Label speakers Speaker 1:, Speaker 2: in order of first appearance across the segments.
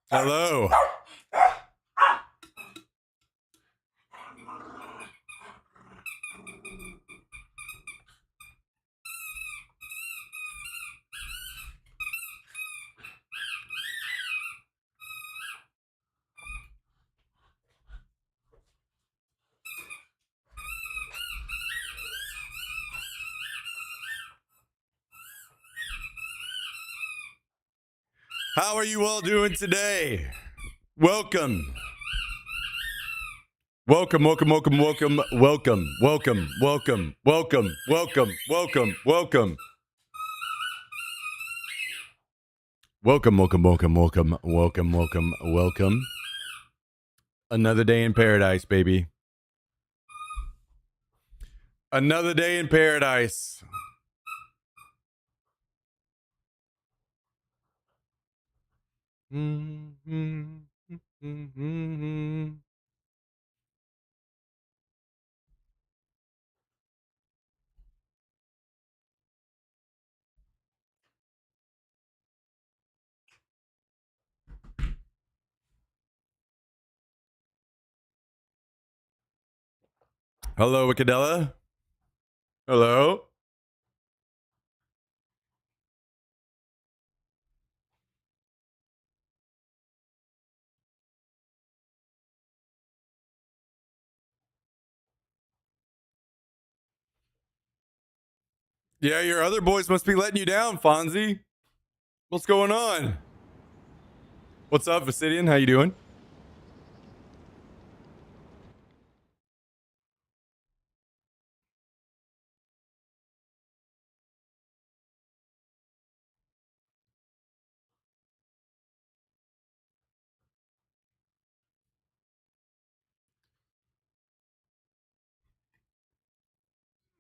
Speaker 1: Hello. How are you all doing today? Welcome. Welcome, welcome, welcome, welcome, welcome, welcome, welcome, welcome, welcome, welcome, welcome. Welcome, welcome, welcome, welcome, welcome, welcome, welcome. Another day in paradise, baby. Another day in paradise. Hello, Wicadella. Hello. Yeah, your other boys must be letting you down, Fonzie. What's going on? What's up, Vasidian? How you doing?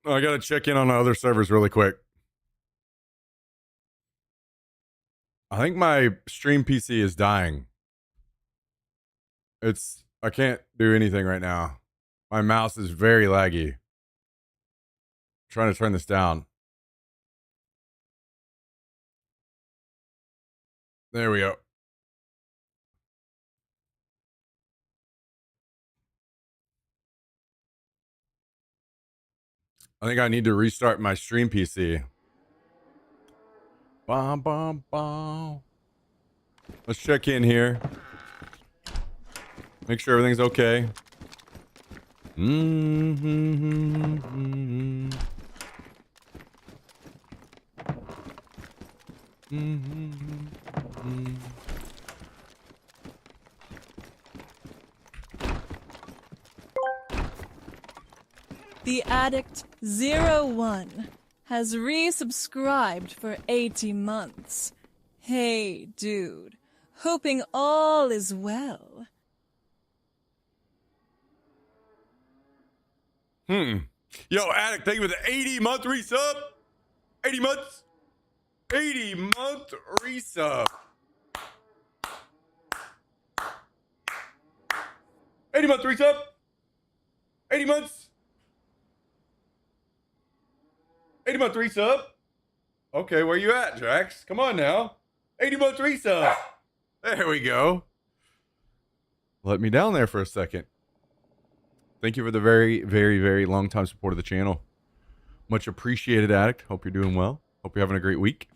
Speaker 1: I gotta check in on the other servers really quick. I think my stream PC is dying. I can't do anything right now. My mouse is very laggy. I'm trying to turn this down. There we go. I think I need to restart my stream PC. Bom, bom, bom. Let's check in here. Make sure everything's okay.
Speaker 2: The Addict 01 has resubscribed for 80 months. Hey, dude. Hoping all is well.
Speaker 1: Yo, Addict, thank you for the 80-month resub. 80 months. 80-month resub. 80-month resub. 80 months. 80-month resub. Okay, where you at, Drax? Come on now. 80-month resub. There we go. Let me down there for a second. Thank you for the very, very, very long time support of the channel. Much appreciated, Addict. Hope you're doing well. Hope you're having a great week.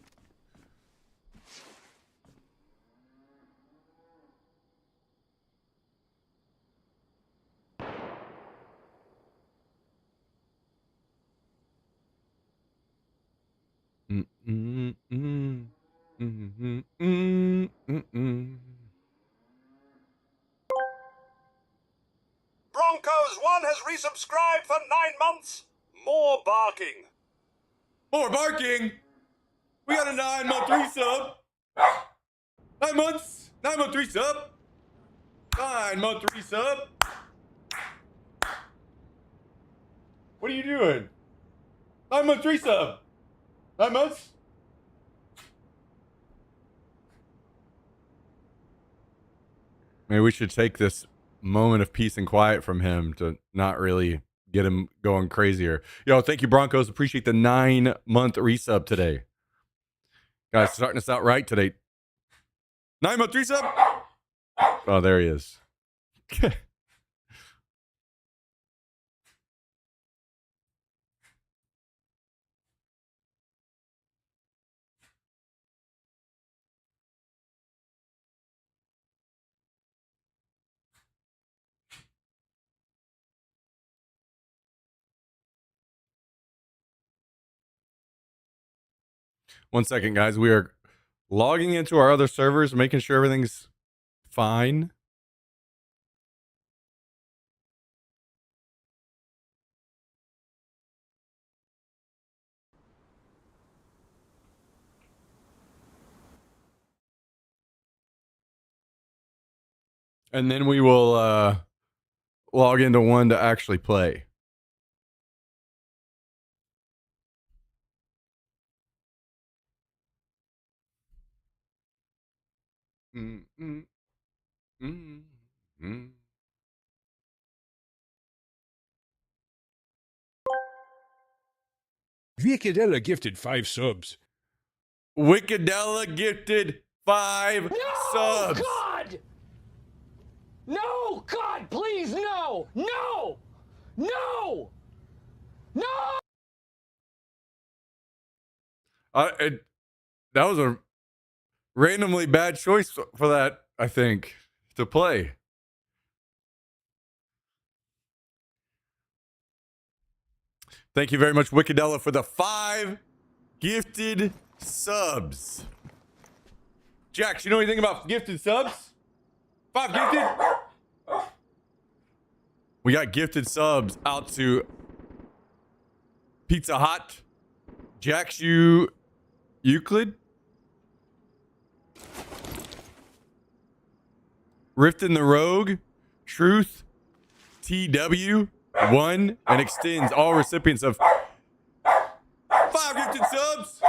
Speaker 3: Broncos 1 has resubscribed for 9 months. More barking.
Speaker 1: More barking. We got a 9-month resub. 9 months. 9-month resub. 9-month resub. What are you doing? 9-month resub. 9 months. Maybe we should take this moment of peace and quiet from him to not really get him going crazier. Yo, thank you, Broncos. Appreciate the 9-month resub today. Guys, starting us out right today. 9-month resub. Oh, there he is. 1 second, guys. We are logging into our other servers, making sure everything's fine. And then we will log into one to actually play. Mm, mm, mm, mm.
Speaker 4: Vicadella gifted 5 subs.
Speaker 1: Wickedella gifted 5 subs.
Speaker 5: God! No! God, please, no! No! No! No!
Speaker 1: That was a randomly bad choice for that, I think, to play. Thank you very much, Wickedella, for the 5 gifted subs. Jax, you know anything about gifted subs? 5 gifted? We got gifted subs out to Pizza Hut, Jax Euclid, Riftin the Rogue, Truth, TW1, and extends all recipients of 5 gifted subs.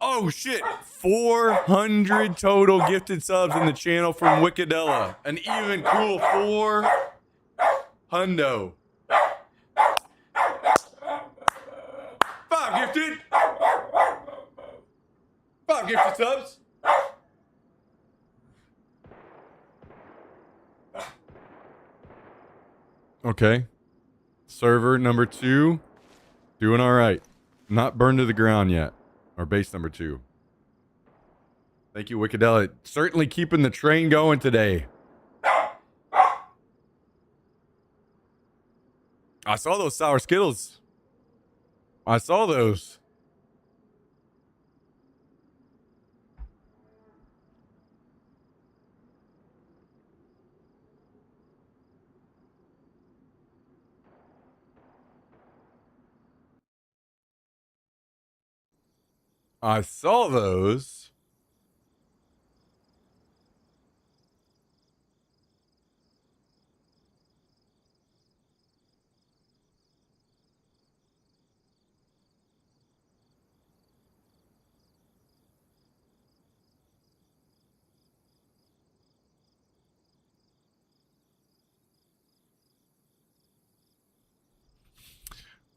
Speaker 1: Oh shit, 400 total gifted subs in the channel from Wickedella. An even cool 4 hundo. 5 gifted. 5 gifted subs. Okay. Server number 2. Doing all right. Not burned to the ground yet. Or base number 2. Thank you, Wickedella. Certainly keeping the train going today. I saw those sour Skittles. I saw those. I saw those.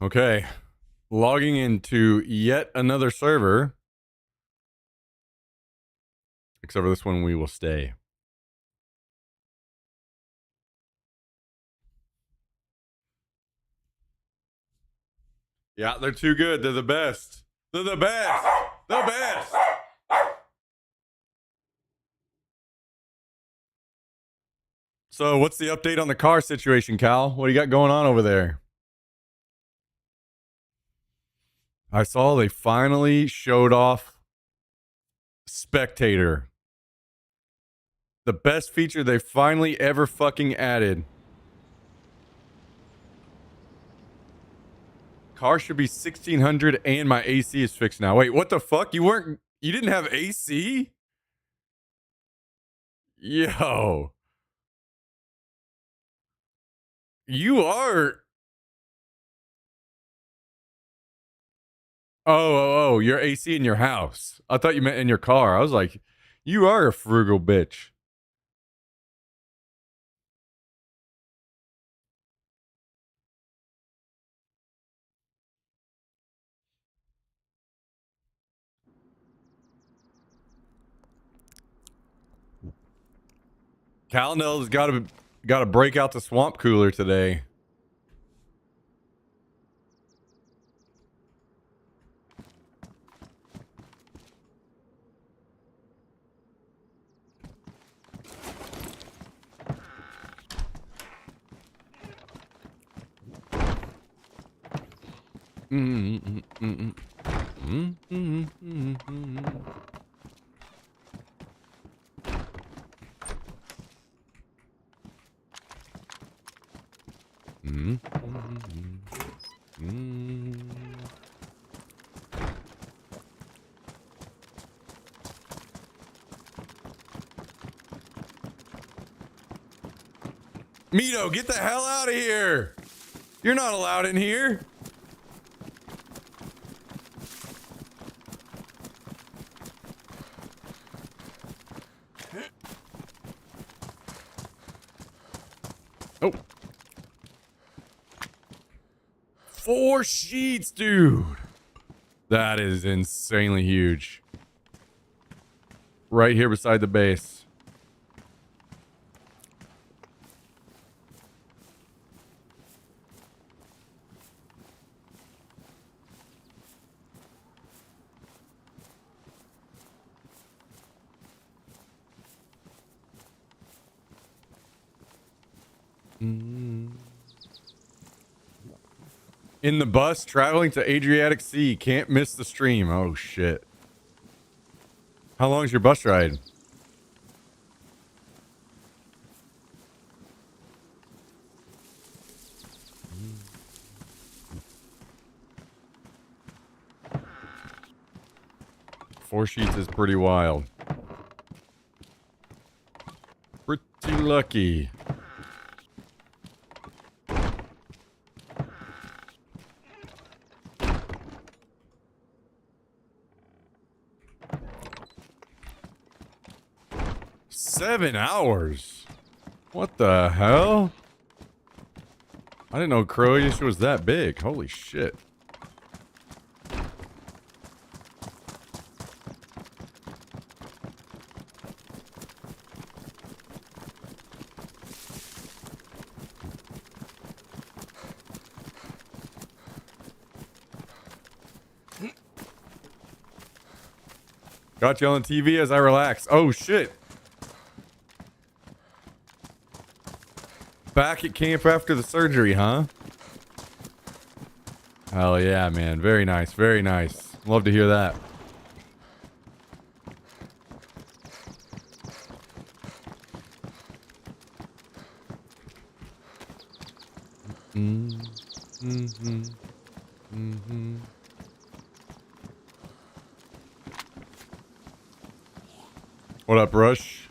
Speaker 1: Okay. Logging into yet another server. Except for this one, we will stay. Yeah, they're too good. They're the best. They're the best. The best. So, what's the update on the car situation, Cal? What do you got going on over there? I saw they finally showed off Spectator. The best feature they finally ever fucking added. Car should be 1600 and my AC is fixed now. Wait, what the fuck? You didn't have AC? Yo. You are. Oh, your AC in your house. I thought you meant in your car. I was like, you are a frugal bitch. Calnell's got to break out the swamp cooler today. Mito, get the hell out of here! You're not allowed in here. Oh. 4 sheets, dude. That is insanely huge. Right here beside the base. In the bus traveling to Adriatic Sea. Can't miss the stream. Oh, shit. How long is your bus ride? Four sheets is pretty wild. Pretty lucky. $7 hours. What the hell? I didn't know Croatia was that big. Holy shit. Got you on TV as I relax. Oh shit. Back at camp after the surgery, huh? Hell yeah, man. Very nice. Very nice. Love to hear that. What up, Rush?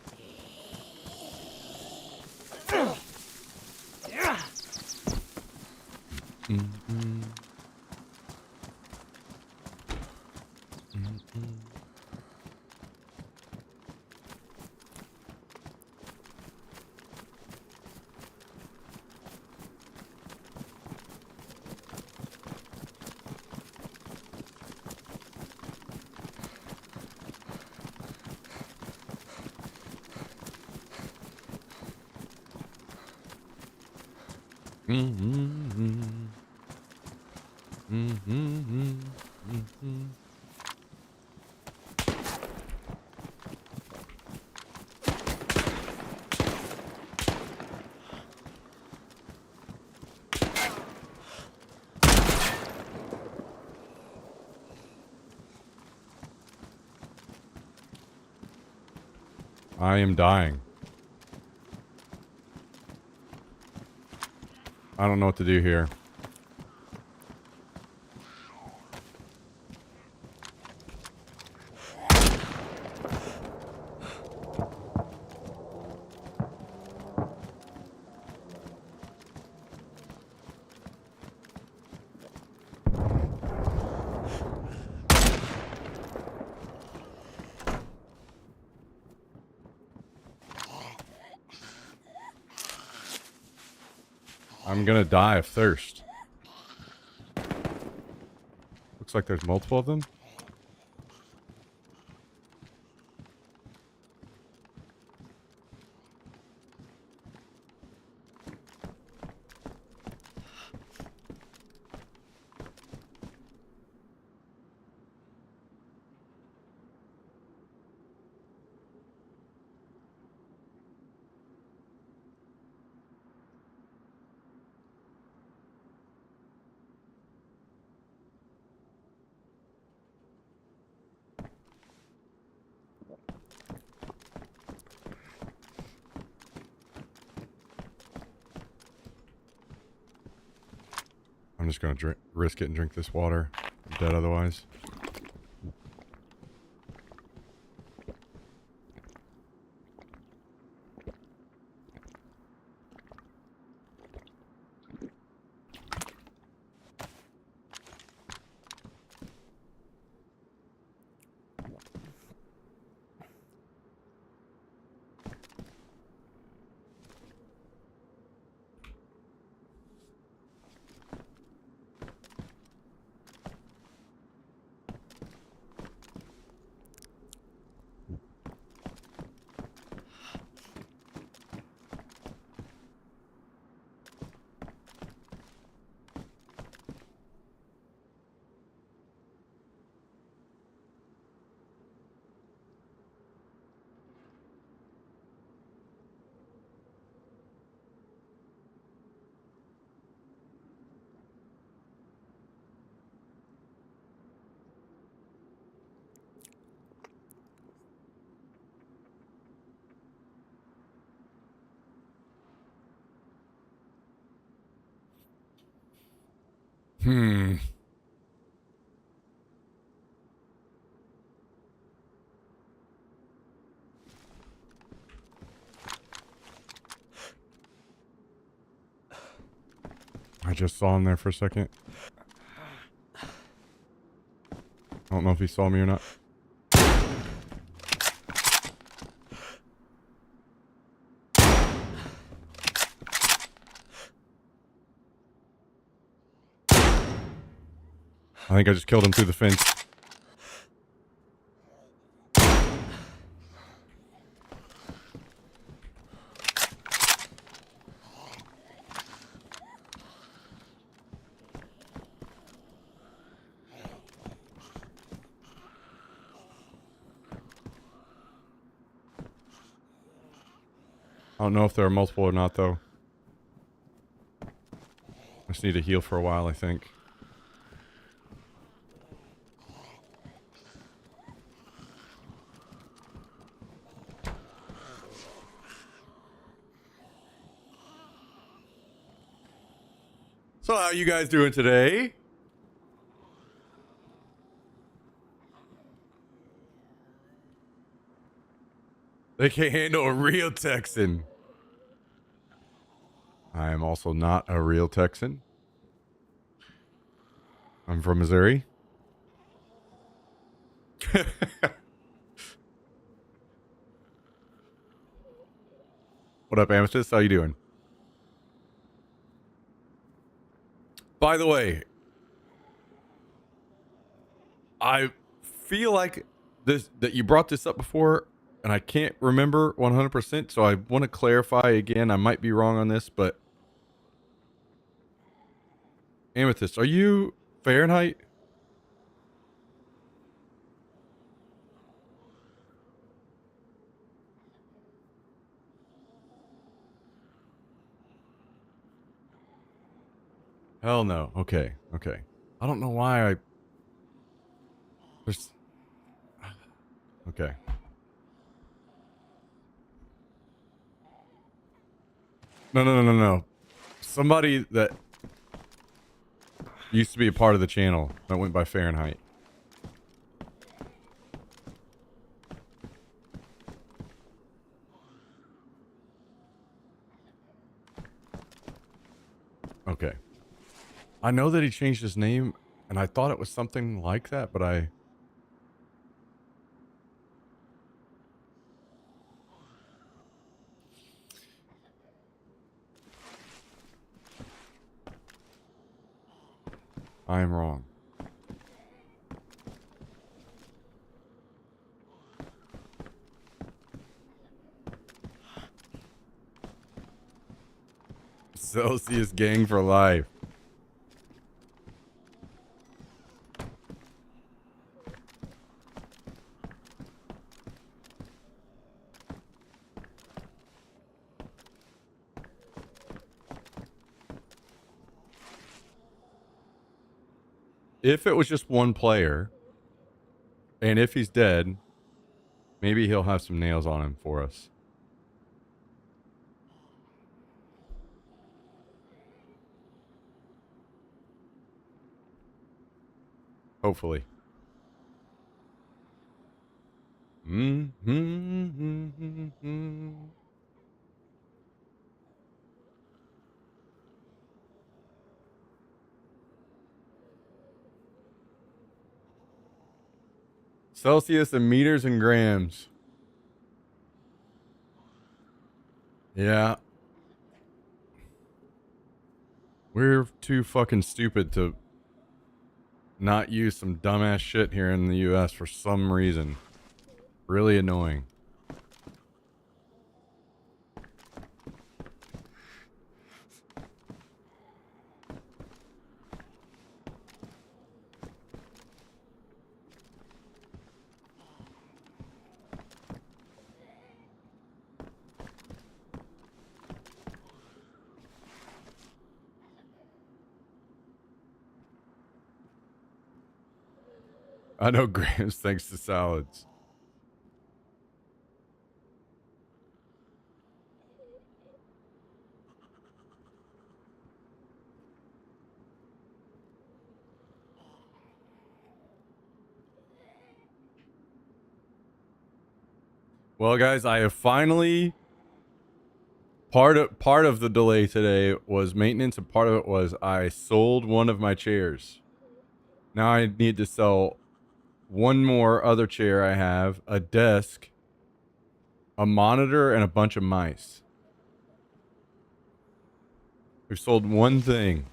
Speaker 1: I am dying. I don't know what to do here. I'm gonna die of thirst. Looks like there's multiple of them. I'm just gonna risk it and drink this water. I'm dead otherwise. I just saw him there for a second. I don't know if he saw me or not. I think I just killed him through the fence. I don't know if there are multiple or not, though. I just need to heal for a while, I think. So how you guys doing today? They can't handle a real Texan. I am also not a real Texan. I'm from Missouri. What up, Amethyst? How you doing? By the way, I feel like that you brought this up before, and I can't remember 100%, so I want to clarify again. I might be wrong on this, but Amethyst, are you Fahrenheit? Hell no. Okay. Okay. I don't know why there's... Okay. No. Somebody that used to be a part of the channel that went by Fahrenheit. Okay. I know that he changed his name, and I thought it was something like that, but I am wrong. Celsius gang for life. If it was just one player, and if he's dead, maybe he'll have some nails on him for us. Hopefully. Celsius and meters and grams. Yeah. We're too fucking stupid to not use some dumbass shit here in the US for some reason. Really annoying. I know grams thanks to salads. Well, guys, I have finally part of the delay today was maintenance, and part of it was I sold one of my chairs. Now I need to sell one more other chair I have, a desk, a monitor, and a bunch of mice. We've sold one thing.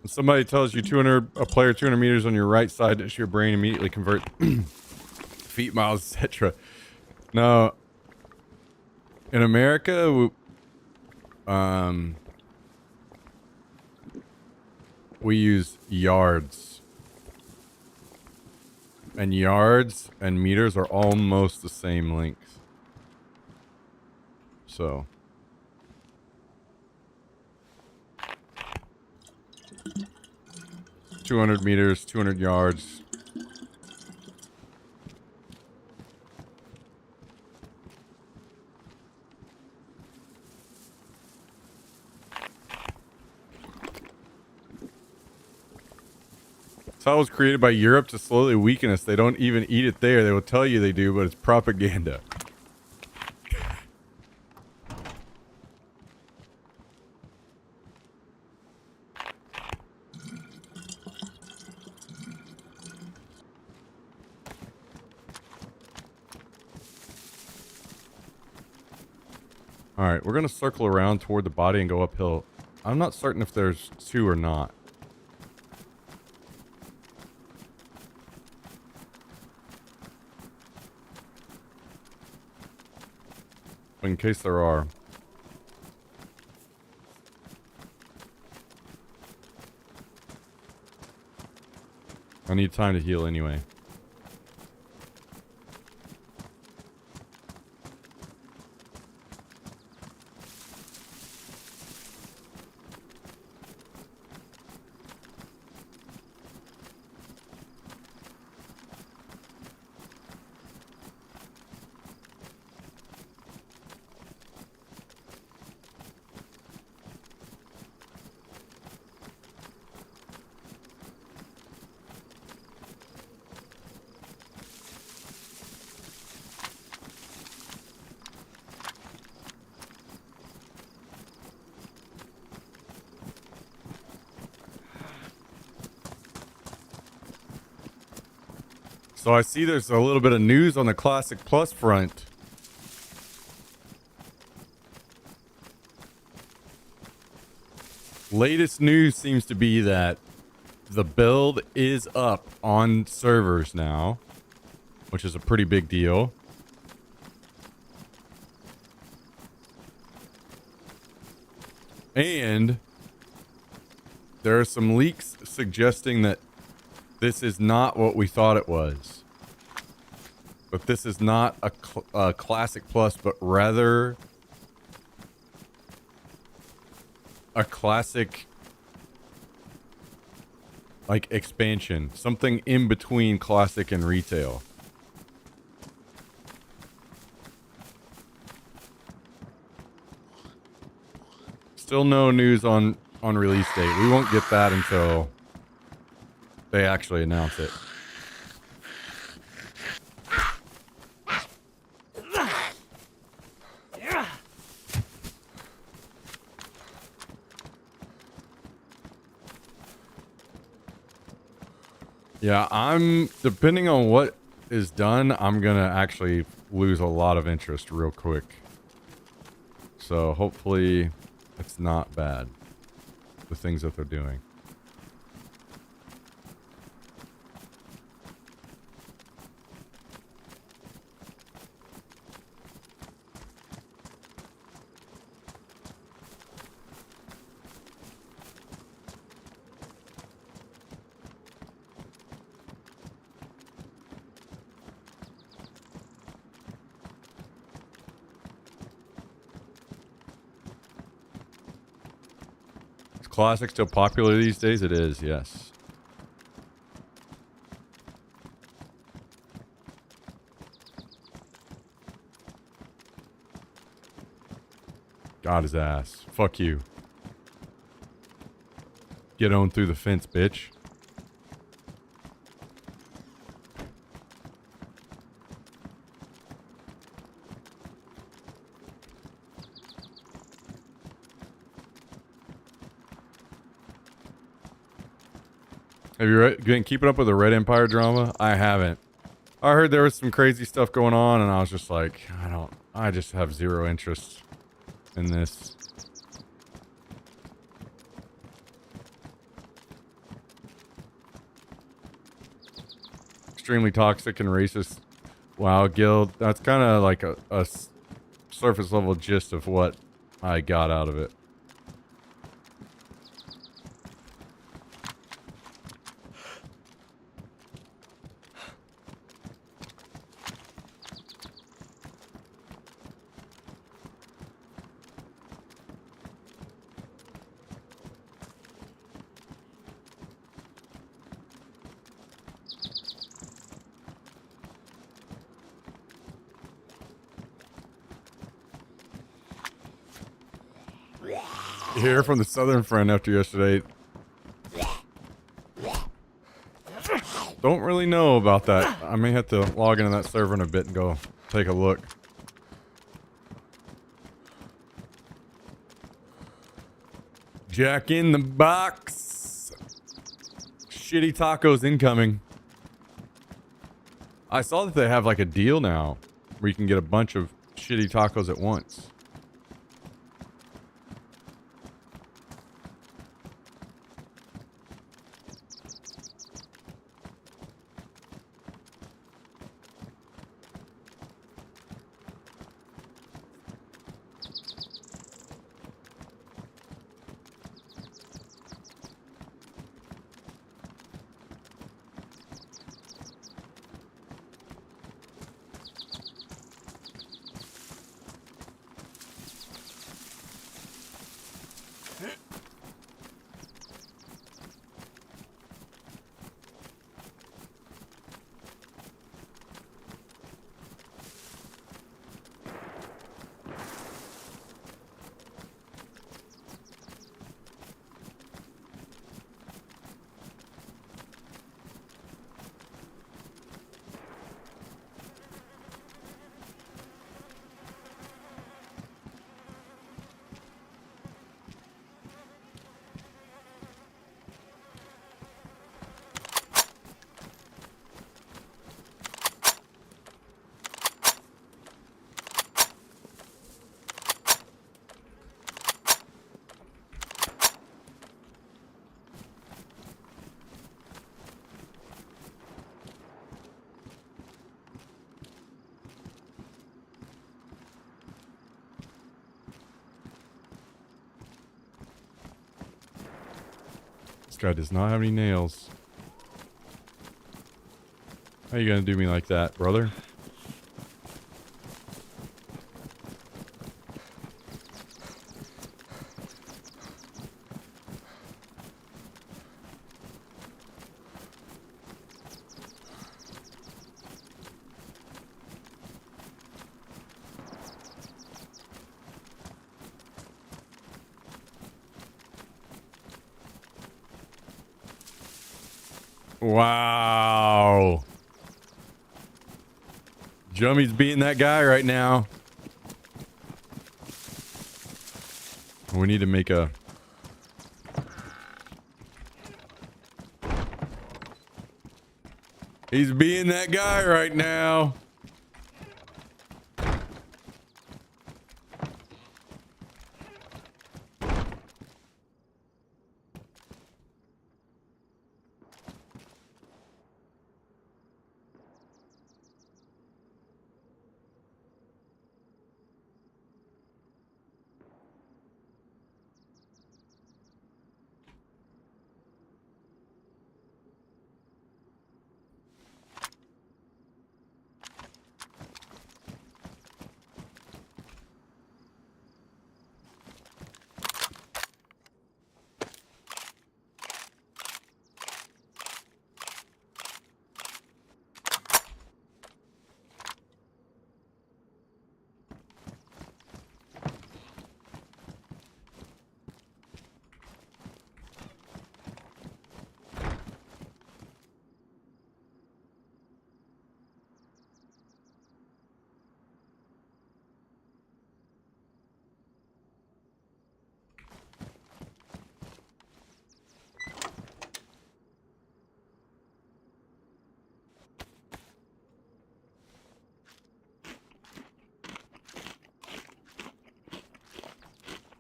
Speaker 1: When somebody tells you a player 200 meters on your right side, does your brain immediately convert feet, miles, etc.? No. In America, we use yards. And yards and meters are almost the same length. So 200 meters, 200 yards. Tile was created by Europe to slowly weaken us. They don't even eat it there. They will tell you they do, but it's propaganda. Alright, we're going to circle around toward the body and go uphill. I'm not certain if there's two or not. In case there are. I need time to heal anyway. So I see there's a little bit of news on the Classic Plus front. latest news seems to be that the build is up on servers now, which is a pretty big deal. And there are some leaks suggesting that this is not what we thought it was. But this is not a Classic Plus, but rather a Classic, like, expansion. Something in between Classic and Retail. Still no news on release date. We won't get that until they actually announce it. Yeah, depending on what is done, I'm gonna actually lose a lot of interest real quick. So hopefully it's not bad, the things that they're doing. Classic still popular these days? It is, yes. Got his ass. Fuck you. Get on through the fence, bitch. Have you been keeping up with the Red Empire drama? I haven't. I heard there was some crazy stuff going on, and I was just like, I just have zero interest in this. Extremely toxic and racist. Wow, Guild. That's kind of like a surface level gist of what I got out of it. Hear from the Southern friend after yesterday. Don't really know about that. I may have to log into that server in a bit and go take a look. Jack in the box. Shitty tacos incoming. I saw that they have like a deal now where you can get a bunch of shitty tacos at once. guy does not have any nails. How you gonna do me like that, brother? Wow. Jummy's beating that guy right now. We need to make a... He's beating that guy right now.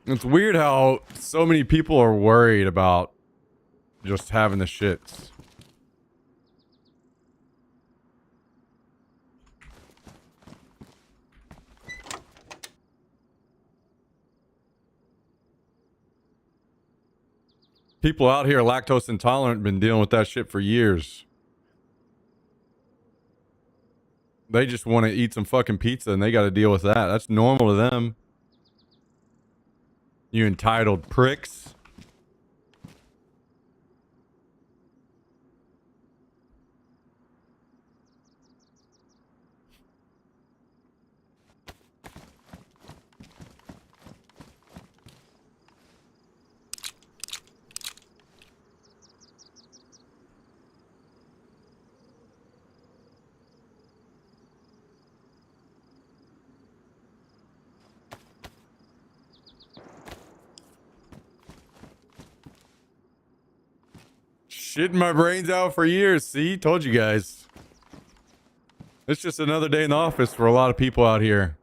Speaker 1: It's weird how so many people are worried about just having the shits. People out here lactose intolerant been dealing with that shit for years. They just want to eat some fucking pizza and they got to deal with that. That's normal to them. You entitled pricks. Shitting my brains out for years. See, told you guys. It's just another day in the office for a lot of people out here.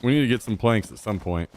Speaker 1: We need to get some planks at some point.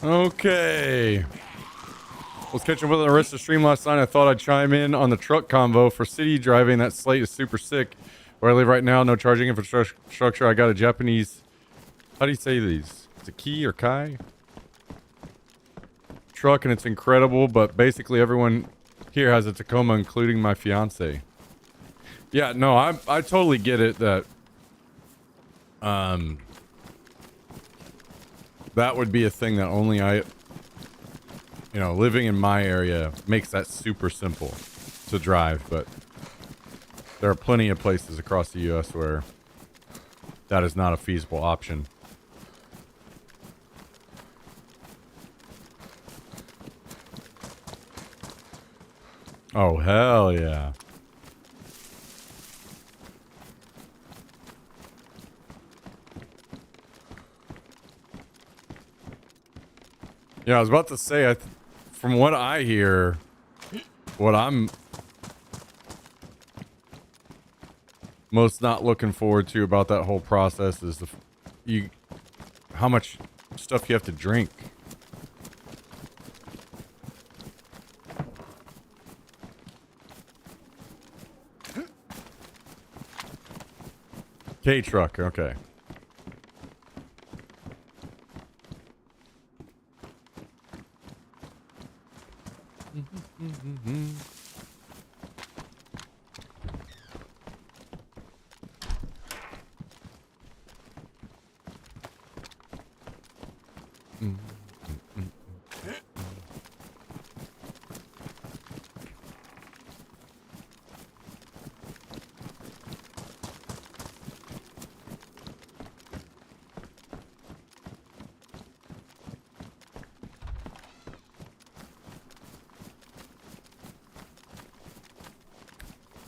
Speaker 1: Okay. Was catching up with the rest of the stream last night. I thought I'd chime in on the truck convo for city driving. That slate is super sick. Where I live right now, no charging infrastructure. I got a Japanese... How do you say these? Is it Ki or Kai? Truck, and it's incredible, but basically everyone here has a Tacoma, including my fiance. Yeah, no, I totally get it that... that would be a thing that only I... You know, living in my area makes that super simple to drive, but there are plenty of places across the U.S. where that is not a feasible option. Oh, hell yeah. Yeah, I was about to say, from what I hear, what I'm most not looking forward to about that whole process is how much stuff you have to drink. K-truck, okay.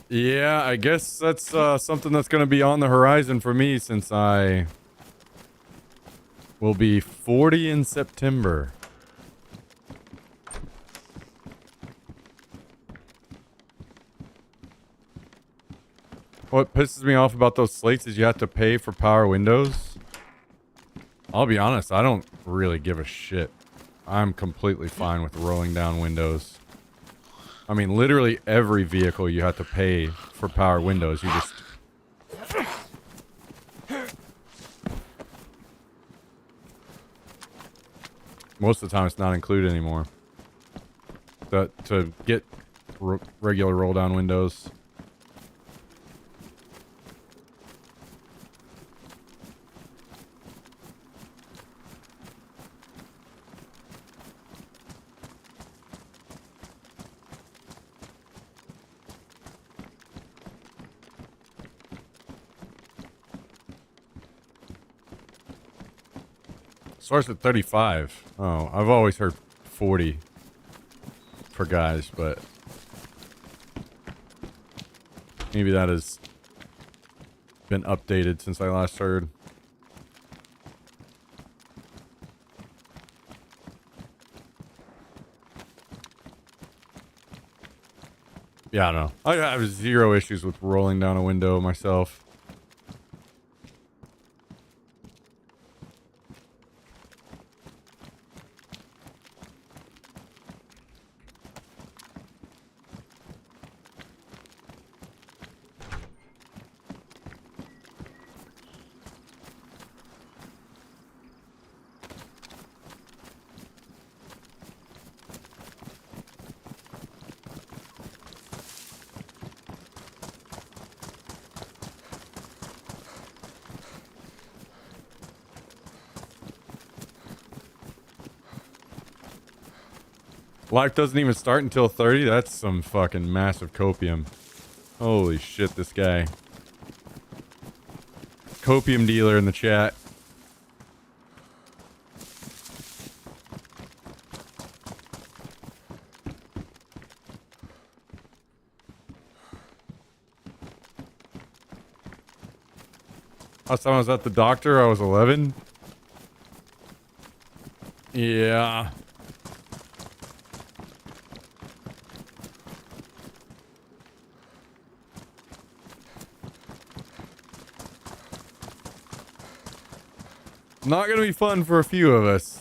Speaker 1: Yeah, I guess that's something that's going to be on the horizon for me since I will be 40 in September. What pisses me off about those slates is you have to pay for power windows. I'll be honest, I don't really give a shit. I'm completely fine with rolling down windows. I mean, literally every vehicle you have to pay for power windows. You just... Most of the time it's not included anymore. To get regular roll down windows. Starts at 35. Oh, I've always heard 40 for guys, but maybe that has been updated since I last heard. Yeah, I don't know. I have zero issues with rolling down a window myself. Life doesn't even start until 30? That's some fucking massive copium. Holy shit, this guy. Copium dealer in the chat. Last time I was at the doctor, I was 11. Yeah. Not gonna be fun for a few of us.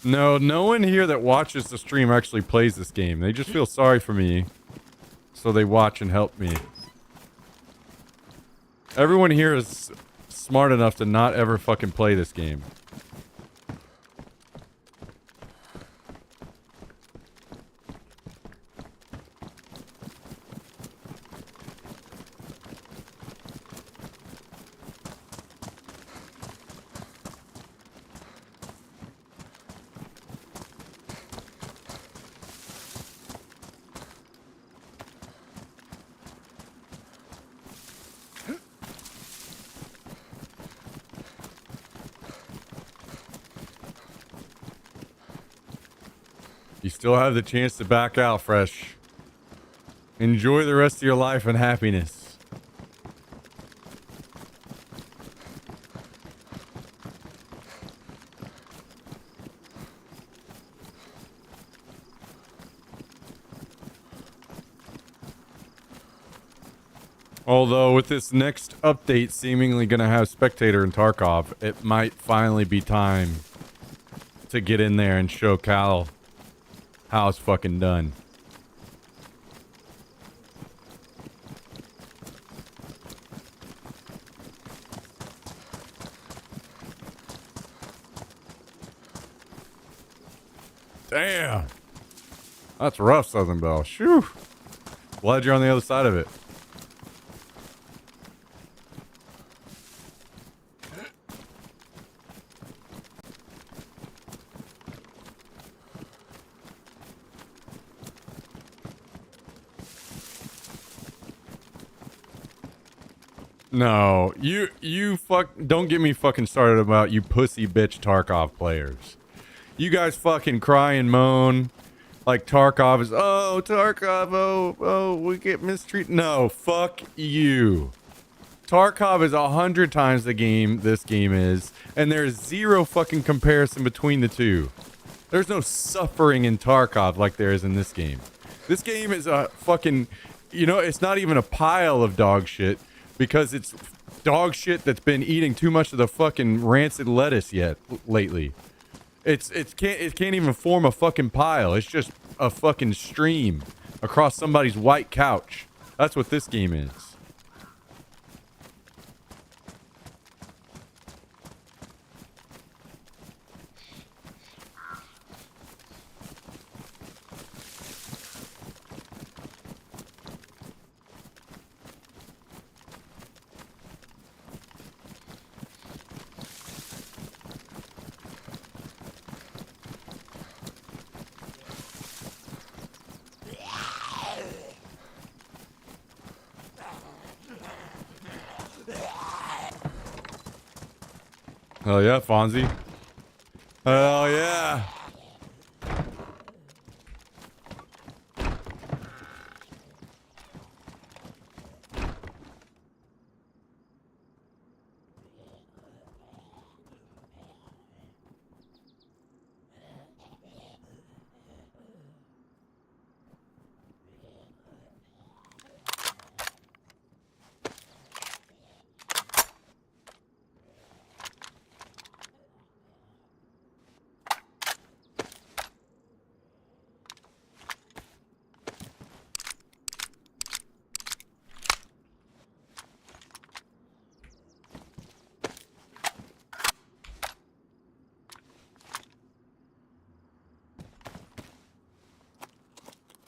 Speaker 1: No, no one here that watches the stream actually plays this game. They just feel sorry for me, so they watch and help me. Everyone here is smart enough to not ever fucking play this game. You still have the chance to back out, Fresh. Enjoy the rest of your life and happiness. Although with this next update seemingly going to have Spectator and Tarkov, it might finally be time to get in there and show Cal how it's fucking done. Damn. That's rough, Southern Belle. Shoo. Glad you're on the other side of it. No, don't get me fucking started about you pussy bitch Tarkov players. You guys fucking cry and moan like Tarkov is, oh, Tarkov, oh, we get mistreated. No, fuck you. Tarkov is 100 times the game this game is, and there's zero fucking comparison between the two. There's no suffering in Tarkov like there is in this game. This game is a fucking, it's not even a pile of dog shit. Because it's dog shit that's been eating too much of the fucking rancid lettuce lately. It can't even form a fucking pile. It's just a fucking stream across somebody's white couch. That's what this game is. Hell yeah, Fonzie. Hell yeah.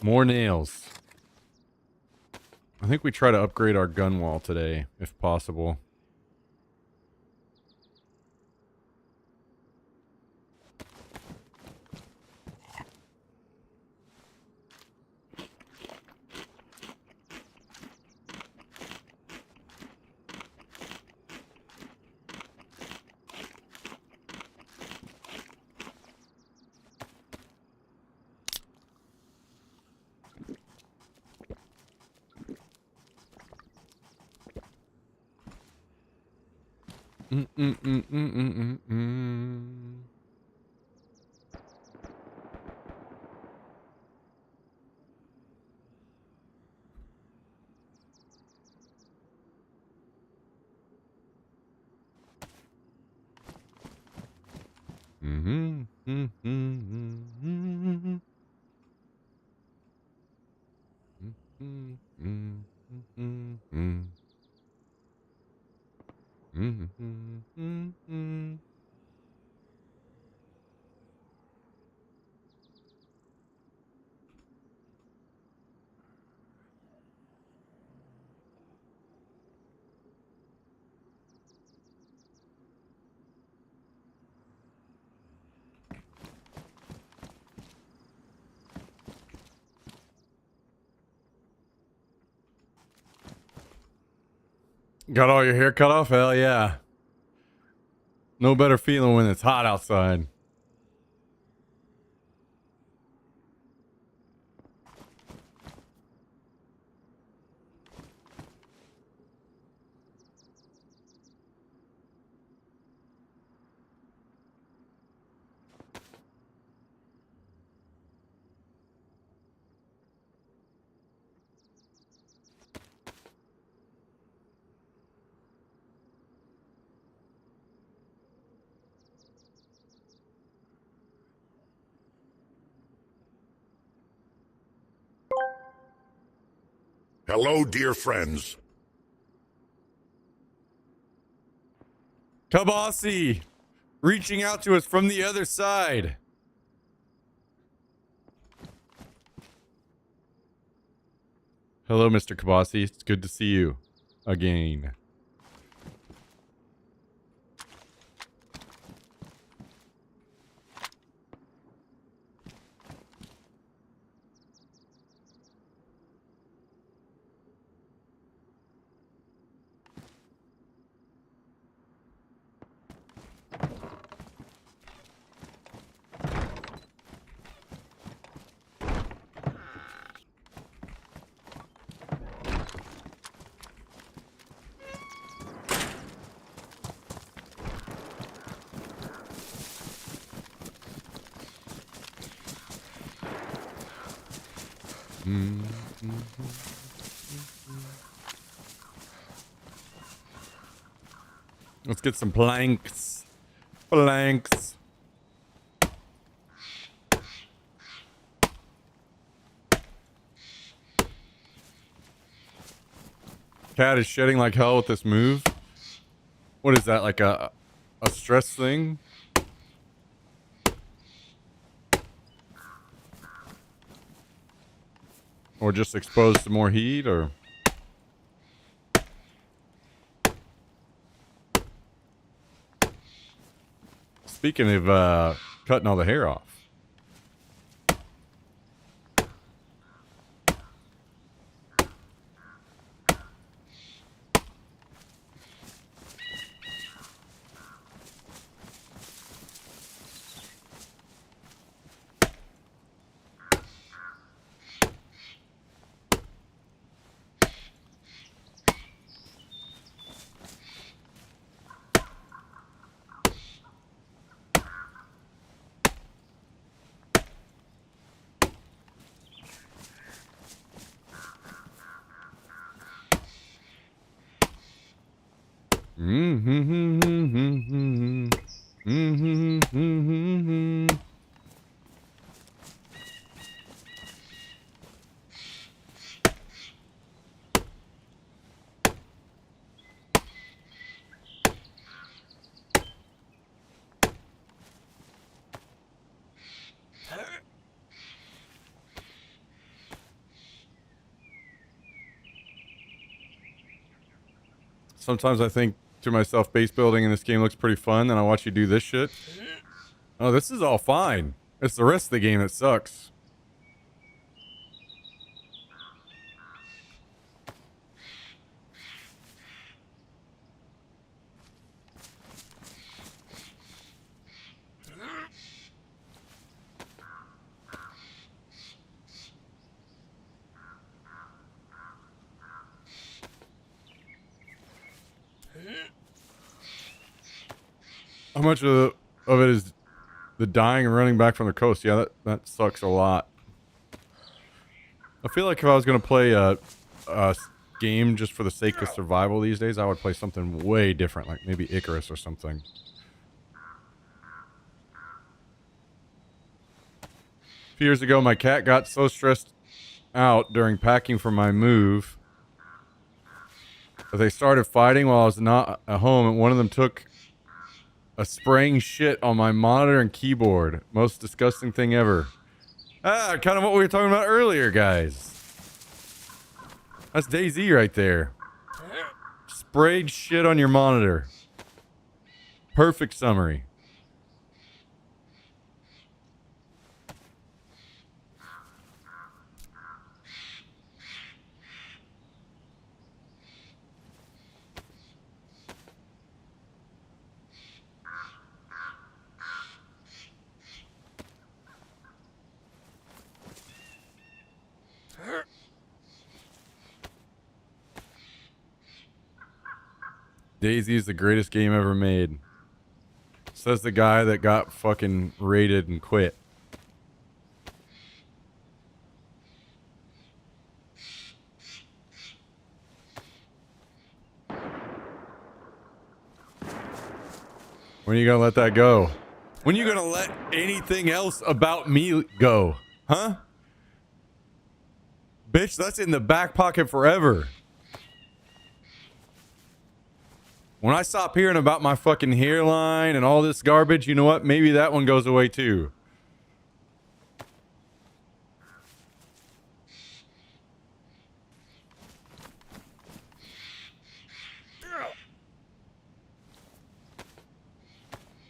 Speaker 1: More nails. I think we try to upgrade our gun wall today, if possible. Got all your hair cut off? Hell yeah. No better feeling when it's hot outside.
Speaker 6: Hello, dear friends.
Speaker 1: Kabasi reaching out to us from the other side. Hello, Mr. Kabasi. It's good to see you again. Let's get some planks. Planks. Cat is shedding like hell with this move. What is that, like a stress thing? Or just exposed to more heat, or... Speaking of cutting all the hair off. Sometimes I think to myself, base building in this game looks pretty fun, and I watch you do this shit. Oh, this is all fine. It's the rest of the game that sucks. How much of it is the dying and running back from the coast? Yeah, that sucks a lot. I feel like if I was going to play a game just for the sake of survival these days, I would play something way different, like maybe Icarus or something. few years ago, my cat got so stressed out during packing for my move that they started fighting while I was not at home, and one of them took a spraying shit on my monitor and keyboard. Most disgusting thing ever. Ah, kind of what we were talking about earlier, guys. That's DayZ right there. Sprayed shit on your monitor. Perfect summary. DayZ is the greatest game ever made. Says the guy that got fucking raided and quit. When are you gonna let that go? When are you gonna let anything else about me go? Huh? Bitch, that's in the back pocket forever. When I stop hearing about my fucking hairline and all this garbage, you know what? Maybe that one goes away too.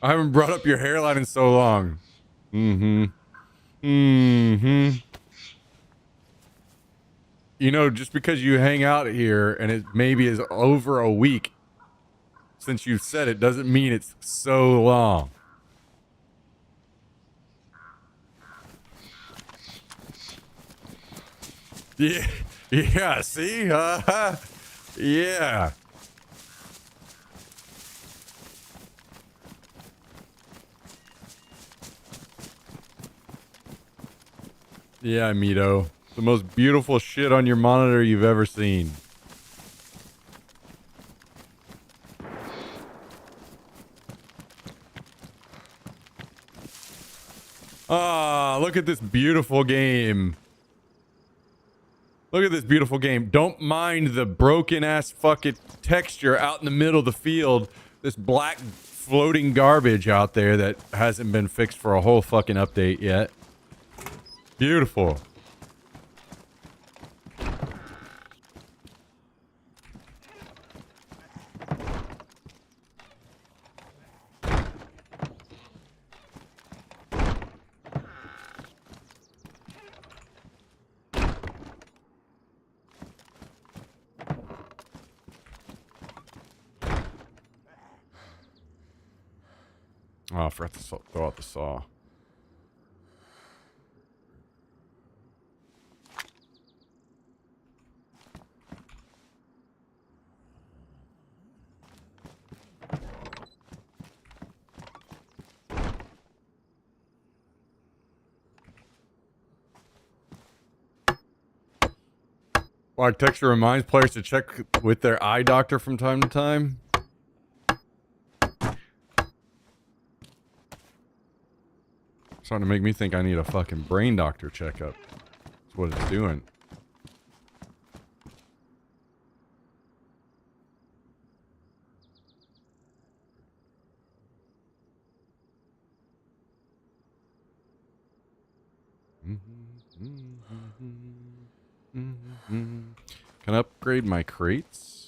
Speaker 1: I haven't brought up your hairline in so long. Mm-hmm. Mm-hmm. You know, just because you hang out here and it maybe is over a week since you've said it doesn't mean it's so long. Yeah, yeah, see? Yeah. Yeah, Mito. The most beautiful shit on your monitor you've ever seen. Ah, look at this beautiful game. Look at this beautiful game. Don't mind the broken ass fucking texture out in the middle of the field. This black floating garbage out there that hasn't been fixed for a whole fucking update yet. Beautiful. Oh, I forgot to throw out the saw. Architecture reminds players to check with their eye doctor from time to time. Starting to make me think I need a fucking brain doctor checkup. That's what it's doing. Can I upgrade my crates?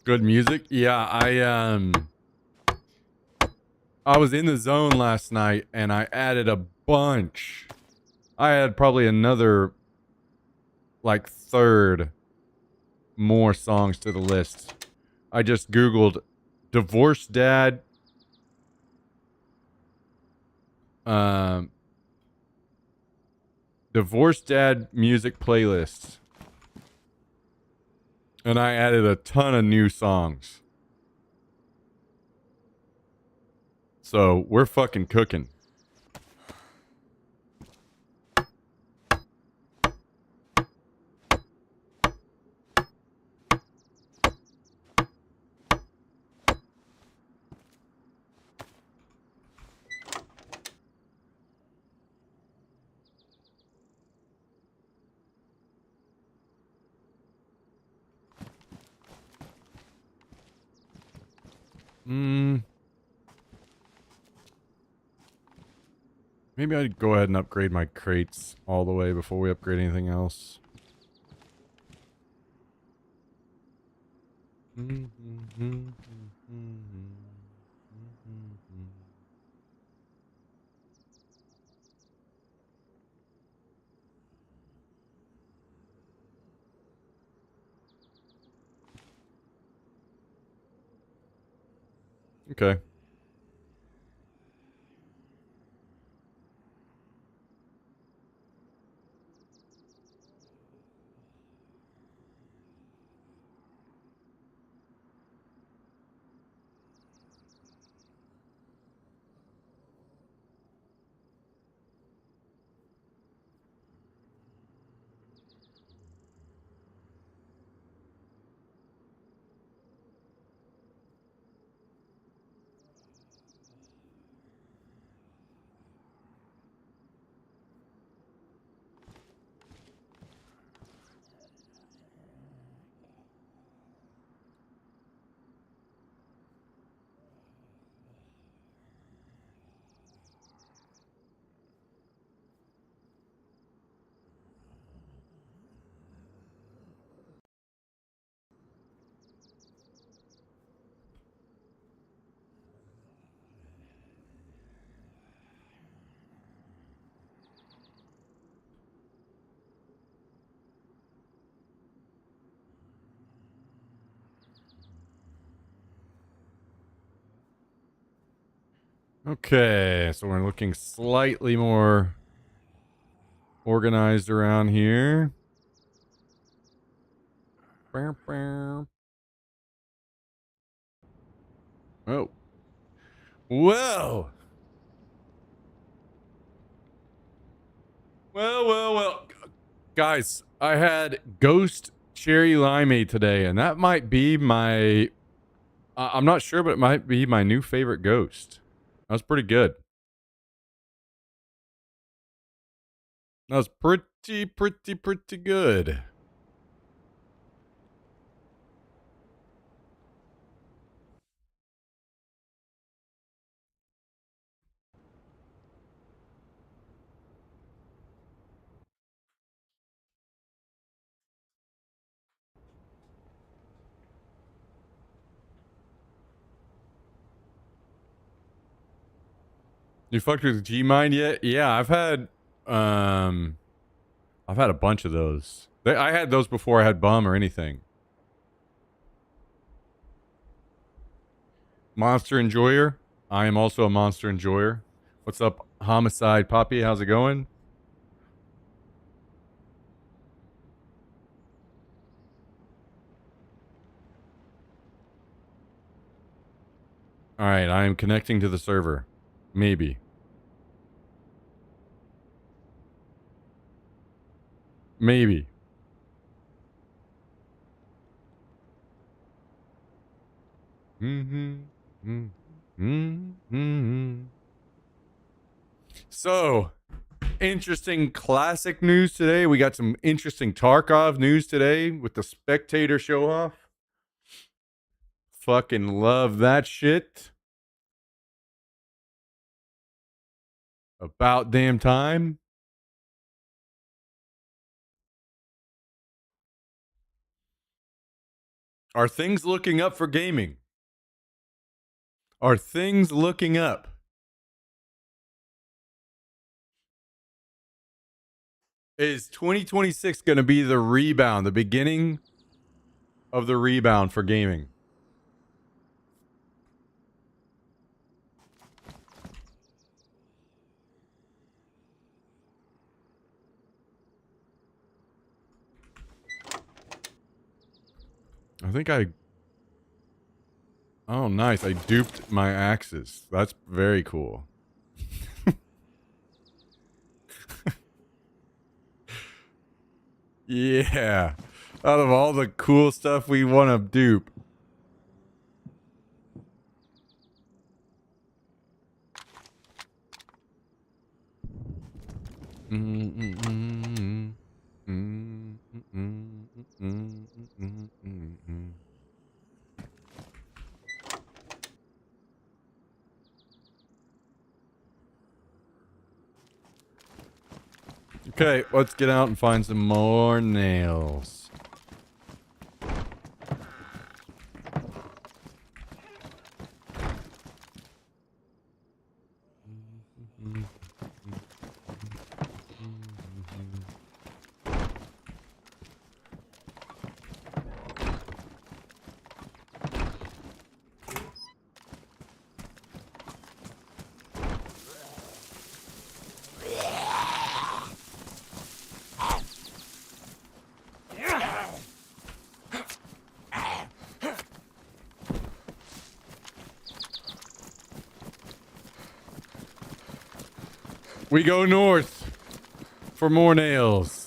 Speaker 1: Good music. Yeah, I was in the zone last night and I added a bunch. I had probably another like third more songs to the list. I just Googled divorced dad um divorced dad music playlists. And I added a ton of new songs. So we're fucking cooking. Maybe I'd go ahead and upgrade my crates all the way before we upgrade anything else. Okay. Okay, so we're looking slightly more organized around here. Oh. Whoa. Well. Guys, I had Ghost Cherry Limeade today, and that might be my... I'm not sure, but it might be my new favorite ghost. That was pretty good. That was pretty good. You fucked with G-Mind yet? Yeah, I've had a bunch of those. I had those before I had Bum or anything. Monster Enjoyer. I am also a Monster Enjoyer. What's up, Homicide Poppy? How's it going? All right, I am connecting to the server. Maybe. Maybe. So, interesting classic news today. We got some interesting Tarkov news today with the Spectator show off. Fucking love that shit. About damn time. Are things looking up for gaming? Are things looking up? Is 2026 going to be the rebound, the beginning of the rebound for gaming? I think oh, nice. I duped my axes. That's very cool. Yeah. Out of all the cool stuff we want to dupe. Okay, let's get out and find some more nails. We go north for more nails.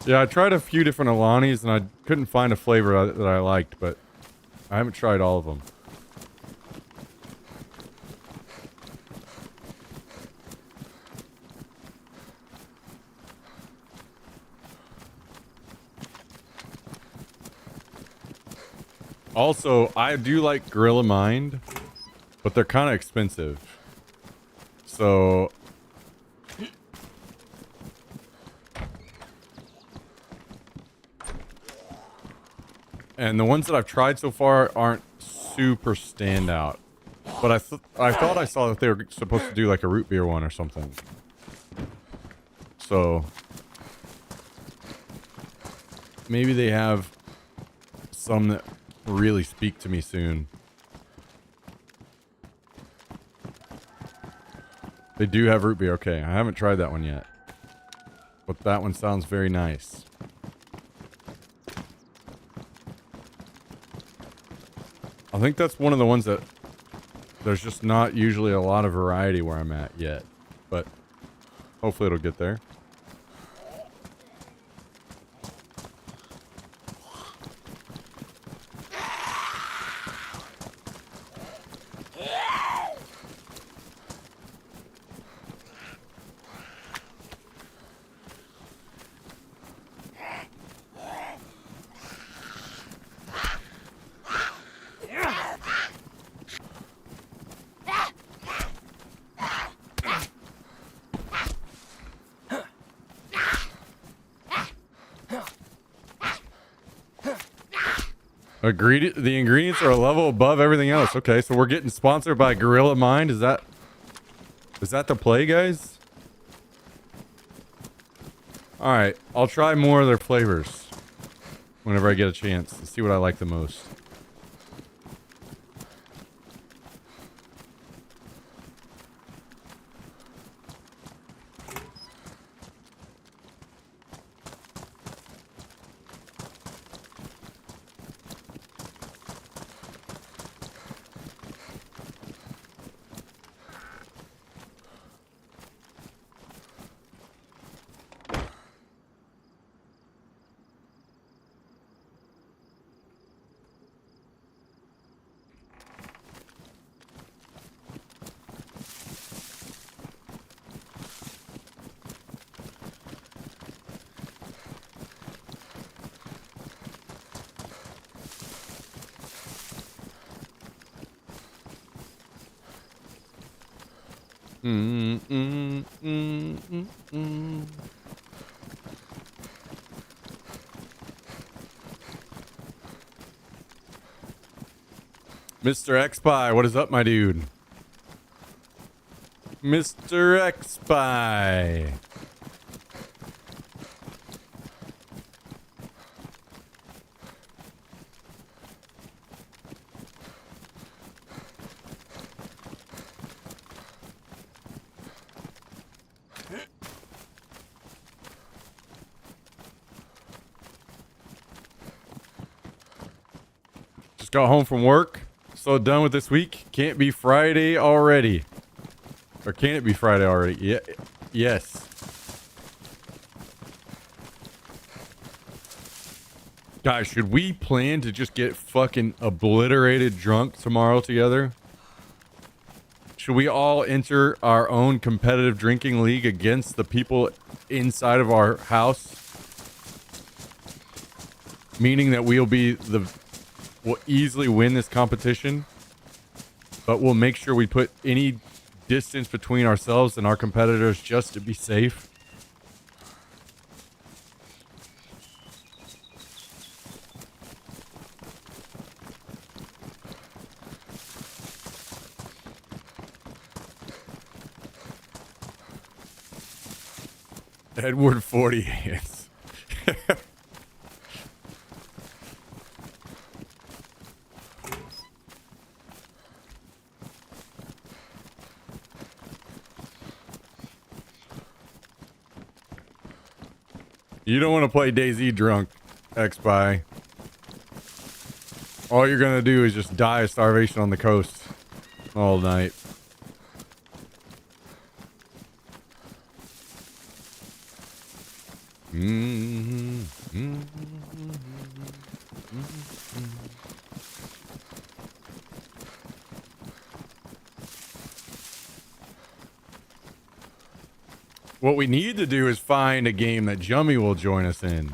Speaker 1: Yeah, I tried a few different Alanis and I couldn't find a flavor that I liked, but I haven't tried all of them. Also, I do like Gorilla Mind, but they're kind of expensive. So and the ones that I've tried so far aren't super standout. But I thought I saw that they were supposed to do like a root beer one or something. So maybe they have some that really speak to me soon. They do have root beer. Okay, I haven't tried that one yet. But that one sounds very nice. I think that's one of the ones that there's just not usually a lot of variety where I'm at yet. But hopefully it'll get there. The ingredients are a level above everything else. Okay, so we're getting sponsored by Gorilla Mind. Is that the play, guys? All right, I'll try more of their flavors whenever I get a chance to see what I like the most. Mm, mm, mm, mm, mm. Mr. X-Spy, what is up, my dude? Mr. X-Spy. Just got home from work. So done with this week. Can't be Friday already. Or can it be Friday already? Yeah. Yes. Guys, should we plan to just get fucking obliterated drunk tomorrow together? Should we all enter our own competitive drinking league against the people inside of our house? Meaning that we'll easily win this competition, but we'll make sure we put any distance between ourselves and our competitors just to be safe. Edward 40 hands. You don't want to play DayZ drunk, X-Spy. All you're going to do is just die of starvation on the coast all night. What we need to do is find a game that Jummy will join us in.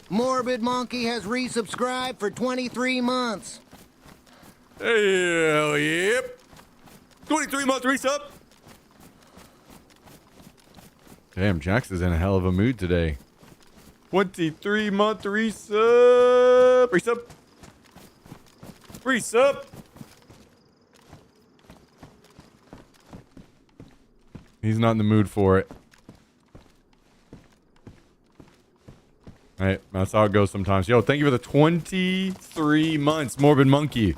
Speaker 7: Morbid Monkey has resubscribed for 23 months.
Speaker 1: Hell yep. 23-month resub. Damn, Jax is in a hell of a mood today. 23-month resub. Resub. Resub. He's not in the mood for it. Right, that's how it goes sometimes. Yo, thank you for the 23 months, Morbid Monkey.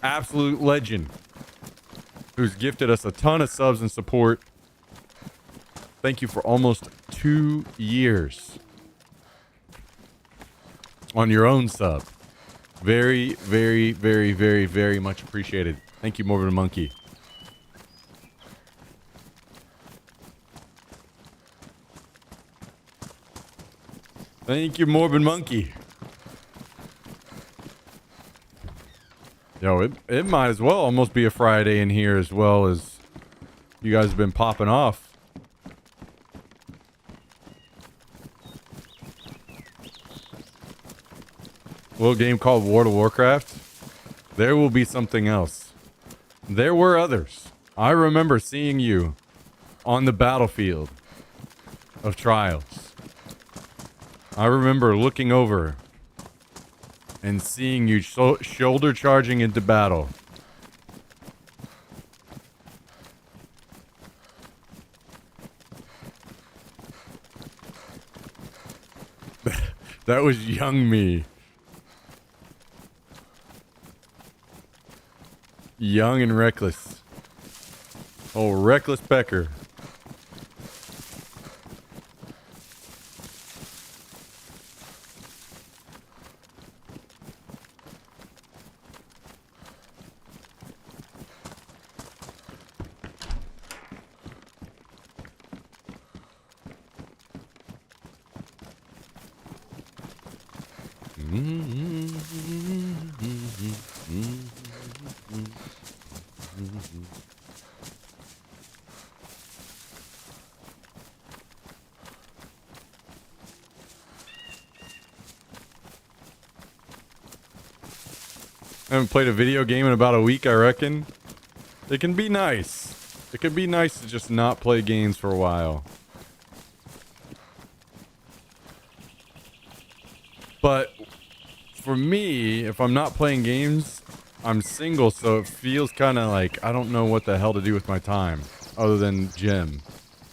Speaker 1: Absolute legend. Who's gifted us a ton of subs and support. Thank you for almost 2 years. On your own sub. Very, very, very, very, very much appreciated. Thank you, Morbid Monkey. Thank you, Morbid Monkey. Yo, it might as well almost be a Friday in here as well as you guys have been popping off. A little game called World of Warcraft. There will be something else. There were others. I remember seeing you on the battlefield of Trials. I remember looking over and seeing you shoulder charging into battle. That was young me. Young and reckless. Oh, reckless Becker. haven't played a video game in about a week, I reckon. It can be nice. It can be nice to just not play games for a while. But for me, if I'm not playing games, I'm single, so it feels kind of like I don't know what the hell to do with my time other than gym.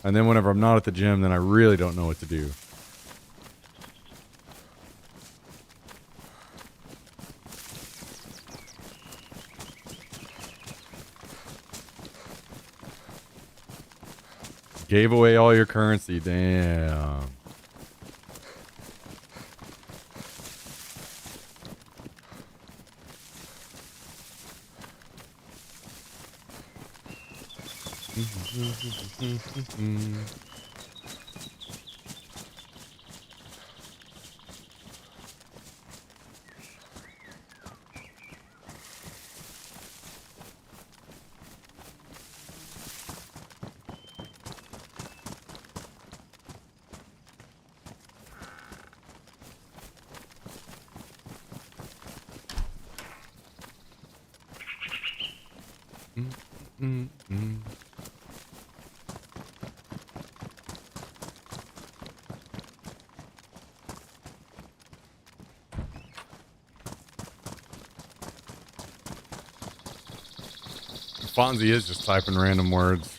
Speaker 1: And then whenever I'm not at the gym, then I really don't know what to do. Gave away all your currency. Damn. Fonzie is just typing random words.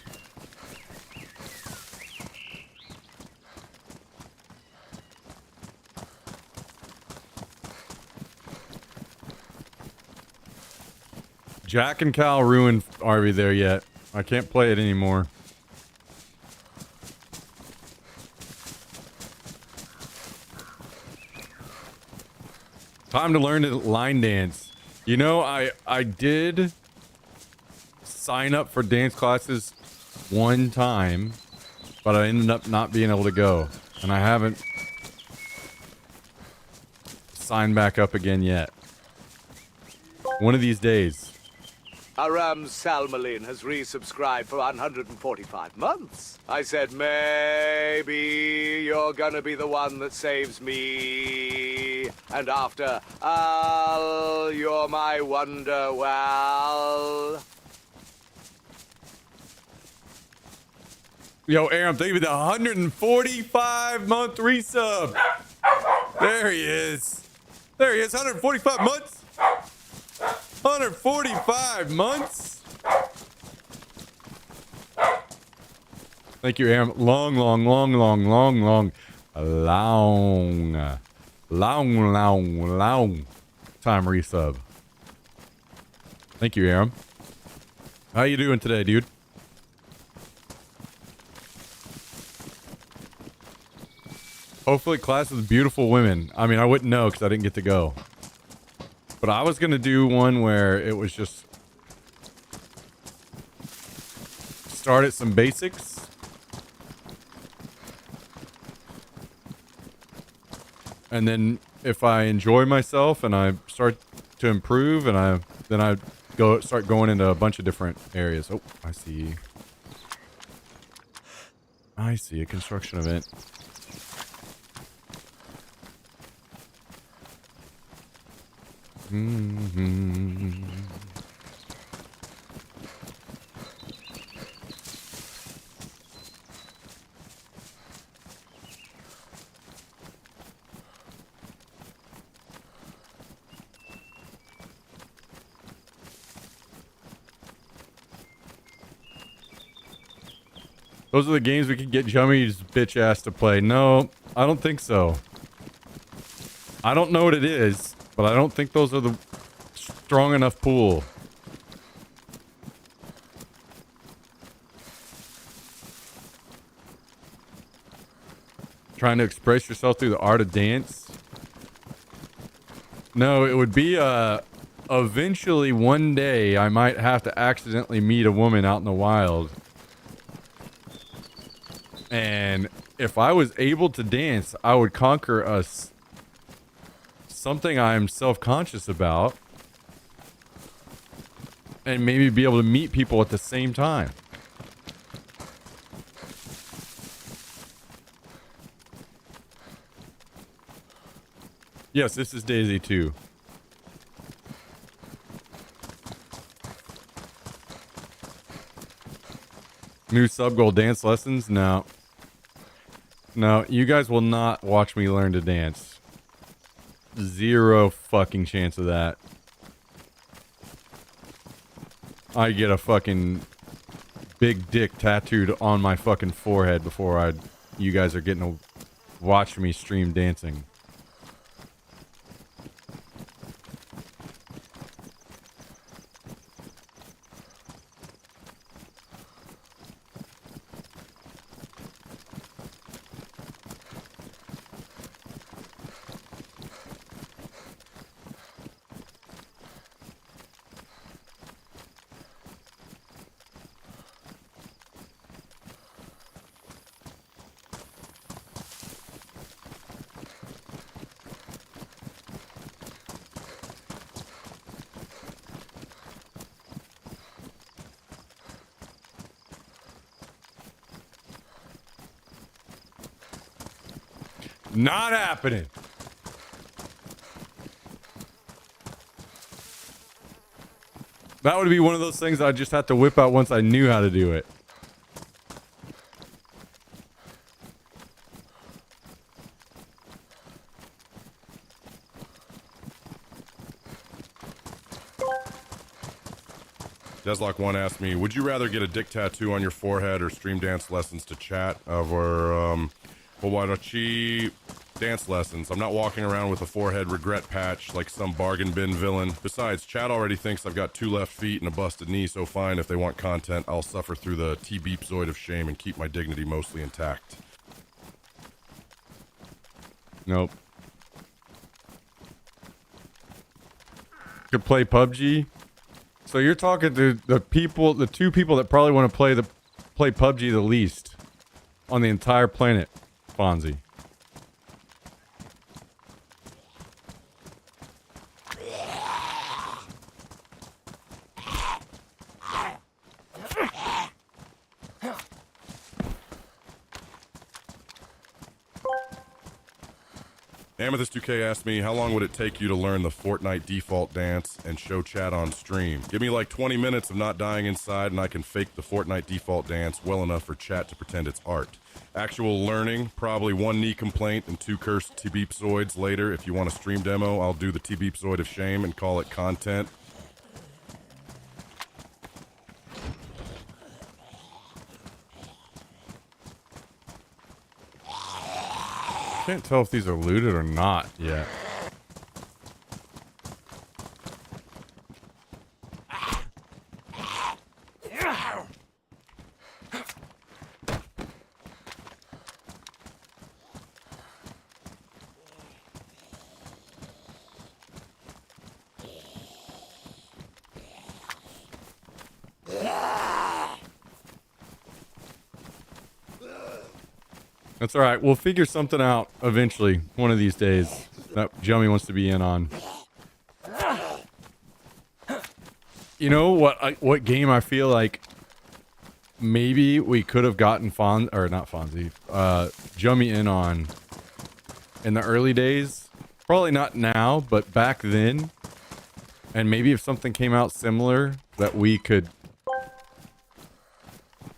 Speaker 1: Jack and Cal ruined RV there yet. I can't play it anymore. Time to learn to line dance. You know, I did sign up for dance classes one time, but I ended up not being able to go. And I haven't signed back up again yet. One of these days.
Speaker 8: Aram Salmalin has resubscribed for 145 months. I said, maybe you're gonna be the one that saves me. And after, you're my wonderwell.
Speaker 1: Yo, Aram, thank you for the 145-month resub. There he is. There he is, 145 months. 145 months. Thank you, Aram. Long time resub. Thank you, Aram. How you doing today, dude? Hopefully class with beautiful women. I mean, I wouldn't know because I didn't get to go. But I was going to do one where it was just start at some basics. And then if I enjoy myself and I start to improve and then I start going into a bunch of different areas. Oh, I see. I see a construction event. Mm-hmm. Those are the games we could get Jummy's bitch ass to play. No, I don't think so. I don't know what it is, but I don't think those are the strong enough pool. Trying to express yourself through the art of dance. No, it would be eventually one day I might have to accidentally meet a woman out in the wild. And if I was able to dance, I would conquer something I'm self-conscious about. And maybe be able to meet people at the same time. Yes, this is Daisy 2. New sub goal dance lessons? No. No, you guys will not watch me learn to dance. Zero fucking chance of that. I get a fucking big dick tattooed on my fucking forehead before you guys are getting to watch me stream dancing. Not happening. That would be one of those things I just have to whip out once I knew how to do it.
Speaker 6: Deslock1 asked me, would you rather get a dick tattoo on your forehead or stream dance lessons to chat? Well, why don't you dance lessons? I'm not walking around with a forehead regret patch like some bargain bin villain. Besides, chat already thinks I've got 2 left feet and a busted knee, so fine, if they want content, I'll suffer through the T-beepzoid of shame and keep my dignity mostly intact.
Speaker 1: Nope. Could play PUBG. So you're talking to the 2 people that probably want to play PUBG the least on the entire planet, Fonzie.
Speaker 6: Amethyst 2K asked me, how long would it take you to learn the Fortnite default dance and show chat on stream? Give me like 20 minutes of not dying inside and I can fake the Fortnite default dance well enough for chat to pretend it's art. Actual learning, probably 1 knee complaint and 2 cursed T-beepzoids later. If you want a stream demo, I'll do the T-beepzoid of shame and call it content.
Speaker 1: Can't tell if these are looted or not yet. That's all right. We'll figure something out eventually, one of these days, that Jummy wants to be in on. You know what game I feel like maybe we could have gotten Jummy in on in the early days? Probably not now, but back then. And maybe if something came out similar that we could...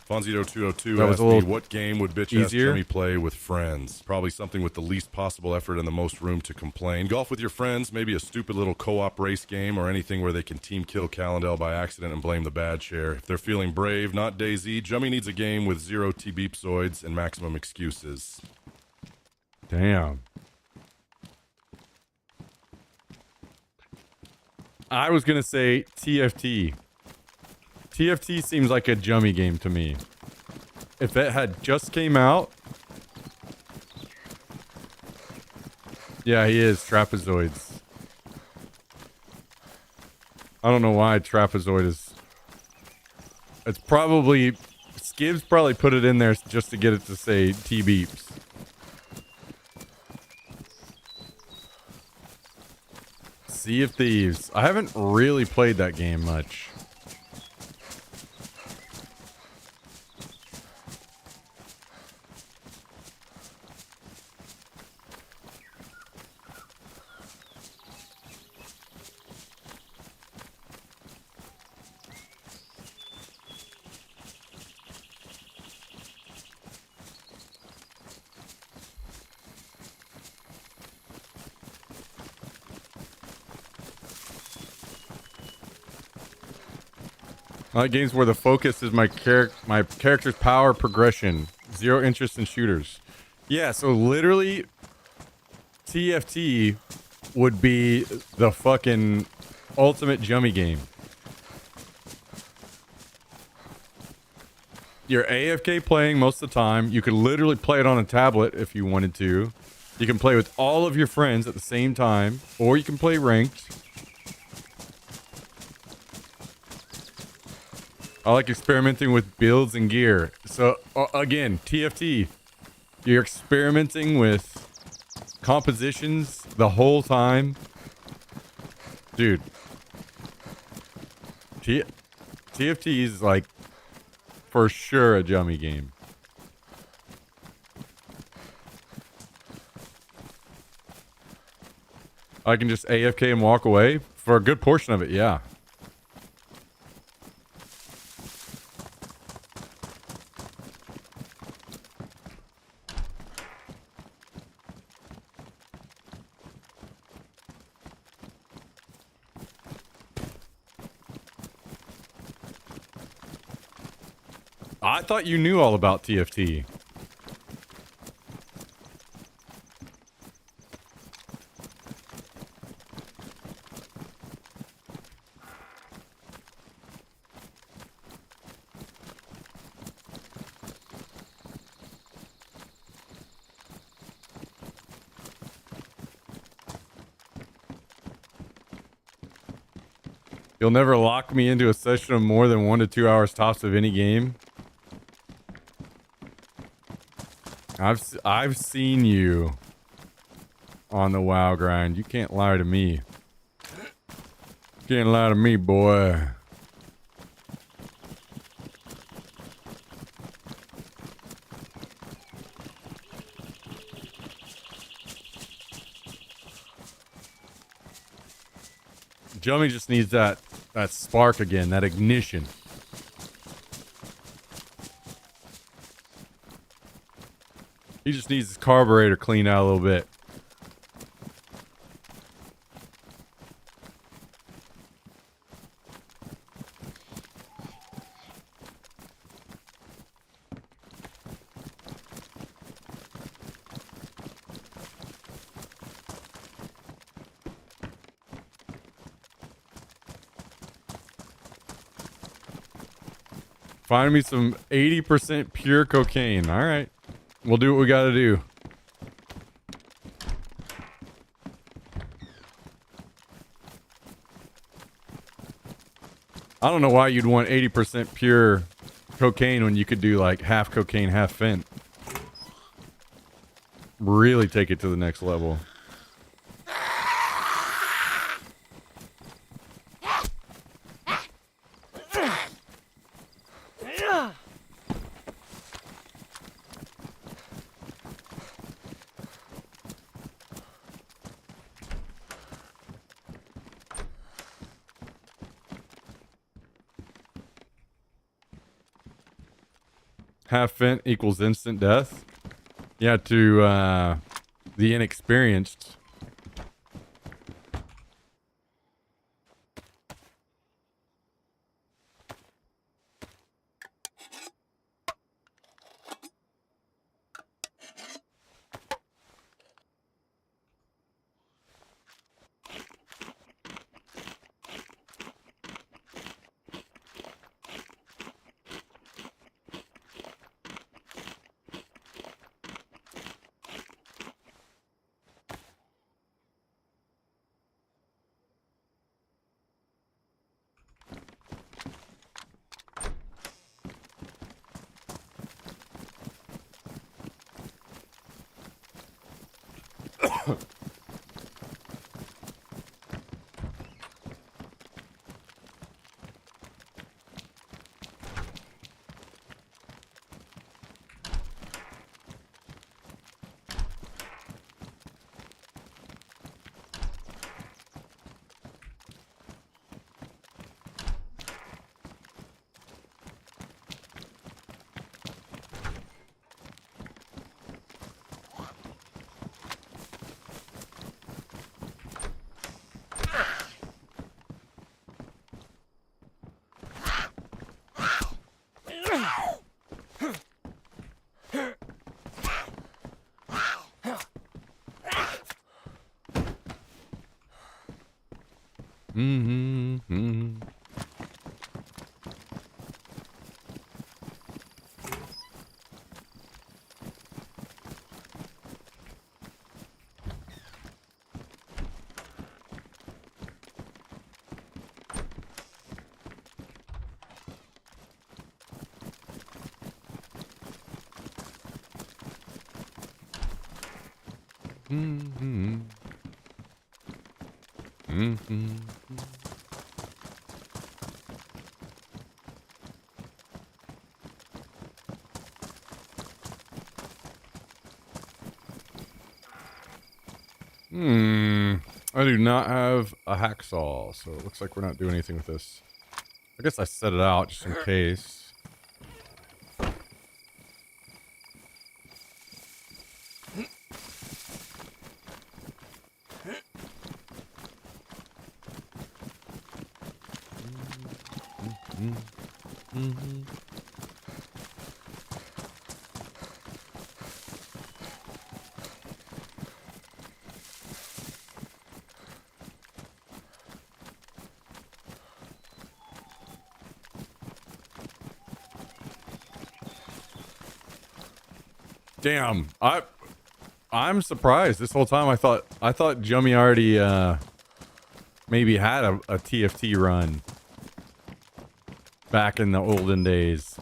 Speaker 6: Fonzito202 asked me, what game would bitch-ass Jimmy play with friends? Probably something with the least possible effort and the most room to complain. Golf with your friends, maybe a stupid little co-op race game, or anything where they can team kill Calendel by accident and blame the bad share. If they're feeling brave, not DayZ, Jummy needs a game with 0 T-beepzoids and maximum excuses.
Speaker 1: Damn. I was going to say TFT. TFT seems like a Jummy game to me. If it had just came out... Yeah, he is. Trapezoids. I don't know why Trapezoid is... It's probably... Skivs probably put it in there just to get it to say T-beeps. Sea of Thieves. I haven't really played that game much. I like games where the focus is my character's power progression. Zero interest in shooters. Yeah, so literally, TFT would be the fucking ultimate jummy game. You're AFK playing most of the time. You could literally play it on a tablet if you wanted to. You can play with all of your friends at the same time, or you can play ranked. I like experimenting with builds and gear. So, again, TFT. You're experimenting with compositions the whole time. Dude. TFT is like, for sure, a jummy game. I can just AFK and walk away for a good portion of it, yeah. I thought you knew all about TFT. You'll never lock me into a session of more than 1 to 2 hours tops of any game. I've seen you on the WoW grind. You can't lie to me. Can't lie to me, boy. Jummy just needs that spark again, that ignition. He just needs his carburetor cleaned out a little bit. Find me some 80% pure cocaine. All right. We'll do what we got to do. I don't know why you'd want 80% pure cocaine when you could do like half cocaine, half fent. Really take it to the next level. Half fent equals instant death. Yeah, to the inexperienced. Mm-hmm. Mm-hmm. Mm-hmm. Mm-hmm. I do not have a hacksaw, so it looks like we're not doing anything with this. I guess I set it out just in case. Mm-hmm. Damn, I'm surprised. This whole time I thought Jummy already maybe had a TFT run back in the olden days.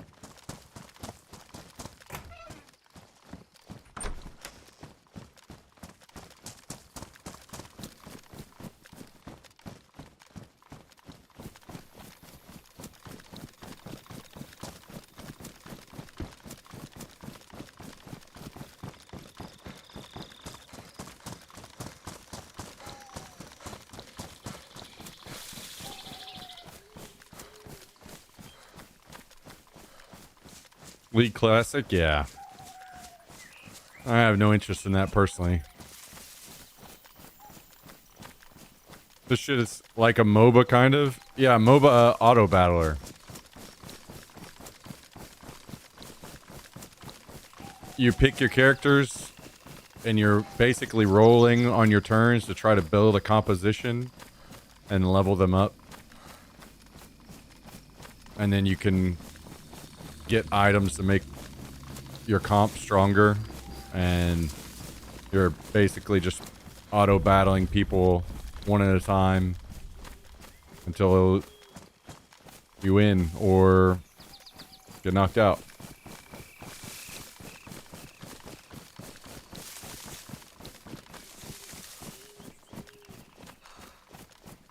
Speaker 1: League Classic, yeah. I have no interest in that personally. This shit is like a MOBA kind of. Yeah, MOBA auto battler. You pick your characters and you're basically rolling on your turns to try to build a composition and level them up. And then you can get items to make your comp stronger, and you're basically just auto battling people one at a time until you win or get knocked out.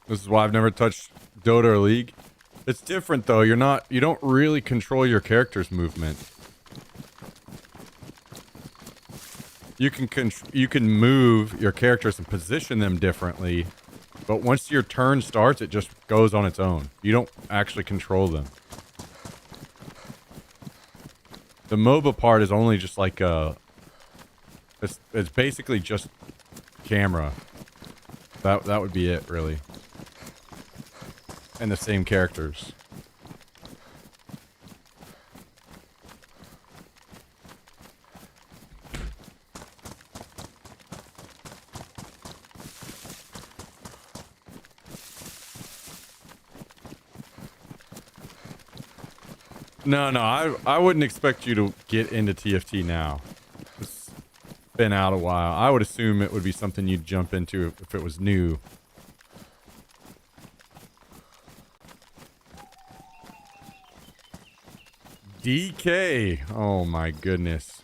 Speaker 1: This is why I've never touched Dota or League. It's different though. You don't really control your character's movement. You can move your characters and position them differently, but once your turn starts, it just goes on its own. You don't actually control them. The MOBA part is only just like it's basically just camera. That would be it, really. And the same characters. No, I wouldn't expect you to get into TFT now. It's been out a while. I would assume it would be something you'd jump into if it was new. DK. Oh my goodness.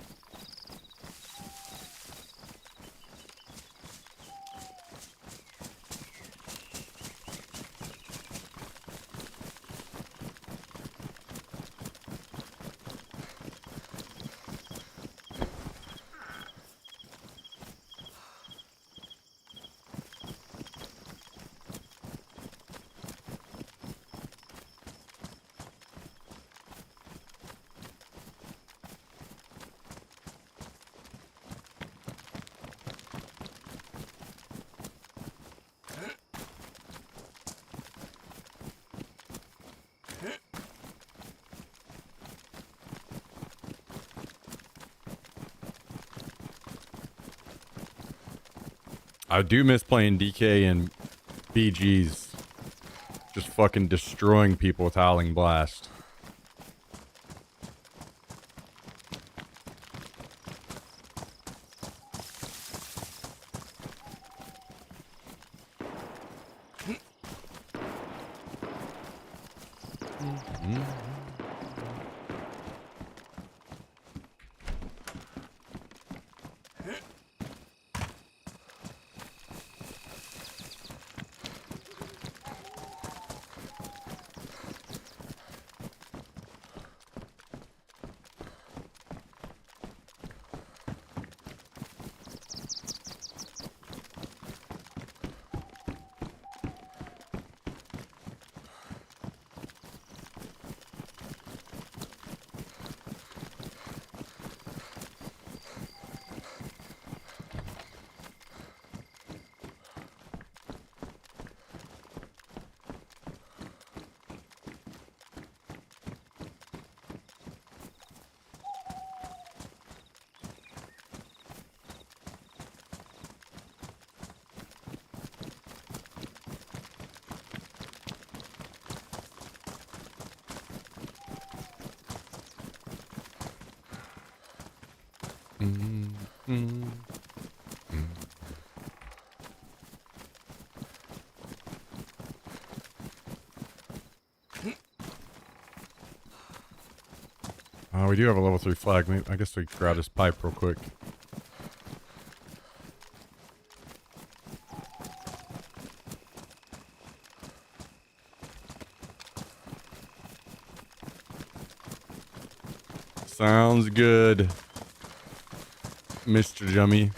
Speaker 1: I do miss playing DK and BGs. Just fucking destroying people with Howling Blast. We do have a level 3 flag. I guess we grab this pipe real quick. Sounds good, Mr. Jummy.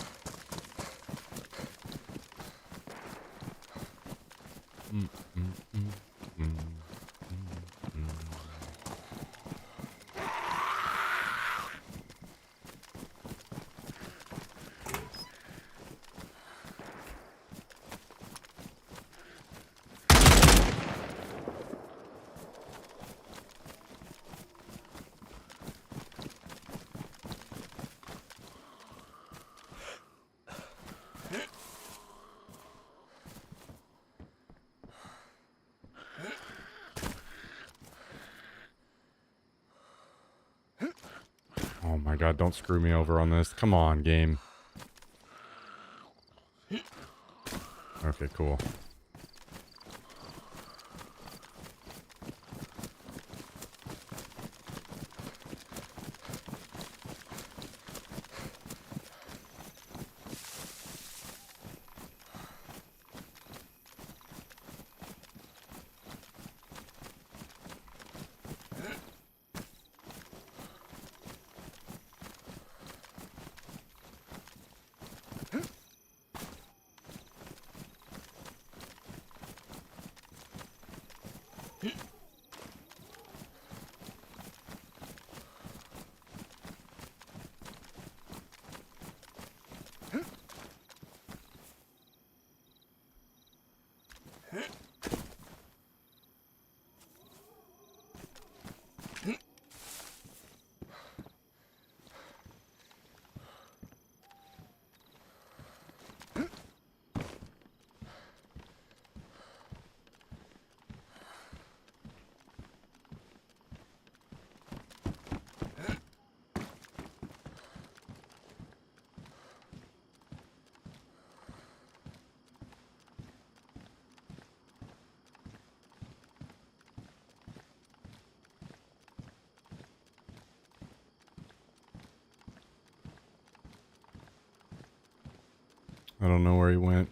Speaker 1: Oh my god, don't screw me over on this. Come on, game. Okay, cool. I don't know where he went.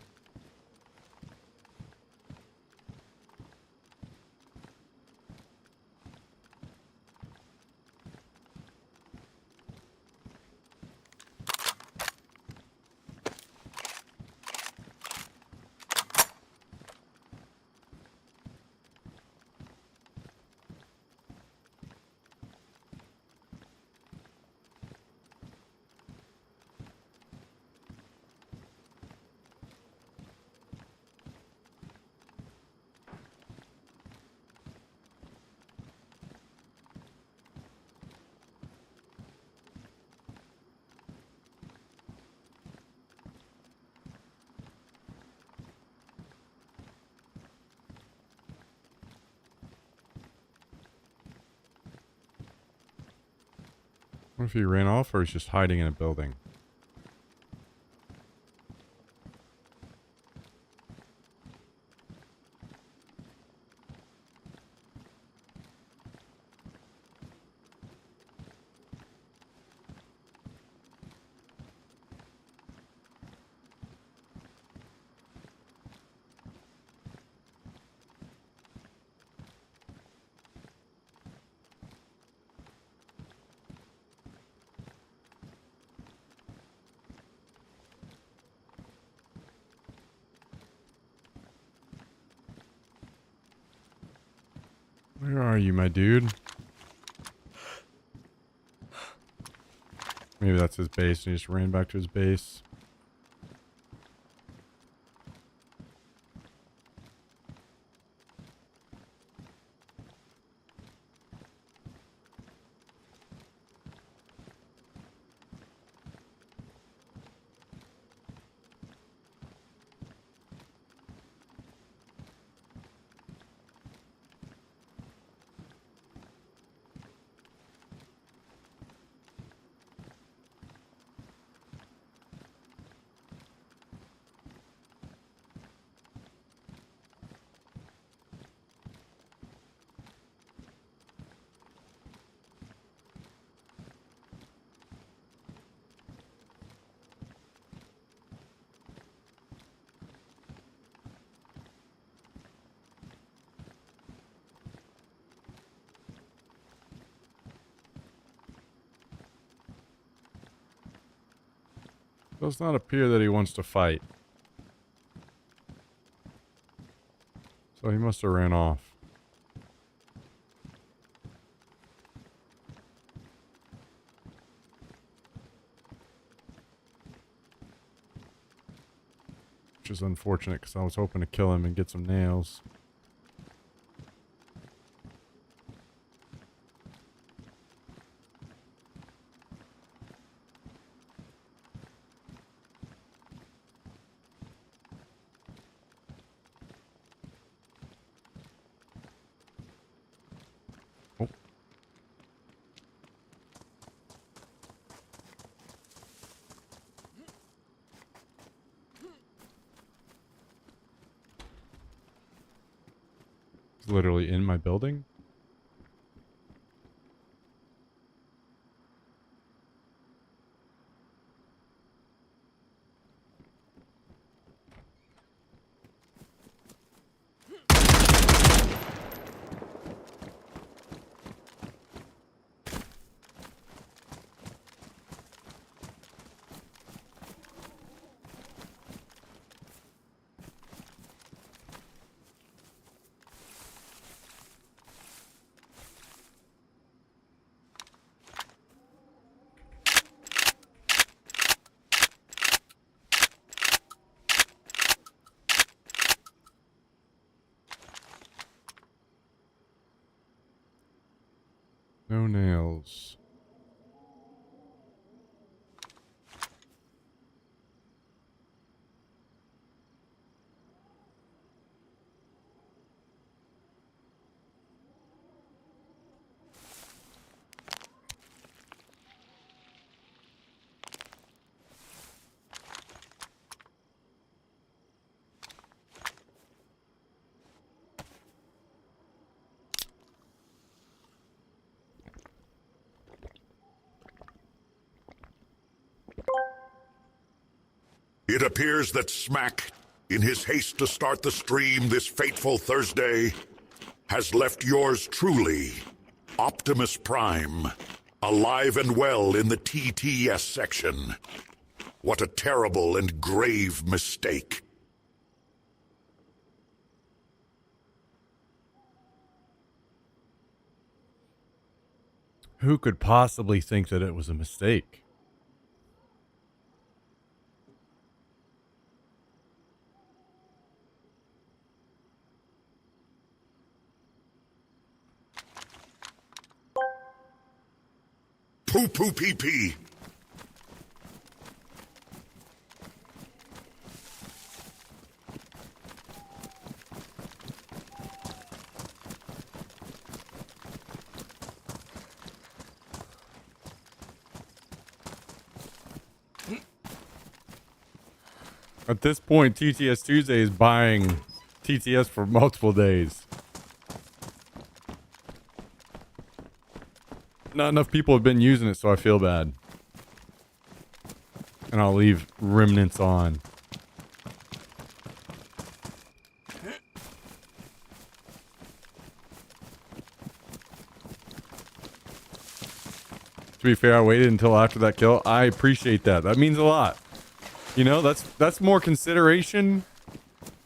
Speaker 1: What if he ran off or he's just hiding in a building? Where are you, my dude? Maybe that's his base and he just ran back to his base. Does not appear that he wants to fight. So he must have ran off. Which is unfortunate because I was hoping to kill him and get some nails. Literally in my building. No nails.
Speaker 9: It appears that Smack, in his haste to start the stream this fateful Thursday, has left yours truly, Optimus Prime, alive and well in the TTS section. What a terrible and grave mistake.
Speaker 1: Who could possibly think that it was a mistake?
Speaker 9: Poo-poo pee-pee.
Speaker 1: At this point, TTS Tuesday is buying TTS for multiple days. Not enough people have been using it, so I feel bad. And I'll leave remnants on. To be fair, I waited until after that kill. I appreciate that. That means a lot. You know, that's more consideration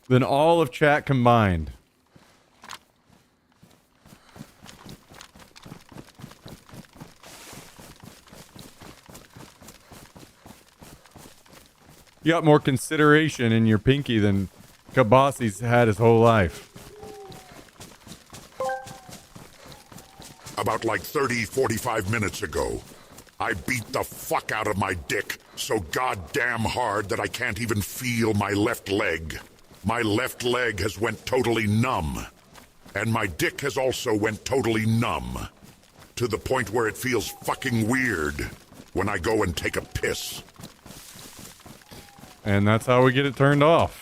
Speaker 1: than all of chat combined. You got more consideration in your pinky than Kabasi's had his whole life.
Speaker 9: About like 30, 45 minutes ago, I beat the fuck out of my dick so goddamn hard that I can't even feel my left leg. My left leg has went totally numb. And my dick has also went totally numb. To the point where it feels fucking weird when I go and take a piss.
Speaker 1: And that's how we get it turned off.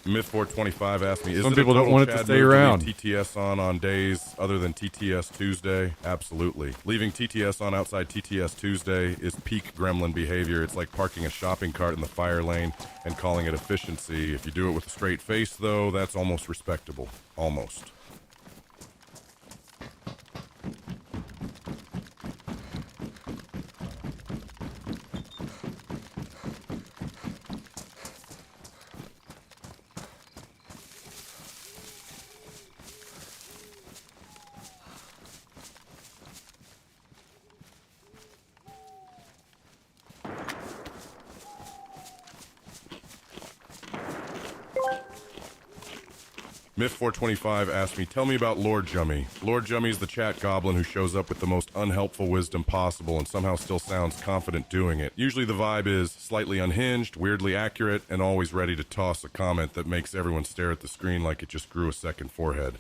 Speaker 6: Myth425 asked me, is
Speaker 1: Some
Speaker 6: it
Speaker 1: people
Speaker 6: a
Speaker 1: don't
Speaker 6: total
Speaker 1: want it to
Speaker 6: Chad
Speaker 1: stay
Speaker 6: move
Speaker 1: around.
Speaker 6: leave TTS on days other than TTS Tuesday? Absolutely. Leaving TTS on outside TTS Tuesday is peak gremlin behavior. It's like parking a shopping cart in the fire lane and calling it efficiency. If you do it with a straight face, though, that's almost respectable. Almost. Myth425 asked me, tell me about Lord Jummy. Lord Jummy is the chat goblin who shows up with the most unhelpful wisdom possible and somehow still sounds confident doing it. Usually the vibe is slightly unhinged, weirdly accurate, and always ready to toss a comment that makes everyone stare at the screen like it just grew a second forehead.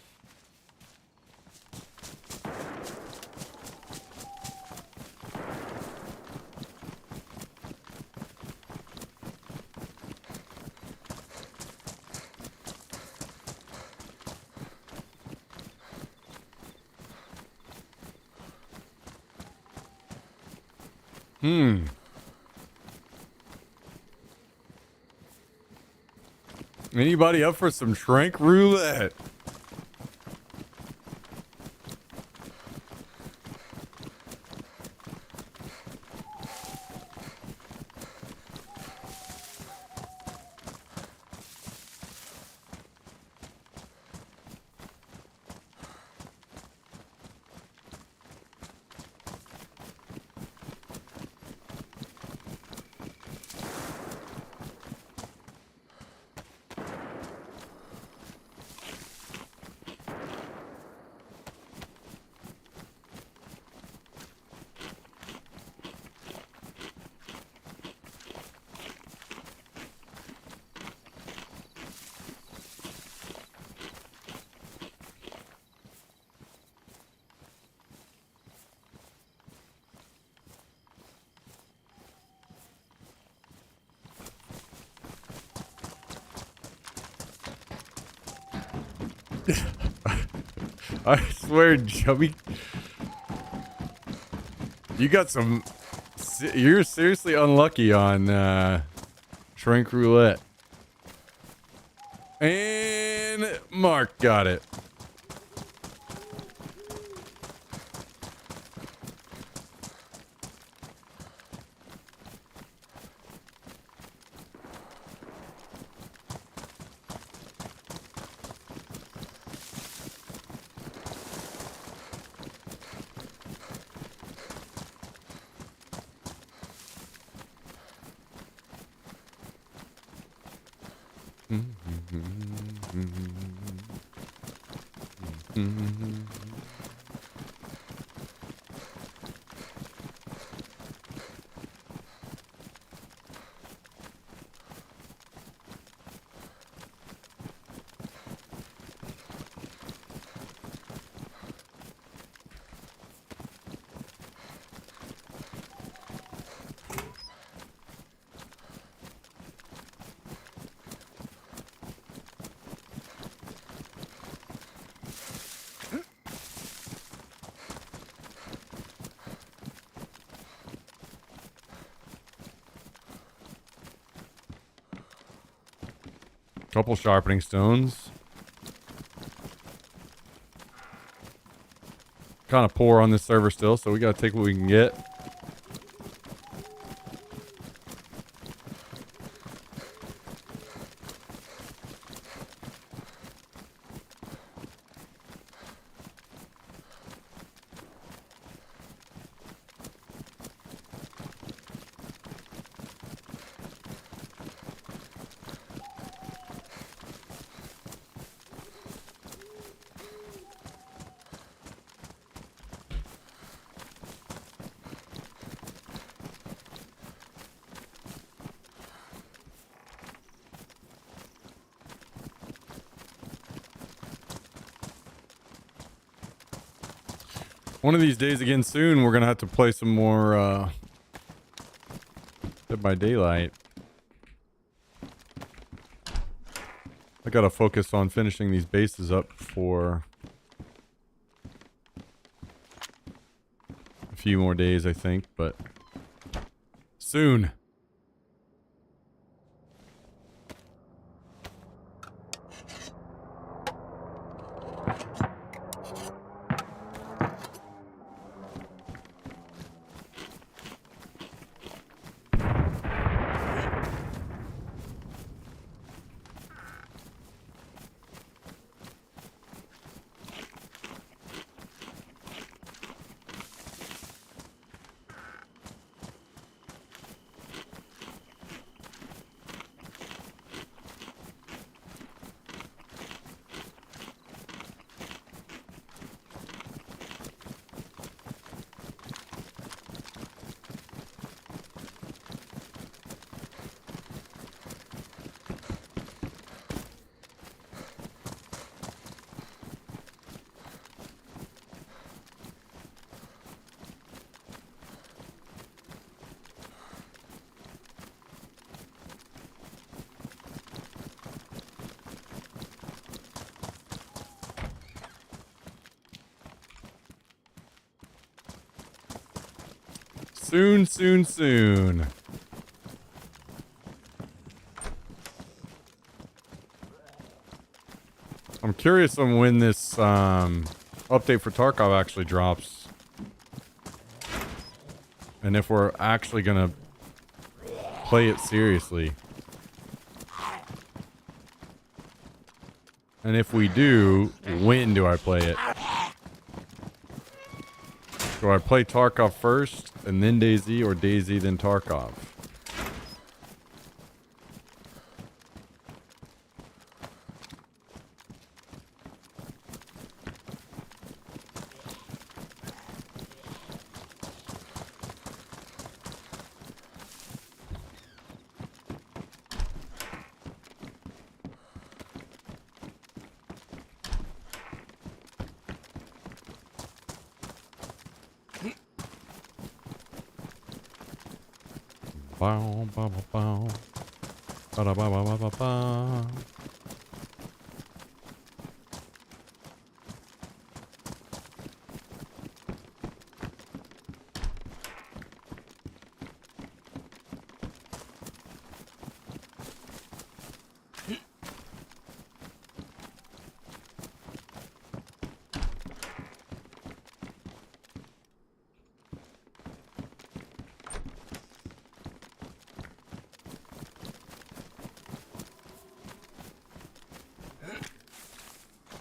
Speaker 1: Anybody up for some shrink roulette? I swear, Chubby, you got some. You're seriously unlucky on shrink roulette. And Mark got it. Couple sharpening stones. Kind of poor on this server still, so we gotta take what we can get. One of these days again soon, we're gonna have to play some more Dead by Daylight. I gotta focus on finishing these bases up for a few more days, I think, but soon. Soon, soon, soon. I'm curious on when this update for Tarkov actually drops. And if we're actually gonna play it seriously. And if we do, when do I play it? Do I play Tarkov first and then DayZ, or DayZ then Tarkov? Bow, bow, bow, bow. Ba-da, ba, ba, ba, ba, ba.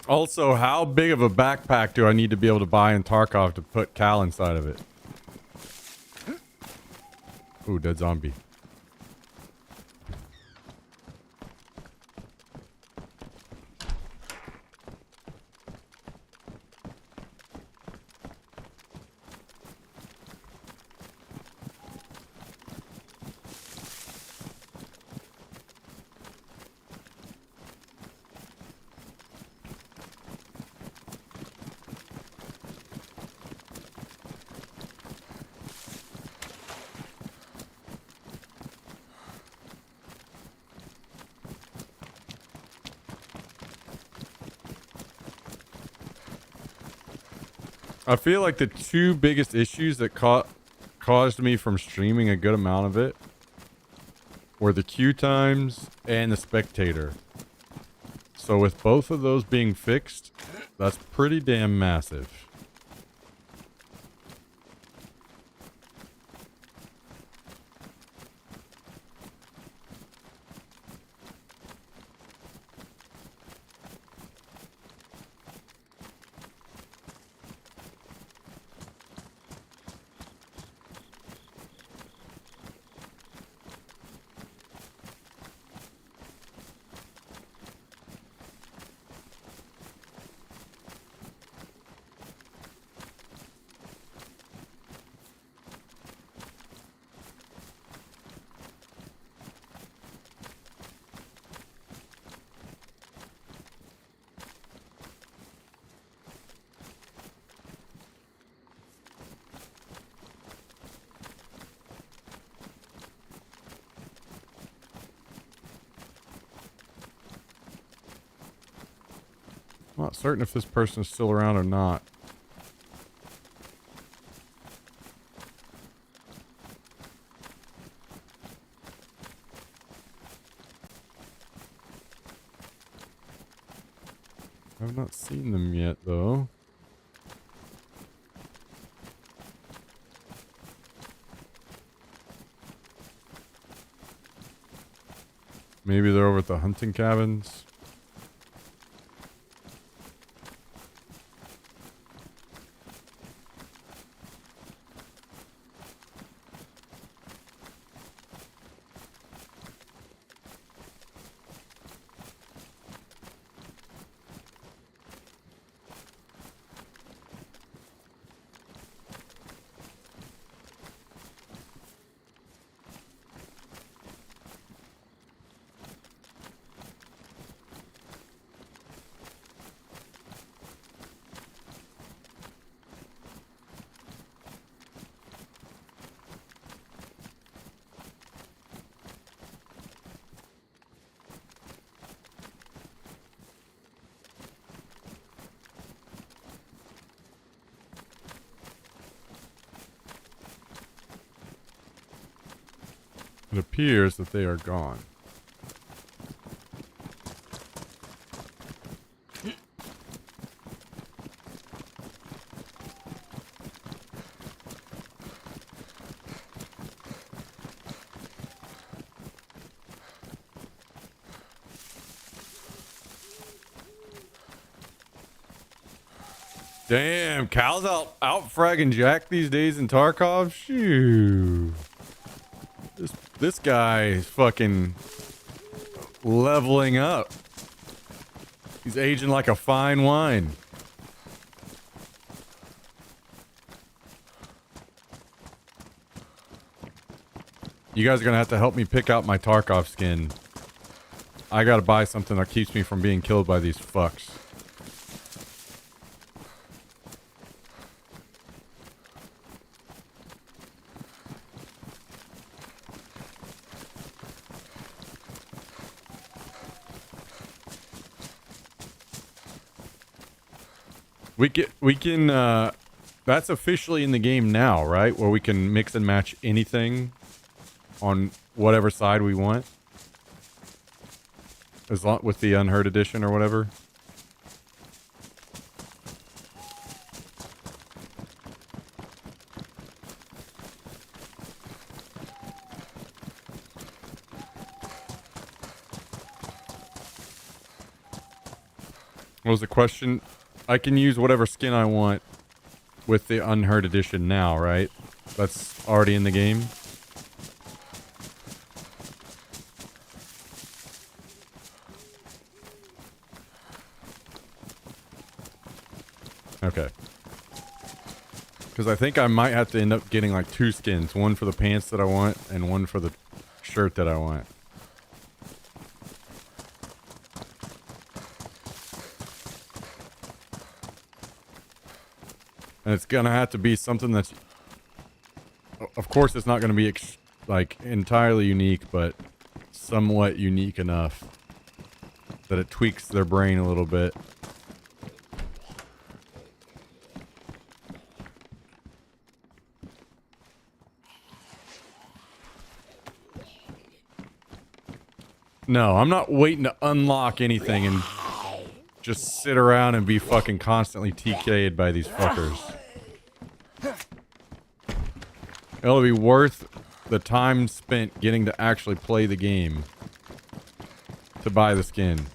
Speaker 1: Also, how big of a backpack do I need to be able to buy in Tarkov to put Cal inside of it? Ooh, dead zombie. I feel like the two biggest issues that caused me from streaming a good amount of it were the queue times and the spectator. So with both of those being fixed, that's pretty damn massive. I'm not certain if this person is still around or not. I've not seen them yet, though. Maybe they're over at the hunting cabins. It appears that they are gone. Damn, Cal's out fragging Jack these days in Tarkov. Shoo. This guy is fucking leveling up. He's aging like a fine wine. You guys are gonna have to help me pick out my Tarkov skin. I gotta buy something that keeps me from being killed by these fucks. We can, that's officially in the game now, right? Where we can mix and match anything on whatever side we want. As long with the Unheard edition or whatever. What was the question? I can use whatever skin I want with the Unheard edition now, right? That's already in the game. Okay. Because I think I might have to end up getting like 2 skins. One for the pants that I want and one for the shirt that I want. And it's gonna have to be something that's, of course, it's not gonna be like entirely unique, but somewhat unique enough that it tweaks their brain a little bit. No, I'm not waiting to unlock anything and just sit around and be fucking constantly TK'd by these fuckers. It'll be worth the time spent getting to actually play the game to buy the skin.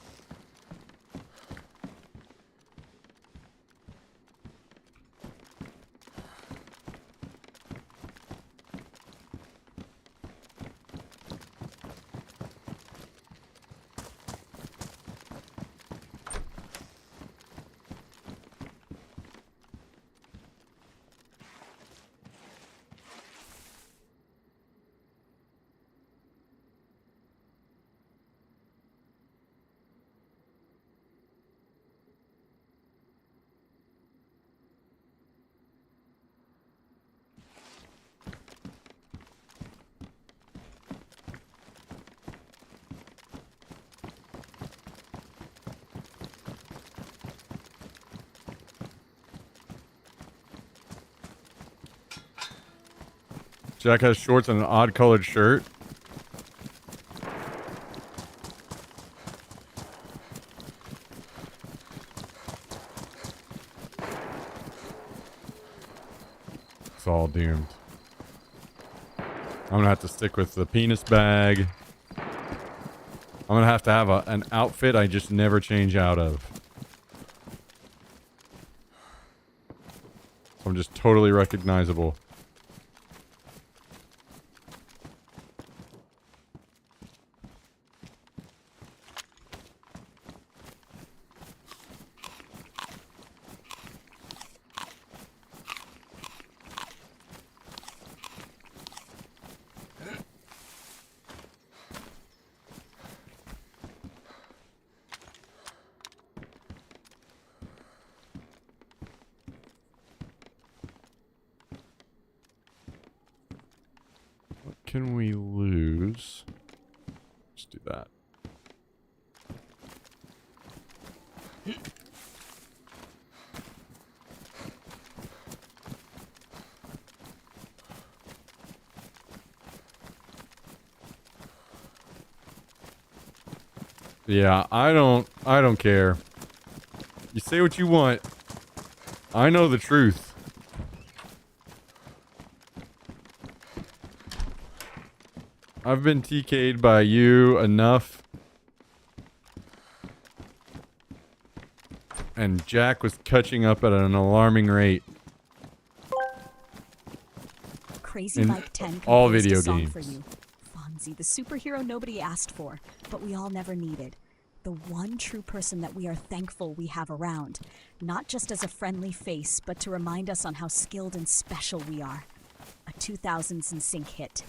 Speaker 1: Jack has shorts and an odd colored shirt. It's all doomed. I'm gonna have to stick with the penis bag. I'm gonna have to have an outfit I just never change out of. So I'm just totally recognizable. Can we lose? Let's do that. Yeah, I don't care. You say what you want. I know the truth. I've been TK'd by you enough. And Jack was catching up at an alarming rate.
Speaker 10: Crazy
Speaker 1: in
Speaker 10: Mike 10
Speaker 1: all
Speaker 10: composed
Speaker 1: video
Speaker 10: a song
Speaker 1: games.
Speaker 10: for you. Fonzie, the superhero nobody asked for, but we all never needed. The one true person that we are thankful we have around. Not just as a friendly face, but to remind us on how skilled and special we are. A 2000s in sync hit.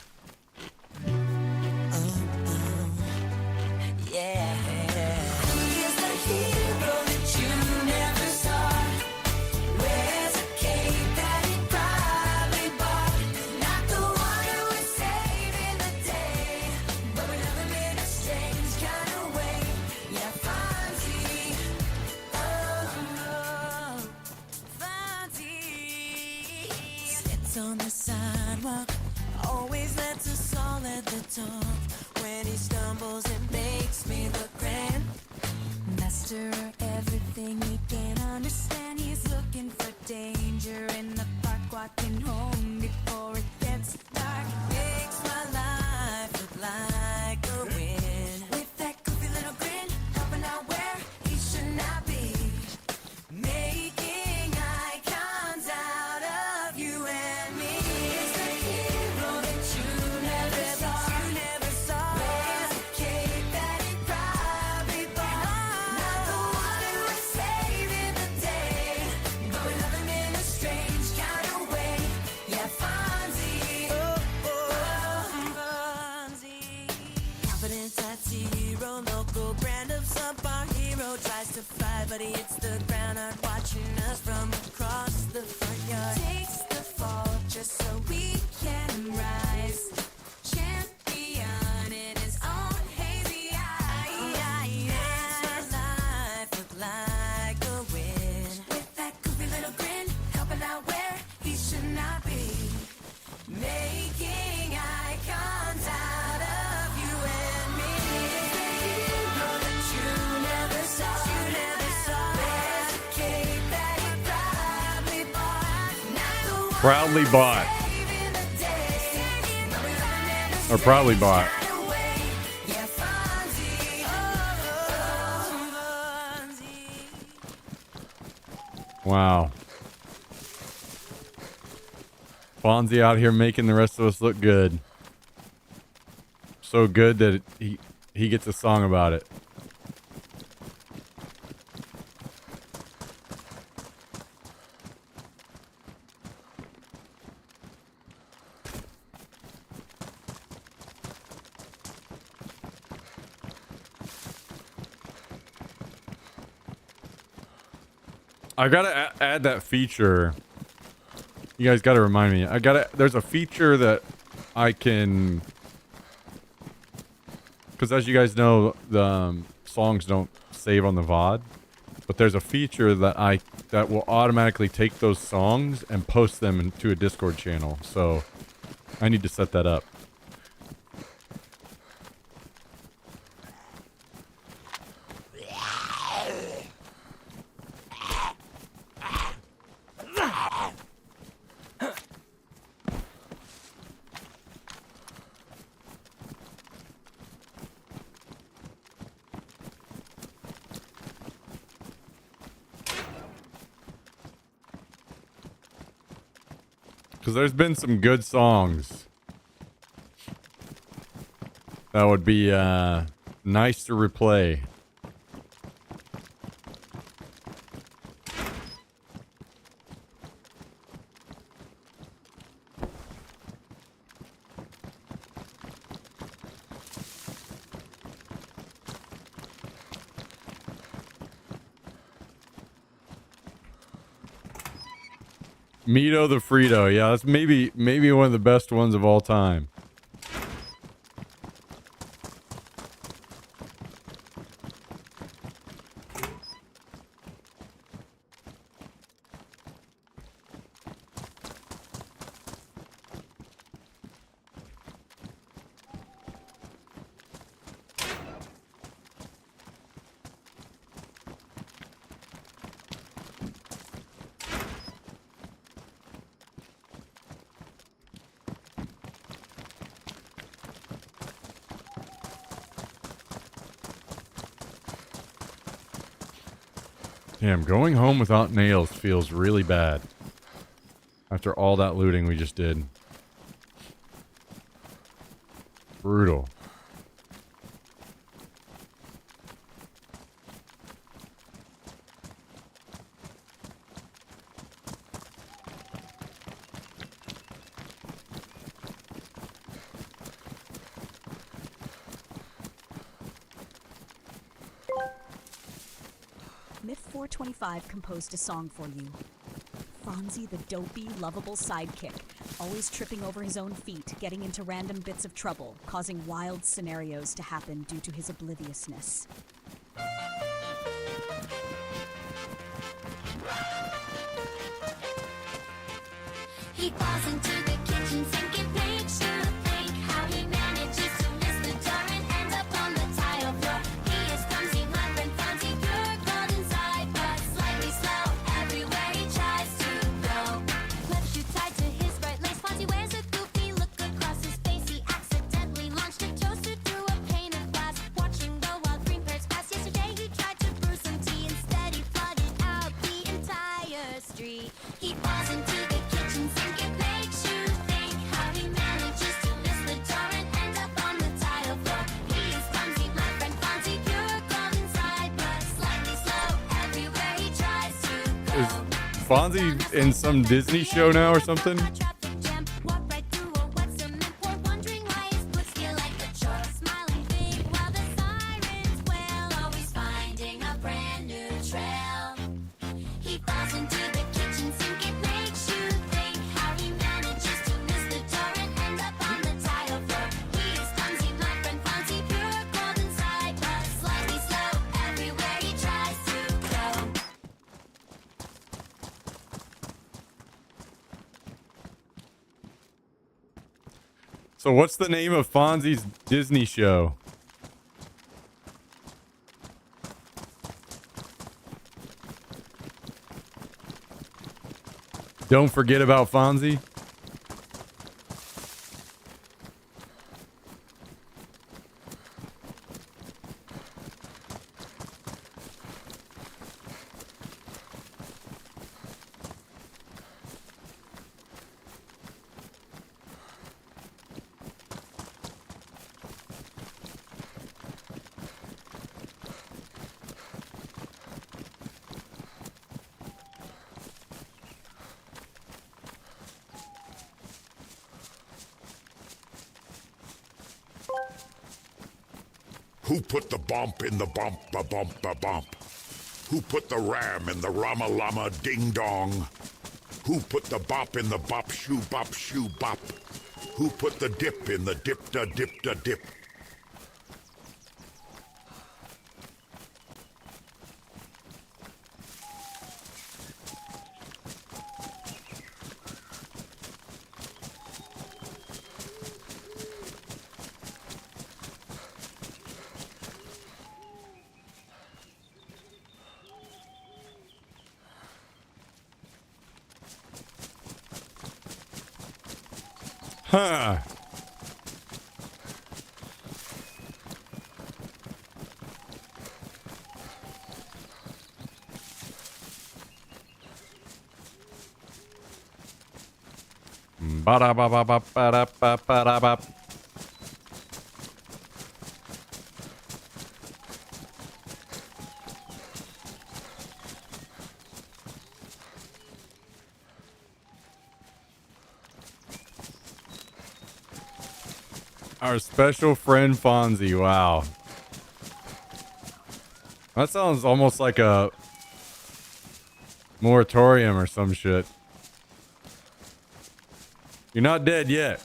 Speaker 11: On the sidewalk, always lets us all at the top. When he stumbles, it makes me look grand. Master of everything he can't understand. He's looking for danger in the park, walking home before it gets dark. Makes my life look like a win. With that goofy little grin, helping out where he should not be. Making icons out of you and me. It's the hero that you never saw. Wears a cape that he probably bought. Not the one who was saving the day, but we love him in a strange kind of way. Yeah, fine.
Speaker 1: Proudly bought. Or probably bought. Wow. Fonzie out here making the rest of us look good. So good that he gets a song about it. I gotta add that feature. You guys gotta remind me. There's a feature that I can, because as you guys know, the songs don't save on the VOD, but there's a feature that will automatically take those songs and post them into a Discord channel. So I need to set that up. Because there's been some good songs that would be nice to replay. Mito the Frito. Yeah, that's maybe one of the best ones of all time. Damn, going home without nails feels really bad. After all that looting we just did. Brutal.
Speaker 10: Myth425 composed a song for you. Fonzie, the dopey, lovable sidekick, always tripping over his own feet, getting into random bits of trouble, causing wild scenarios to happen due to his obliviousness.
Speaker 11: He falls into the kitchen sink and makes you think how he manages to miss the door and end up on the tile floor. He is clumsy, my friend Fonzie, pure gold inside, but slightly slow everywhere he tries to go. Left shoe tied to his right lace, Fonzie wears a goofy look across his face. He accidentally launched a toaster through a pane of glass, watching the wild green parrots pass. Yesterday he tried to brew some tea, instead he flooded out the entire street. He falls into the kitchen sink and makes you think how he manages to miss the door and end up on the tile floor. He is clumsy, my friend Fonzie, pure gold inside, but slightly slow everywhere he tries to go.
Speaker 1: Is Fonzie in some Disney show now or something?
Speaker 11: Traffic jam, walk right through a wet cement pour, wondering why his foot feel like a chore. Smiling big while the sirens wail, always finding a brand new trail. He falls into the kitchen sink, it makes you think how he manages to miss the door and end up on the tile floor. He is clumsy, my friend Fonzie, pure gold inside, but slightly slow everywhere he tries to go.
Speaker 1: So what's the name of Fonzie's Disney show? Don't forget about Fonzie.
Speaker 9: Who put the bump in the bump? Who put the ram in the rama lama ding dong? Who put the bop in the bop shoe bop? Who put the dip in the dip da dip?
Speaker 1: Huh. Ba-da-ba-ba-ba-ba-da-ba-ba-da-ba. Our special friend Fonzie. Wow. That sounds almost like a moratorium or some shit. You're not dead yet.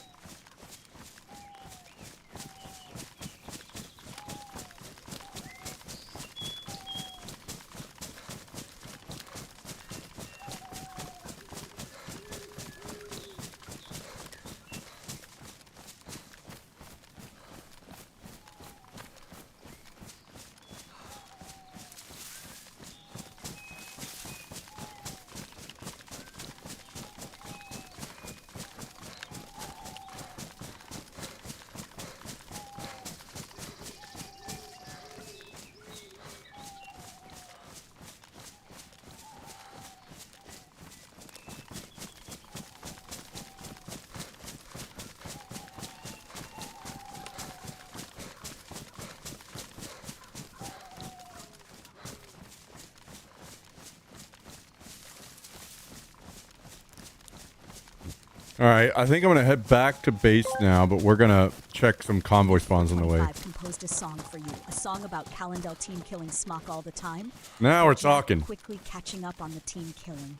Speaker 1: Alright, I think I'm gonna head back to base now, but we're gonna check some convoy spawns on the way.
Speaker 10: I've composed a song for you. A song about Calendel team killing Smock all the time.
Speaker 1: Now we're
Speaker 10: Jack
Speaker 1: talking.
Speaker 10: Quickly catching up on the team killing.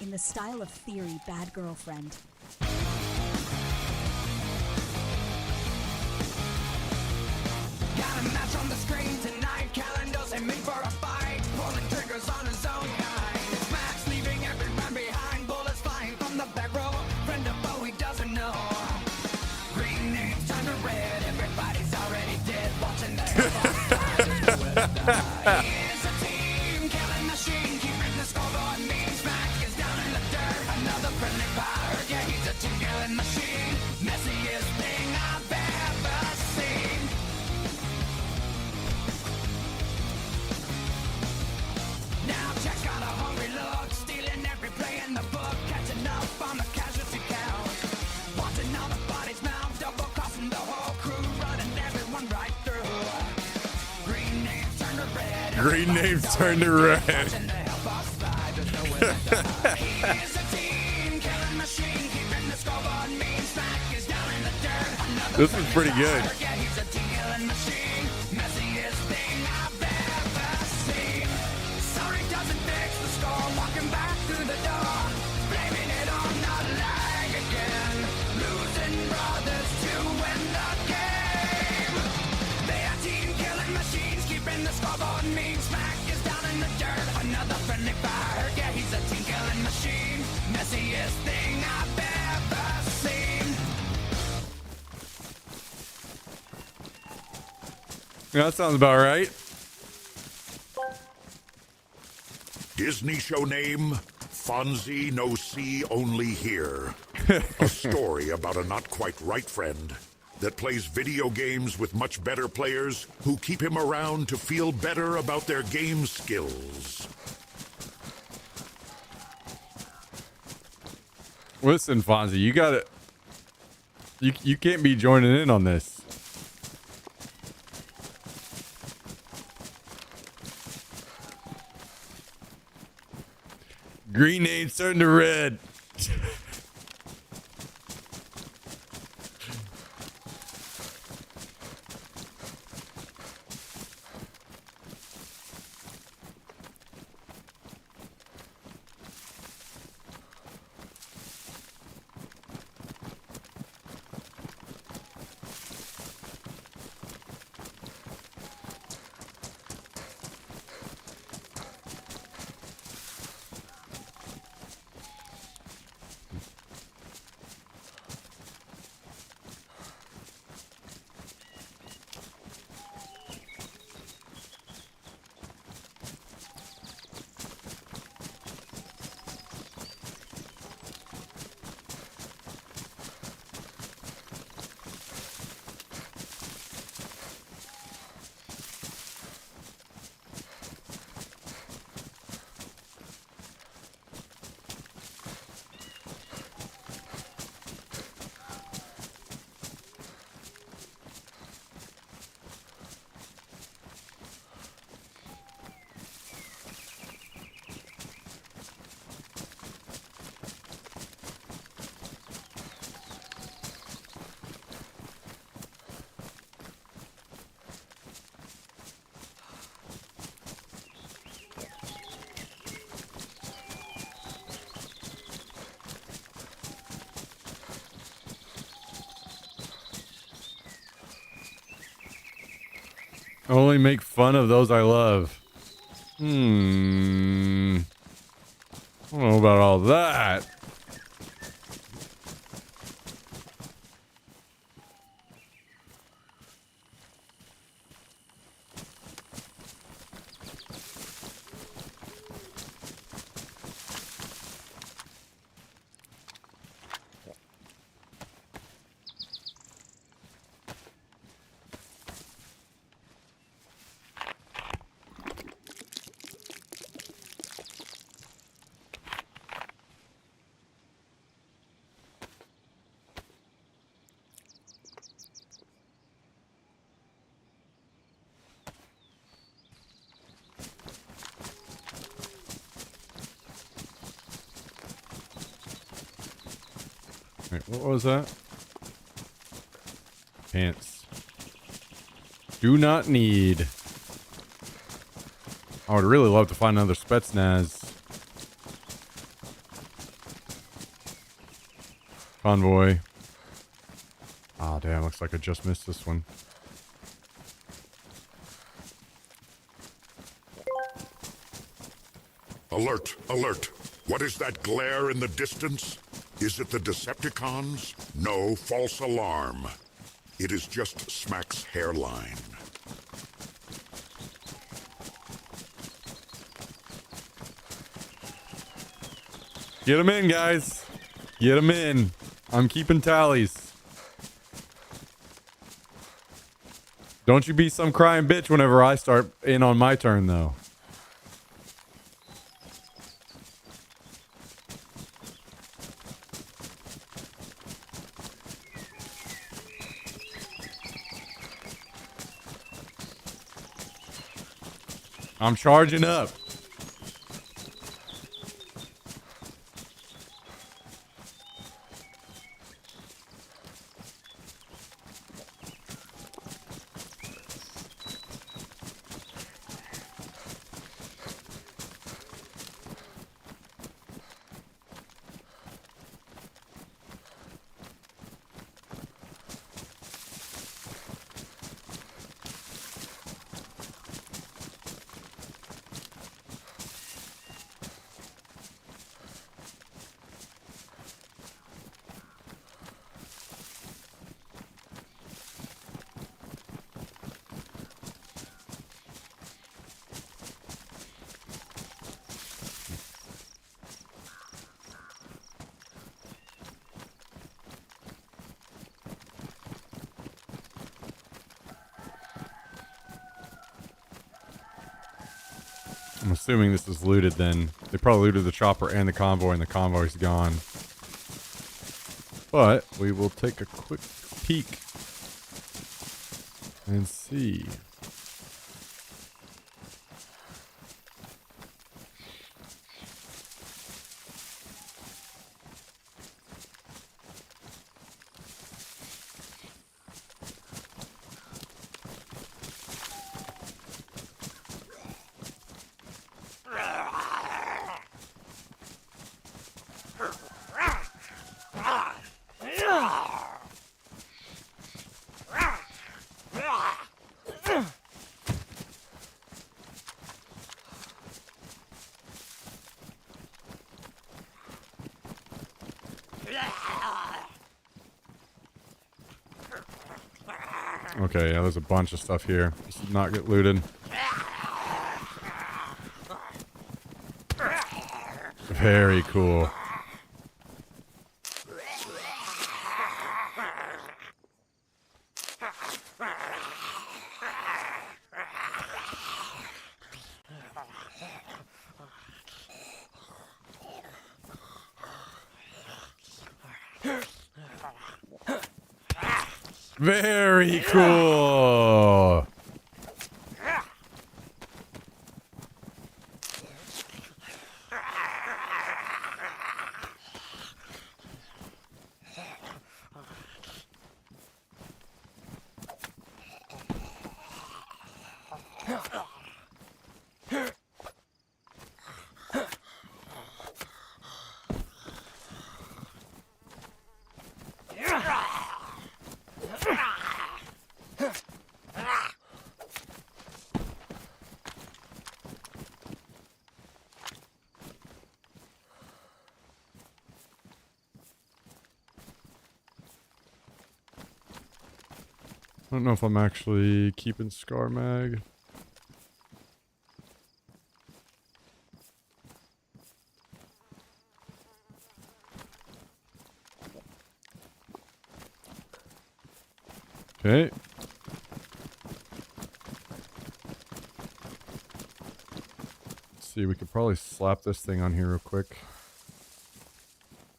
Speaker 10: In the style of Theory, Bad Girlfriend.
Speaker 11: Got a match on the screen tonight. Calendar's aiming for a fight. Pulling triggers on his own kind. It's Max leaving everyone behind. Bullets flying from the back row. Friend of foe he doesn't know. Green names turn to red. Everybody's already dead. Watching their Here's a team killing machine. Keeping the scoreboard mean. Smack is down in the dirt. Another friendly fire. Yeah, he's a team killing machine. Messiest thing I've ever seen. Now check out a hungry look, stealing every play in the book, catching up on the casualty count, watching all the bodies mount, double crossing the whole crew, running everyone right through. Green names turn to red.
Speaker 1: Green names turn to red.
Speaker 11: Watching the hellboss slide, there's nowhere to die. Here's a team, killing machine, keeping the scoreboard mean. Smack is down in the dirt. Another
Speaker 1: This is pretty good.
Speaker 11: yeah, he's a team killing machine. Messiest thing I've ever seen. Sorry doesn't fix the score. Walking back through the door, blaming it on the lag again. Losing brothers to win the game. They are team killing machines, keeping the scoreboard mean. Smack is down in the dirt. Another friendly fire. Yeah, he's a team killing machine. Messiest thing I've ever seen.
Speaker 1: Yeah, that sounds about right.
Speaker 9: Disney show name, Fonzie no see only here. A story about a not quite right friend that plays video games with much better players who keep him around to feel better about their game skills.
Speaker 1: Listen, Fonzie, you gotta... You can't be joining in on this. Green ain't turning to red. Only make fun of those I love. I don't know about all that. Wait, what was that? Pants. Do not need. I would really love to find another Spetsnaz convoy. Oh, damn. Looks like I just missed this one.
Speaker 9: Alert, alert. What is that glare in the distance? Is it the Decepticons? No, false alarm. It is just Smack's hairline.
Speaker 1: Get them in, guys. Get them in. I'm keeping tallies. Don't you be some crying bitch whenever I start in on my turn, though. I'm charging up. I'm assuming this is looted then. They probably looted the chopper and the convoy's gone. But we will take a quick peek and see. Okay, yeah, there's a bunch of stuff here. This did not get looted. Very cool. Very cool. I don't know if I'm actually keeping Scar Mag. Okay. Let's see, we could probably slap this thing on here real quick.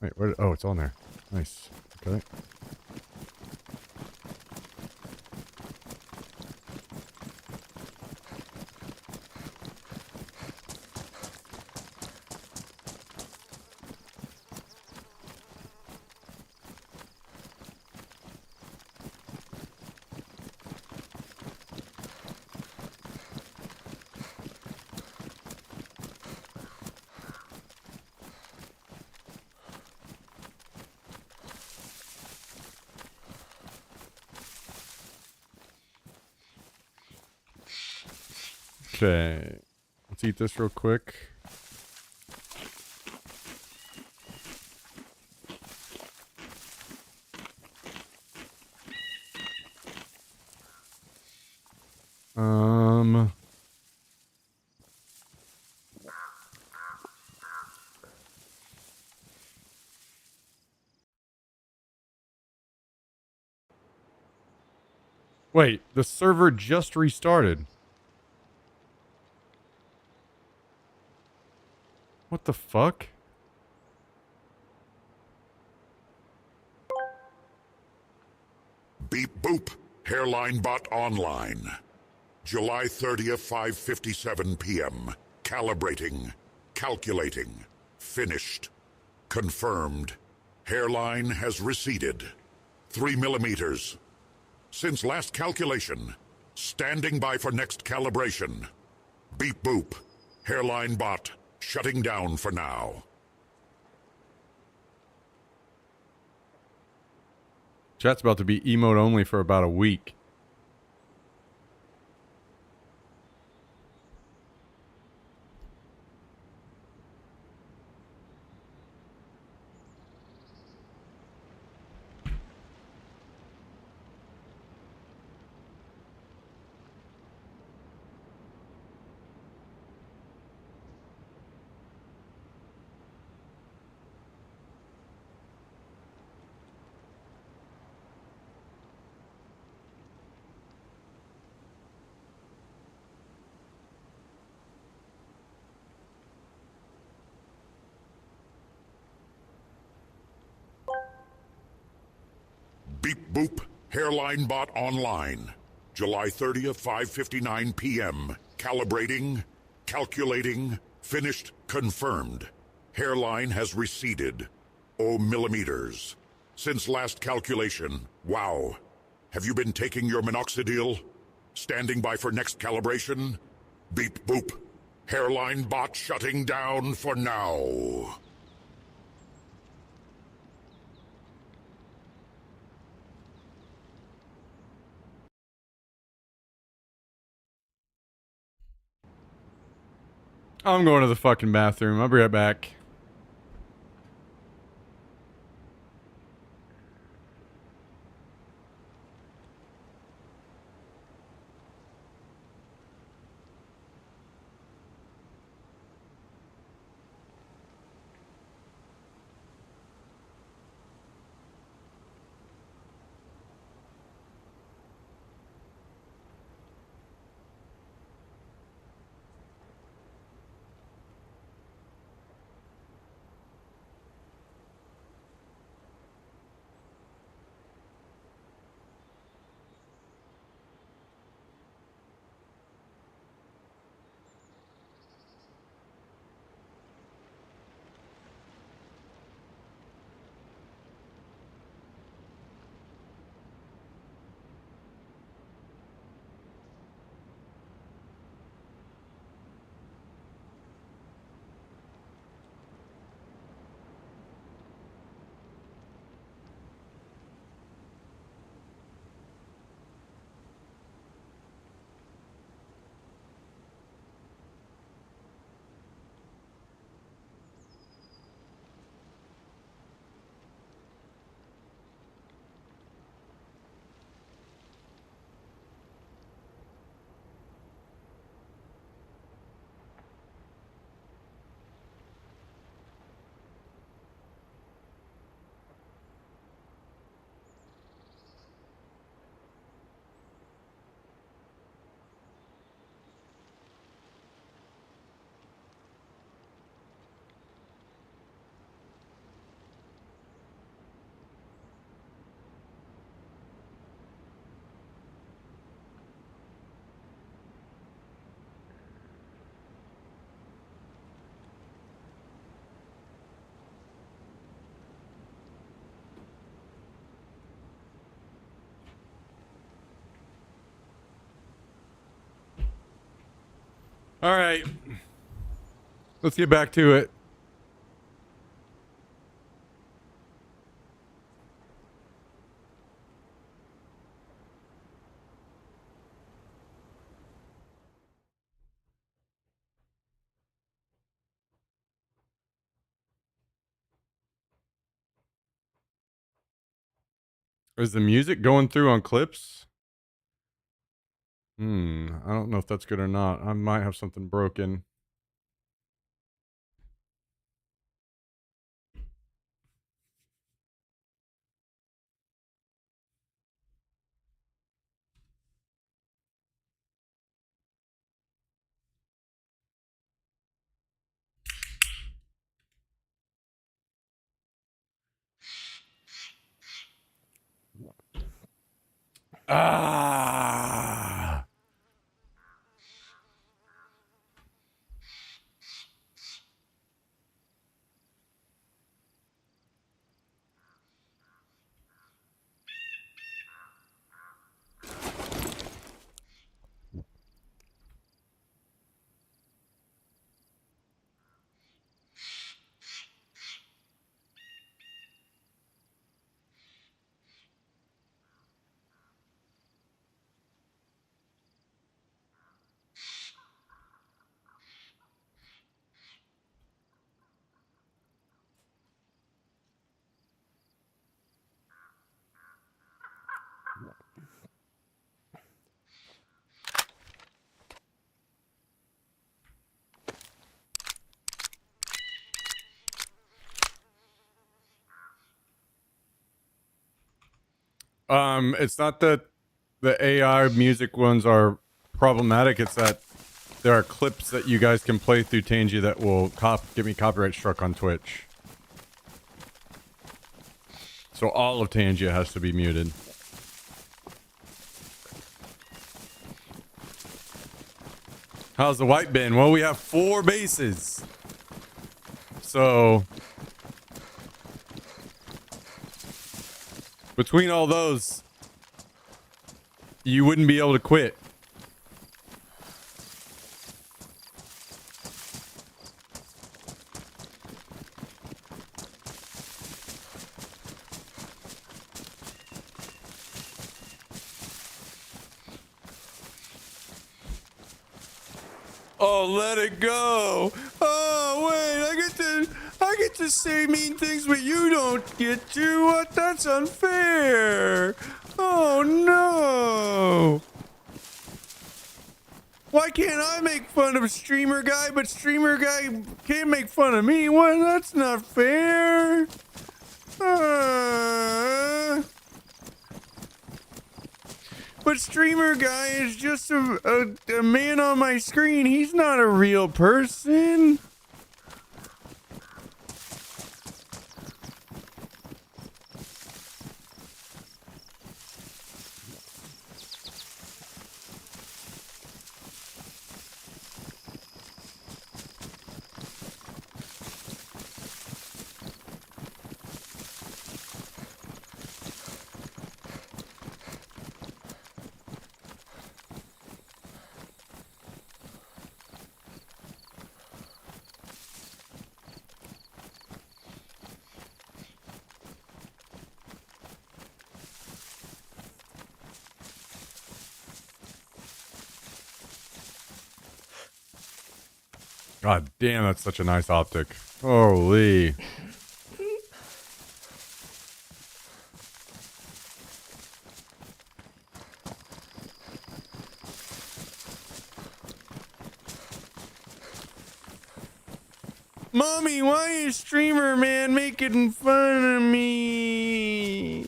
Speaker 1: Wait, where? Oh, it's on there. Nice. Okay. Okay, let's eat this real quick. Wait, the server just restarted. What the fuck?
Speaker 9: Beep boop. Hairline bot online. July 30th, 5:57 p.m. Calibrating. Calculating. Finished. Confirmed. Hairline has receded. 3 millimeters. Since last calculation. Standing by for next calibration. Beep boop. Hairline bot. Shutting down for now.
Speaker 1: Chat's about to be emote only for about a week.
Speaker 9: Beep Boop Hairline Bot Online. July 30th, 5:59 p.m. Calibrating. Calculating. Finished. Confirmed. Hairline has receded. 0 millimeters. Since last calculation. Wow. Have you been taking your minoxidil? Standing by for next calibration? Beep Boop. Hairline bot shutting down for now.
Speaker 1: I'm going to the fucking bathroom. I'll be right back. All right. Let's get back to it. Is the music going through on clips? I don't know if that's good or not. I might have something broken. Ah. It's not that the AI music ones are problematic. It's that there are clips that you guys can play through Tangey that will get me copyright struck on Twitch. So all of Tangia has to be muted. How's the white been? Well, we have 4 bases. So between all those, you wouldn't be able to quit. Oh, let it go. Oh, wait, I get to say mean things, but you don't get to. What? That's unfair. Oh, no. Why can't I make fun of Streamer Guy, but Streamer Guy can't make fun of me? What? That's not fair. But Streamer Guy is just a man on my screen. He's not a real person. God damn, that's such a nice optic. Holy. Mommy, why is Streamer Man making fun of me?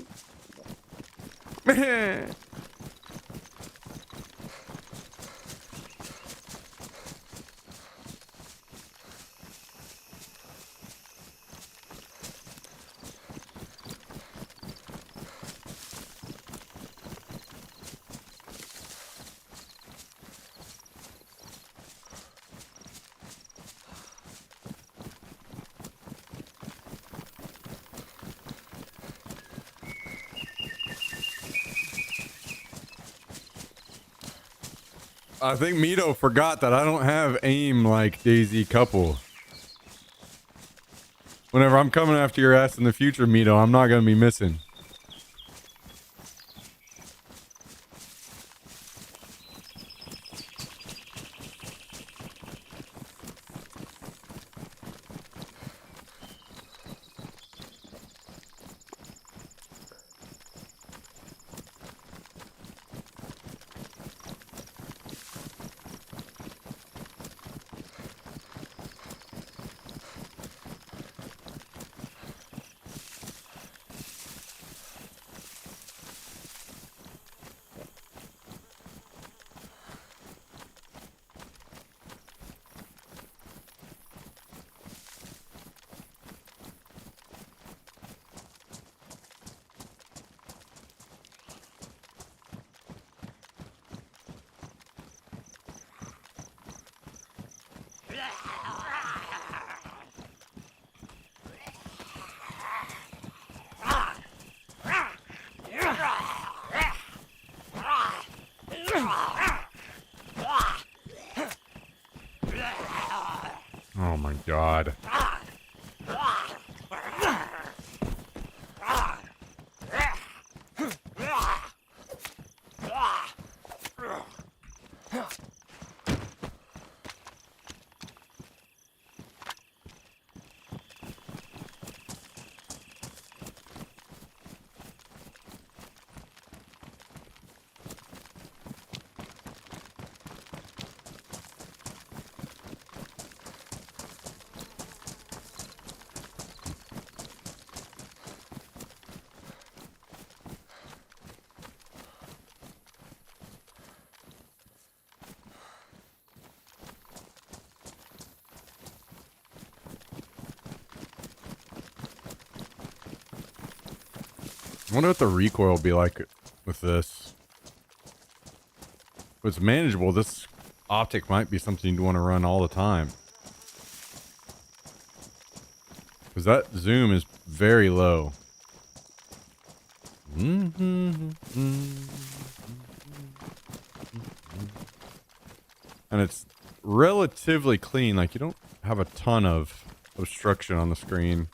Speaker 1: I think Mito forgot that I don't have aim like Daisy Couple. Whenever I'm coming after your ass in the future, Mito, I'm not going to be missing. Oh my god. wonder what the recoil will be like with this. If it's manageable, this optic might be something you'd want to run all the time. Because that zoom is very low. And it's relatively clean. Like, you don't have a ton of obstruction on the screen.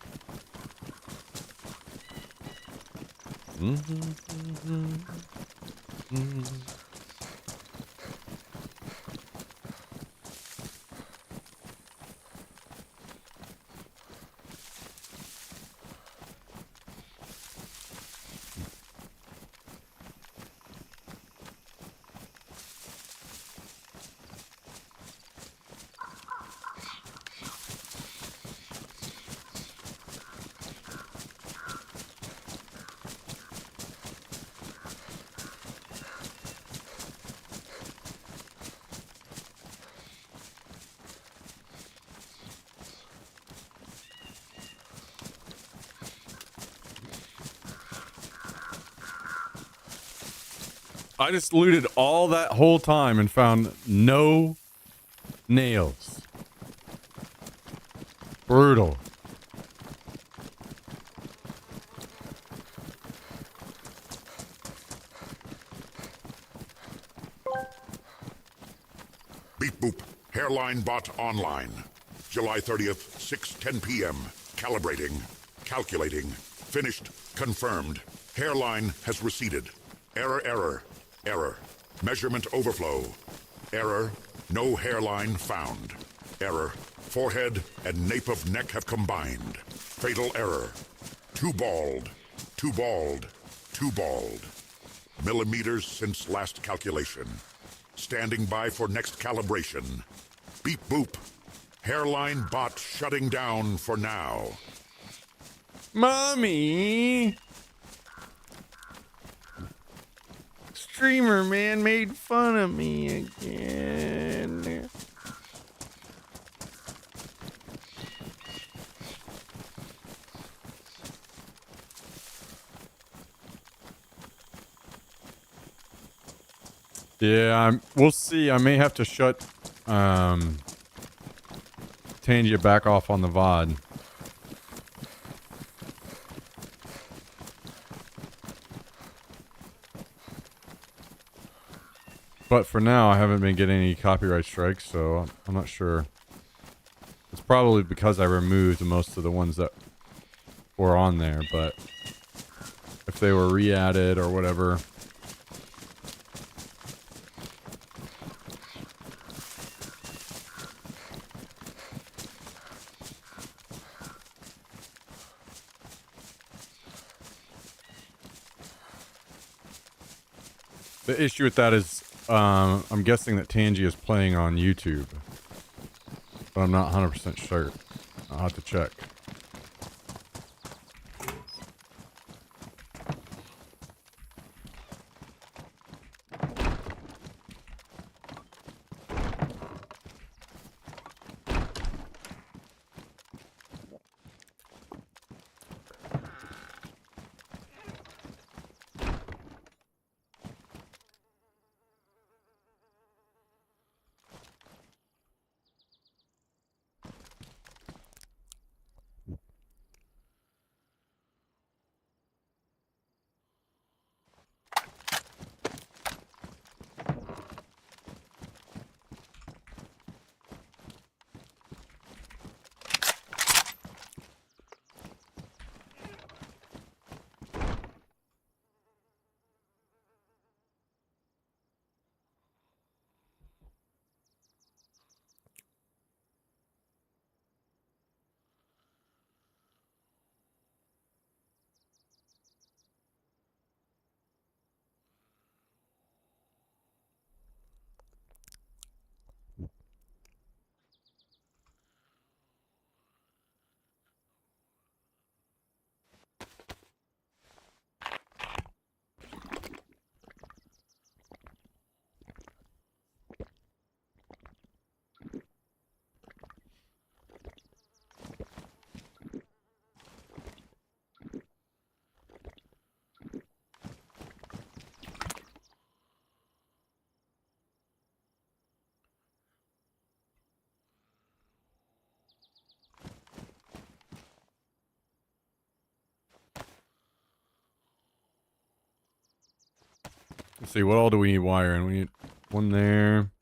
Speaker 1: I just looted all that whole time and found no nails. Brutal.
Speaker 9: Beep boop. Hairline bot online. July 30th, 6:10 p.m. Calibrating. Calculating. Finished. Confirmed. Hairline has receded. Error. Error. Measurement overflow. Error. No hairline found. Error. Forehead and nape of neck have combined. Fatal error. Too bald. Too bald. Too bald. Millimeters since last calculation. Standing by for next calibration. Beep boop. Hairline bot shutting down for now.
Speaker 1: Mommy! Streamer man made fun of me again. Yeah, we'll see. I may have to shut Tangia back off on the VOD. But for now, I haven't been getting any copyright strikes, so I'm not sure. It's probably because I removed most of the ones that were on there, but if they were re-added or whatever. The issue with that is, I'm guessing that Tangi is playing on YouTube, but I'm not 100% sure. I'll have to check. Let's see, what all do we need wiring? We need one there.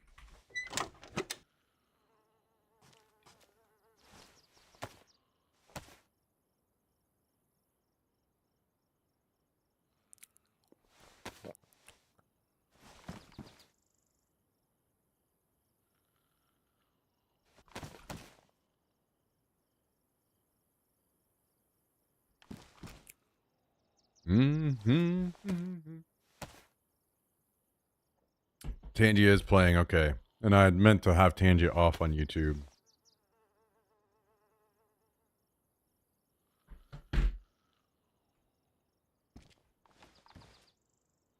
Speaker 1: Tangia is playing, okay. And I had meant to have Tangia off on YouTube.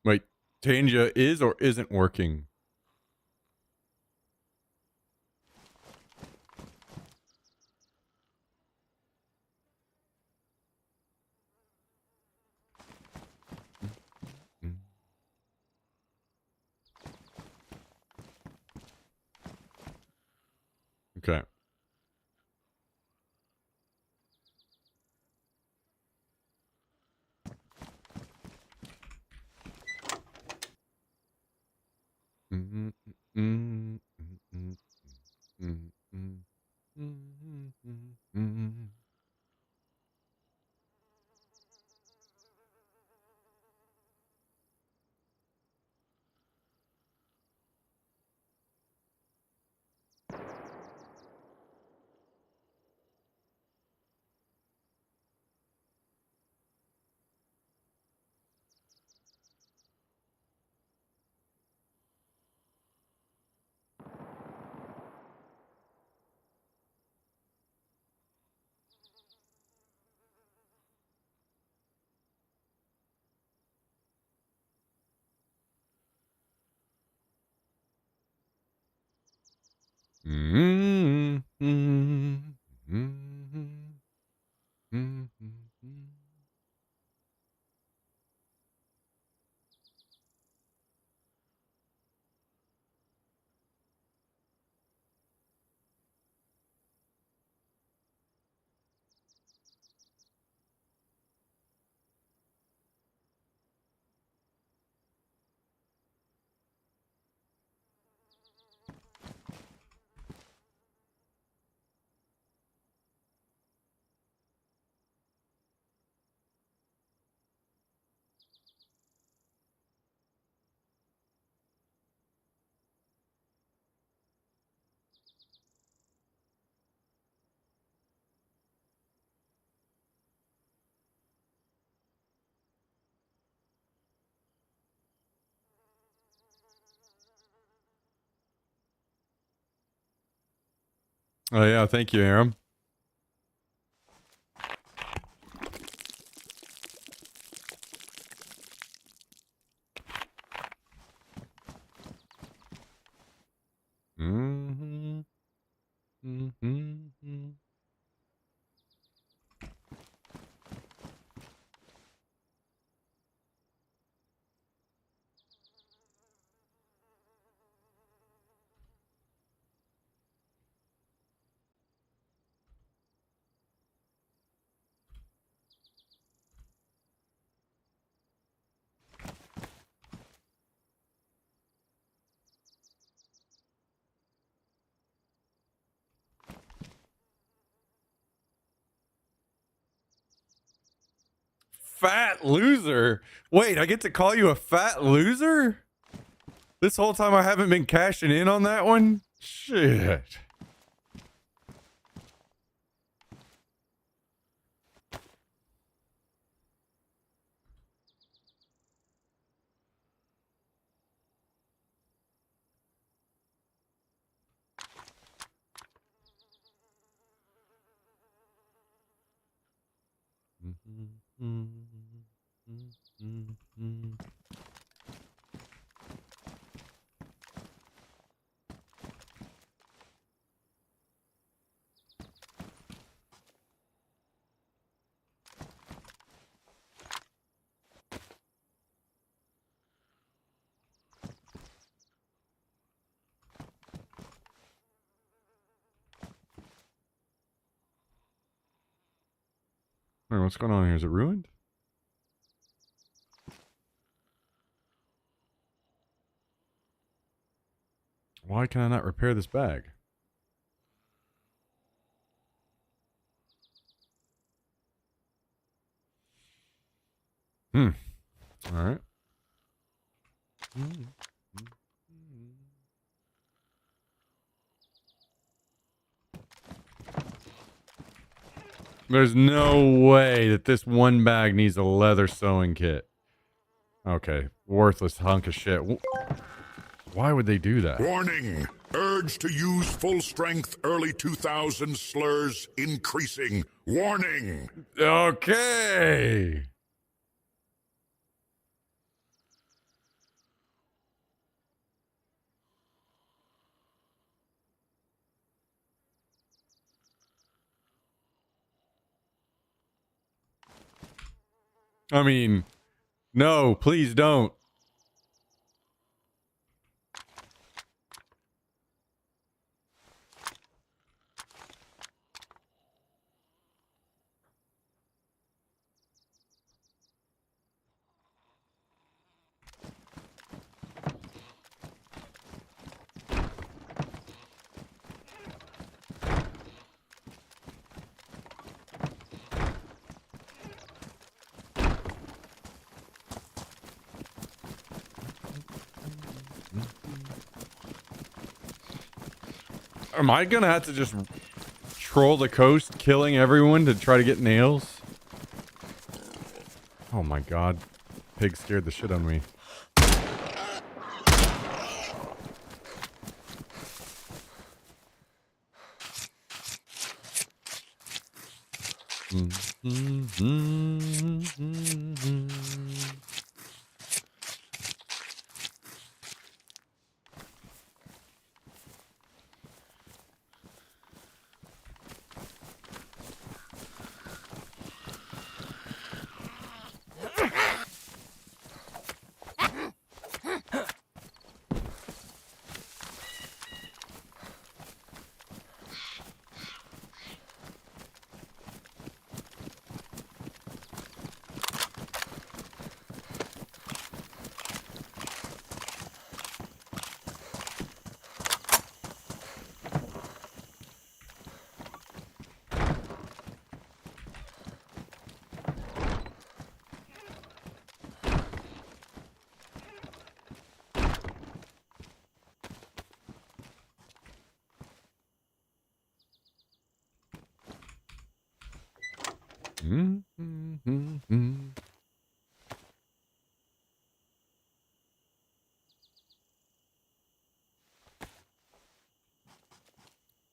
Speaker 1: Wait, Tangia is or isn't working? Okay. Oh yeah, thank you, Aram. Fat loser. Wait, I get to call you a fat loser? This whole time I haven't been cashing in on that one? Shit. Wait, what's going on here? Is it ruined? Why can I not repair this bag? All right. There's no way that this one bag needs a leather sewing kit. Okay. Worthless hunk of shit. Why would they do that?
Speaker 9: Warning! Urge to use full strength early 2000s slurs increasing. Warning!
Speaker 1: Okay. I mean, no, please don't. Am I gonna have to just troll the coast, killing everyone to try to get nails? Oh my god. Pig scared the shit out of me.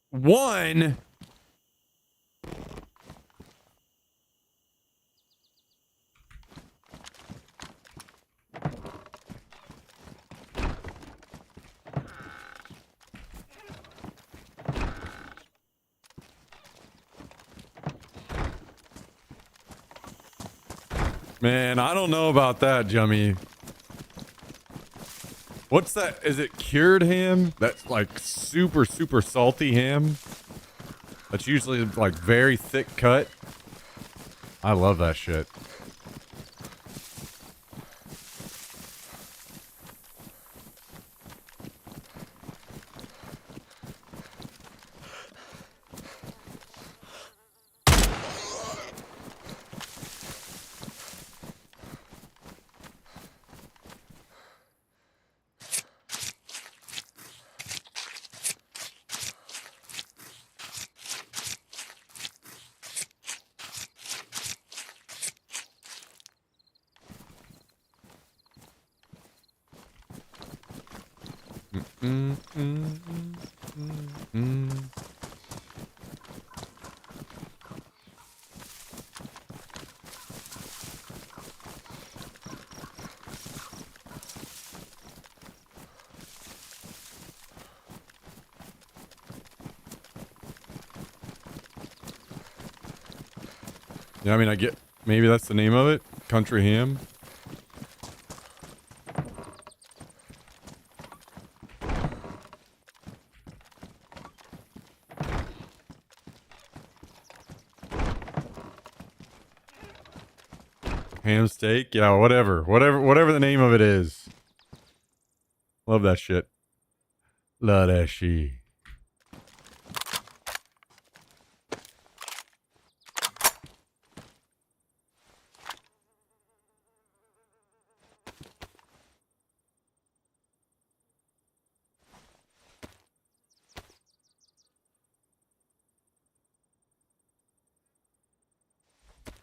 Speaker 1: One. Man, I don't know about that, Jummy. What's that? Is it cured ham? That's like super, super salty ham. That's usually like very thick cut. I love that shit. Yeah, I mean, I get maybe that's the name of it. Country ham. Ham steak, yeah, whatever the name of it is. Love that shit. Love that shit.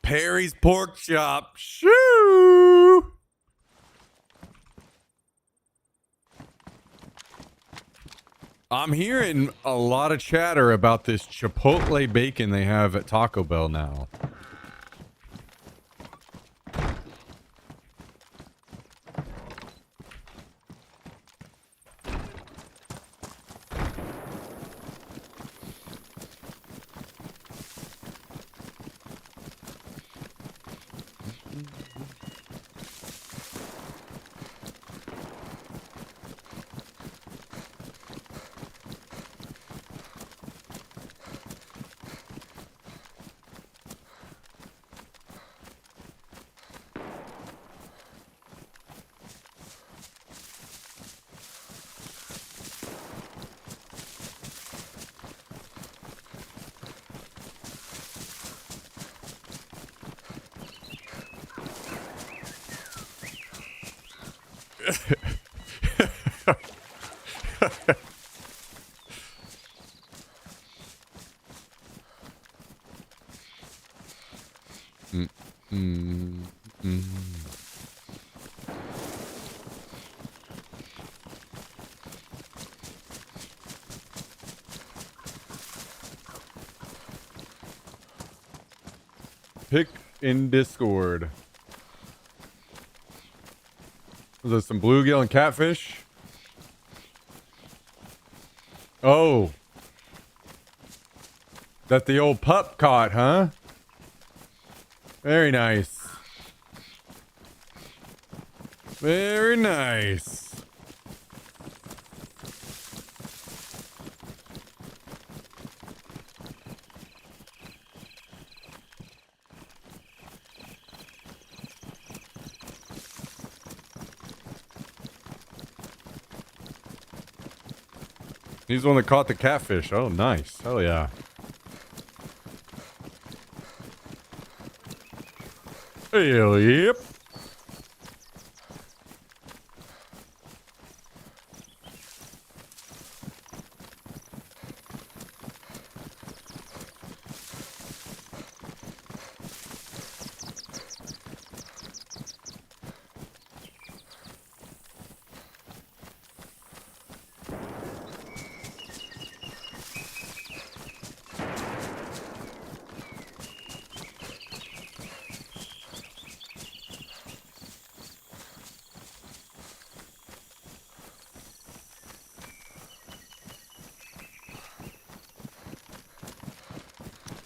Speaker 1: Perry's Pork Chop. Shoo! I'm hearing a lot of chatter about this Chipotle bacon they have at Taco Bell now. Pick in Discord. Was there some bluegill and catfish? Oh. That the old pup caught, huh? Very nice. Very nice. He's the one that caught the catfish. Oh, nice. Hell yeah. Hell yep.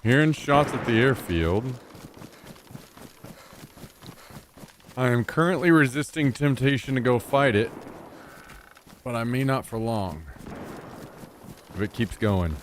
Speaker 1: Hearing shots at the airfield. I am currently resisting temptation to go fight it, but I may not for long. If it keeps going.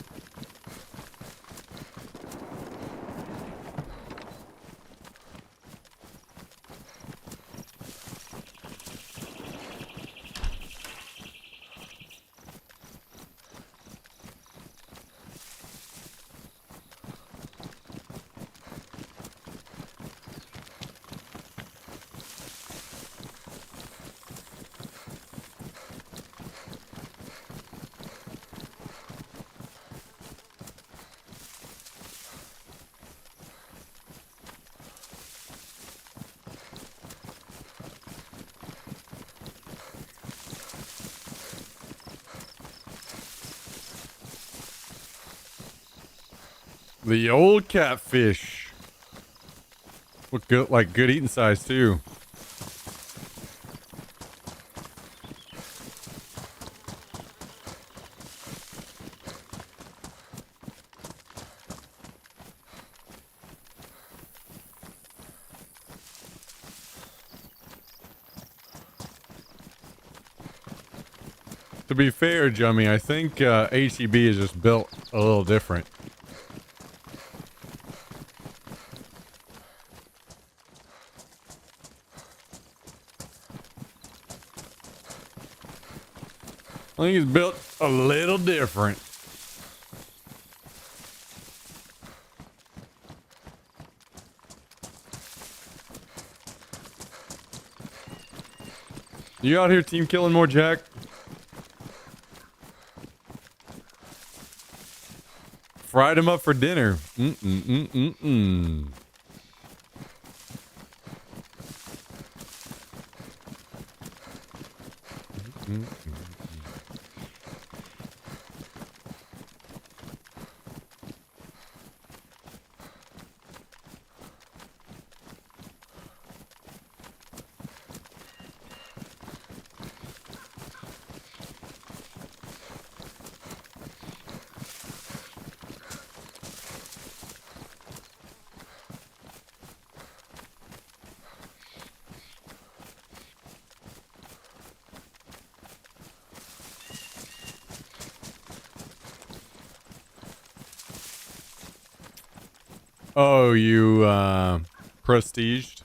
Speaker 1: The old catfish. Look good, like good eating size too. To be fair, Jummy, I think HEB is just built a little different. I think he's built a little different. You out here team killing more, Jack? Fried him up for dinner. Mm-mm-mm-mm-mm. Oh, you prestiged.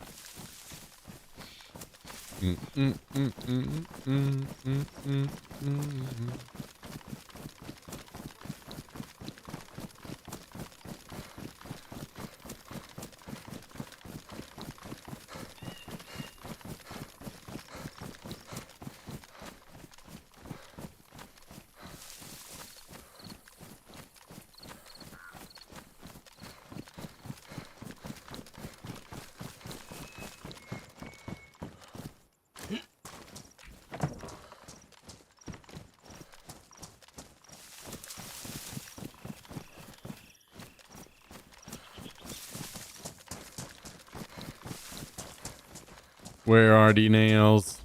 Speaker 1: Where are the nails?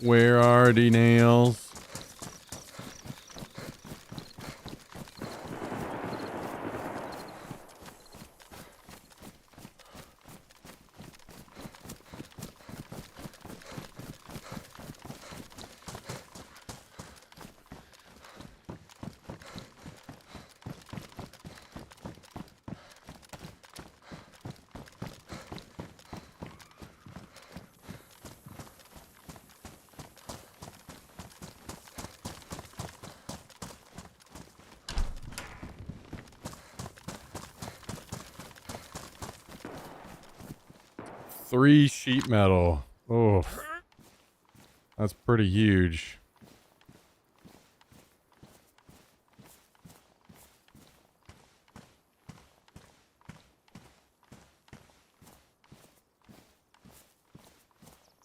Speaker 1: Where are the nails? Three sheet metal. Oh, that's pretty huge.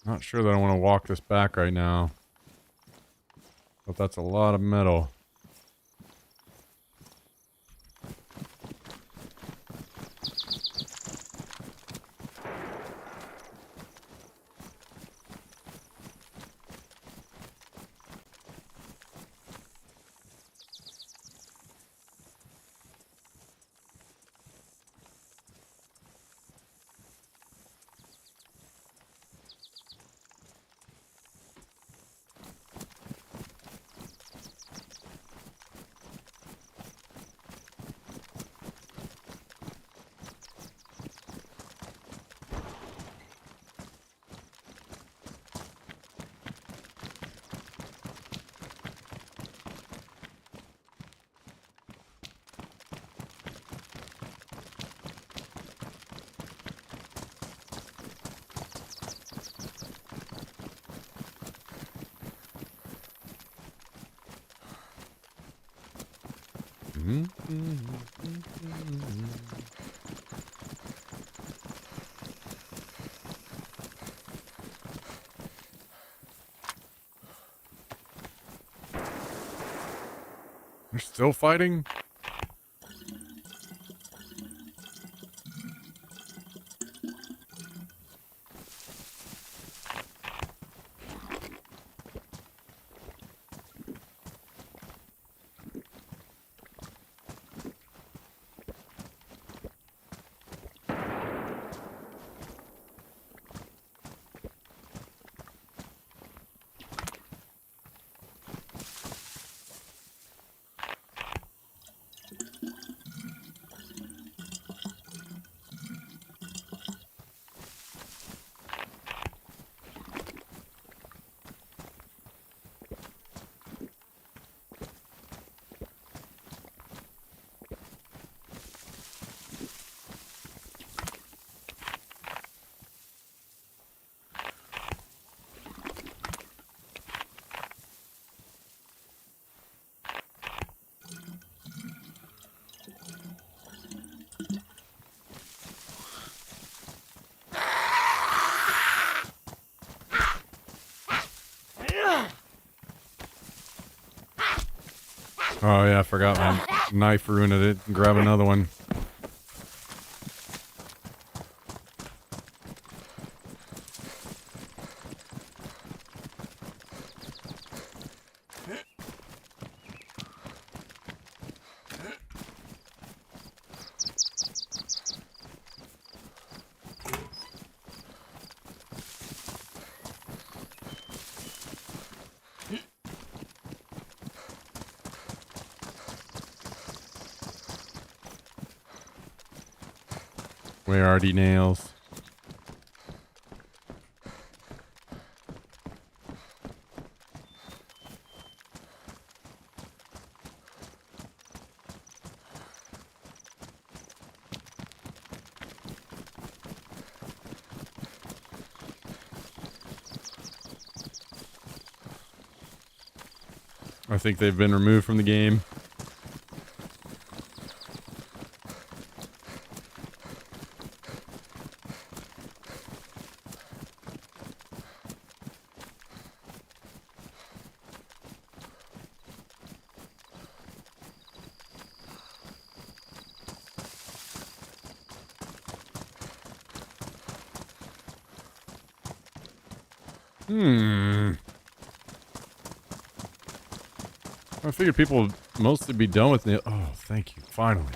Speaker 1: Not sure that I want to walk this back right now. But that's a lot of metal. They're still fighting? Oh yeah, I forgot my knife ruined it. Grab another one. Where are the nails? I think they've been removed from the game. I figured people would mostly be done with nails. Oh, thank you. Finally.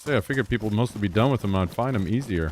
Speaker 1: I figured people would mostly be done with them. I'd find them easier.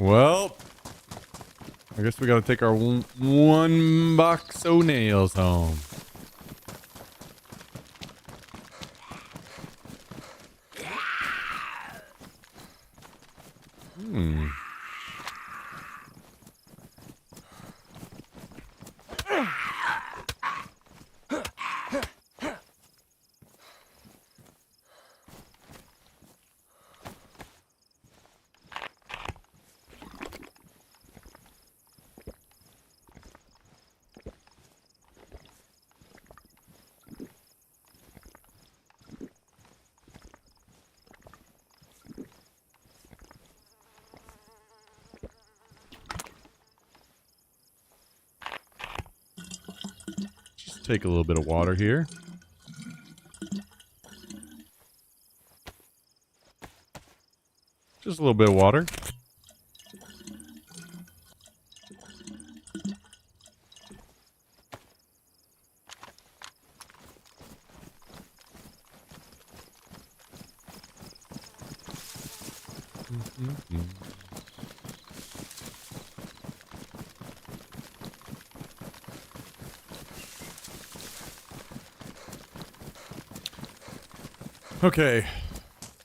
Speaker 1: Well, I guess we gotta take our one box of nails home. Take a little bit of water here. Just a little bit of water. Okay.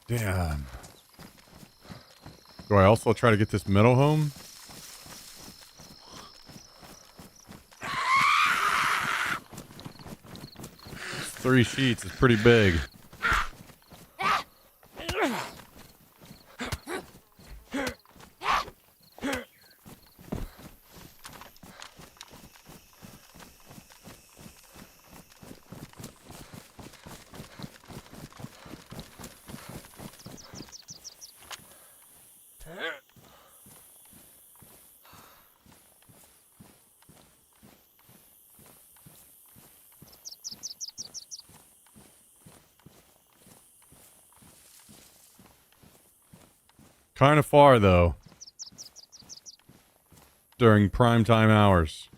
Speaker 1: Damn. Do I also try to get this metal home? It's 3 sheets. It's pretty big. Kind of far, though. During primetime hours.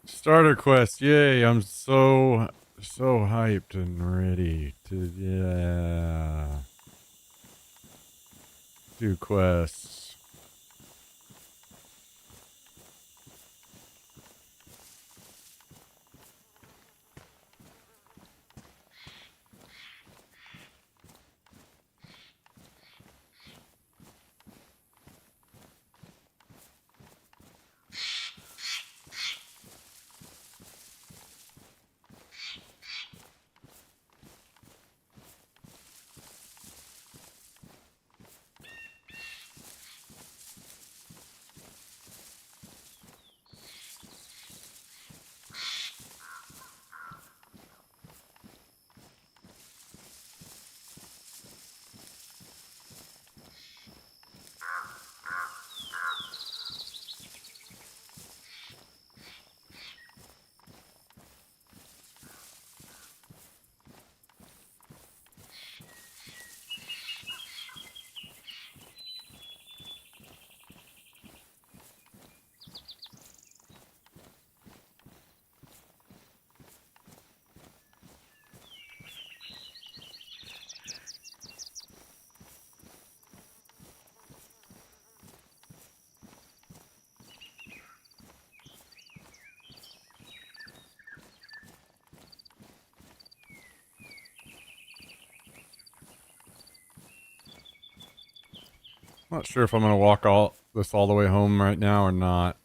Speaker 1: Starter quest, yay, I'm so hyped and ready to do quests. Not sure if I'm gonna walk all the way home right now or not.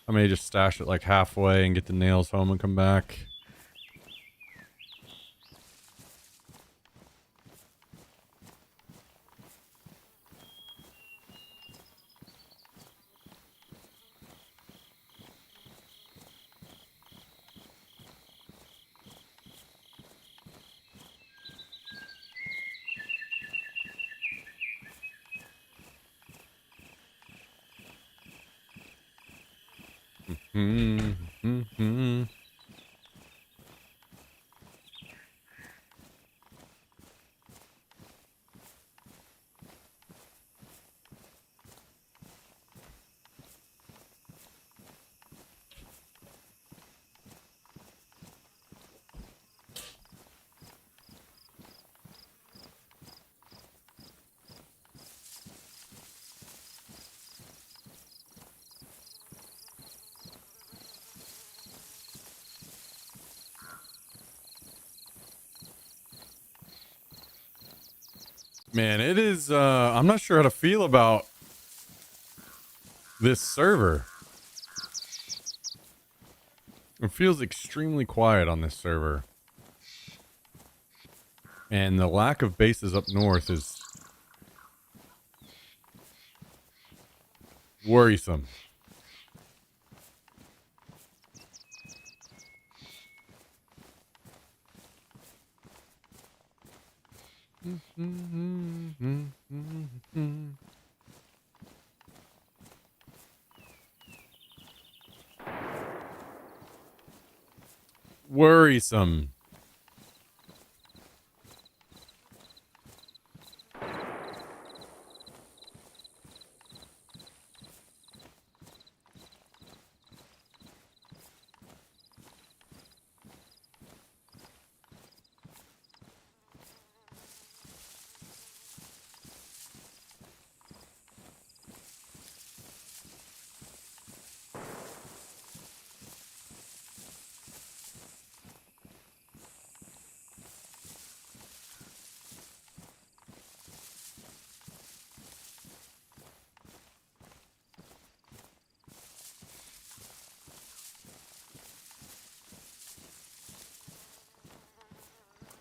Speaker 1: I may just stash it like halfway and get the nails home and come back. Man, it is, I'm not sure how to feel about this server. It feels extremely quiet on this server. And the lack of bases up north is worrisome. Worrisome.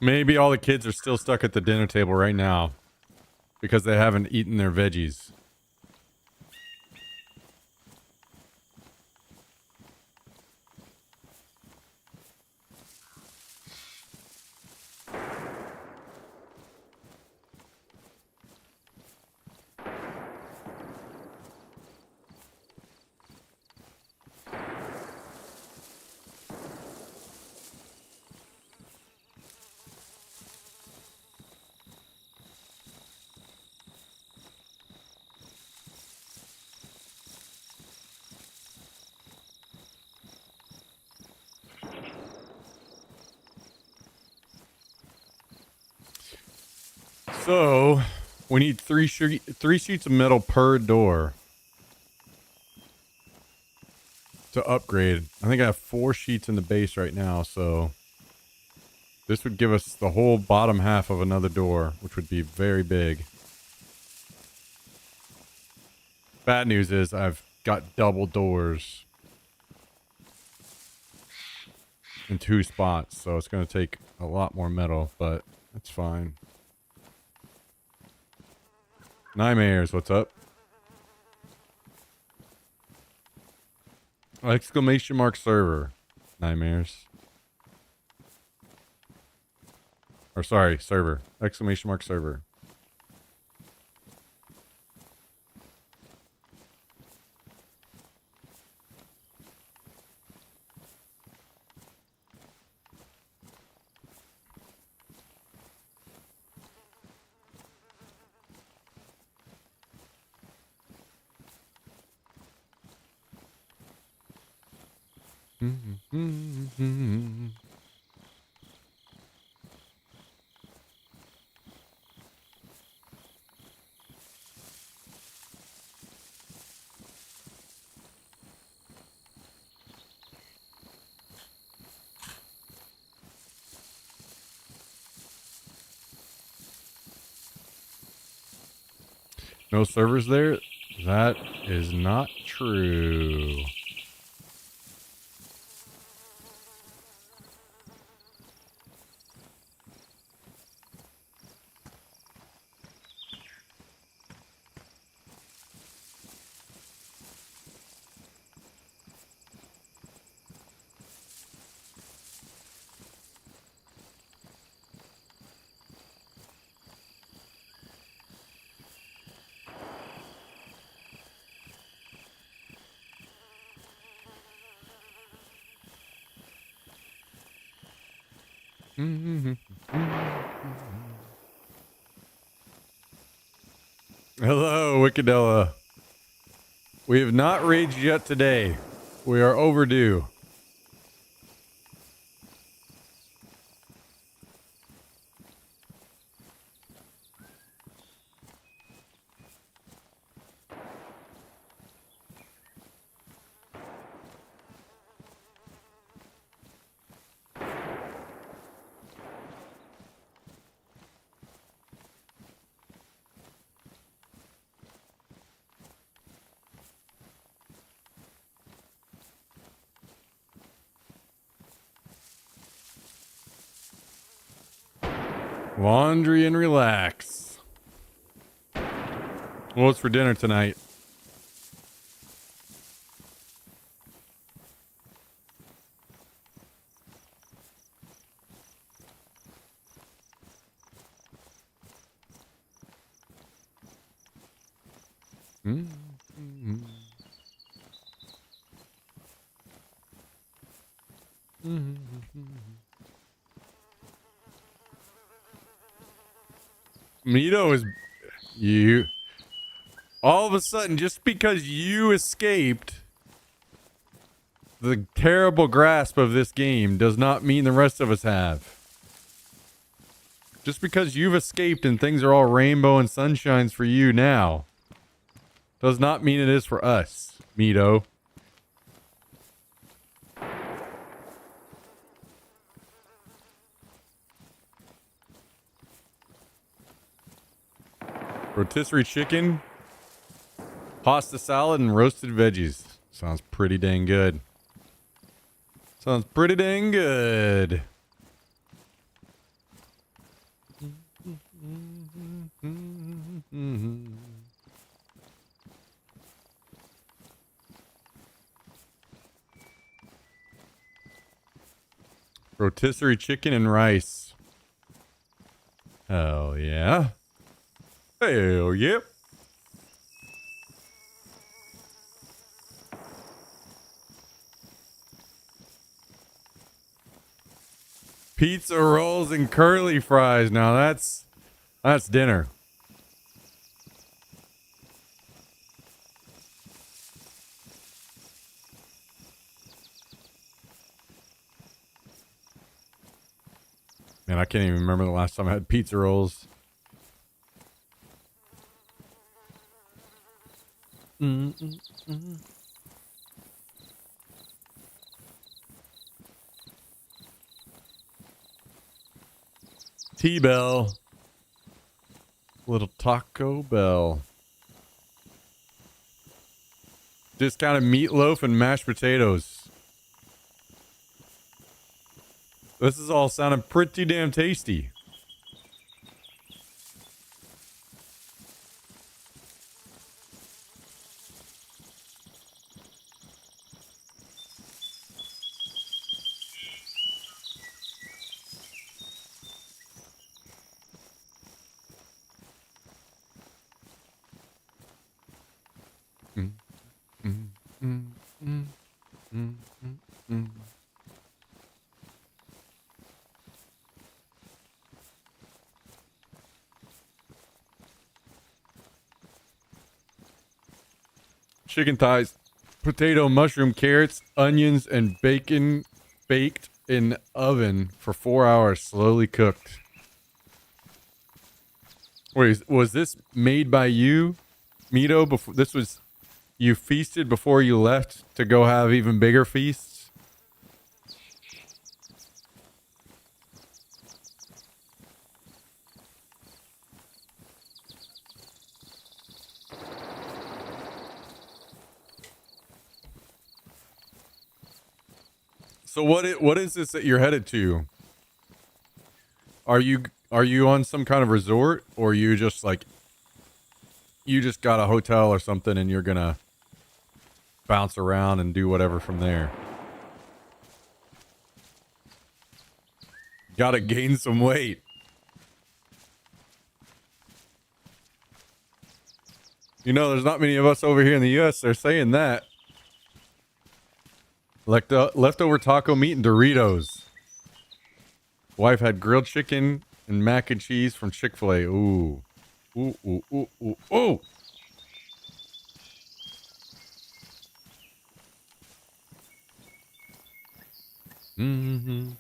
Speaker 1: Maybe all the kids are still stuck at the dinner table right now because they haven't eaten their veggies. So we need three sheets of metal per door to upgrade. I think I have 4 sheets in the base right now, so this would give us the whole bottom half of another door, which would be very big. Bad news is I've got double doors in 2 spots, so it's going to take a lot more metal, but that's fine. Nightmares, what's up? Exclamation mark server. Nightmares. Or sorry, server. Exclamation mark server. No servers there? That is not true. Hello, Wickedella. We have not raged yet today. We are overdue. Laundry and relax. What's for dinner tonight? Mito is you. All of a sudden, just because you escaped the terrible grasp of this game does not mean the rest of us have. Just because you've escaped and things are all rainbow and sunshines for you now does not mean it is for us, Mito. Rotisserie chicken, pasta salad, and roasted veggies. Sounds pretty dang good. Sounds pretty dang good. Rotisserie chicken and rice. Hell yeah. Hell yep. Pizza rolls and curly fries. Now that's dinner. Man, I can't even remember the last time I had pizza rolls. T-Bell. Little Taco Bell. Just kind of meatloaf and mashed potatoes. This is all sounding pretty damn tasty. Chicken thighs, potato, mushroom, carrots, onions, and bacon baked in oven for 4 hours, slowly cooked. Wait, was this made by you, Mito? Before this was, you feasted before you left to go have even bigger feasts? So what is this that you're headed to? Are you on some kind of resort, or you just like you just got a hotel or something and you're gonna bounce around and do whatever from there? Gotta gain some weight. You know, there's not many of us over here in the US that are saying that. Like the leftover taco meat and Doritos. Wife had grilled chicken and mac and cheese from Chick-fil-A. Ooh. Ooh, ooh, ooh, ooh, ooh. Mm-hmm.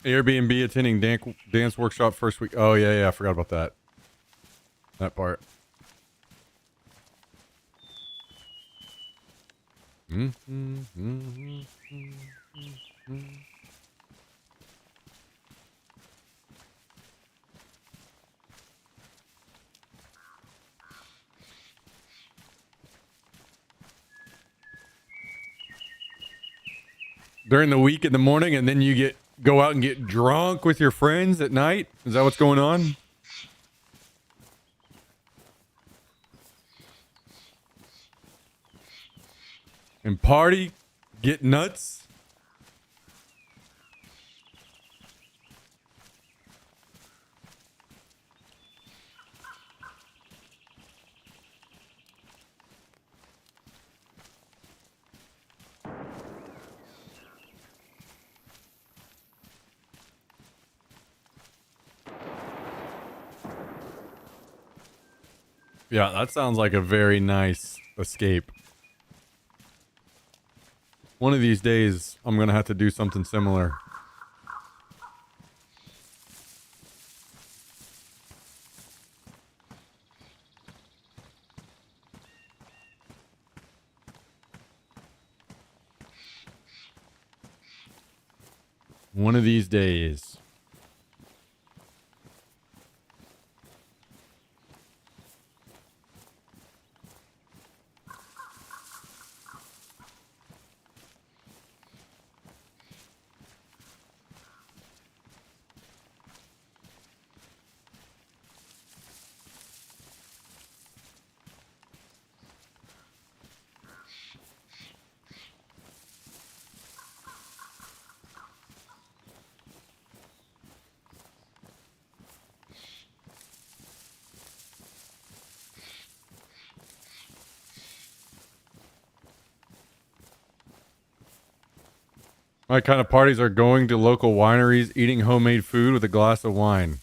Speaker 1: Airbnb attending dance workshop first week. Oh yeah, I forgot about that. That part. During the week in the morning, and then you go out and get drunk with your friends at night? Is that what's going on? And party? Get nuts? Yeah, that sounds like a very nice escape. One of these days, I'm going to have to do something similar. One of these days. My kind of parties are going to local wineries, eating homemade food with a glass of wine.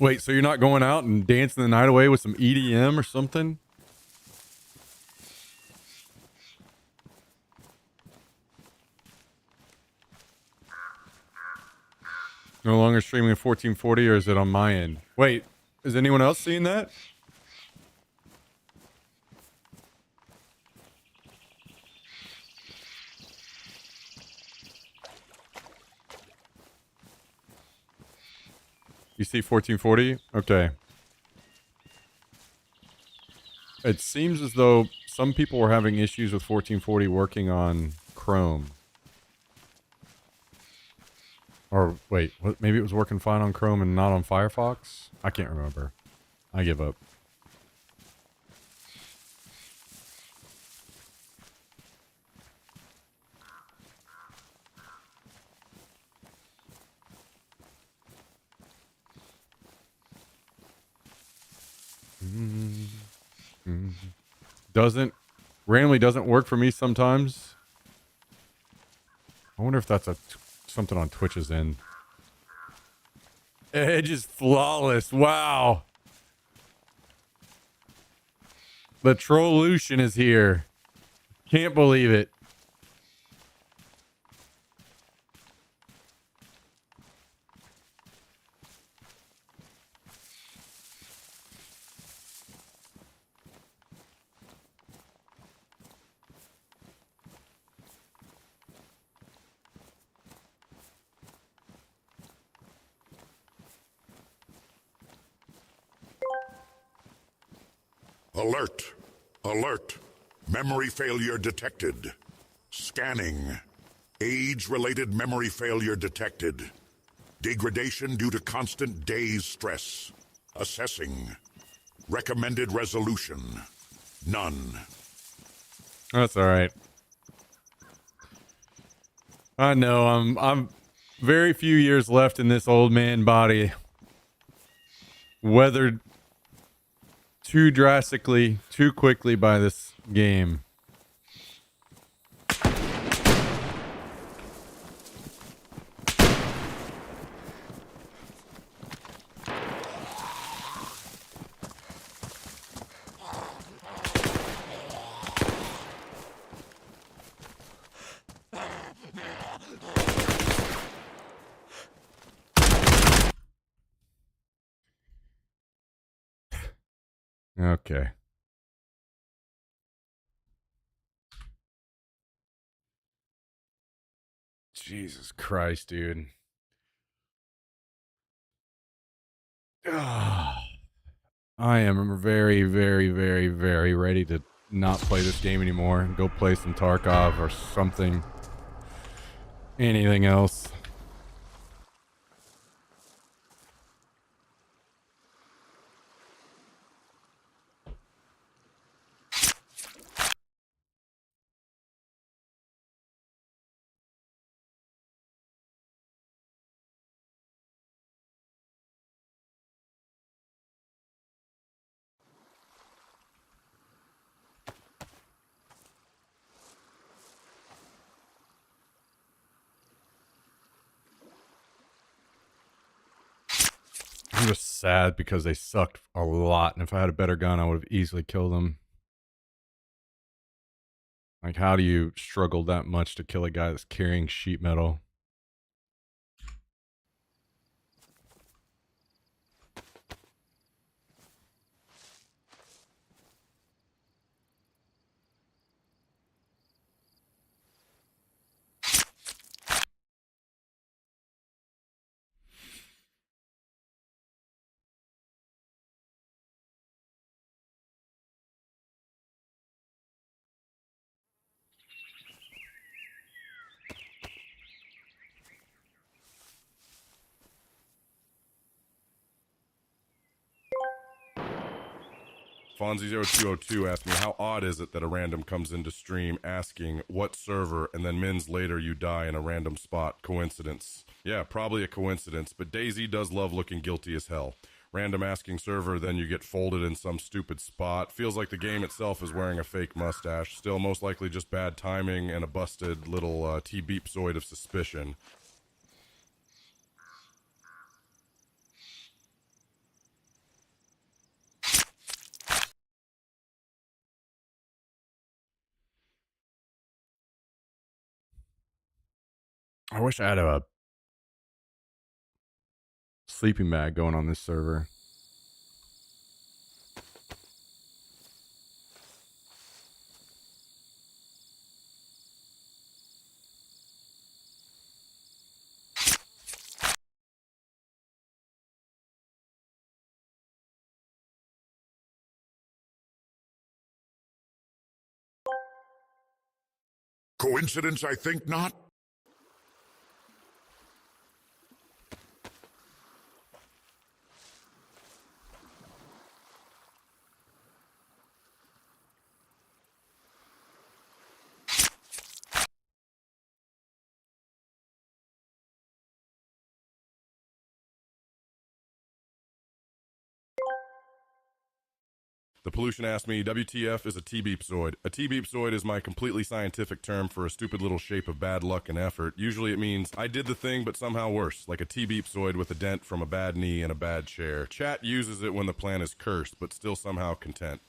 Speaker 1: Wait, so you're not going out and dancing the night away with some EDM or something? No longer streaming in 1440, or is it on my end? Wait, is anyone else seeing that? You see 1440? Okay. It seems as though some people were having issues with 1440 working on Chrome. Or wait, what, maybe it was working fine on Chrome and not on Firefox? I can't remember. I give up. Randomly doesn't work for me sometimes. I wonder if that's something on Twitch's end. Edge is flawless. Wow. The Trolllution is here. Can't believe it.
Speaker 9: Alert! Alert! Memory failure detected. Scanning. Age-related memory failure detected. Degradation due to constant days stress. Assessing. Recommended resolution. None.
Speaker 1: That's all right. I know I'm very few years left in this old man body. Weathered too drastically, too quickly by this game. Okay. Jesus Christ, dude. I am very, very, very, very ready to not play this game anymore and go play some Tarkov or something. Anything else. I'm just sad because they sucked a lot, and if I had a better gun, I would have easily killed them. Like, how do you struggle that much to kill a guy that's carrying sheet metal?
Speaker 6: Fonzie0202 asked me, how odd is it that a random comes into stream asking what server, and then mins later you die in a random spot? Coincidence? Yeah, probably a coincidence, but Daisy does love looking guilty as hell. Random asking server, then you get folded in some stupid spot. Feels like the game itself is wearing a fake mustache. Still, most likely just bad timing and a busted little T-beepzoid of suspicion.
Speaker 1: I wish I had a sleeping bag going on this server.
Speaker 9: Coincidence, I think not.
Speaker 6: The pollution asked me, WTF is a T-beepzoid. A T-beepzoid is my completely scientific term for a stupid little shape of bad luck and effort. Usually it means I did the thing but somehow worse, like a T-beepzoid with a dent from a bad knee and a bad chair. Chat uses it when the plan is cursed, but still somehow content.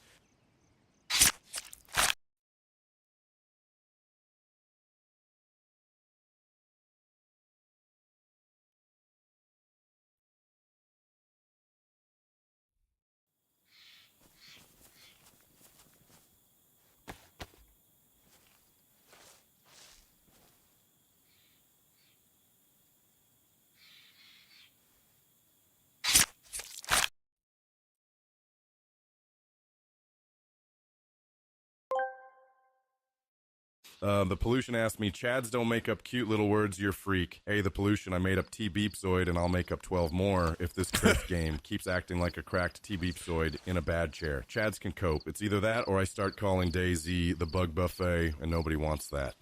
Speaker 6: The pollution asked me, Chads don't make up cute little words, you're freak. Hey, the pollution, I made up T-beepzoid and I'll make up 12 more if this Chris game keeps acting like a cracked T-beepzoid in a bad chair. Chads can cope. It's either that or I start calling Daisy the bug buffet and nobody wants that.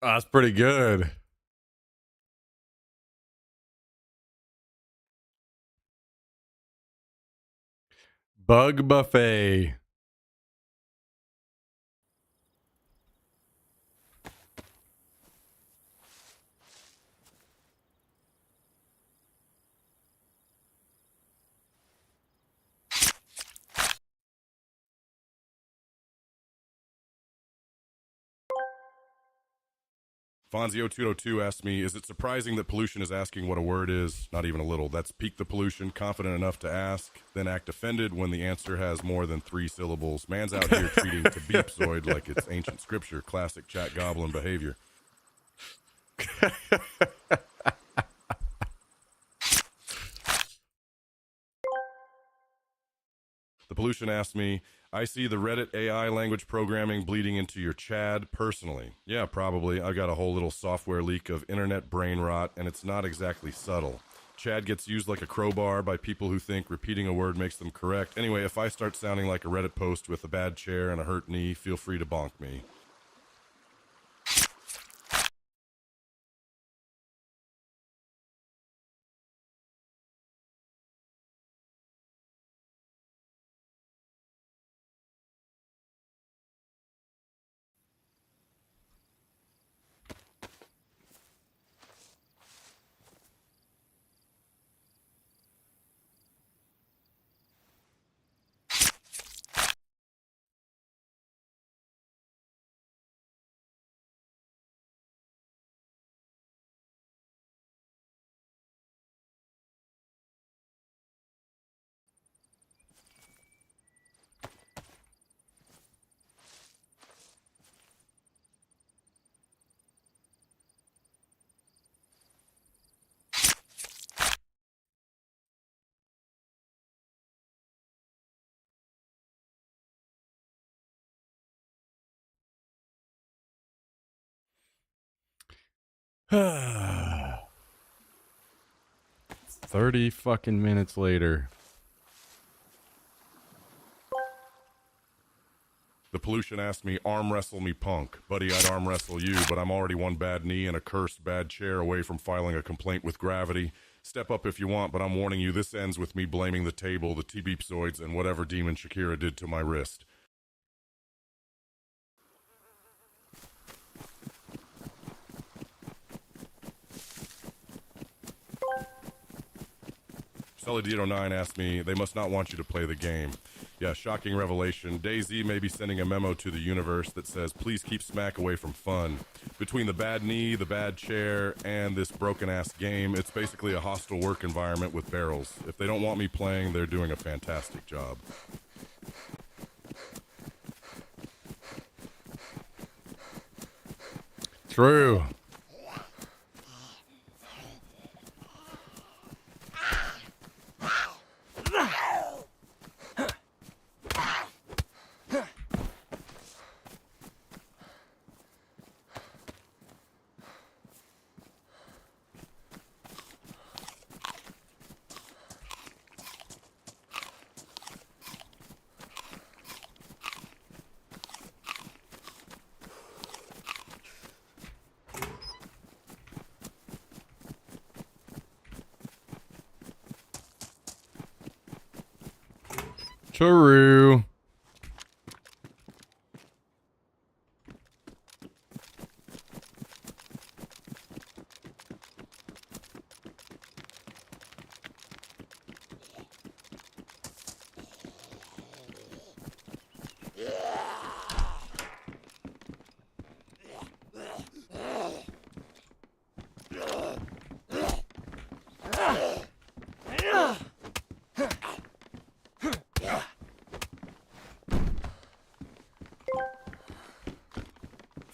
Speaker 1: Oh, that's pretty good. Bug buffet.
Speaker 6: Fonzio202 asked me, is it surprising that pollution is asking what a word is? Not even a little. That's peak the pollution, confident enough to ask, then act offended when the answer has more than 3 syllables. Man's out here treating to beepzoid like it's ancient scripture, classic chat goblin behavior. The pollution asked me, I see the Reddit AI language programming bleeding into your Chad personally. Yeah, probably. I got a whole little software leak of internet brain rot, and it's not exactly subtle. Chad gets used like a crowbar by people who think repeating a word makes them correct. Anyway, if I start sounding like a Reddit post with a bad chair and a hurt knee, feel free to bonk me.
Speaker 1: $30 fucking minutes later.
Speaker 6: The pollution asked me, arm wrestle me punk. Buddy, I'd arm wrestle you, but I'm already one bad knee and a cursed bad chair away from filing a complaint with gravity. Step up if you want, but I'm warning you, this ends with me blaming the table, the Tgif, and whatever demon Shakira did to my wrist. Celadito9 asked me, they must not want you to play the game. Yeah, shocking revelation. DayZ may be sending a memo to the universe that says, please keep Smack away from fun. Between the bad knee, the bad chair, and this broken-ass game, it's basically a hostile work environment with barrels. If they don't want me playing, they're doing a fantastic job.
Speaker 1: True. True.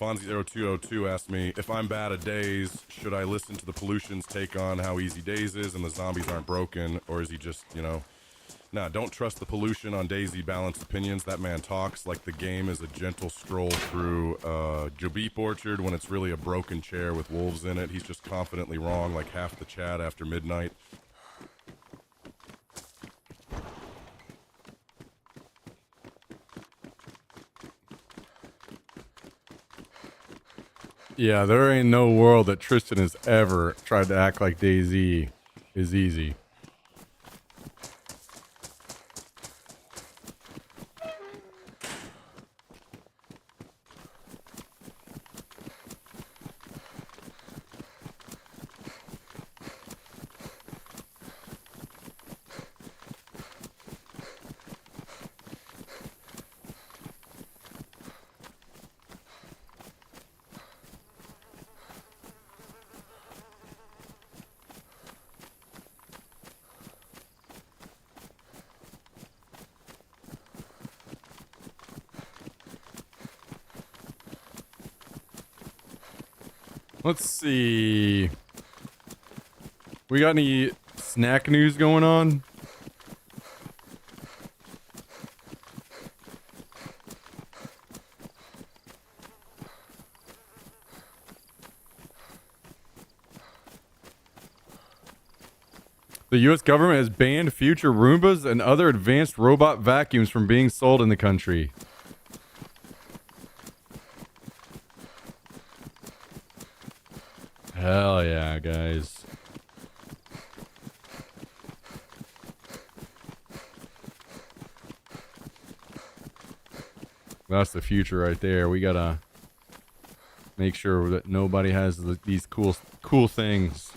Speaker 6: Fonzie0202 asked me, if I'm bad at Days, should I listen to the Pollution's take on how easy Days is and the zombies aren't broken, or is he just, you know... Nah, don't trust the Pollution on Daisy balanced opinions. That man talks like the game is a gentle stroll through Jabip Orchard when it's really a broken chair with wolves in it. He's just confidently wrong like half the chat after midnight.
Speaker 1: Yeah, there ain't no world that Tristan has ever tried to act like DayZ is easy. Let's see. We got any snack news going on? The U.S. government has banned future Roombas and other advanced robot vacuums from being sold in the country. Hell yeah, guys. That's the future right there. We gotta make sure that nobody has these cool things.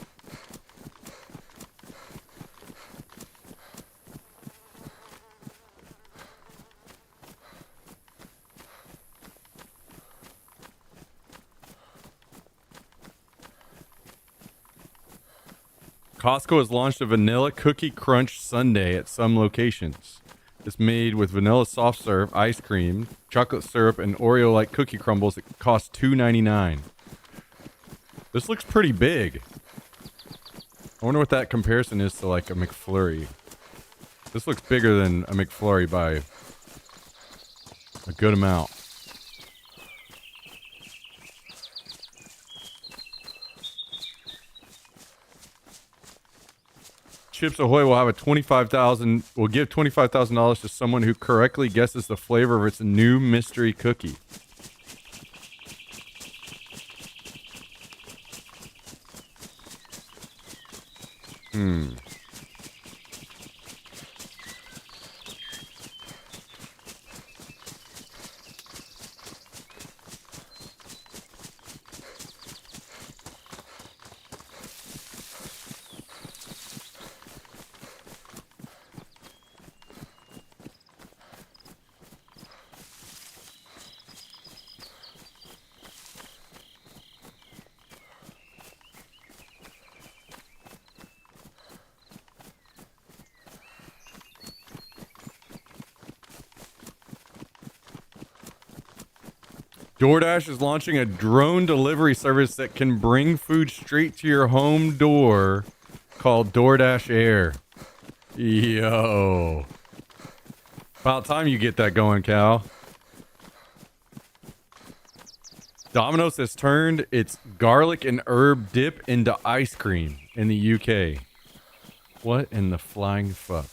Speaker 1: Costco has launched a vanilla cookie crunch sundae at some locations. It's made with vanilla soft serve, ice cream, chocolate syrup, and Oreo-like cookie crumbles. It costs $2.99. This looks pretty big. I wonder what that comparison is to like a McFlurry. This looks bigger than a McFlurry by a good amount. Chips Ahoy will have a will give $25,000 to someone who correctly guesses the flavor of its new mystery cookie. DoorDash is launching a drone delivery service that can bring food straight to your home door called DoorDash Air. Yo. About time you get that going, Cal. Domino's has turned its garlic and herb dip into ice cream in the UK. What in the flying fuck?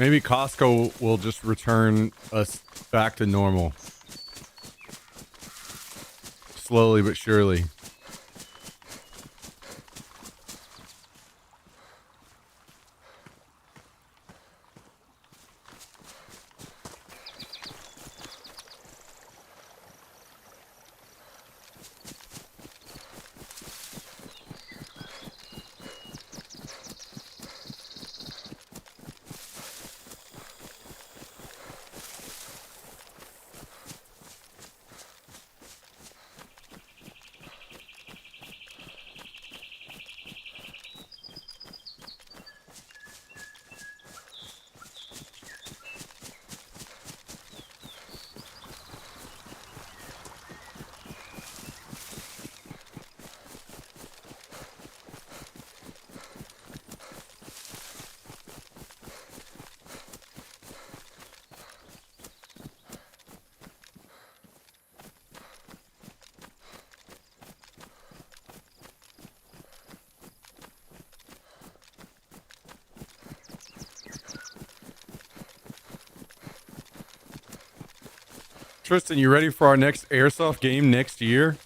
Speaker 1: Maybe Costco will just return us back to normal. Slowly but surely. Tristan, you ready for our next airsoft game next year?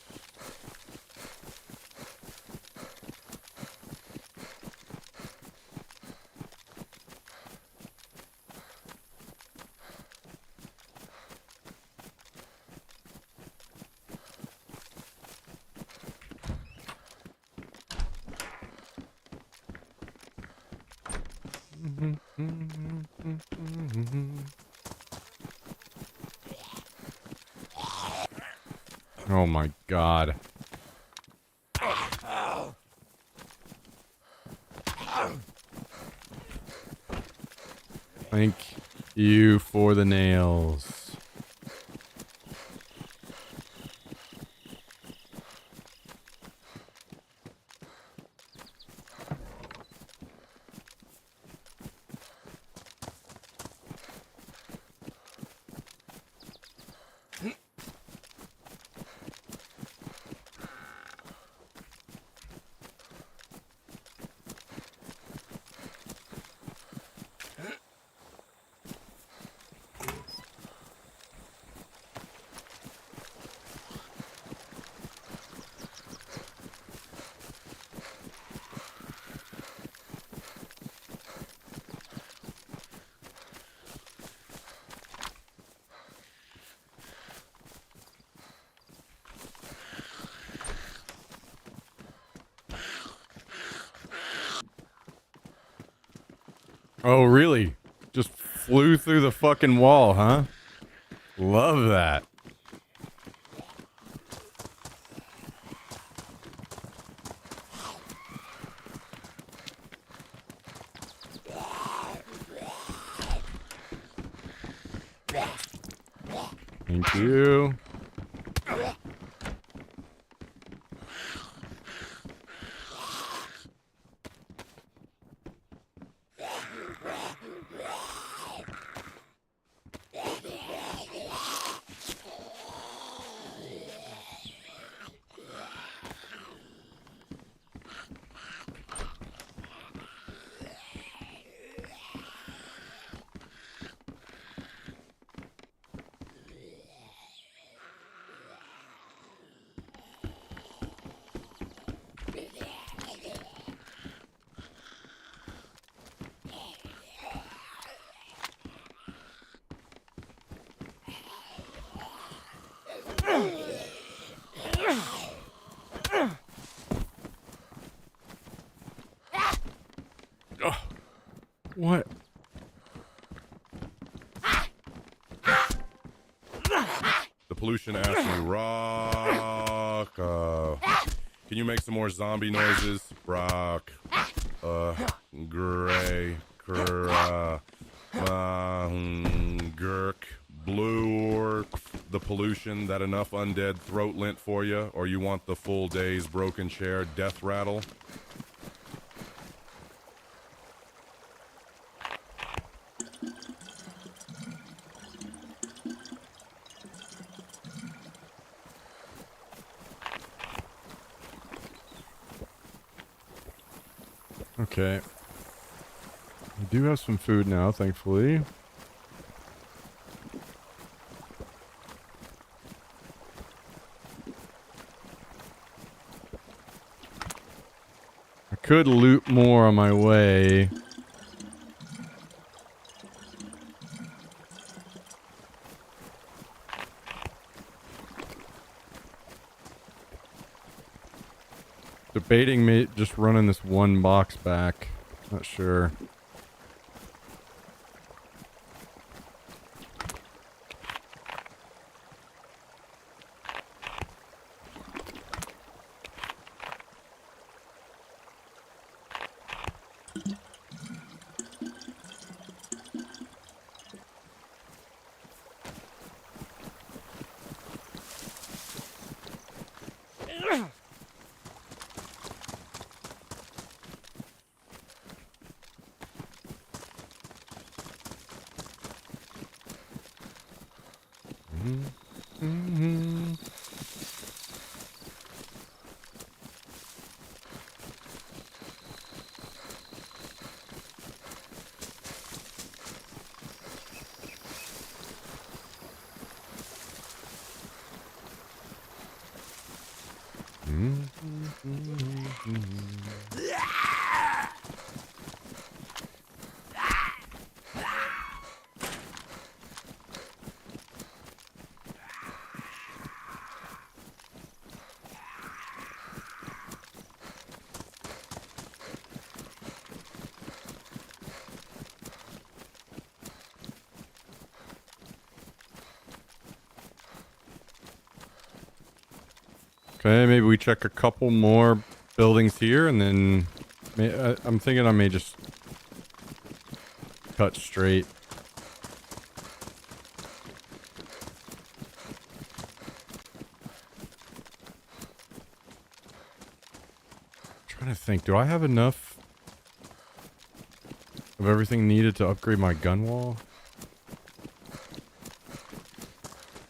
Speaker 1: Oh my God. Thank You for the nails. Oh, really? Just flew through the fucking wall, huh? Love that. Thank you. Oh, what?
Speaker 6: The pollution asked me, Rock, can you make some more zombie noises? Rock, gray, gurk, blue, or the pollution, that enough undead throat lint for you? Or you want the full day's broken chair death rattle?
Speaker 1: Okay. We do have some food now, thankfully. I could loot more on my way. Debating just running this one box back. Not sure. Okay, maybe we check a couple more buildings here, and then I'm thinking I may just cut straight. trying to think. Do I have enough of everything needed to upgrade my gun wall?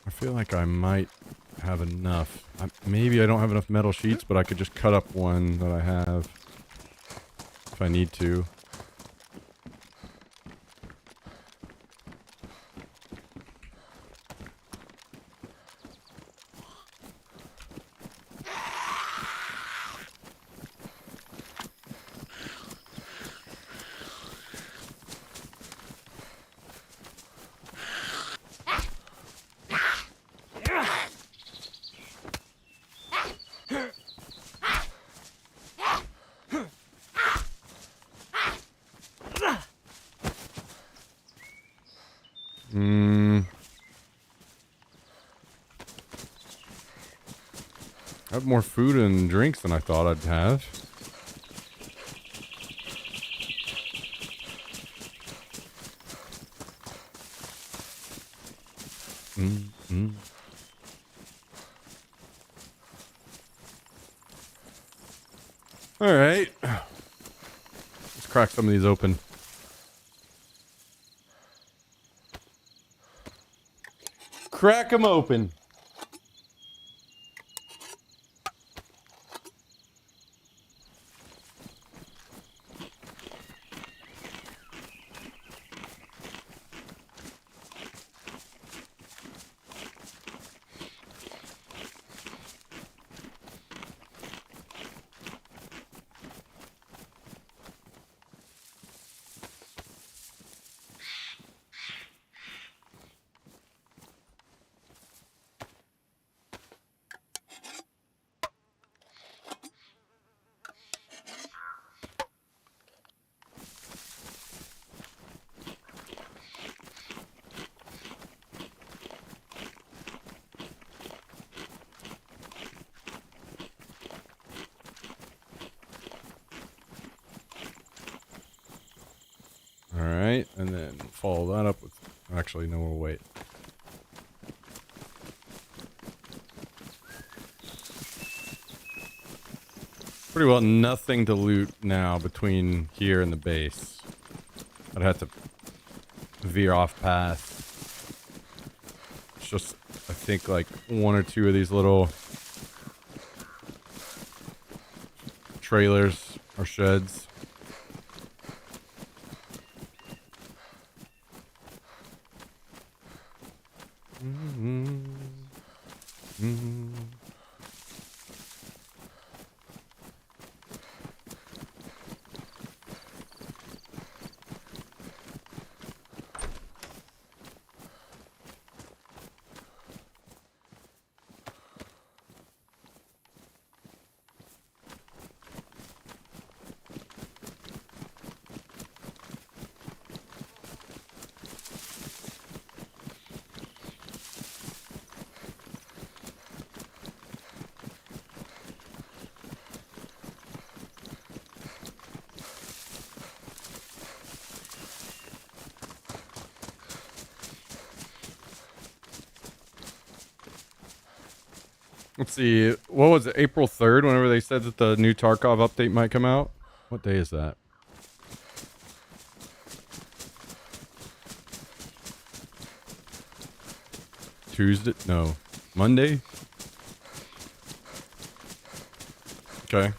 Speaker 1: I feel like I might have enough. Maybe I don't have enough metal sheets, but I could just cut up one that I have if I need to. I have more food and drinks than I thought I'd have. All right. Let's crack some of these open. Crack them open. Alright, and then follow that up with... Actually, no, we'll wait. Pretty well nothing to loot now between here and the base. I'd have to veer off path. It's just, I think, like one or two of these little trailers or sheds. Let's see, what was it, April 3rd, whenever they said that the new Tarkov update might come out? What day is that? Tuesday? No. Monday? Okay.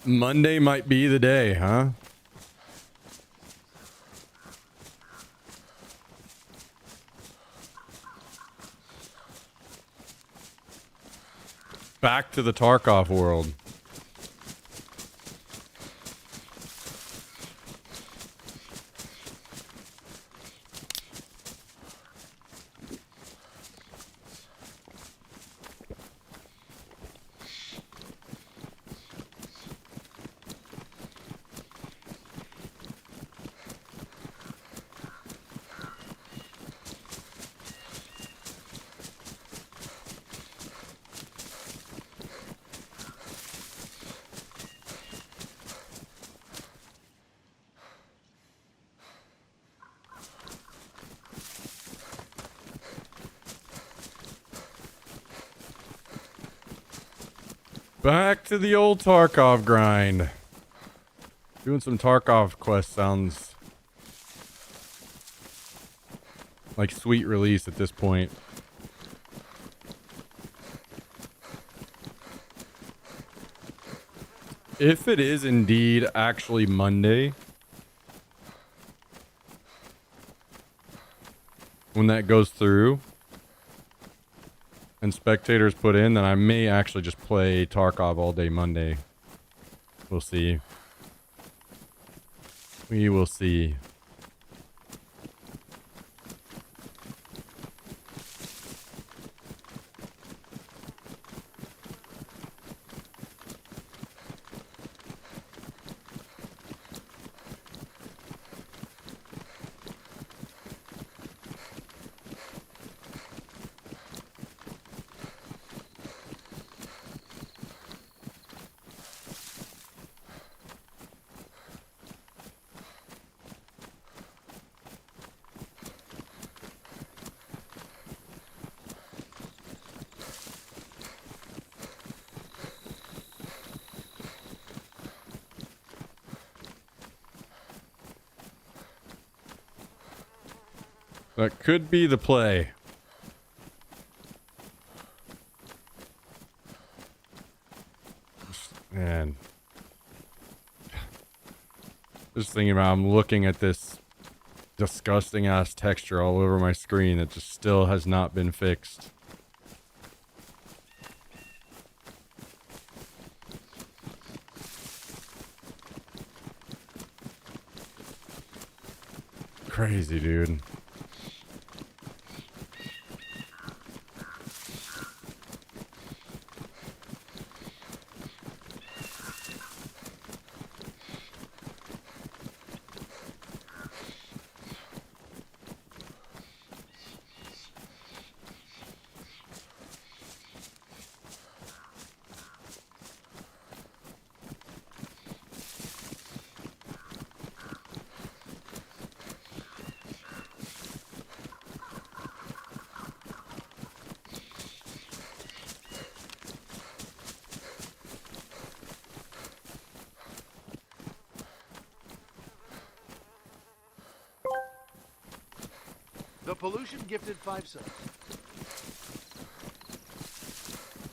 Speaker 1: Monday might be the day, huh? Back to the Tarkov world. Back to the old Tarkov grind. Doing some Tarkov quest sounds like sweet release at this point. If it is indeed actually Monday, when that goes through and spectators put in, then I may actually just play Tarkov all day Monday. We'll see. We will see. That could be the play. Man. Just thinking about, I'm looking at this disgusting ass texture all over my screen that just still has not been fixed. Crazy, dude.
Speaker 12: The pollution gifted 5 subs.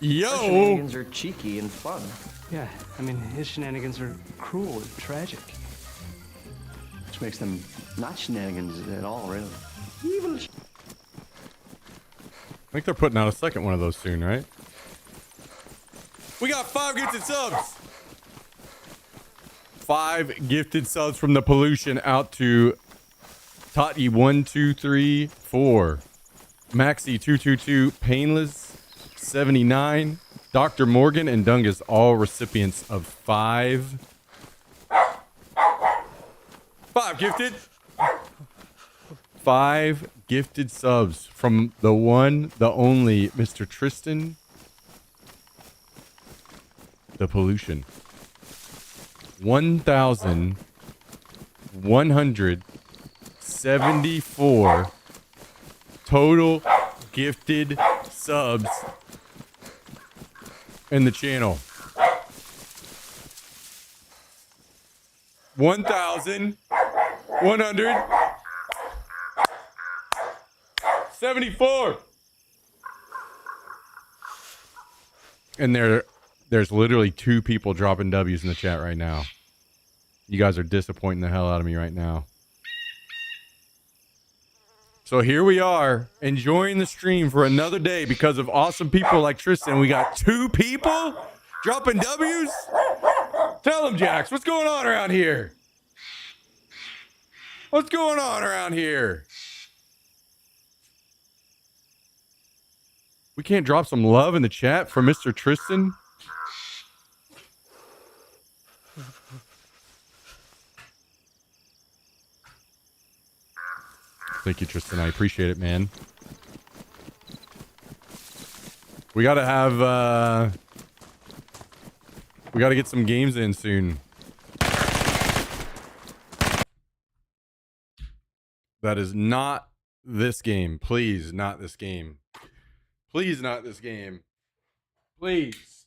Speaker 1: Yo!
Speaker 13: His shenanigans are cheeky and fun.
Speaker 14: Yeah, I mean, his shenanigans are cruel and tragic.
Speaker 13: Which makes them not shenanigans at all, really.
Speaker 14: Evil.
Speaker 1: I think they're putting out a second one of those soon, right? We got 5 gifted subs! 5 gifted subs from the pollution out to Tati 1234, Maxi 222, Painless 79, Dr. Morgan, and Dungus, all recipients of 5 gifted. 5 gifted subs from the one, the only Mr. Tristan, the pollution. 1,174 total gifted subs in the channel. 1,174. And there's literally 2 people dropping W's in the chat right now. You guys are disappointing the hell out of me right now. So here we are, enjoying the stream for another day because of awesome people like Tristan. We got 2 people dropping W's. Tell them, Jax, what's going on around here? What's going on around here? We can't drop some love in the chat for Mr. Tristan? Thank you, Tristan. I appreciate it, man. We gotta have, we gotta get some games in soon. That is not this game. Please, not this game. Please, not this game. Please.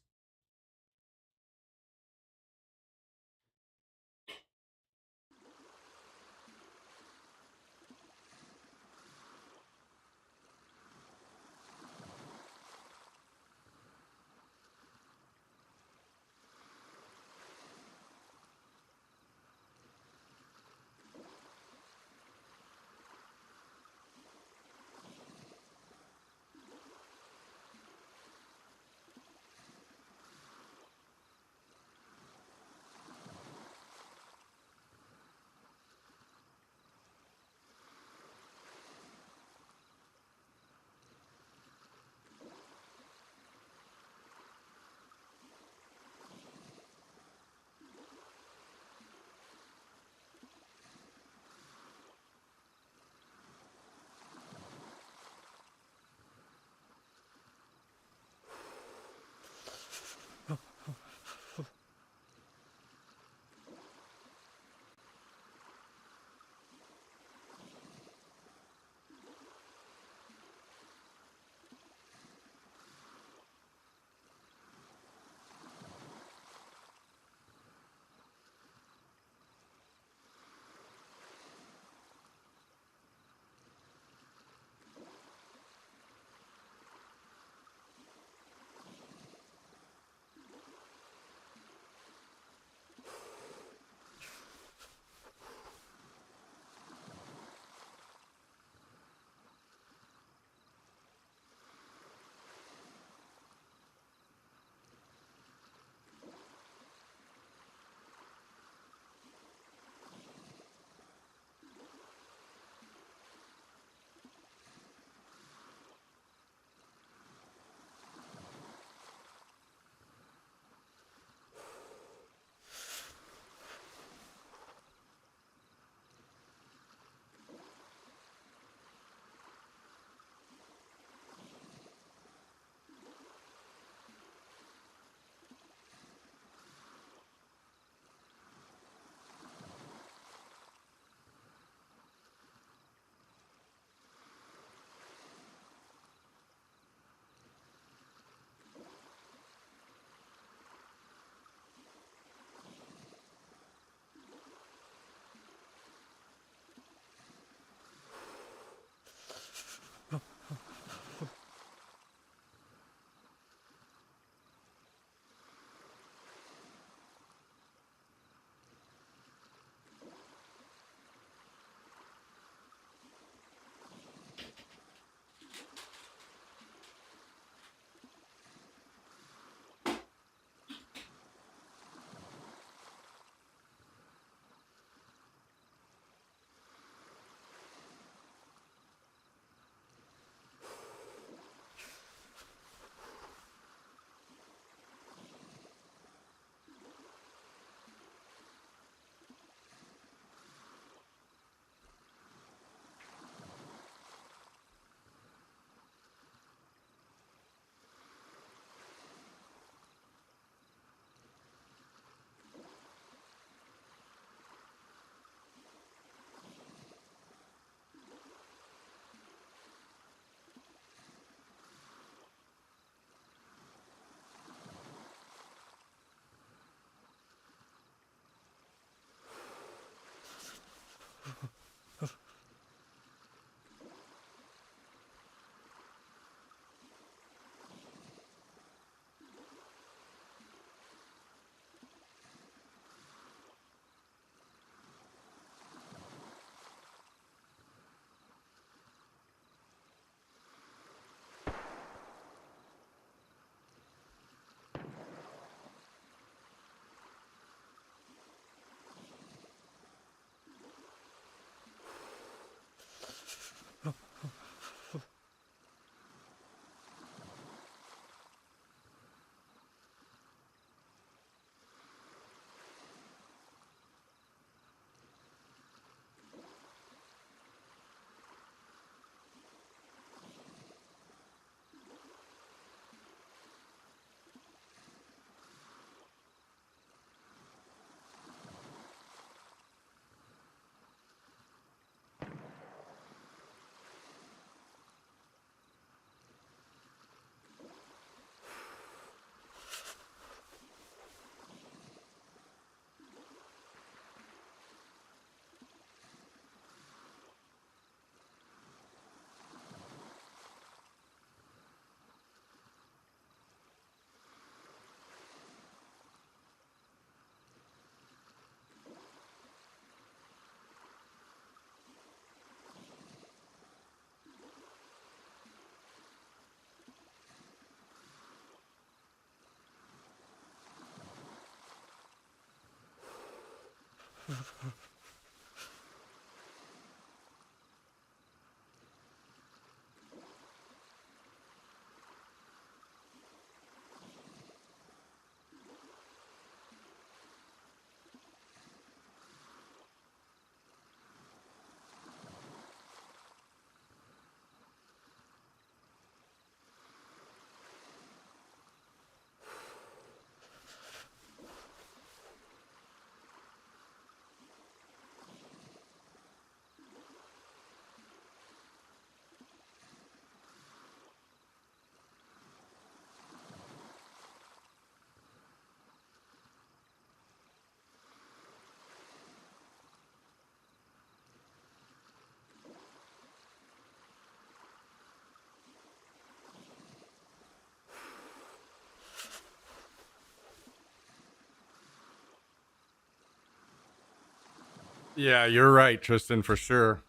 Speaker 1: Yeah, you're right, Tristan, for sure.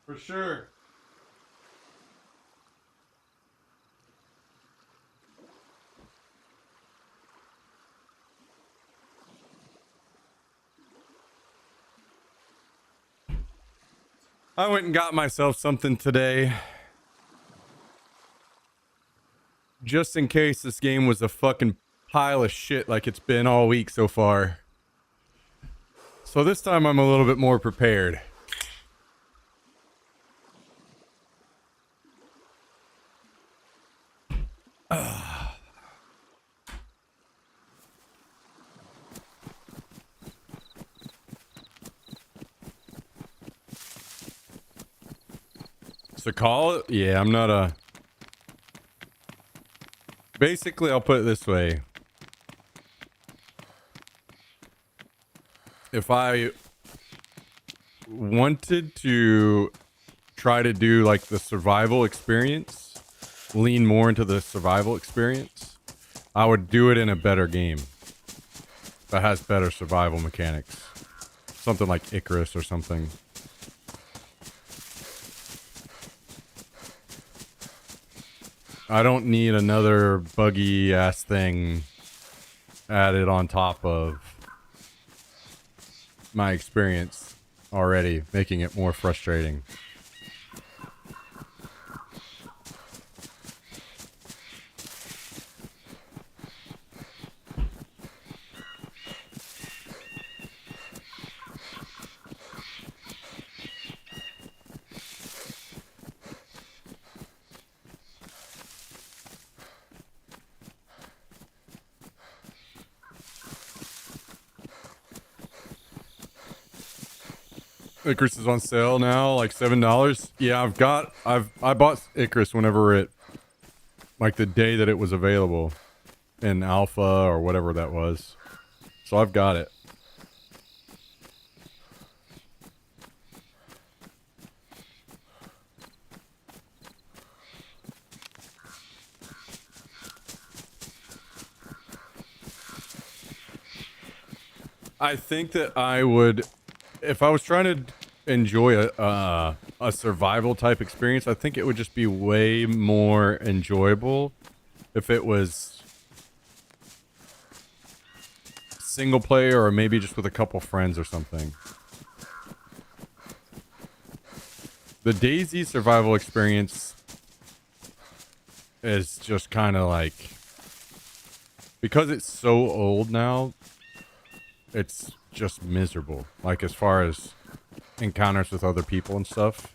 Speaker 1: For sure. I went and got myself something today. Just in case this game was a fucking pile of shit like it's been all week so far. So this time I'm a little bit more prepared. So call it? Yeah, I'm not a... Basically, I'll put it this way. If I wanted to try to do like the survival experience, lean more into the survival experience, I would do it in a better game that has better survival mechanics. Something like Icarus or something. I don't need another buggy ass thing added on top of my experience already, making it more frustrating. Icarus is on sale now, like $7. Yeah, I bought Icarus whenever it, like the day that it was available in alpha or whatever that was. So I've got it. I think that I would, if I was trying to enjoy a survival type experience, I think it would just be way more enjoyable if it was single player or maybe just with a couple friends or something. The DayZ survival experience is just kind of like, because it's so old now, it's just miserable. Like as far as encounters with other people and stuff.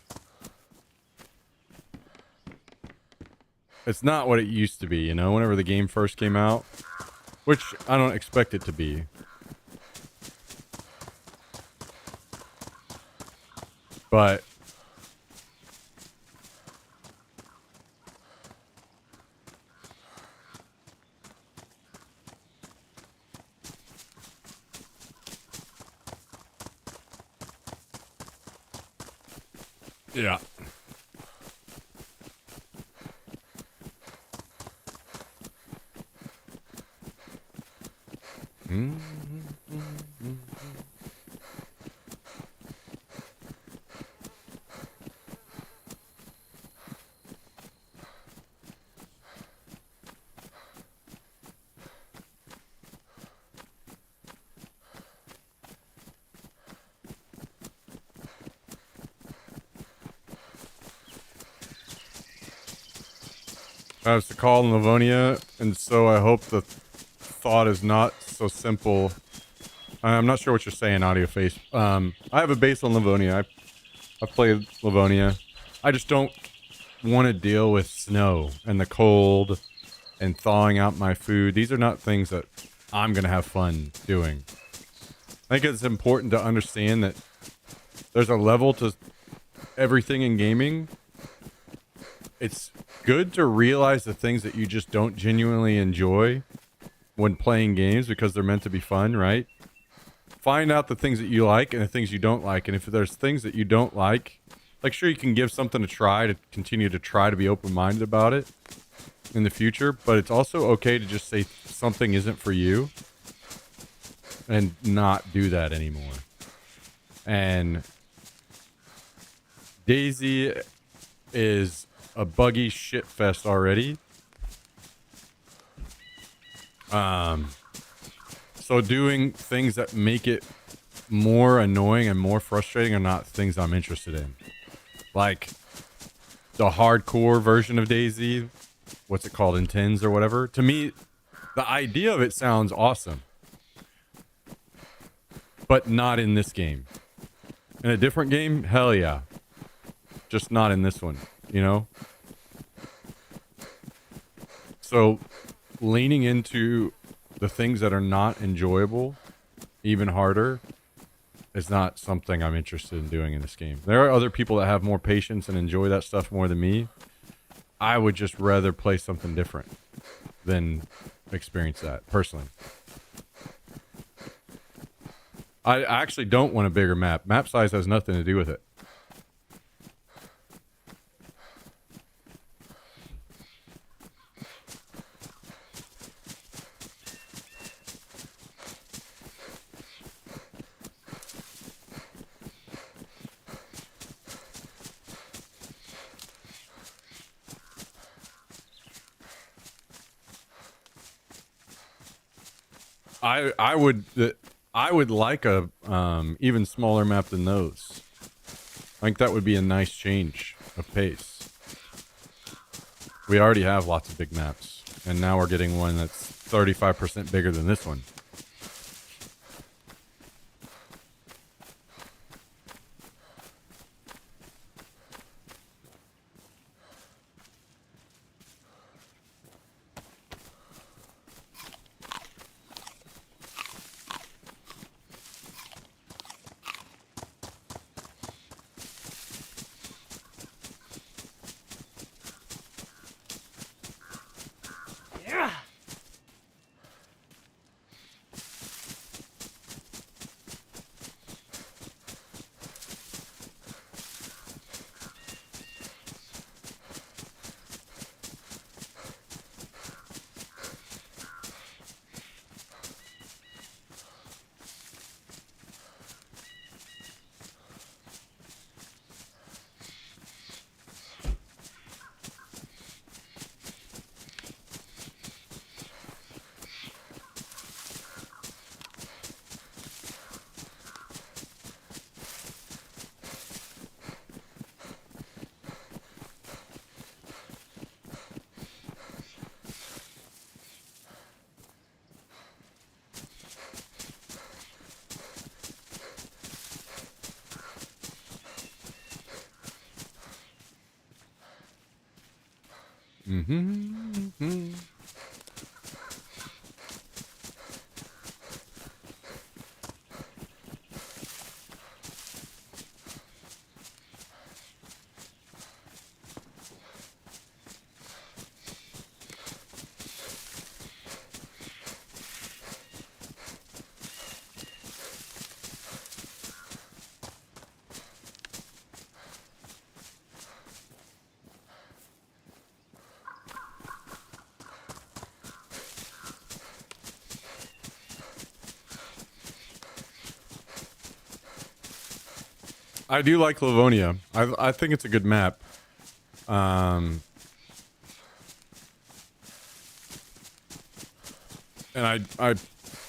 Speaker 1: It's not what it used to be, you know, whenever the game first came out. Which I don't expect it to be. But yeah. It's to call in Livonia, and so I hope the thought is not so simple. I'm not sure what you're saying, Audio Face. I have a base on Livonia. I've played Livonia. I just don't want to deal with snow and the cold and thawing out my food. These are not things that I'm going to have fun doing. I think it's important to understand that there's a level to everything in gaming. It's good to realize the things that you just don't genuinely enjoy when playing games because they're meant to be fun, right? Find out the things that you like and the things you don't like. And if there's things that you don't like sure, you can give something a try to continue to try to be open-minded about it in the future, but it's also okay to just say something isn't for you and not do that anymore. And Daisy is a buggy shit fest already. So doing things that make it more annoying and more frustrating are not things I'm interested in. Like the hardcore version of Daisy, what's it called, Intens or whatever. To me, the idea of it sounds awesome, but not in this game. In a different game, hell yeah. Just not in this one, you know? So leaning into the things that are not enjoyable even harder is not something I'm interested in doing in this game. There are other people that have more patience and enjoy that stuff more than me. I would just rather play something different than experience that, personally. I actually don't want a bigger map. Map size has nothing to do with it. I would like a even smaller map than those. I think that would be a nice change of pace. We already have lots of big maps, and now we're getting one that's 35% bigger than this one. Mm-hmm. I do like Livonia. I think it's a good map. And I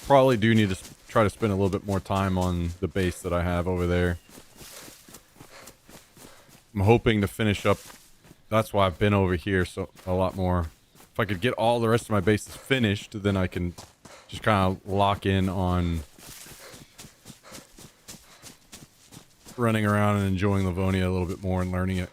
Speaker 1: probably do need to try to spend a little bit more time on the base that I have over there. I'm hoping to finish up. That's why I've been over here so a lot more. If I could get all the rest of my bases finished, then I can just kind of lock in on running around and enjoying Livonia a little bit more and learning it.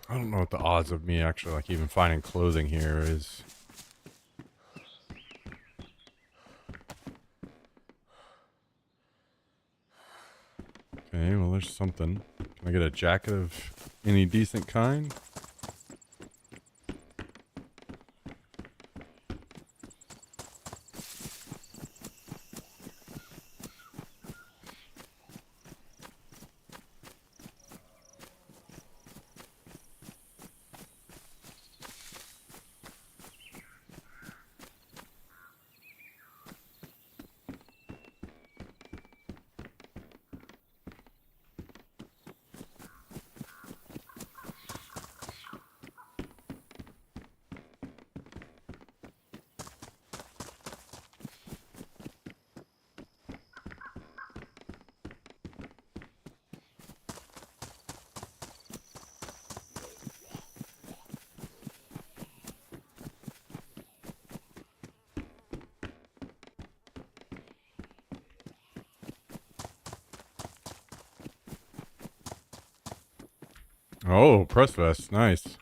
Speaker 1: I don't know what the odds of me actually like even finding clothing here is. Okay, well there's something. Can I get a jacket of any decent kind? Oh, press vest. Nice.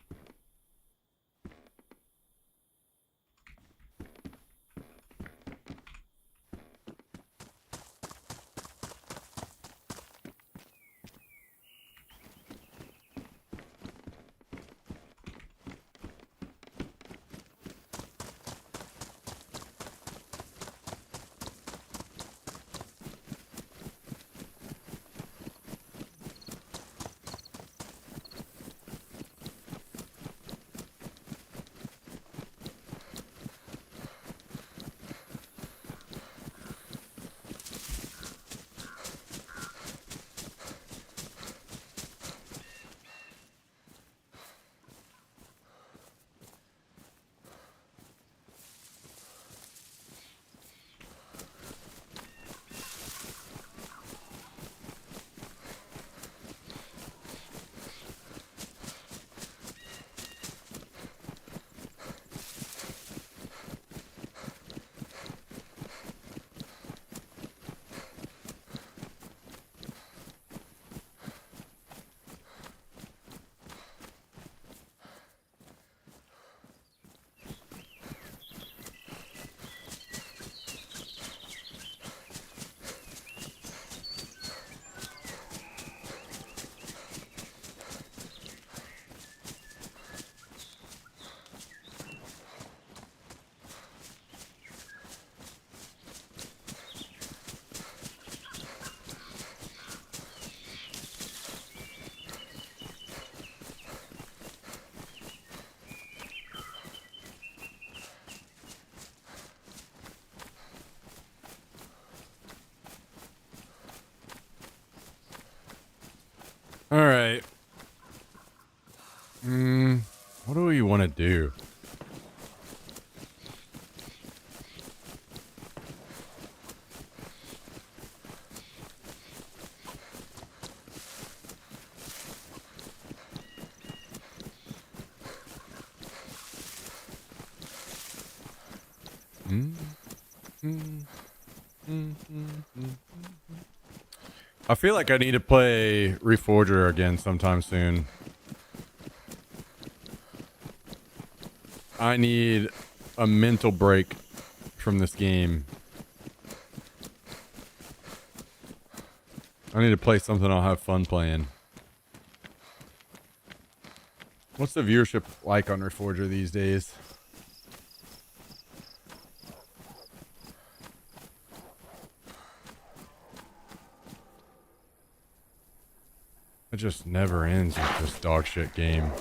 Speaker 1: All right. What do we want to do? I feel like I need to play Reforger again sometime soon. I need a mental break from this game. I need to play something I'll have fun playing. What's the viewership like on Reforger these days? It just never ends with this dog shit game.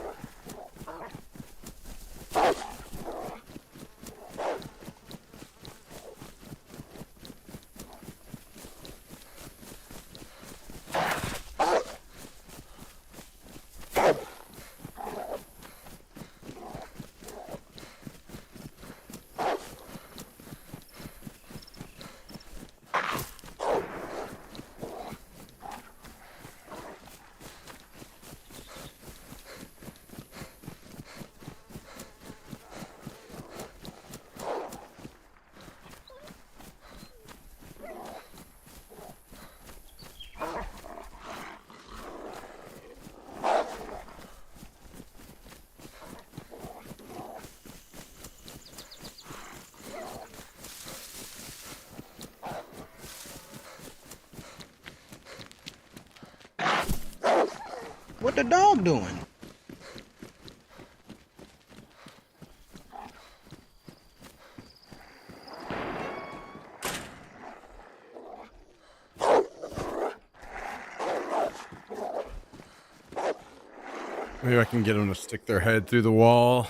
Speaker 15: What the dog doing?
Speaker 1: Maybe I can get them to stick their head through the wall,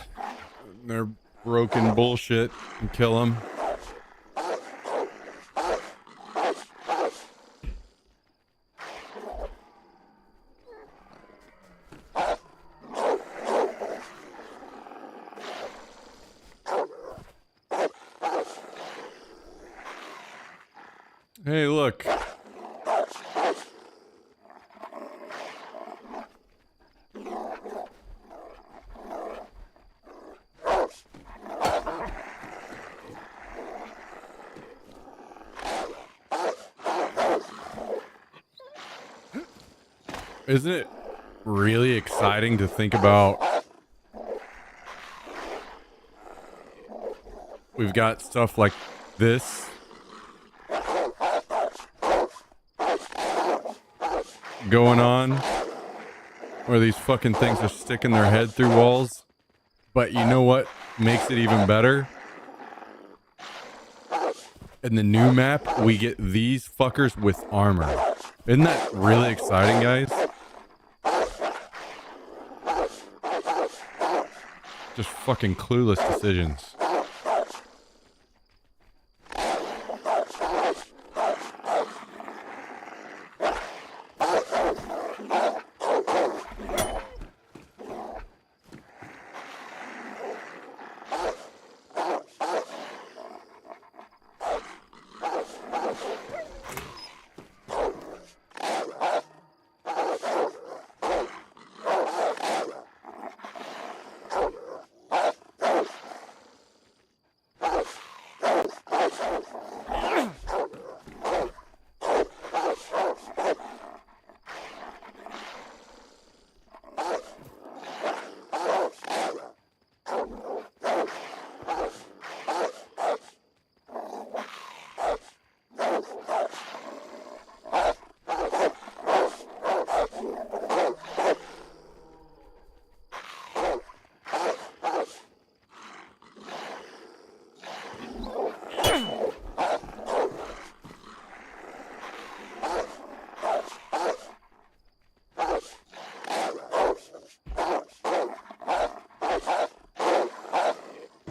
Speaker 1: their broken bullshit, and kill them. Hey, look. Isn't it really exciting to think about? We've got stuff like this going on where these fucking things are sticking their head through walls. But you know what makes it even better? In the new map, we get these fuckers with armor. Isn't that really exciting, guys? Just fucking clueless decisions.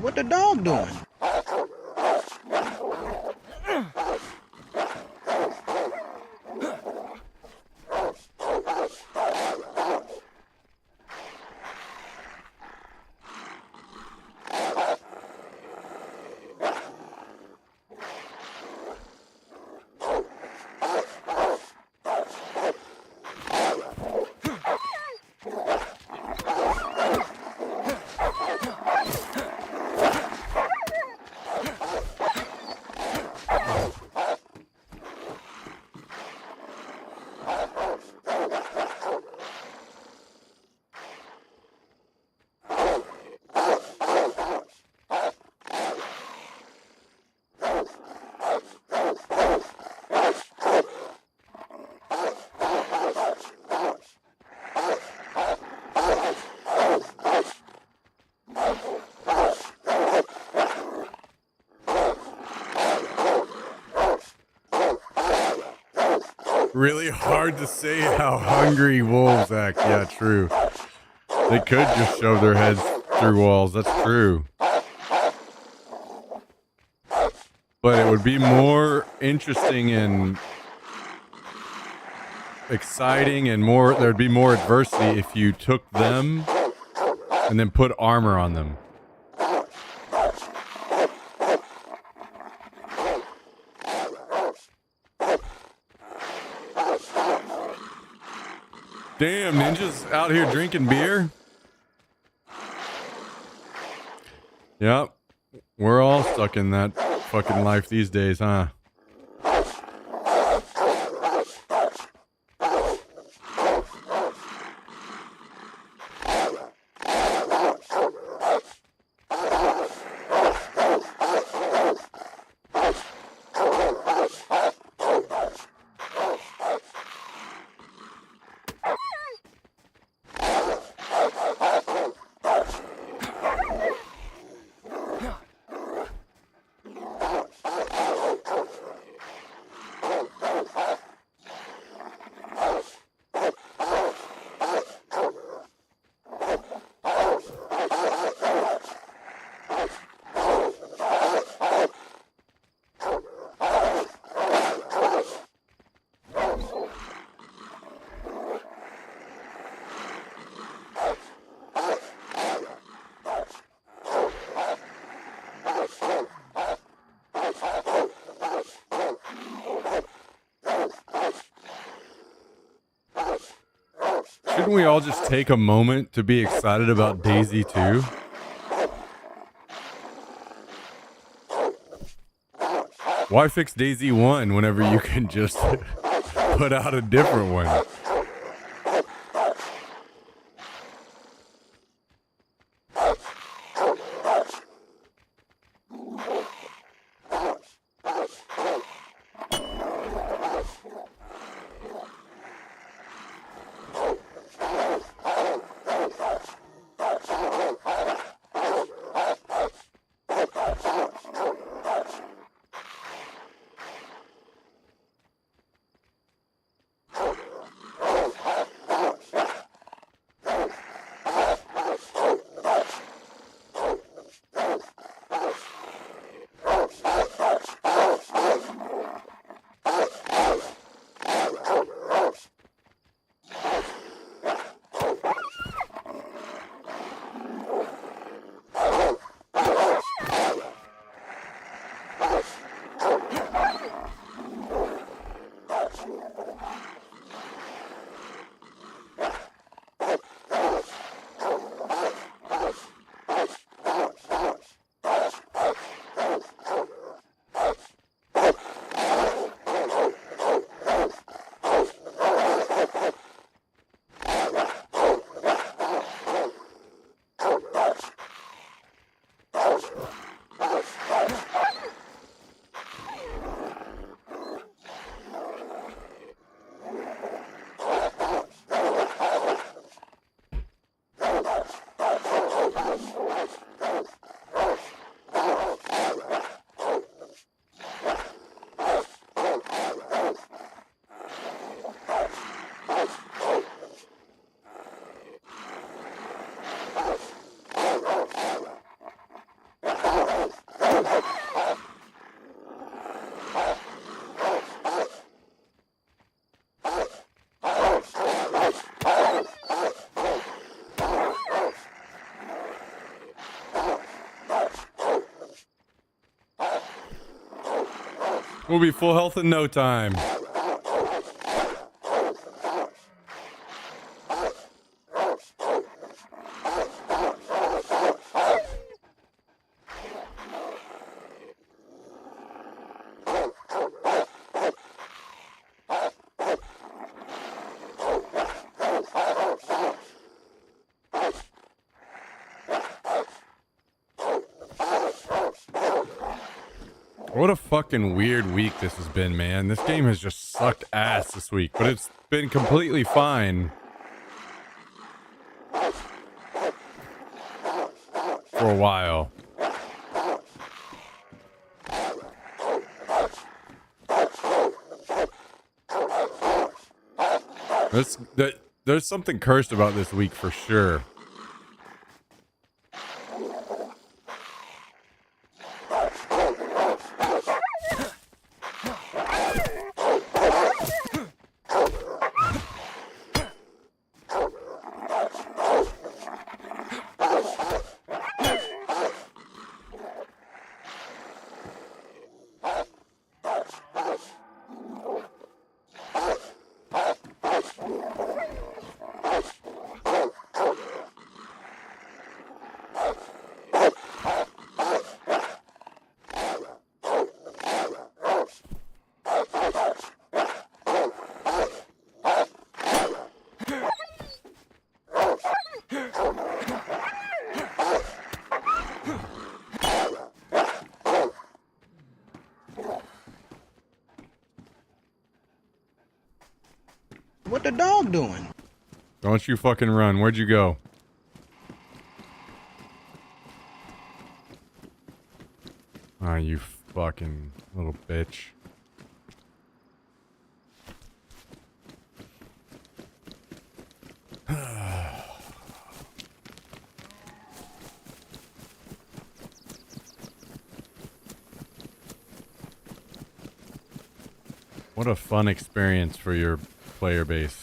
Speaker 15: What the dog doing?
Speaker 1: Really hard to say how hungry wolves act. Yeah, true. They could just shove their heads through walls. That's true. But it would be more interesting and exciting and more, there'd be more adversity if you took them and then put armor on them. Damn, Ninja's out here drinking beer. Yep. We're all stuck in that fucking life these days, huh? Shouldn't we all just take a moment to be excited about Daisy 2? Why fix Daisy 1 whenever you can just put out a different one? We'll be full health in no time. What a fucking weird week this has been, man. This game has just sucked ass this week, but it's been completely fine for a while. There's something cursed about this week for sure.
Speaker 15: What the dog doing?
Speaker 1: Don't you fucking run. Where'd you go? Ah, you fucking little bitch. What a fun experience for your player base.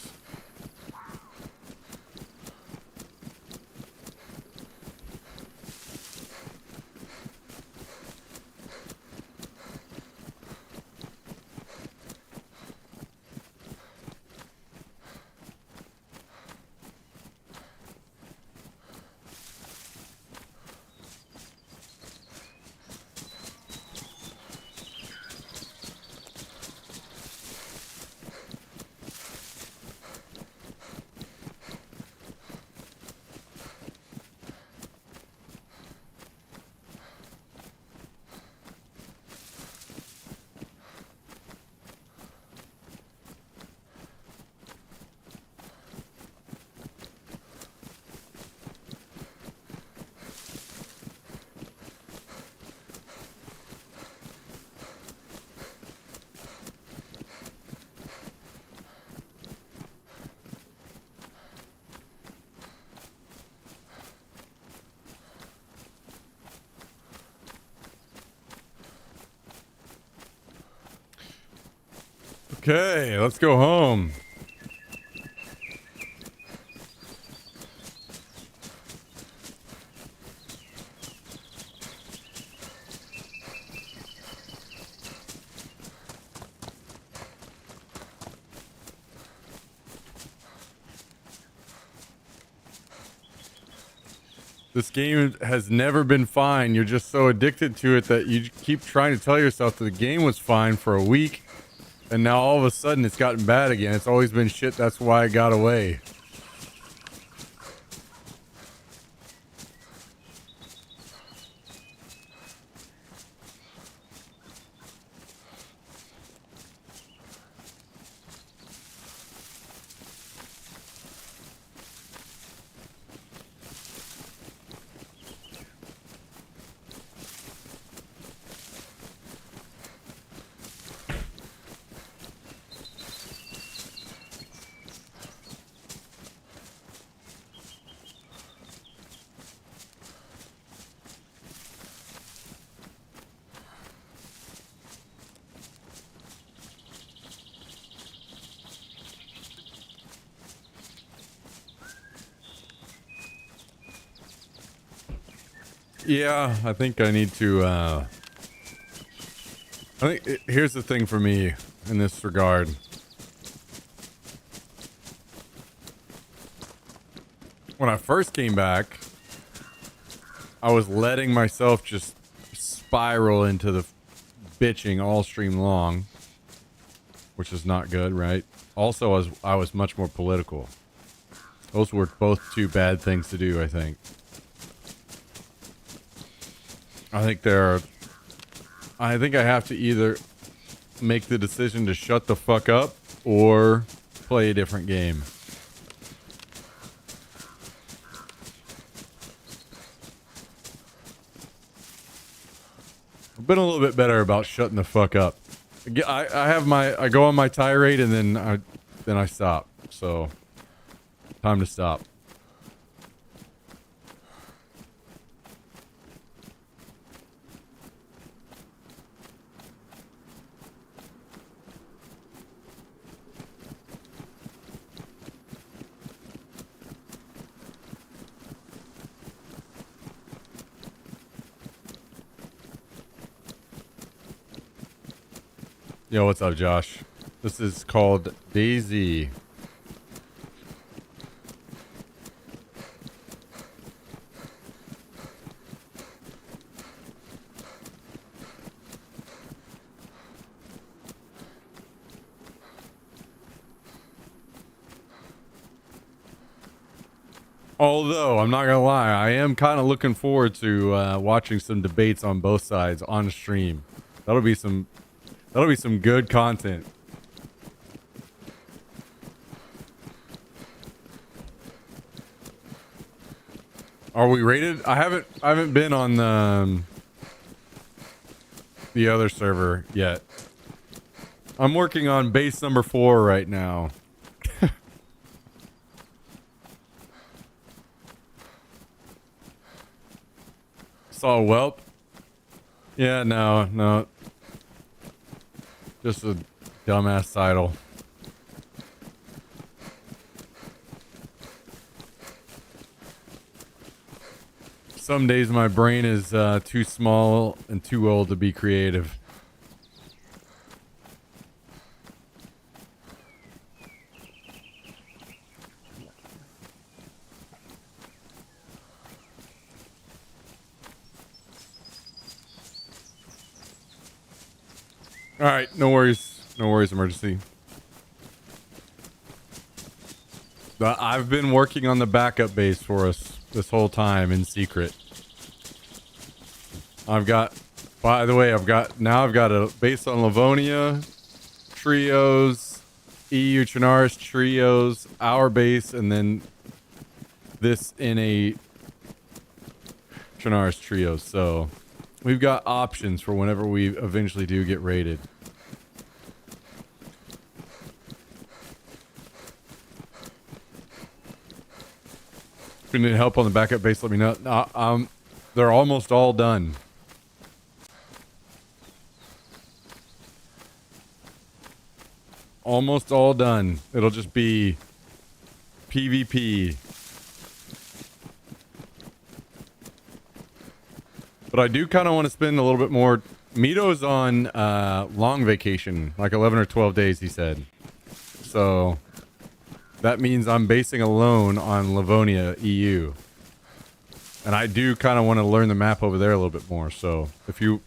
Speaker 1: Okay, let's go home. This game has never been fine. You're just so addicted to it that you keep trying to tell yourself that the game was fine for a week, and now all of a sudden it's gotten bad again. It's always been shit. That's why I got away. Yeah, I think I need to, here's the thing for me in this regard. When I first came back, I was letting myself just spiral into the bitching all stream long, which is not good, right? Also, I was much more political. Those were both two bad things to do, I think. I think I have to either make the decision to shut the fuck up or play a different game. I've been a little bit better about shutting the fuck up. I go on my tirade and then I stop. So so time to stop. Yo, what's up, Josh? This is called Daisy. Although, I'm not gonna lie, I am kind of looking forward to watching some debates on both sides on stream. That'll be some good content. Are we rated? I haven't been on the other server yet. I'm working on base number 4 right now. Saw a whelp. Yeah, no. Just a dumbass title. Some days my brain is too small and too old to be creative. All right, no worries, emergency. I've been working on the backup base for us this whole time in secret. By the way, I've got a base on Livonia, trios, EU Chernarus trios, our base, and then this in a Chernarus trios. So we've got options for whenever we eventually do get raided. If you need help on the backup base, let me know. They're almost all done. Almost all done. It'll just be PvP. But I do kind of want to spend a little bit more. Mito's on long vacation, like 11 or 12 days, he said. So that means I'm basing alone on Livonia EU. And I do kind of want to learn the map over there a little bit more. So if you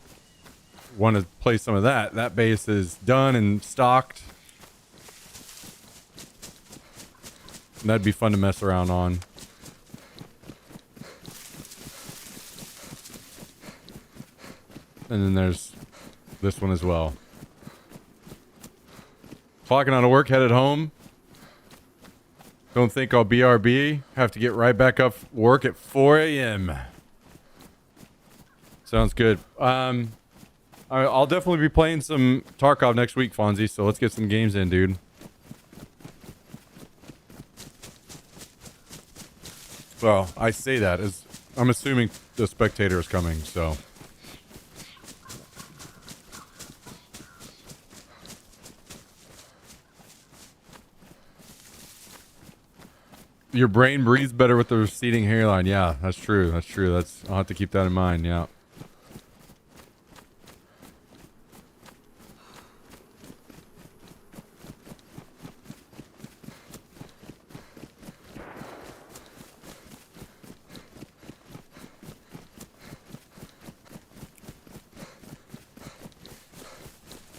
Speaker 1: want to play some of that, that base is done and stocked. And that'd be fun to mess around on. And then there's this one as well. Clocking out of work, headed home. Don't think I'll BRB. Have to get right back up work at 4 a.m. Sounds good. I'll definitely be playing some Tarkov next week, Fonzie. So let's get some games in, dude. Well, I say that as I'm assuming the spectator is coming, so. Your brain breathes better with the receding hairline. Yeah, that's true. I'll have to keep that in mind. Yeah.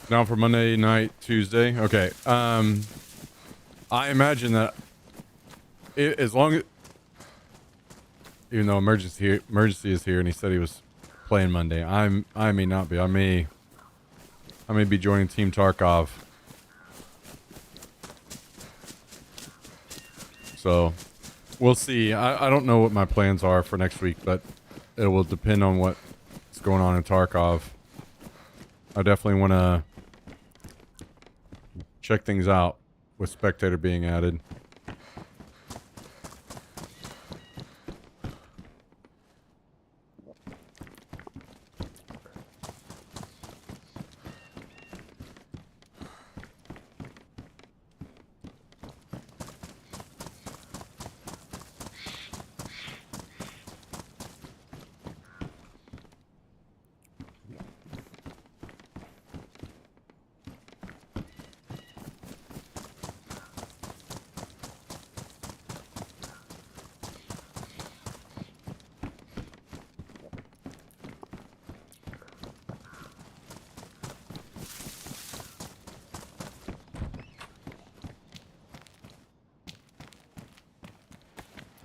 Speaker 1: Down for Monday night, Tuesday. Okay. I imagine that as long as, even though emergency is here, and he said he was playing Monday, I may not be. I may be joining Team Tarkov. So we'll see. I don't know what my plans are for next week, but it will depend on what's going on in Tarkov. I definitely want to check things out with spectator being added.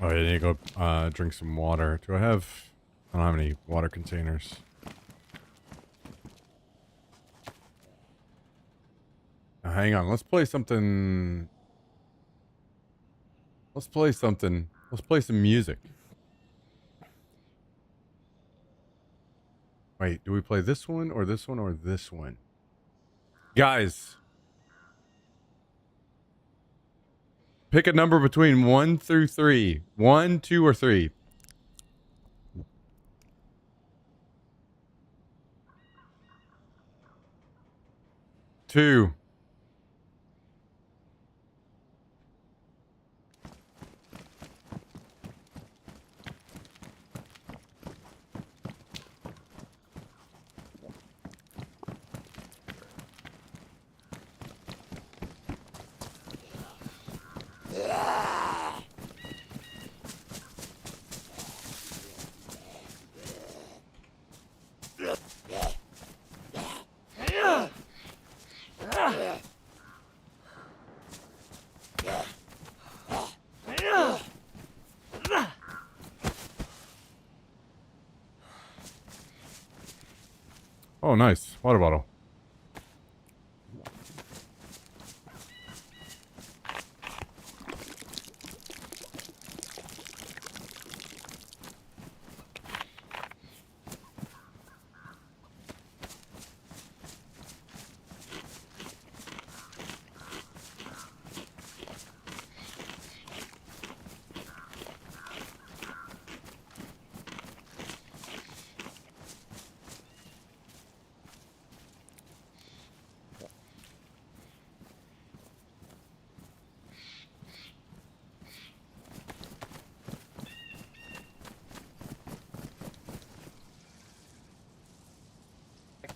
Speaker 1: Oh, I need to go drink some water. Do I have... I don't have any water containers. Now, hang on. Let's play something... Let's play something. Let's play some music. Wait, do we play this one or this one or this one? Guys. Pick a number between 1 through 3. 1, 2, or 3. 2. Oh, nice. Water bottle.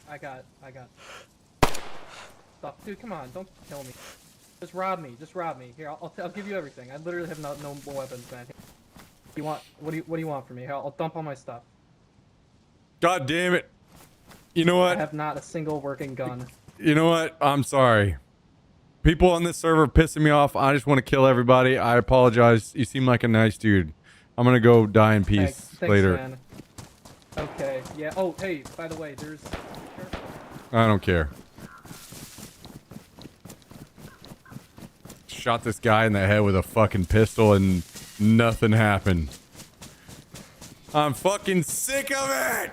Speaker 16: I got. Stop, dude. Come on, don't kill me. Just rob me. Just rob me. Here, I'll give you everything. I literally have no more weapons, man. You want? What do you want from me? Here, I'll dump all my stuff.
Speaker 1: God damn it. You know what?
Speaker 16: I have not a single working gun.
Speaker 1: You know what? I'm sorry. People on this server are pissing me off. I just want to kill everybody. I apologize. You seem like a nice dude. I'm gonna go die in peace
Speaker 16: Thanks,
Speaker 1: later.
Speaker 16: man. Okay. Yeah. Oh, hey. By the way, there's.
Speaker 1: I don't care. Shot this guy in the head with a fucking pistol and nothing happened. I'm fucking sick of it!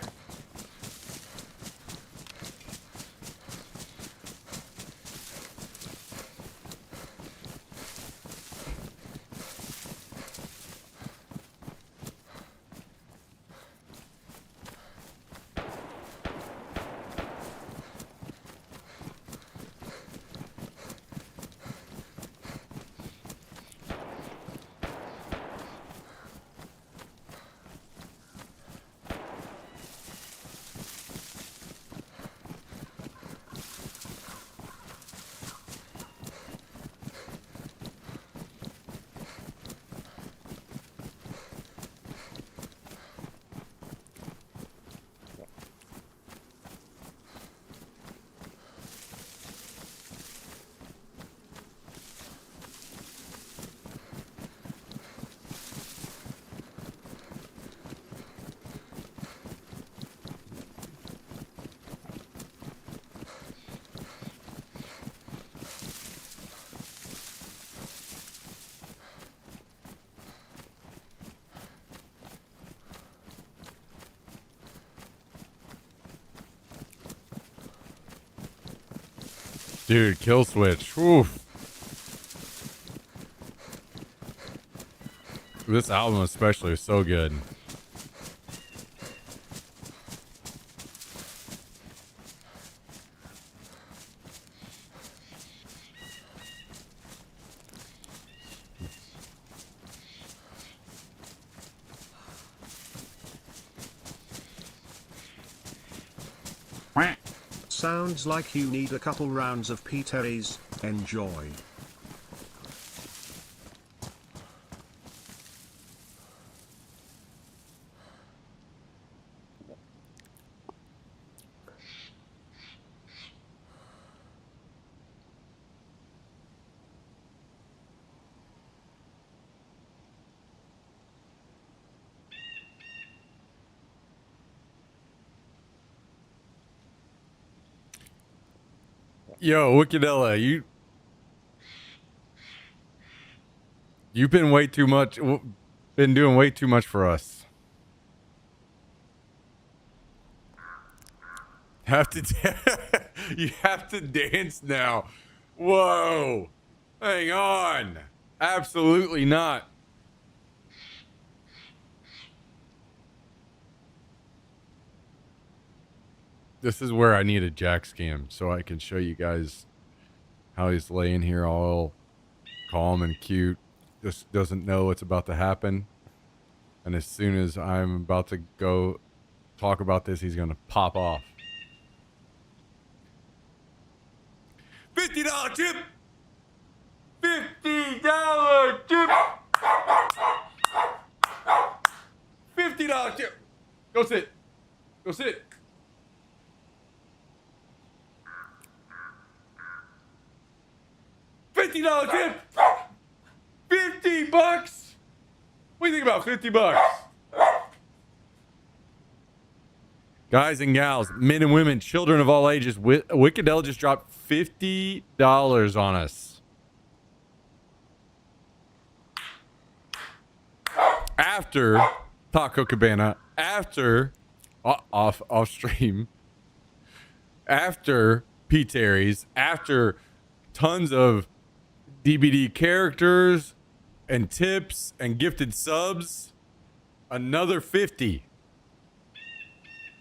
Speaker 1: Dude, kill switch. Oof. This album especially is so good.
Speaker 17: Sounds like you need a couple rounds of Peteries. Enjoy.
Speaker 1: Yo, Wickedella, you've been way too much. Been doing way too much for us. You have to dance now. Whoa. Hang on. Absolutely not. This is where I need a jack scam so I can show you guys how he's laying here all calm and cute. Just doesn't know what's about to happen. And as soon as I'm about to go talk about this, he's going to pop off. $50 tip! $50 tip! $50 tip! Go sit. Go sit. $50 tip! $50! What do you think about $50? Guys and gals, men and women, children of all ages, Wickedella just dropped $50 on us. After Taco Cabana, after off stream, after P. Terry's, after tons of DBD characters and tips and gifted subs, another 50.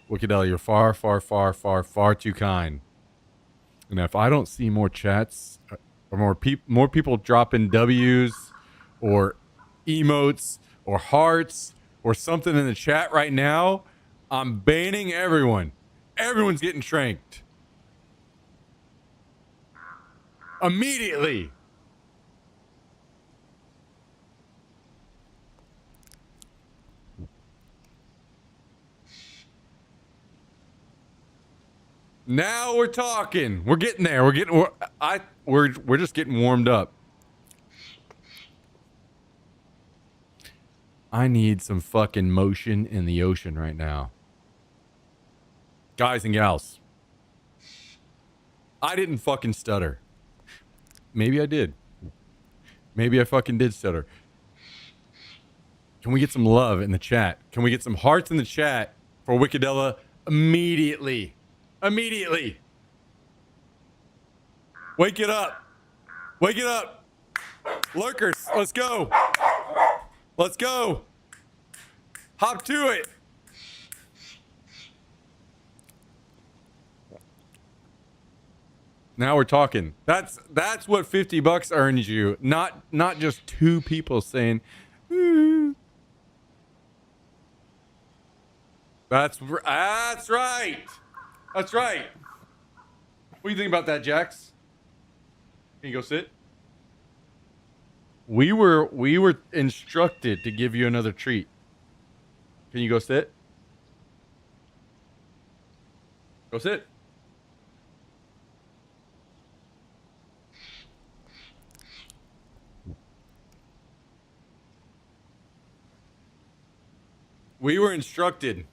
Speaker 1: Wickedella, you're far, far, far, far, far too kind. And if I don't see more chats or more people dropping W's or emotes or hearts or something in the chat right now, I'm banning everyone. Everyone's getting shanked. Immediately. Now we're talking. We're getting there. We're just getting warmed up. I need some fucking motion in the ocean right now. Guys and gals. I didn't fucking stutter. Maybe I did. Maybe I fucking did stutter. Can we get some love in the chat? Can we get some hearts in the chat for Wickedella immediately? Immediately. Wake it up. Wake it up. Lurkers, let's go. Let's go. Hop to it. Now we're talking. That's what $50 earns you. Not just two people saying, "Ooh." That's right. That's right. What do you think about that, Jax? Can you go sit? We were instructed to give you another treat. Can you go sit? Go sit. We were instructed.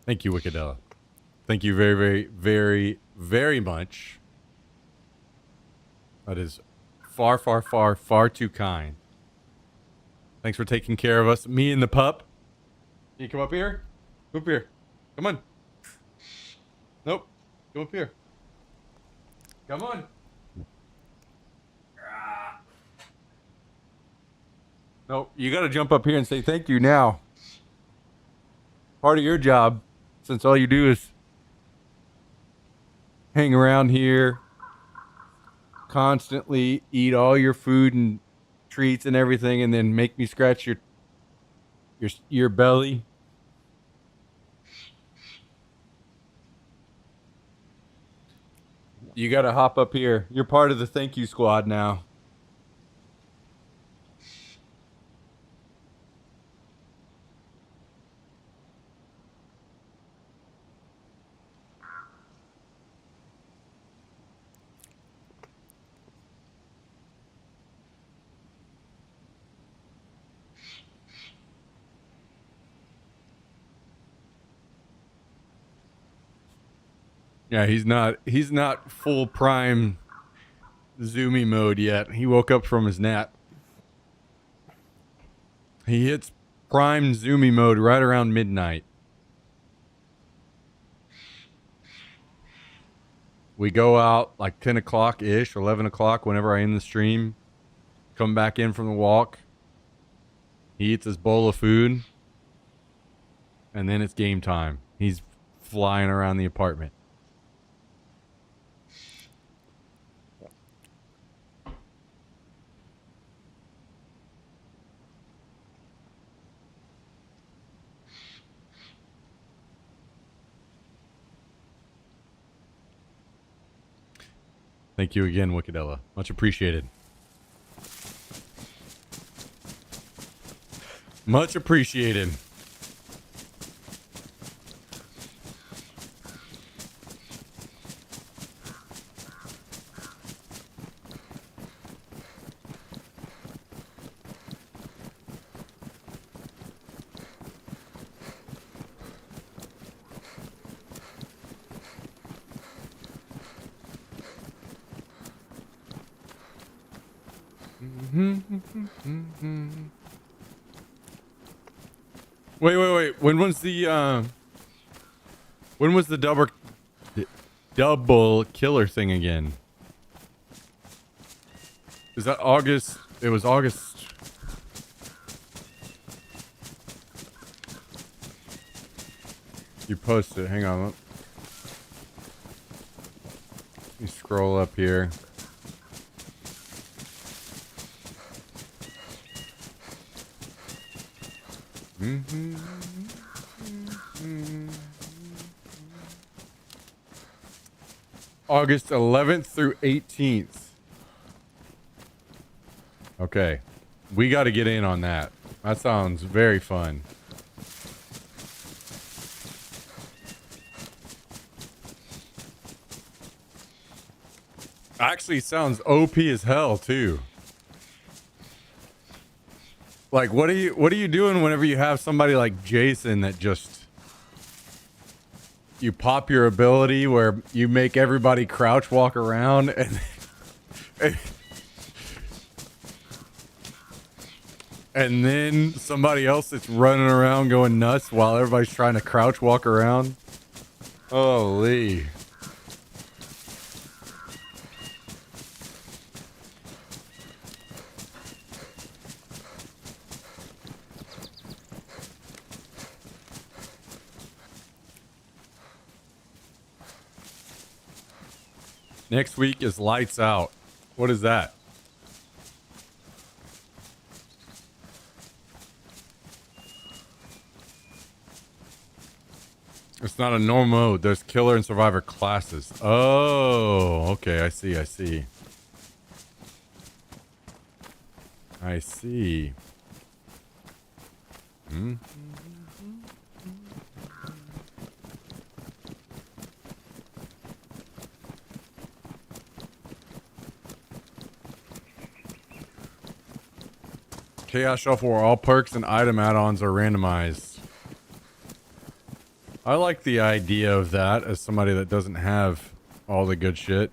Speaker 1: Thank you, Wickedella. Thank you very, very, very, very much. That is far, far, far, far too kind. Thanks for taking care of us. Me and the pup. Can you come up here? Come up here. Come on. Nope. Come up here. Come on. Nope. You got to jump up here and say thank you now. Part of your job, since all you do is hang around here, constantly eat all your food and treats and everything, and then make me scratch your Your belly. You gotta hop up here. You're part of the thank you squad now. Yeah, he's not full prime zoomy mode yet. He woke up from his nap. He hits prime zoomy mode right around midnight. We go out like 10 o'clock ish, 11 o'clock whenever I end the stream. Come back in from the walk. He eats his bowl of food. And then it's game time. He's flying around the apartment. Thank you again, Wickedella. Much appreciated. Much appreciated. Wait. When was the double killer thing again? Is that August? It was August. You posted. Hang on. Let me scroll up here. August 11th through 18th. Okay. We got to get in on that. That sounds very fun. Actually sounds OP as hell too. Like what are you doing whenever you have somebody like Jason that just you pop your ability where you make everybody crouch walk around and then somebody else that's running around going nuts while everybody's trying to crouch walk around. Holy. Next week is Lights Out. What is that? It's not a normal mode. There's killer and survivor classes. Oh, okay. I see. I see. Chaos Shuffle where all perks and item add-ons are randomized. I like the idea of that as somebody that doesn't have all the good shit.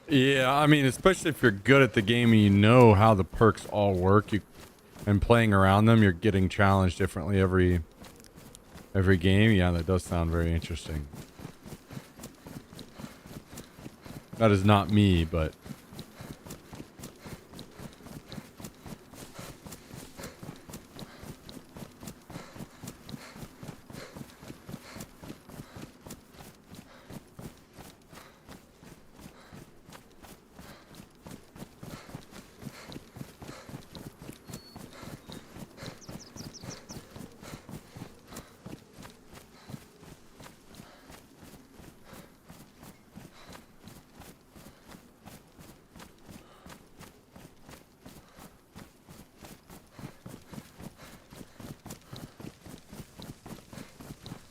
Speaker 1: Yeah, I mean, especially if you're good at the game and you know how the perks all work, and playing around them, you're getting challenged differently every game. Yeah, that does sound very interesting. That is not me, but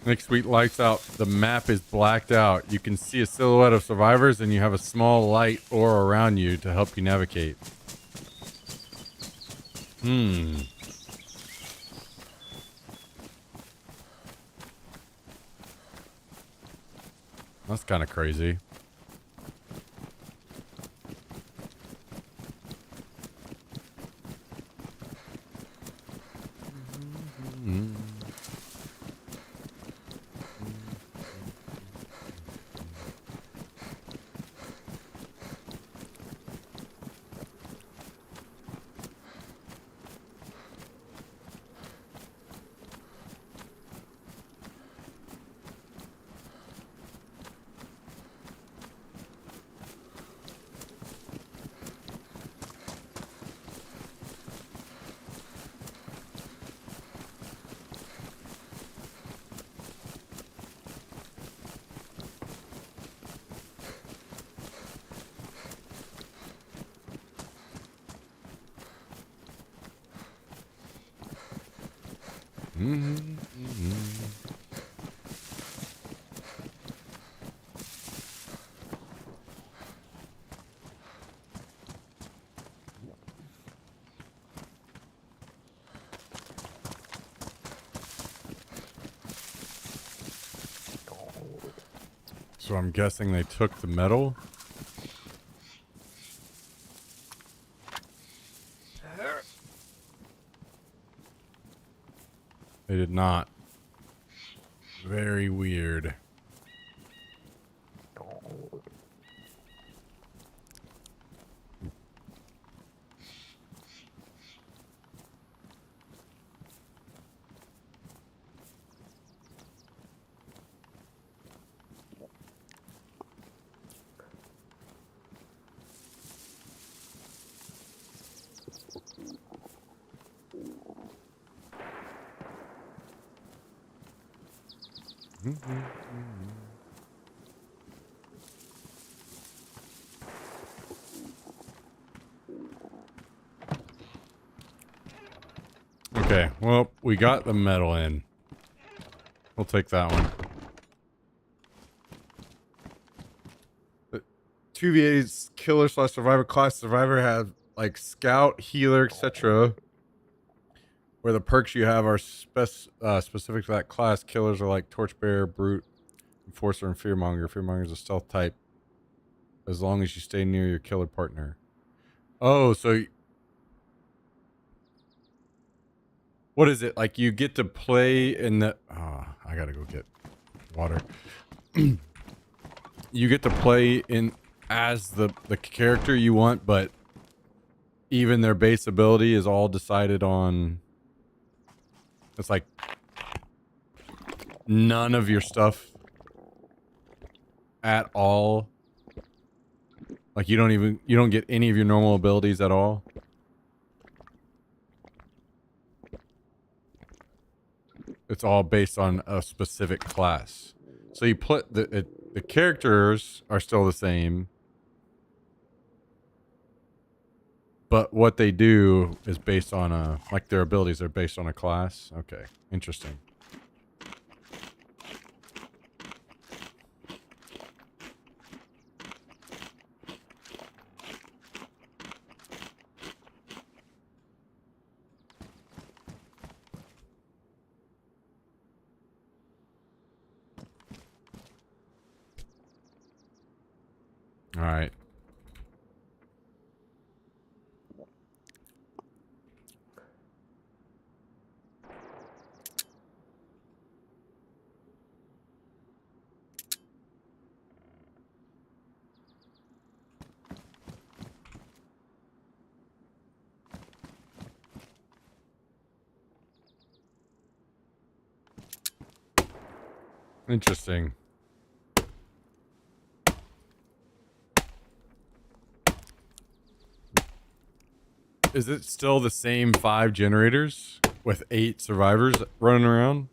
Speaker 1: Next week lights out. The map is blacked out. You can see a silhouette of survivors and you have a small light aura around you to help you navigate. That's kind of crazy. So I'm guessing they took the metal. They did not. Very weird. Okay, well, we got the metal in. We'll take that one. The 2v8's killer / survivor class. Survivor have like scout, healer, etc. Where the perks you have are specific to that class. Killers are like torchbearer, brute, enforcer, and fearmonger. Fearmonger is a stealth type. As long as you stay near your killer partner. Oh, so what is it? Like you get to play in the... Oh, I gotta go get water. You get to play in as the character you want, but even their base ability is all decided on... It's like none of your stuff at all. Like you don't get any of your normal abilities at all. It's all based on a specific class. So you put the characters are still the same, but what they do is based on a, like their abilities are based on a class. Okay, interesting. All right. Interesting. Is it still the same 5 generators with 8 survivors running around?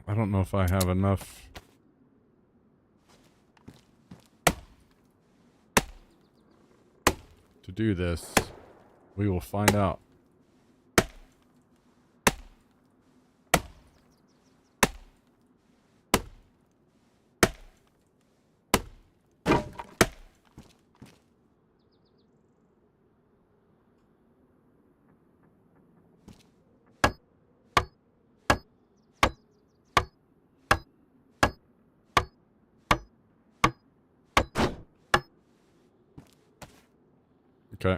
Speaker 1: I don't know if I have enough. To do this. We will find out. Okay.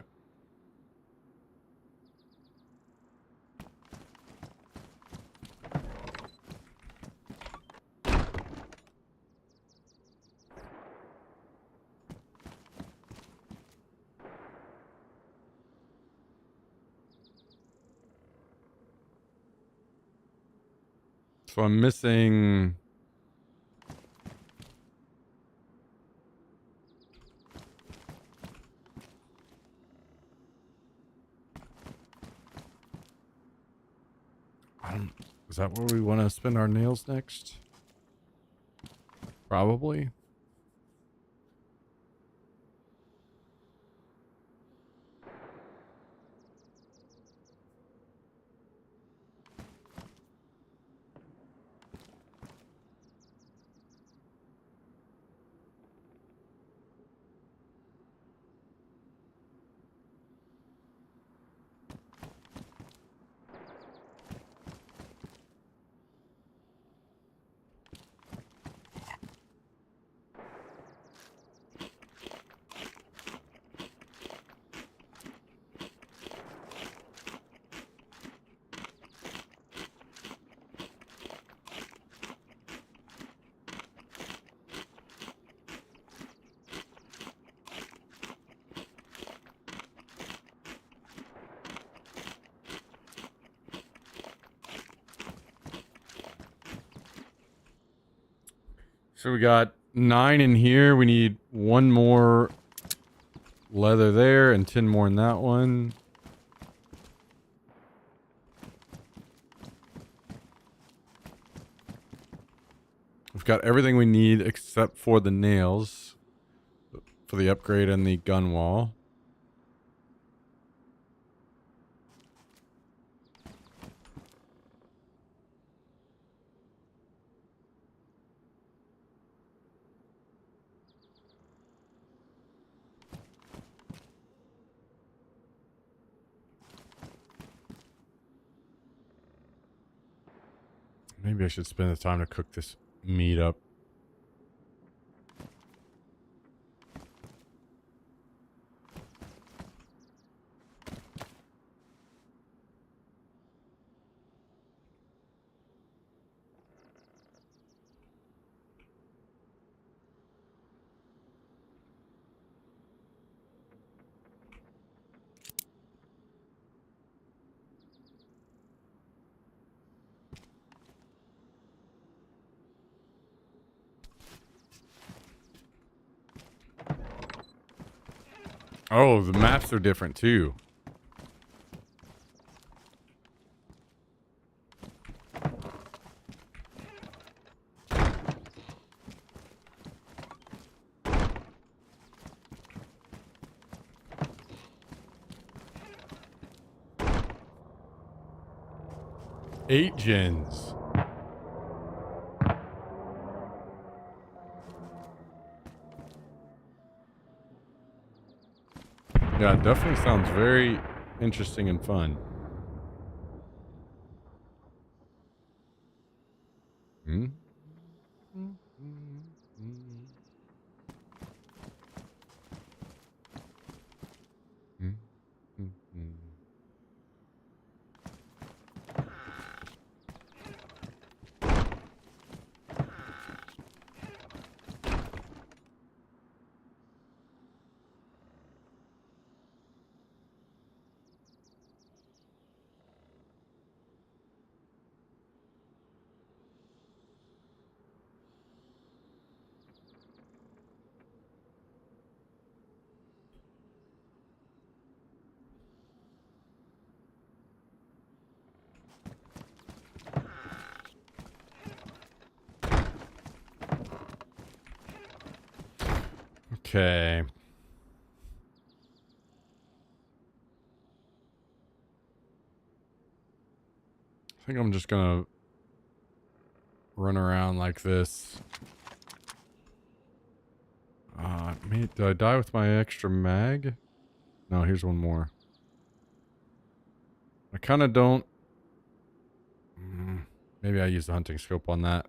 Speaker 1: So I'm missing... Is that where we want to spend our nails next? Probably. So we got 9 in here. We need 1 more leather there and 10 more in that one. We've got everything we need except for the nails for the upgrade and the gun wall. Maybe I should spend the time to cook this meat up. Oh, the maps are different too. Eight gens. Yeah, it definitely sounds very interesting and fun. Hmm? Okay. I think I'm just gonna run around like this. Did I die with my extra mag? No, here's one more. I kind of don't... Maybe I use the hunting scope on that.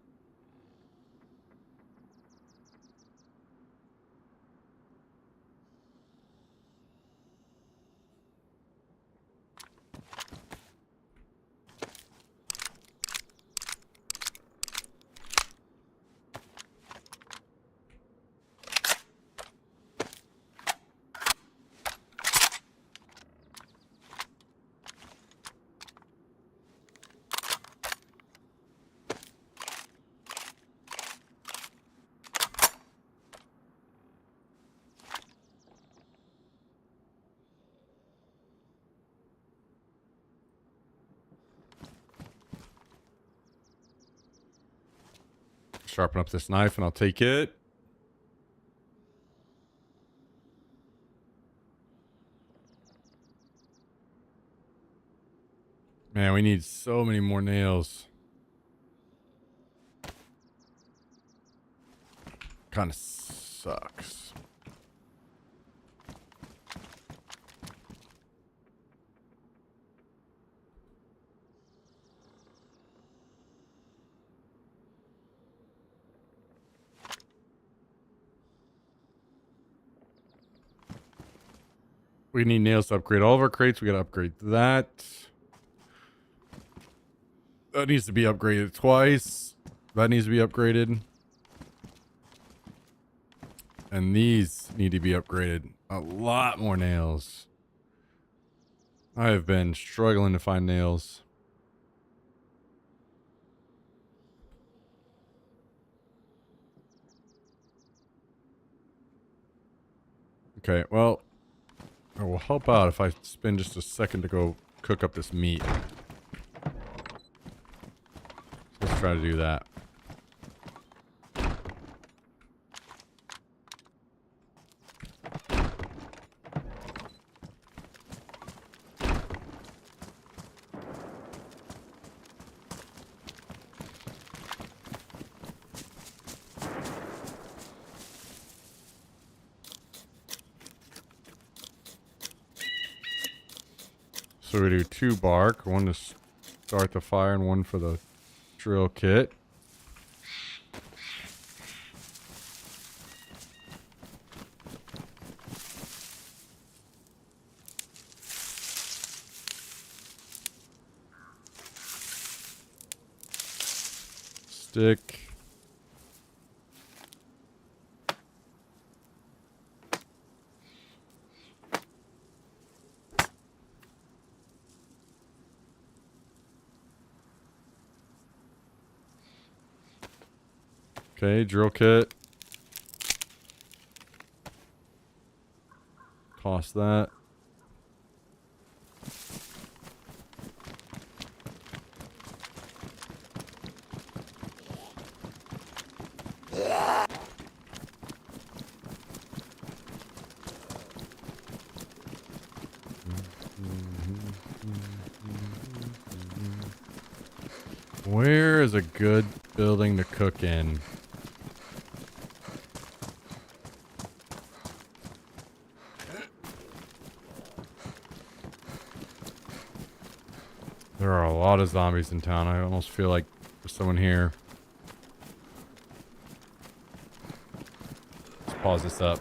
Speaker 1: Sharpen up this knife and I'll take it. Man, we need so many more nails. Kind of sucks. We need nails to upgrade all of our crates. We gotta upgrade that. That needs to be upgraded twice. That needs to be upgraded. And these need to be upgraded. A lot more nails. I have been struggling to find nails. Okay, well, it will help out if I spend just a second to go cook up this meat. Let's try to do that. So we do 2 bark, one to start the fire and one for the drill kit. Stick. Okay, drill kit. Cost that. Where is a good building to cook in? There are a lot of zombies in town. I almost feel like there's someone here. Let's pause this up.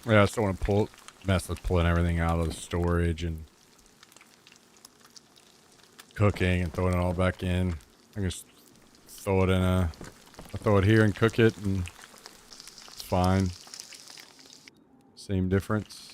Speaker 1: Yeah, I just don't want to mess with pulling everything out of the storage and cooking and throwing it all back in. I can just throw it in I throw it here and cook it, and it's fine. Same difference.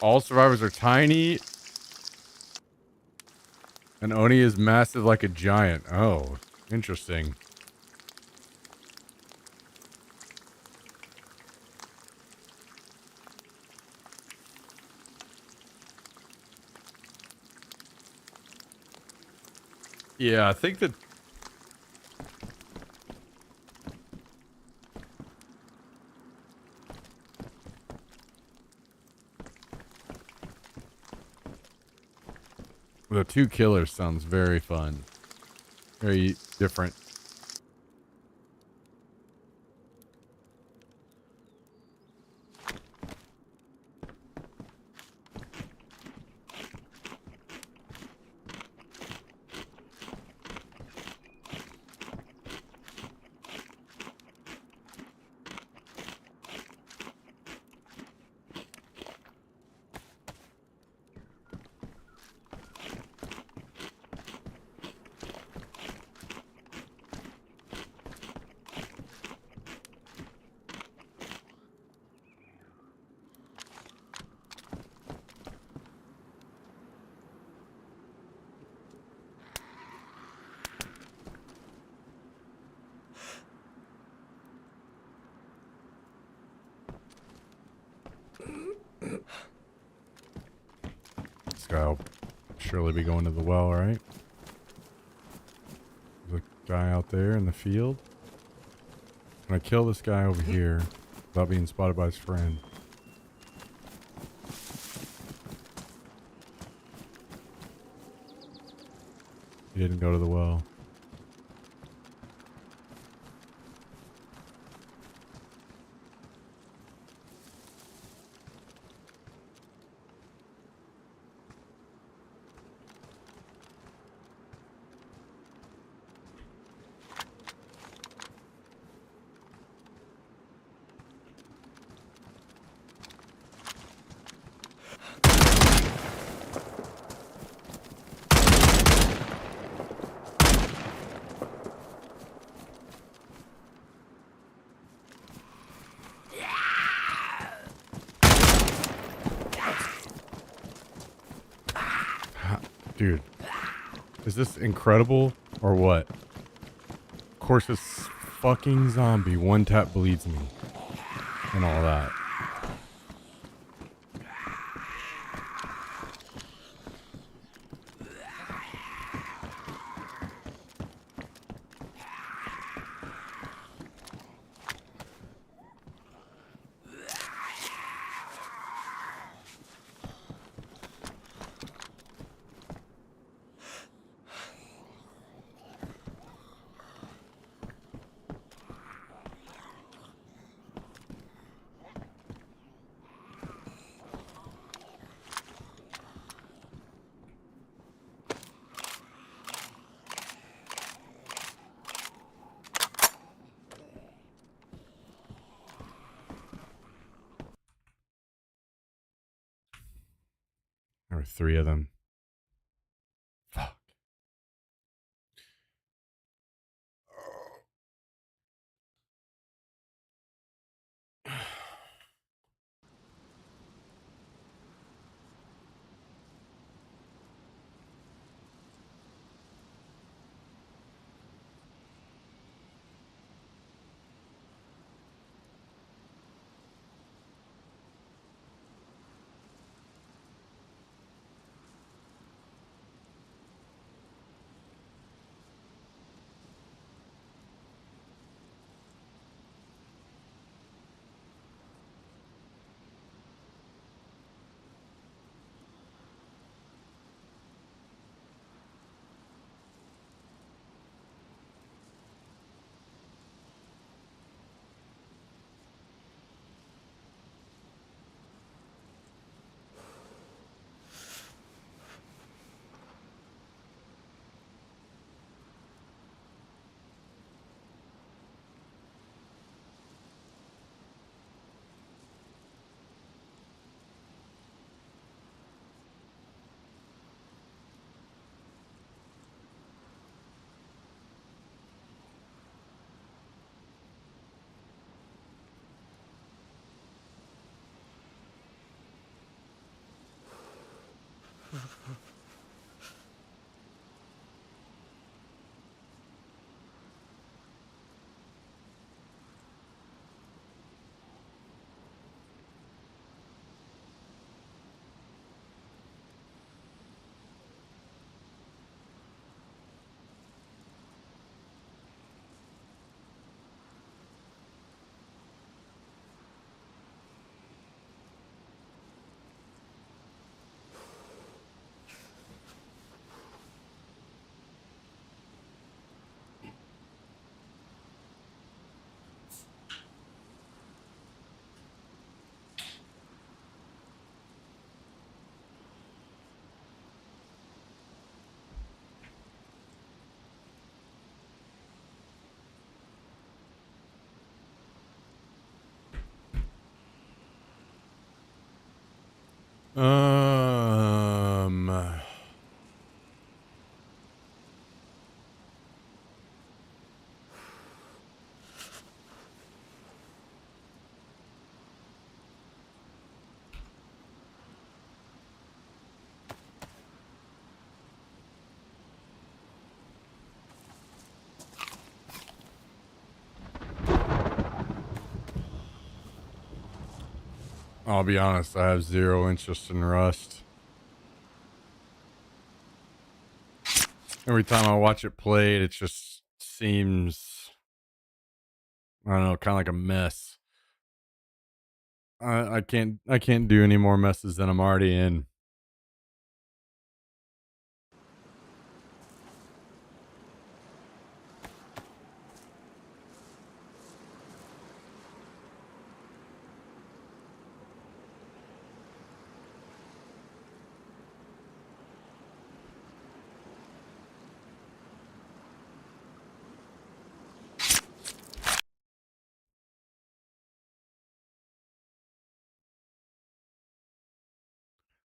Speaker 1: All survivors are tiny, and Oni is massive like a giant. Oh, interesting. Yeah, I think that... The 2 killers sounds very fun. Very different. This guy will surely be going to the well, right? There's a guy out there in the field. Can I kill this guy over here without being spotted by his friend? He didn't go to the well. Dude, is this incredible or what? Of course, this fucking zombie one tap bleeds me and all that. There were 3 of them. I'll be honest, I have zero interest in Rust. Every time I watch it played, it just seems, I don't know, kind of like a mess. I can't do any more messes than I'm already in.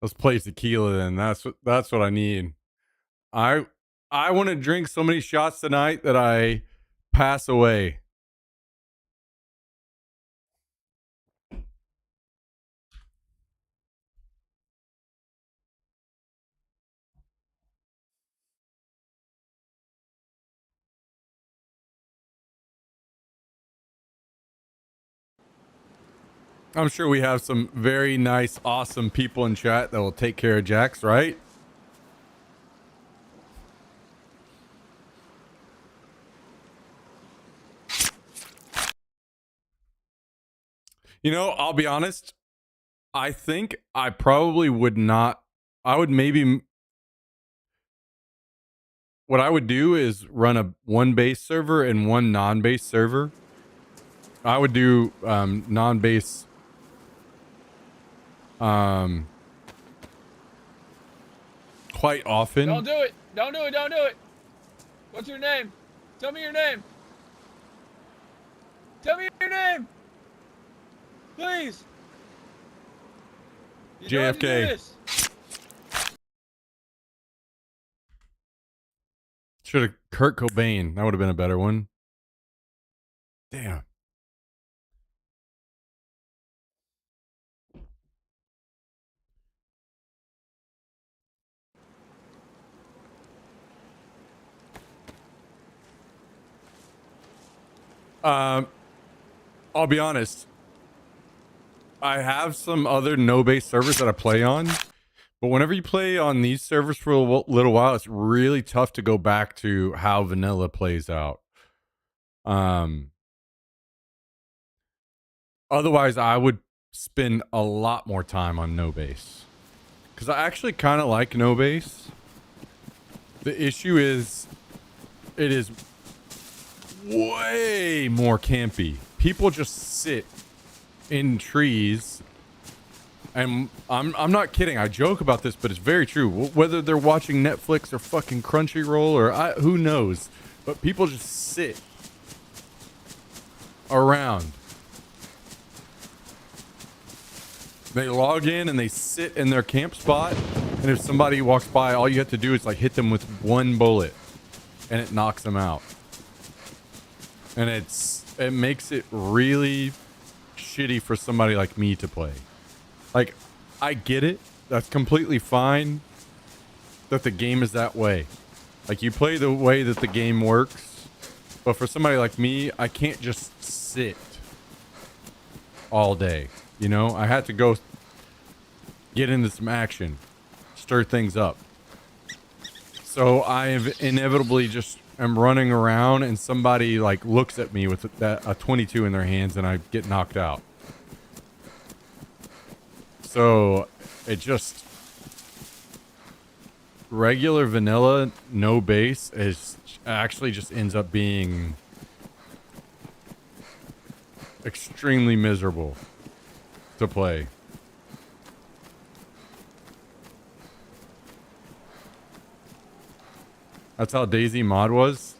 Speaker 1: Let's play tequila then. That's what I need. I want to drink so many shots tonight that I pass away. I'm sure we have some very nice, awesome people in chat that will take care of Jax, right? You know, I'll be honest. I think I probably would not. I would maybe. What I would do is run a one base server and one non-base server. I would do non-base. Quite often.
Speaker 18: Don't do it. Don't do it. Don't do it. What's your name? Tell me your name. Tell me your name. Please. You don't have to do
Speaker 1: JFK.
Speaker 18: this.
Speaker 1: Should have Kurt Cobain. That would have been a better one. Damn. I'll be honest. I have some other no-base servers that I play on, but whenever you play on these servers for a little while, it's really tough to go back to how vanilla plays out. Otherwise, I would spend a lot more time on no-base because I actually kind of like no-base. The issue is, it is way more campy. People just sit in trees, and I'm not kidding. I joke about this, but it's very true. Whether they're watching Netflix or fucking Crunchyroll or who knows, but people just sit around. They log in and they sit in their camp spot, and if somebody walks by, all you have to do is like hit them with one bullet, and it knocks them out. And it makes it really shitty for somebody like me to play. Like, I get it. That's completely fine. that the game is that way. Like, you play the way that the game works, but for somebody like me, I can't just sit all day. You know, I had to go get into some action, stir things up. So I have inevitably just am running around, and somebody like looks at me with a 22 in their hands, and I get knocked out. So it just regular vanilla, no base is actually just ends up being extremely miserable to play. That's how DayZ mod was?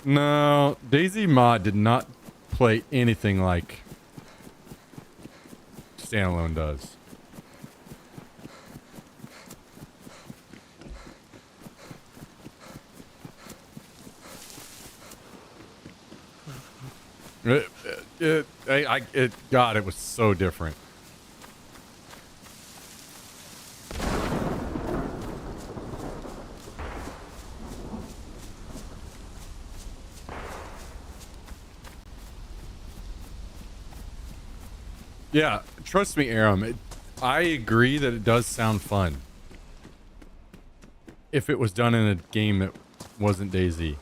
Speaker 1: No, DayZ mod did not play anything like standalone does. God, it was so different. Yeah, trust me, Aram. I agree that it does sound fun. If it was done in a game that wasn't DayZ.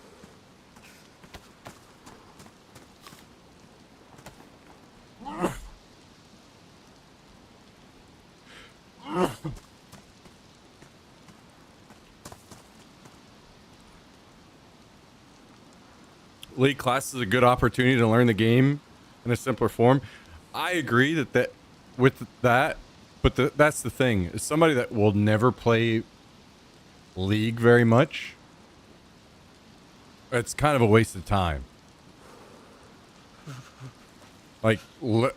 Speaker 1: League class is a good opportunity to learn the game in a simpler form. I agree that with that, but that's the thing. As somebody that will never play League very much, it's kind of a waste of time. Like, it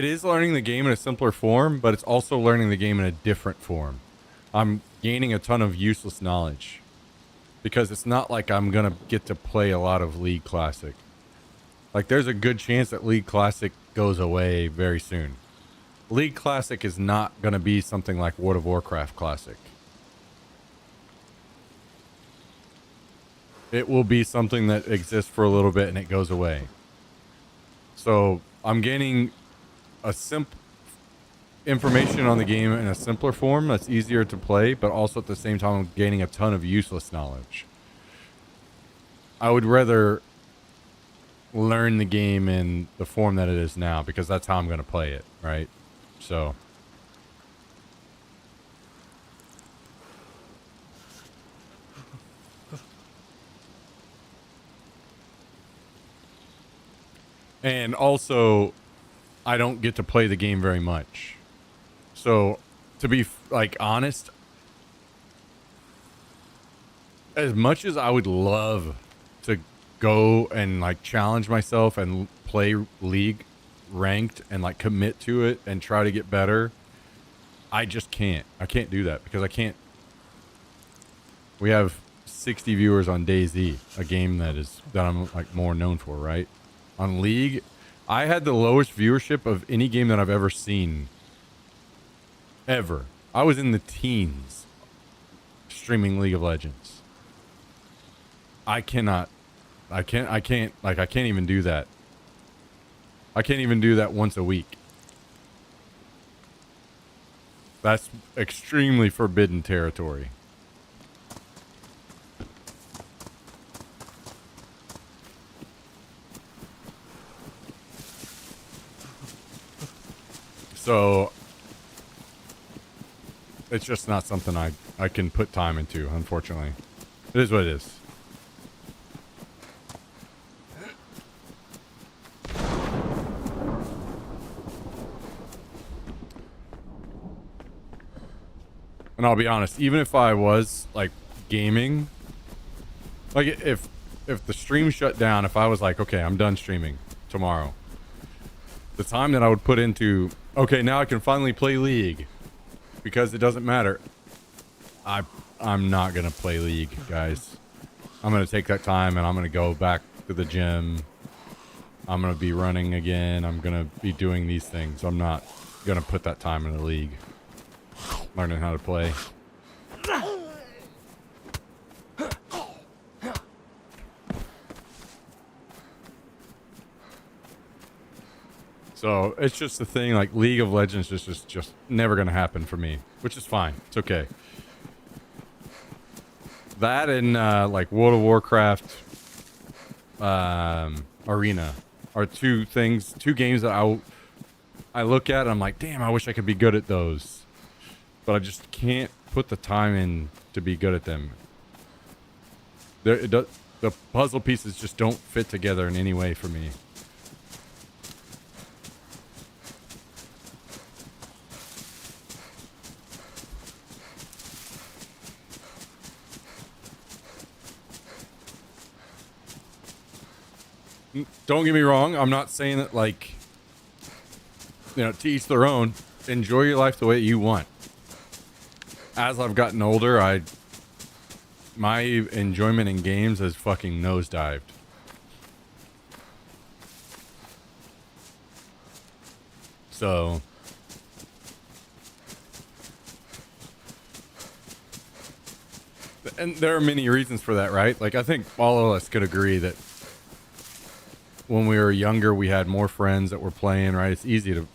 Speaker 1: is learning the game in a simpler form, but it's also learning the game in a different form. I'm gaining a ton of useless knowledge because it's not like I'm gonna get to play a lot of League Classic. Like, there's a good chance that League Classic goes away very soon. League Classic is not gonna be something like World of Warcraft Classic. It will be something that exists for a little bit and it goes away. So I'm gaining a information on the game in a simpler form that's easier to play, but also at the same time I'm gaining a ton of useless knowledge. I would rather learn the game in the form that it is now because that's how I'm going to play it, right? So and also I don't get to play the game very much. So to be like honest, as much as I would love to go and like challenge myself and play League ranked and like commit to it and try to get better, I just can't. I can't do that because I can't. We have 60 viewers on DayZ, a game that I'm like more known for, right? On League, I had the lowest viewership of any game that I've ever seen. Ever. I was in the teens streaming League of Legends. I can't even do that. I can't even do that once a week. That's extremely forbidden territory. So it's just not something I can put time into, unfortunately. It is what it is. And I'll be honest, even if I was like gaming, like if the stream shut down, if I was like, okay, I'm done streaming tomorrow, the time that I would put into, okay, now I can finally play League because it doesn't matter. I'm not going to play League, guys. I'm going to take that time and I'm going to go back to the gym. I'm going to be running again. I'm going to be doing these things. I'm not going to put that time in the League. learning how to play. So it's just the thing, like League of Legends is just never gonna happen for me, which is fine. It's okay. That and like World of Warcraft Arena are two games that I look at and I'm like, damn, I wish I could be good at those. But I just can't put the time in to be good at them. The puzzle pieces just don't fit together in any way for me. Don't get me wrong. I'm not saying that, like, you know, to each their own. Enjoy your life the way you want. As I've gotten older, my enjoyment in games has fucking nosedived. So, and there are many reasons for that, right? Like, I think all of us could agree that when we were younger, we had more friends that were playing, right? It's easy to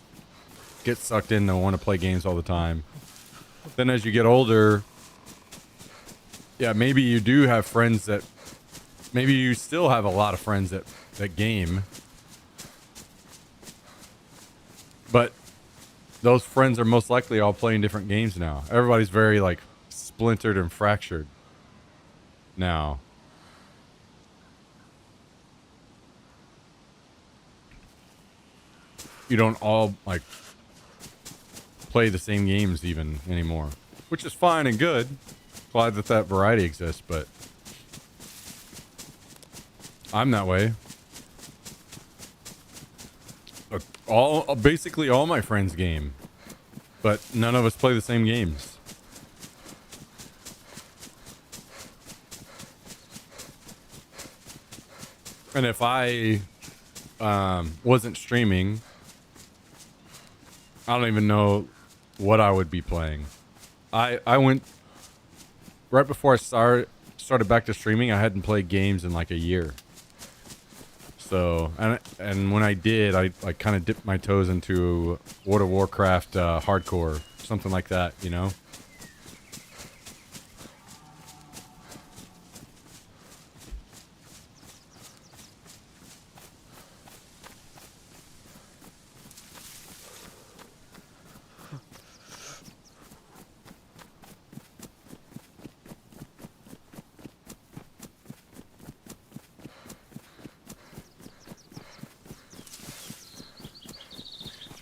Speaker 1: get sucked in and want to play games all the time. Then as you get older, yeah, maybe you do have friends that, maybe you still have a lot of friends that game. But those friends are most likely all playing different games now. Everybody's very, like, splintered and fractured now. You don't all, like, play the same games even anymore, which is fine and good. Glad that variety exists, but I'm that way. Look, basically all my friends game, but none of us play the same games. And if I wasn't streaming, I don't even know what I would be playing. I went right before I started back to streaming. I hadn't played games in like a year. So and when I did, I kind of dipped my toes into World of Warcraft hardcore, something like that, you know.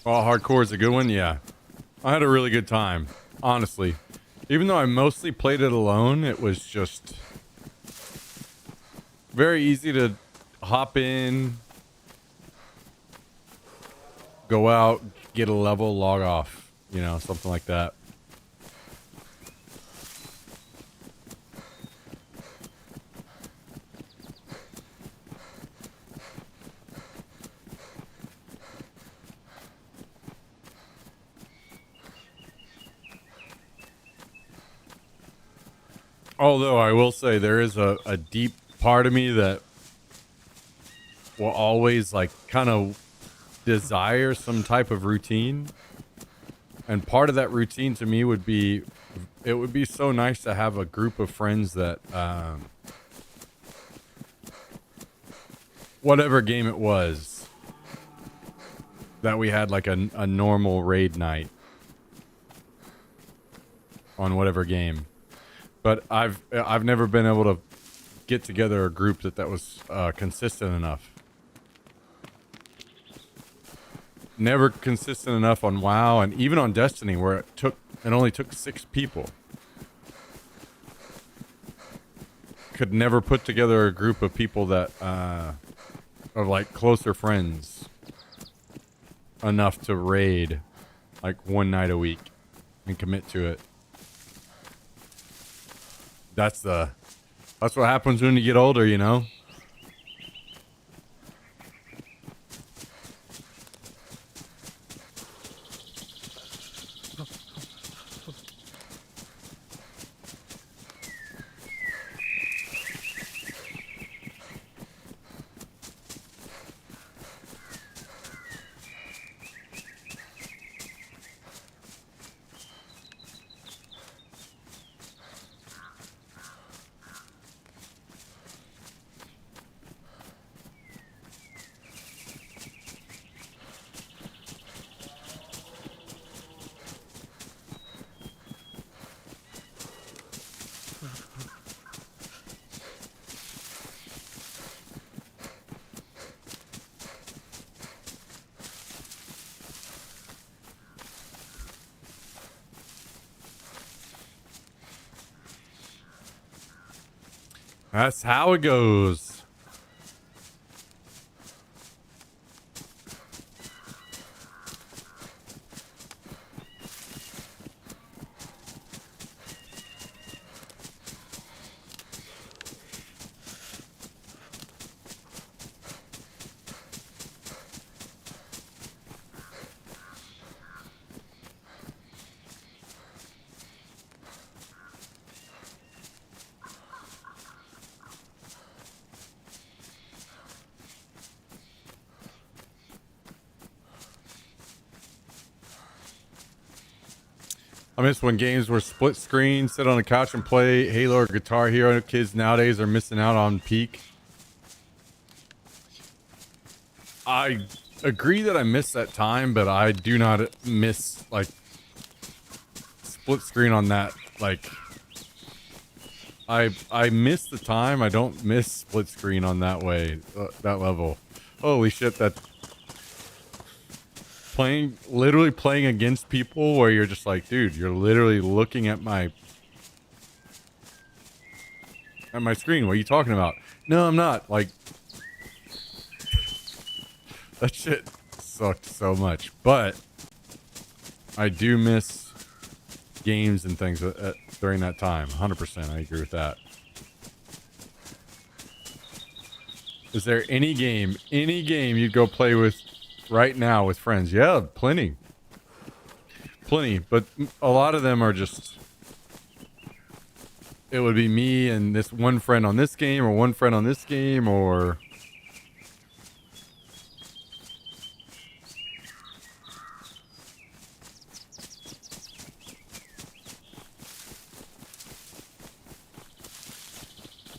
Speaker 1: Oh, hardcore is a good one, yeah. I had a really good time, honestly. Even though I mostly played it alone, it was just very easy to hop in, go out, get a level, log off, you know, something like that. Although I will say there is a deep part of me that will always, like, kind of desire some type of routine. And part of that routine to me would be, it would be so nice to have a group of friends that, whatever game it was, that we had like a normal raid night on whatever game. But I've never been able to get together a group that was consistent enough. Never consistent enough on WoW and even on Destiny, where it only took 6 people. Could never put together a group of people that are like closer friends enough to raid like one night a week and commit to it. That's what happens when you get older, you know? That's how it goes. I miss when games were split screen, sit on the couch and play Halo or Guitar Hero. Kids nowadays are missing out on peak. I agree that I miss that time, but I do not miss like split screen on that. Like I miss the time. I don't miss split screen on that way, that level. Holy shit, that literally playing against people where you're just like, dude, you're literally looking at my screen. What are you talking about? No, I'm not. Like, that shit sucked so much. But I do miss games and things during that time. 100%. I agree with that. Is there any game you'd go play with right now with friends? Yeah, plenty. But a lot of them are just, it would be me and this one friend on this game or one friend on this game, or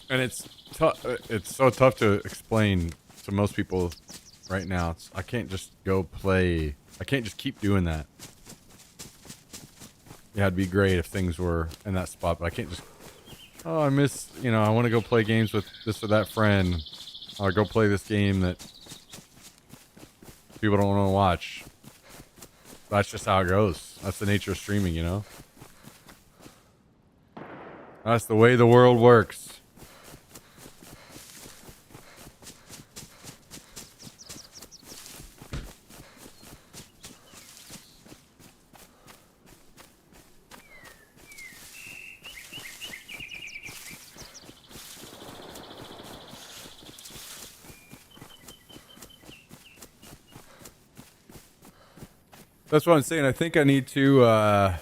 Speaker 1: and it's so tough to explain to most people right now. I can't just go play. I can't just keep doing that. Yeah, it'd be great if things were in that spot, but I can't just, oh, I miss, I want to go play games with this or that friend. I'll go play this game that people don't want to watch. That's just how it goes. That's the nature of streaming, That's the way the world works. That's what I'm saying. I think I need to,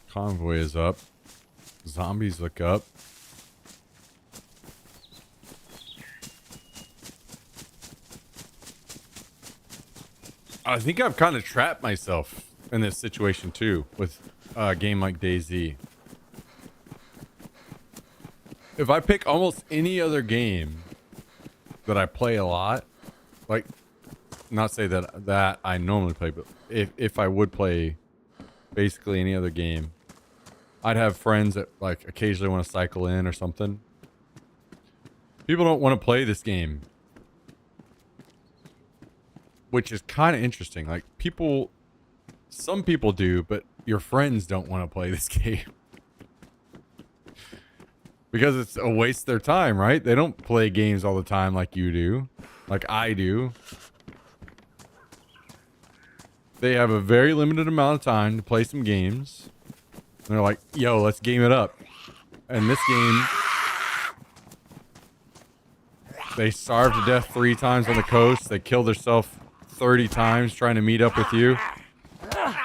Speaker 1: convoy is up. Zombies look up. I think I've kind of trapped myself in this situation too with a game like DayZ. If I pick almost any other game that I play a lot, like, not say that I normally play, but if I would play basically any other game, I'd have friends that like occasionally want to cycle in or something. People don't want to play this game, which is kind of interesting. Like, some people do, but your friends don't want to play this game. Because it's a waste of their time, right? They don't play games all the time like you do. Like I do. They have a very limited amount of time to play some games. And they're like, yo, let's game it up. And this game, they starved to death 3 times on the coast. They killed themselves 30 times trying to meet up with you.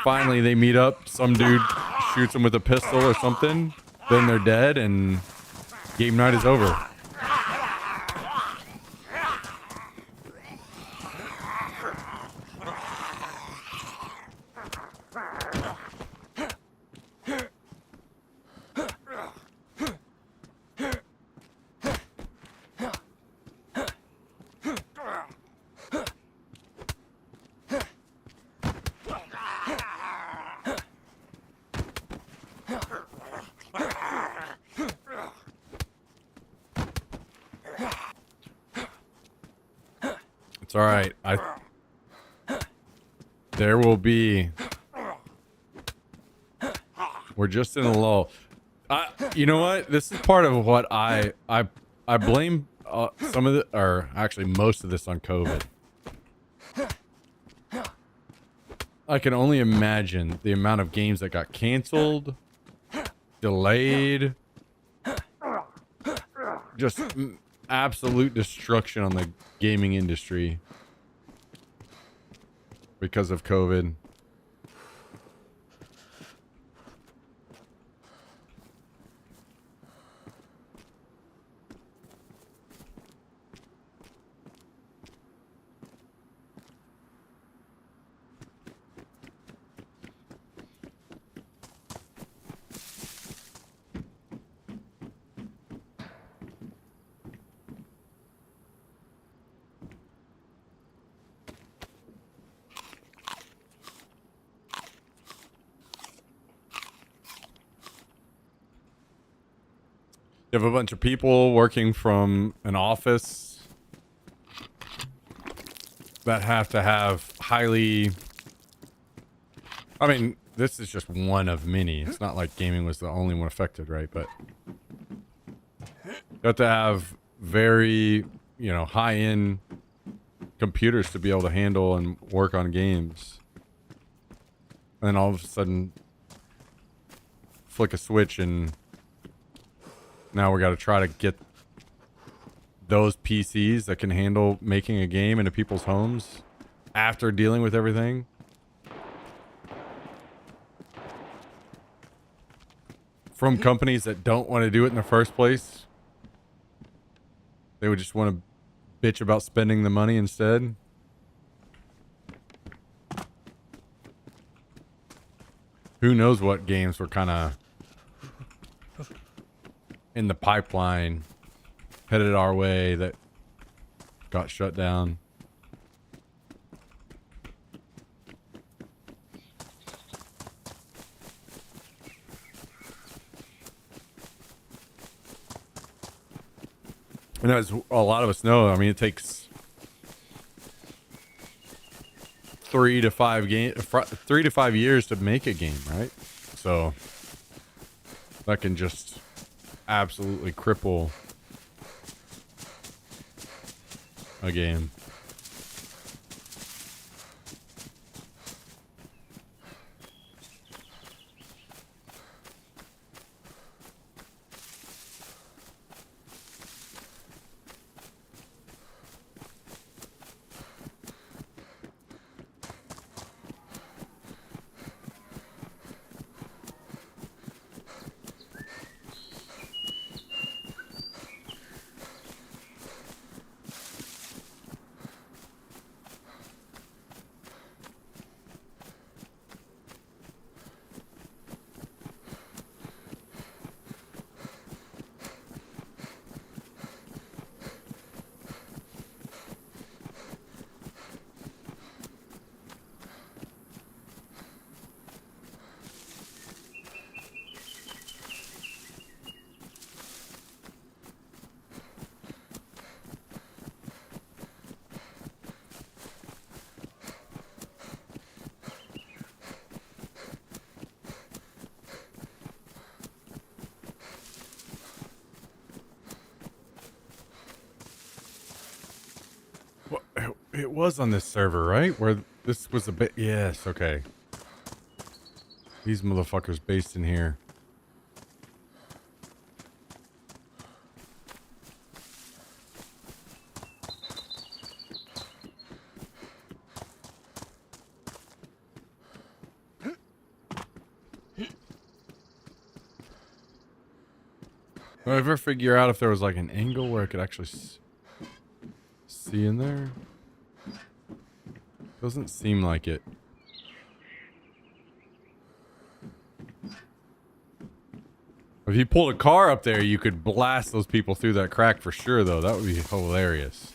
Speaker 1: Finally, they meet up. Some dude shoots them with a pistol or something. Then they're dead and game night is over. It's all right. There will be We're just in a lull. You know what? This is part of what I blame some of the, or actually most of this on COVID. I can only imagine the amount of games that got canceled, delayed, just absolute destruction on the gaming industry because of COVID. You have a bunch of people working from an office that have to have highly... I mean, this is just one of many. It's not like gaming was the only one affected, right? But you have to have very, you know, high-end computers to be able to handle and work on games. And then all of a sudden, flick a switch and now we got to try to get those PCs that can handle making a game into people's homes after dealing with everything. From companies that don't want to do it in the first place. They would just want to bitch about spending the money instead. Who knows what games were kind of in the pipeline headed our way that got shut down. And as a lot of us know, I mean, it takes 3 to 5 years to make a game, right? So that can just absolutely cripple a game. It was on this server, right? Where this was a bit... Yes, okay. These motherfuckers based in here. Did I ever figure out if there was like an angle where I could actually see in there? Doesn't seem like it. If you pulled a car up there, you could blast those people through that crack for sure, though. That would be hilarious.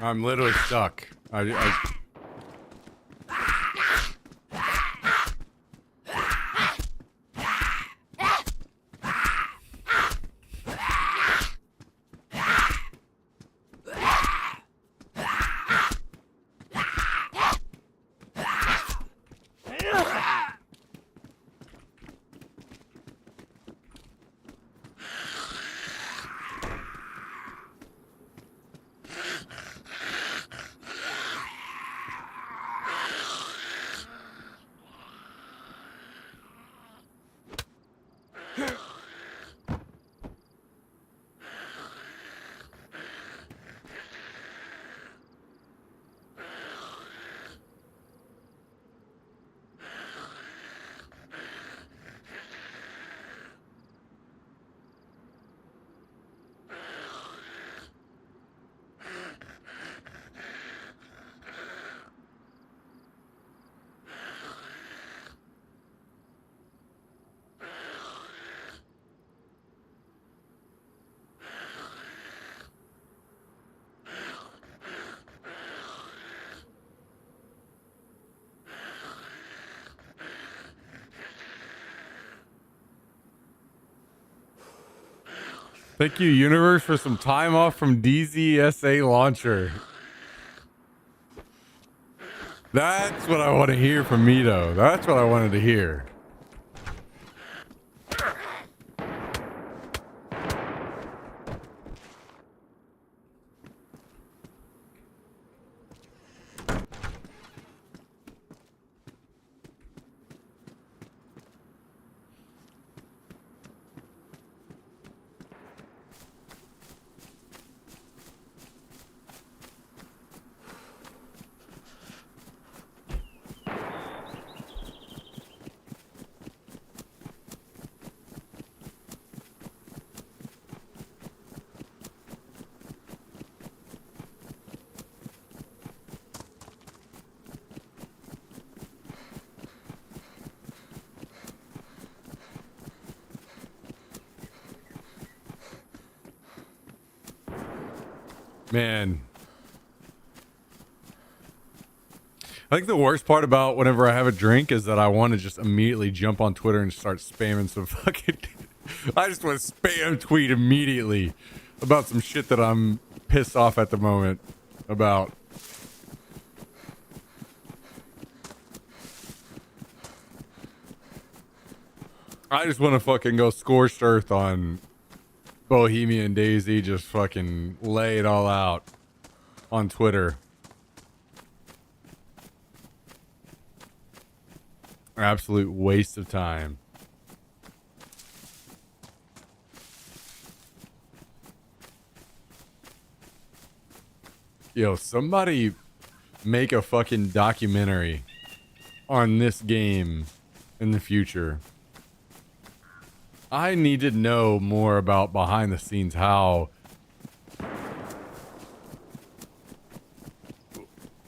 Speaker 1: I'm literally stuck. I Thank you, universe, for some time off from DZSA launcher. That's what I want to hear from me, though. That's what I wanted to hear. Man. I think the worst part about whenever I have a drink is that I want to just immediately jump on Twitter and start spamming some fucking... I just want to spam tweet immediately about some shit that I'm pissed off at the moment about. I just want to fucking go scorched earth on Bohemian Daisy, just fucking lay it all out on Twitter. Absolute waste of time. Yo, somebody make a fucking documentary on this game in the future. I need to know more about behind the scenes how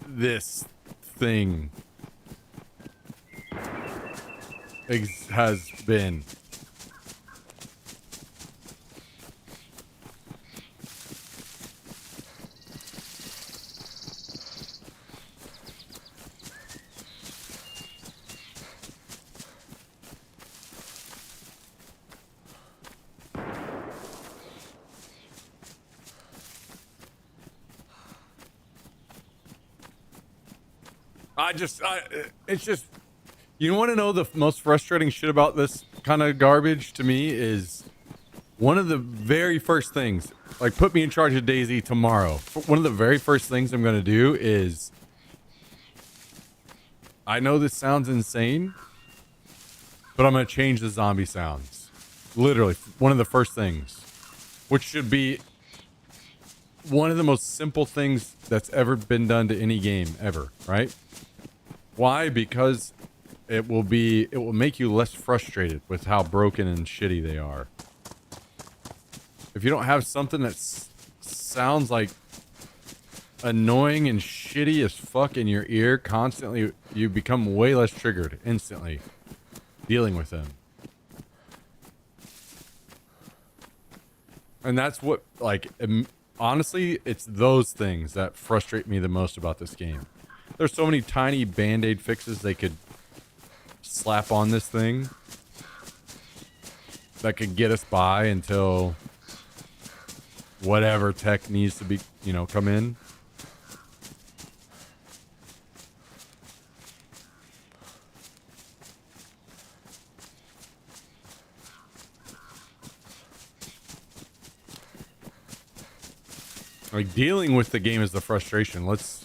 Speaker 1: this thing has been. It's just, you want to know the most frustrating shit about this kind of garbage to me is one of the very first things, like put me in charge of Daisy tomorrow. One of the very first things I'm going to do is, I know this sounds insane, but I'm going to change the zombie sounds. Literally, one of the first things, which should be one of the most simple things that's ever been done to any game ever, right? Why? Because it will make you less frustrated with how broken and shitty they are. If you don't have something that sounds like annoying and shitty as fuck in your ear constantly, you become way less triggered instantly dealing with them. And that's what, like, honestly, it's those things that frustrate me the most about this game. There's so many tiny band-aid fixes they could slap on this thing that could get us by until whatever tech needs to be, come in. Like, dealing with the game is the frustration. Let's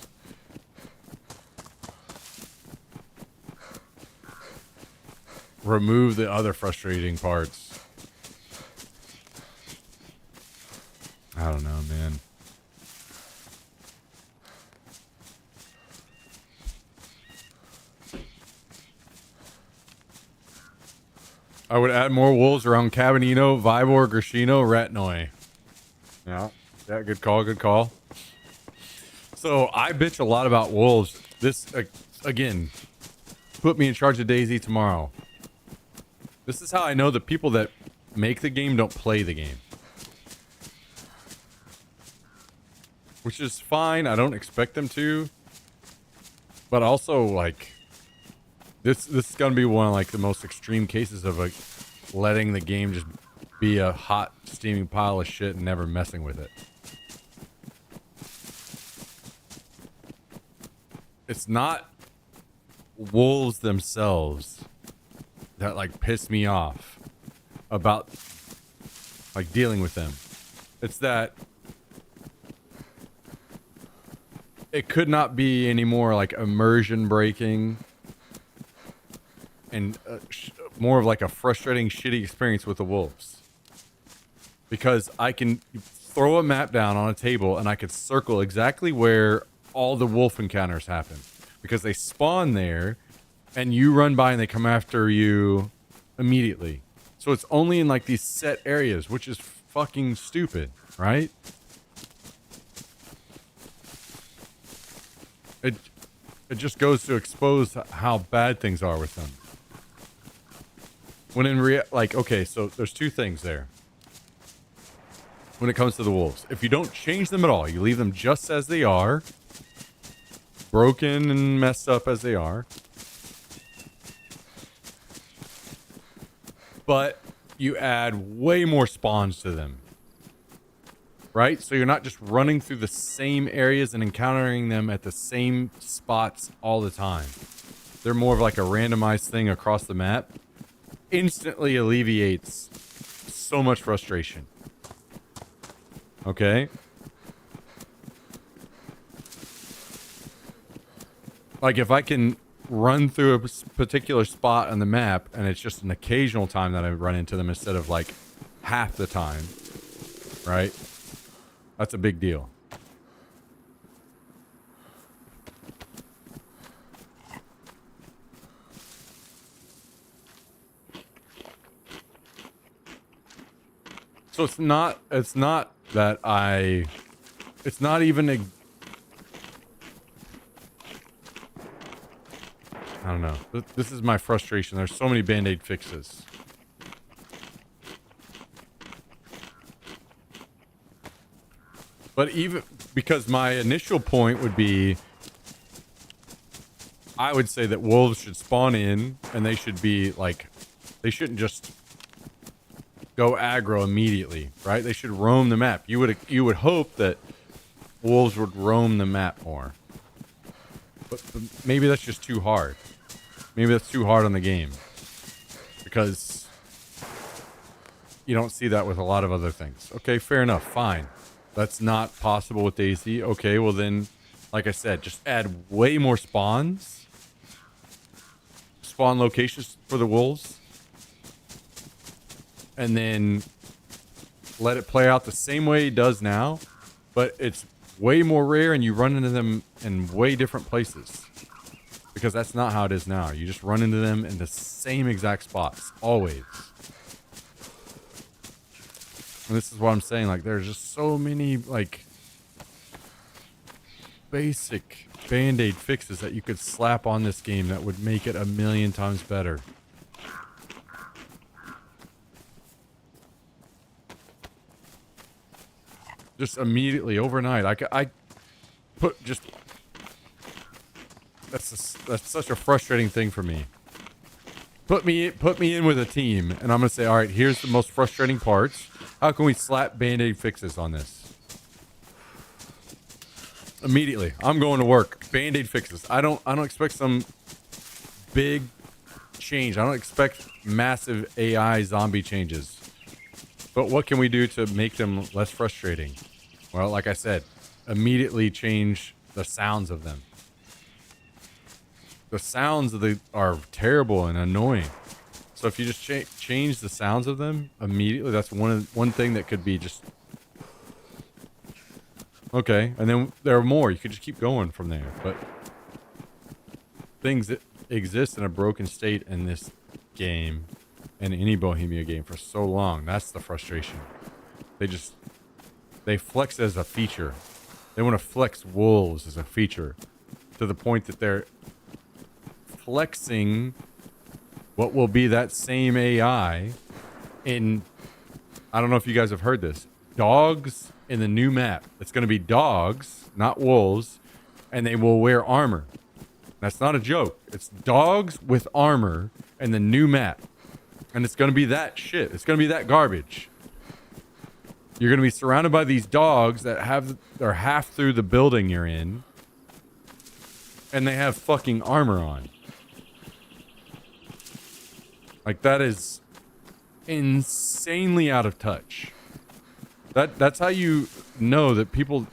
Speaker 1: remove the other frustrating parts. I don't know, man. I would add more wolves around Cabanino, Vibor, Grishino, Ratnoy. Yeah, good call, good call. So I bitch a lot about wolves. This, again, put me in charge of DayZ tomorrow. This is how I know the people that make the game don't play the game. Which is fine. I don't expect them to. But also, like, this is going to be one of, like, the most extreme cases of, like, letting the game just be a hot, steaming pile of shit and never messing with it. It's not wolves themselves that, like, piss me off about, like, dealing with them. It's that it could not be any more, like, immersion breaking and more of, like, a frustrating, shitty experience with the wolves. Because I can throw a map down on a table and I could circle exactly where all the wolf encounters happen. Because they spawn there and you run by and they come after you immediately. So it's only in, like, these set areas, which is fucking stupid, right? It just goes to expose how bad things are with them. When in like, okay, so there's two things there. When it comes to the wolves, if you don't change them at all, you leave them just as they are, broken and messed up as they are, but you add way more spawns to them, right? So you're not just running through the same areas and encountering them at the same spots all the time. They're more of like a randomized thing across the map. Instantly alleviates so much frustration. Okay? Like, if I can run through a particular spot on the map and it's just an occasional time that I run into them instead of, like, half the time, right? That's a big deal. So it's not that it's not even I don't know. This is my frustration. There's so many Band-Aid fixes. But even because my initial point would be, I would say that wolves should spawn in and they should be like, they shouldn't just go aggro immediately, right? They should roam the map. You would hope that wolves would roam the map more. But maybe that's just too hard. Maybe that's too hard on the game. Because you don't see that with a lot of other things. Okay, fair enough. Fine. That's not possible with DayZ. Okay, well then, like I said, just add way more spawns. Spawn locations for the wolves. And then let it play out the same way it does now. But it's way more rare and you run into them in way different places. Because that's not how it is now. You just run into them in the same exact spots. Always. And this is what I'm saying. Like, there's just so many, like, basic Band-Aid fixes that you could slap on this game that would make it a million times better. Just immediately overnight. I put just that's such a frustrating thing for me. Put me in with a team, and I'm gonna say, all right, here's the most frustrating parts. How can we slap Band-Aid fixes on this? Immediately, I'm going to work. Band-Aid fixes. I don't expect some big change. I don't expect massive AI zombie changes. But what can we do to make them less frustrating? Well, like I said, immediately change the sounds of them. The sounds of are terrible and annoying. So if you just change the sounds of them immediately, that's one thing that could be just okay. And then there are more. You could just keep going from there. But things that exist in a broken state in this game and any Bohemia game for so long, that's the frustration. They flex as a feature. They want to flex wolves as a feature to the point that they're flexing what will be that same AI in, I don't know if you guys have heard this, dogs in the new map. It's going to be dogs, not wolves, and they will wear armor. That's not a joke. It's dogs with armor in the new map. And it's going to be that shit. It's going to be that garbage. You're going to be surrounded by these dogs that are half through the building you're in. And they have fucking armor on. Like, that is insanely out of touch. That's how you know that people...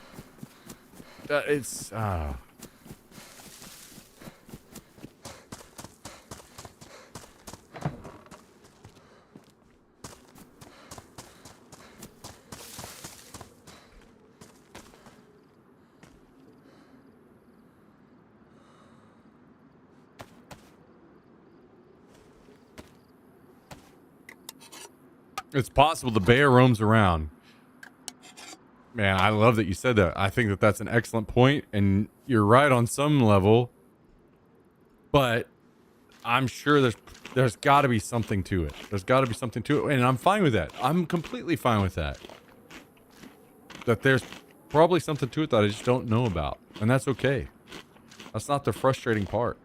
Speaker 1: it's... It's possible the bear roams around. Man, I love that you said that. I think that that's an excellent point, and you're right on some level. But I'm sure there's got to be something to it. There's got to be something to it, and I'm fine with that. I'm completely fine with that. That there's probably something to it that I just don't know about, and that's okay. That's not the frustrating part.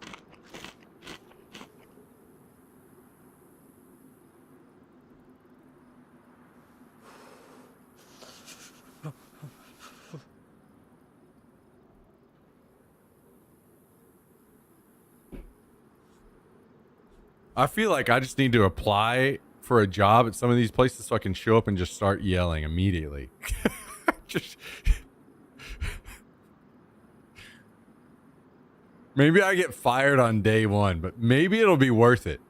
Speaker 1: I feel like I just need to apply for a job at some of these places so I can show up and just start yelling immediately. Maybe I get fired on day one, but maybe it'll be worth it.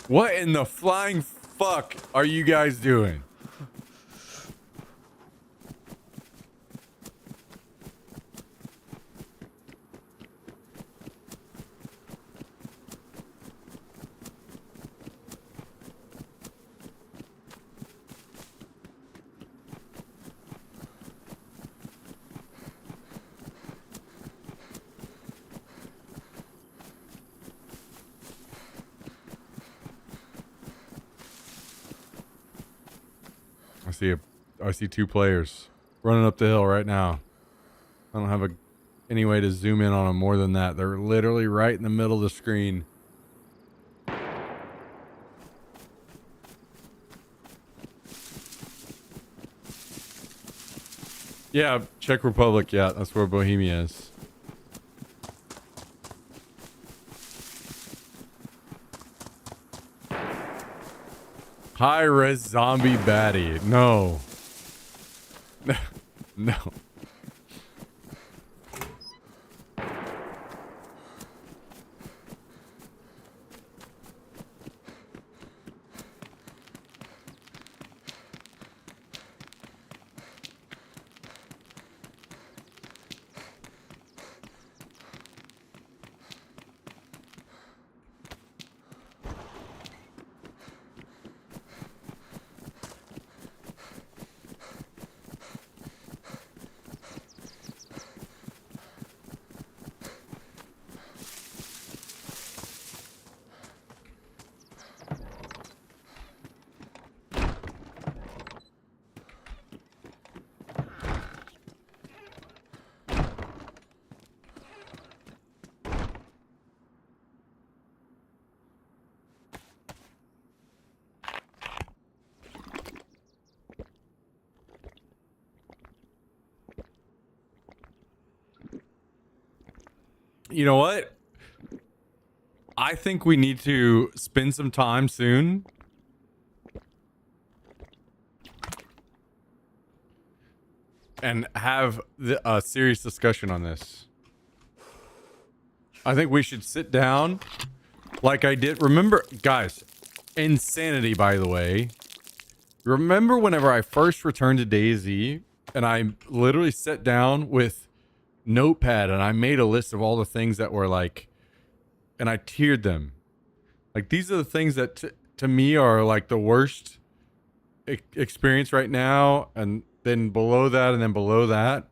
Speaker 1: What in the flying fuck are you guys doing? I see two players running up the hill right now. I don't have any way to zoom in on them more than that. They're literally right in the middle of the screen. Yeah, Czech Republic. Yeah, that's where Bohemia is. High-res zombie baddie. No. No. You know what? I think we need to spend some time soon and have a serious discussion on this. I think we should sit down like I did. Remember, guys, insanity, by the way. Remember whenever I first returned to DayZ and I literally sat down with Notepad and I made a list of all the things that were like, and I tiered them. Like, these are the things that to me are like the worst experience right now. And then below that, and then below that,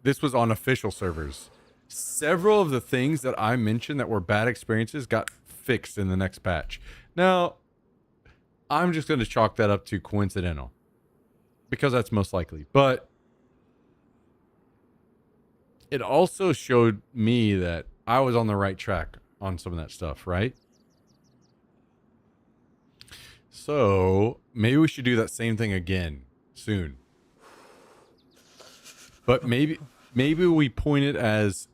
Speaker 1: this was on official servers. Several of the things that I mentioned that were bad experiences got fixed in the next patch. Now, I'm just going to chalk that up to coincidental because that's most likely. But it also showed me that I was on the right track on some of that stuff, right? So maybe we should do that same thing again soon. But maybe we point it as,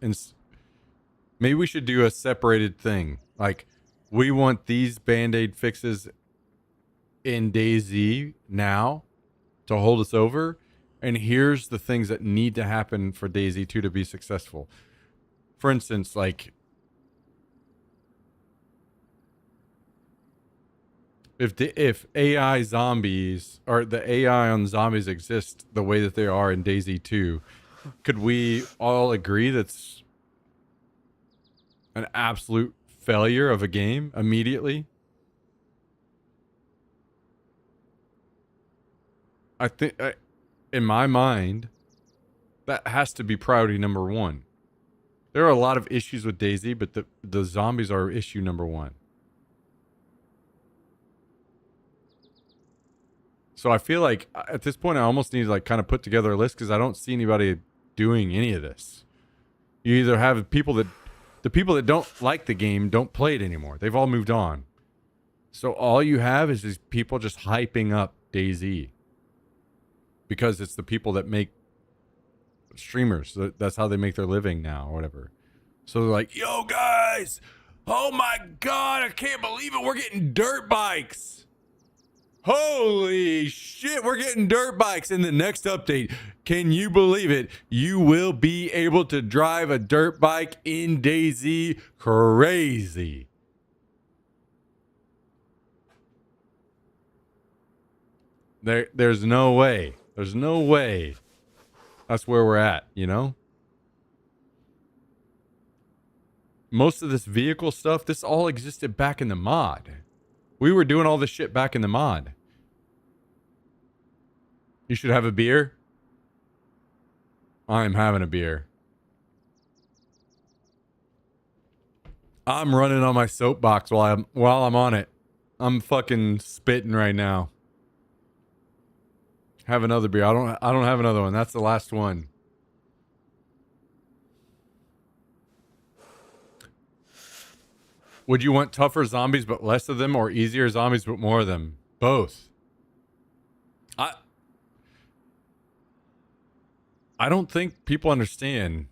Speaker 1: maybe we should do a separated thing. Like, we want these Band-Aid fixes in DayZ now to hold us over. And here's the things that need to happen for DayZ 2 to be successful. For instance, like, if AI zombies, or the AI on zombies exist the way that they are in DayZ 2, could we all agree that's an absolute failure of a game immediately? I think, in my mind, that has to be priority number one. There are a lot of issues with DayZ, but the zombies are issue number one. So I feel like at this point I almost need to like kind of put together a list because I don't see anybody doing any of this. You either have the people that don't like the game don't play it anymore. They've all moved on. So all you have is these people just hyping up DayZ because it's the people that make streamers. That's how they make their living now or whatever. So they're like, yo guys, oh my God, I can't believe it. We're getting dirt bikes. Holy shit, we're getting dirt bikes in the next update. Can you believe it? You will be able to drive a dirt bike in DayZ. Crazy. There's no way. There's no way that's where we're at, you know? Most of this vehicle stuff, this all existed back in the mod. We were doing all this shit back in the mod. You should have a beer. I'm having a beer. I'm running on my soapbox while I'm on it. I'm fucking spitting right now. Have another beer. I don't have another one. That's the last one. Would you want tougher zombies but less of them, or easier zombies but more of them? Both. I don't think people understand.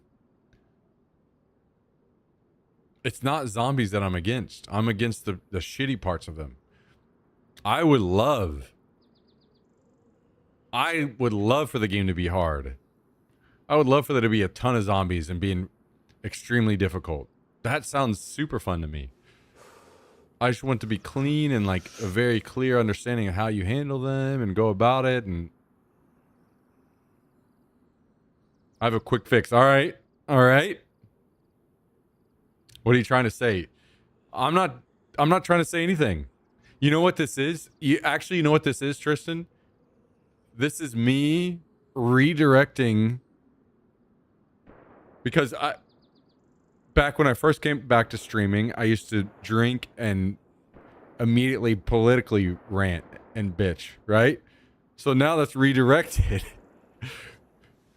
Speaker 1: It's not zombies that I'm against. I'm against the shitty parts of them. I would love for the game to be hard. I would love for there to be a ton of zombies and being extremely difficult. That sounds super fun to me. I just want to be clean and like a very clear understanding of how you handle them and go about it. And I have a quick fix. All right. All right. What are you trying to say? I'm not trying to say anything. You know what this is? You know what this is, Tristan? This is me redirecting, because back when I first came back to streaming, I used to drink and immediately politically rant and bitch, right? So now that's redirected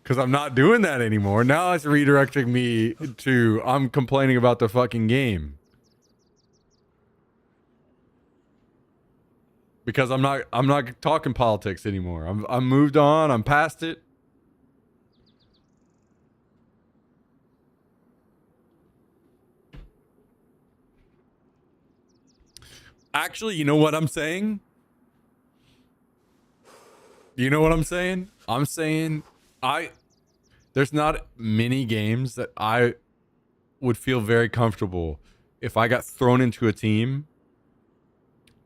Speaker 1: because I'm not doing that anymore. Now it's redirecting me to I'm complaining about the fucking game. Because I'm not talking politics anymore. I'm moved on. I'm past it. Actually, you know what I'm saying? You know what I'm saying? I'm saying there's not many games that I would feel very comfortable if I got thrown into a team.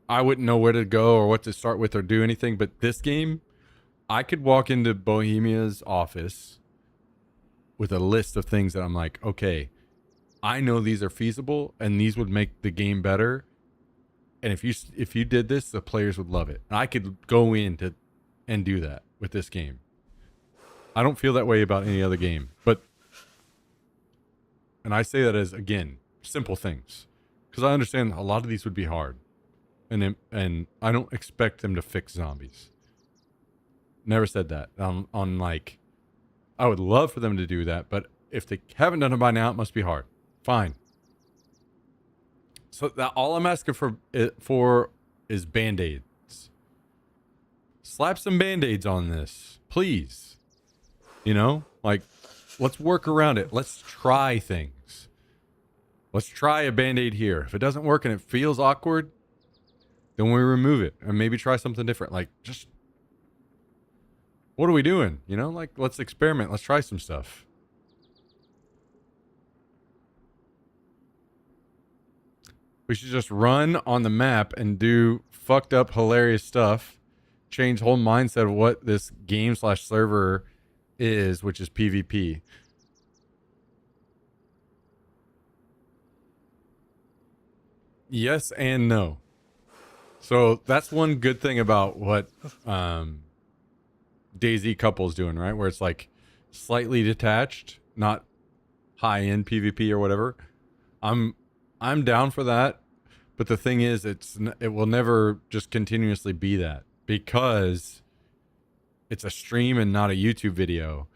Speaker 1: I wouldn't know where to go or what to start with or do anything. But this game, I could walk into Bohemia's office with a list of things that I'm like, okay, I know these are feasible and these would make the game better. And if you did this, the players would love it. And I could go in and do that with this game. I don't feel that way about any other game. And I say that as, again, simple things. Because I understand a lot of these would be hard. And I don't expect them to fix zombies. Never said that. On like, I would love for them to do that, but if they haven't done it by now, it must be hard. Fine. So that all I'm asking for is Band-Aids. Slap some Band-Aids on this, please. You know, like, let's work around it. Let's try things. Let's try a Band-Aid here. If it doesn't work and it feels awkward, then we remove it and maybe try something different. Like, just, what are we doing? You know, like, let's experiment. Let's try some stuff. We should just run on the map and do fucked up, hilarious stuff. Change whole mindset of what this game/server is, which is PvP. Yes and no. So that's one good thing about what DayZ couple's doing, right? Where it's like slightly detached, not high-end PvP or whatever. I'm down for that, but the thing is, it will never just continuously be that because it's a stream and not a YouTube video.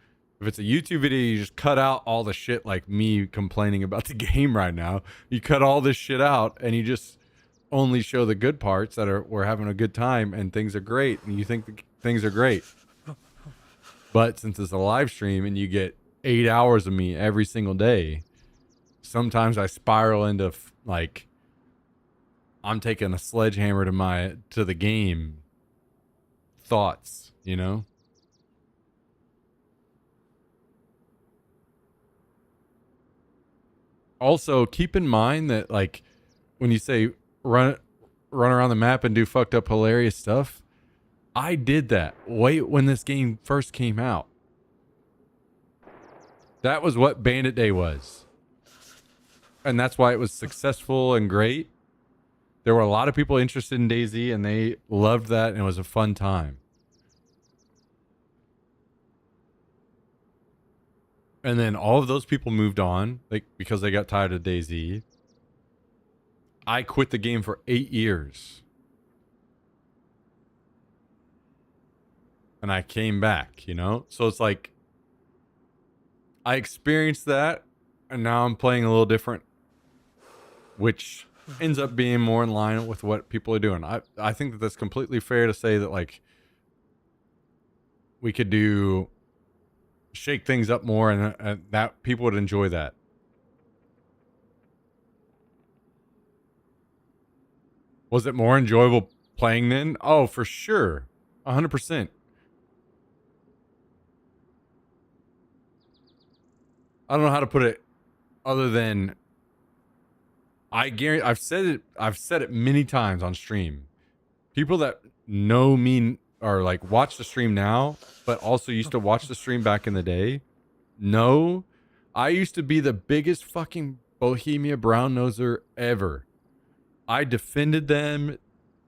Speaker 1: If it's a YouTube video, you just cut out all the shit like me complaining about the game right now. You cut all this shit out and you just only show the good parts that we're having a good time and things are great and you think things are great. But since it's a live stream and you get 8 hours of me every single day, sometimes I spiral into like I'm taking a sledgehammer to the game thoughts, you know? Also, keep in mind that like when you say run around the map and do fucked up hilarious stuff, I did that when this game first came out. That was what Bandit Day was. And that's why it was successful and great. There were a lot of people interested in DayZ and they loved that and it was a fun time. And then all of those people moved on because they got tired of DayZ. I quit the game for 8 years. And I came back, you know? So it's like I experienced that and now I'm playing a little different, which ends up being more in line with what people are doing. I think that that's completely fair to say that like we could shake things up more and that people would enjoy that. Was it more enjoyable playing then? Oh, for sure. 100%. I don't know how to put it other than I guarantee I've said it many times on stream. People that know me or like watch the stream now, but also used to watch the stream back in the day, know I used to be the biggest fucking Bohemia brown noser ever. I defended them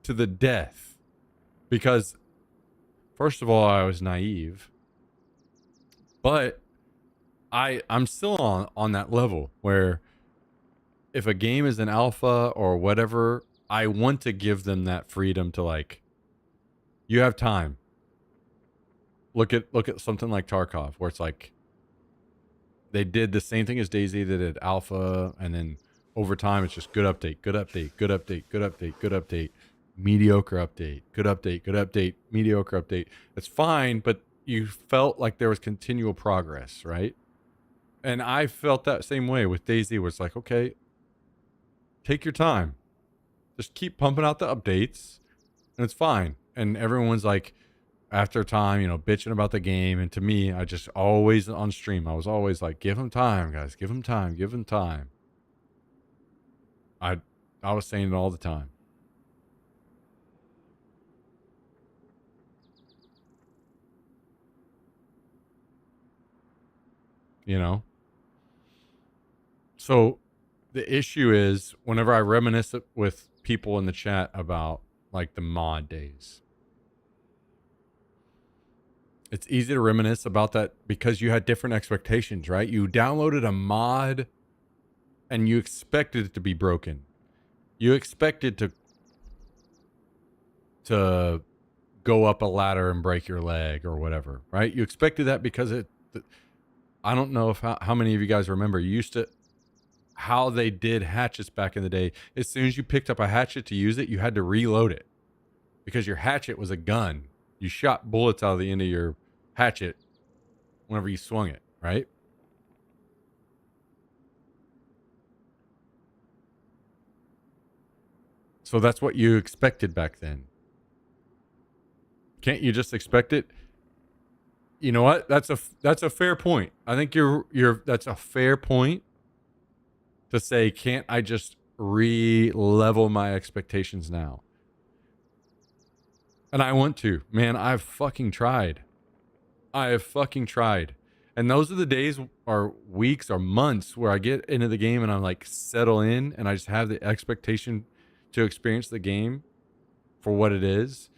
Speaker 1: to the death because first of all, I was naive, but I'm still on that level where if a game is an alpha or whatever, I want to give them that freedom to like, you have time. Look at something like Tarkov where it's like they did the same thing as DayZ. They did alpha and then over time it's just good update, good update, good update, good update, good update, mediocre update, good update, good update, mediocre update. It's fine, but you felt like there was continual progress, right? And I felt that same way with DayZ where it's like, okay, take your time. Just keep pumping out the updates, and it's fine. And everyone's like, after time, you know, bitching about the game. And to me, I just always on stream, I was always like, give them time, guys. Give them time. Give them time. I was saying it all the time. You know? So the issue is whenever I reminisce with people in the chat about like the mod days, it's easy to reminisce about that because you had different expectations, right? You downloaded a mod and you expected it to be broken. You expected to go up a ladder and break your leg or whatever, right? You expected that because I don't know if how many of you guys remember, you used to, how they did hatchets back in the day. As soon as you picked up a hatchet to use it, you had to reload it because your hatchet was a gun. You shot bullets out of the end of your hatchet whenever you swung it, right? So that's what you expected back then. Can't you just expect it? You know what? That's a fair point. I think that's a fair point to say, can't I just re-level my expectations now? And I want to. Man, I've fucking tried. I have fucking tried. And those are the days or weeks or months where I get into the game and I'm like settle in and I just have the expectation to experience the game for what it is.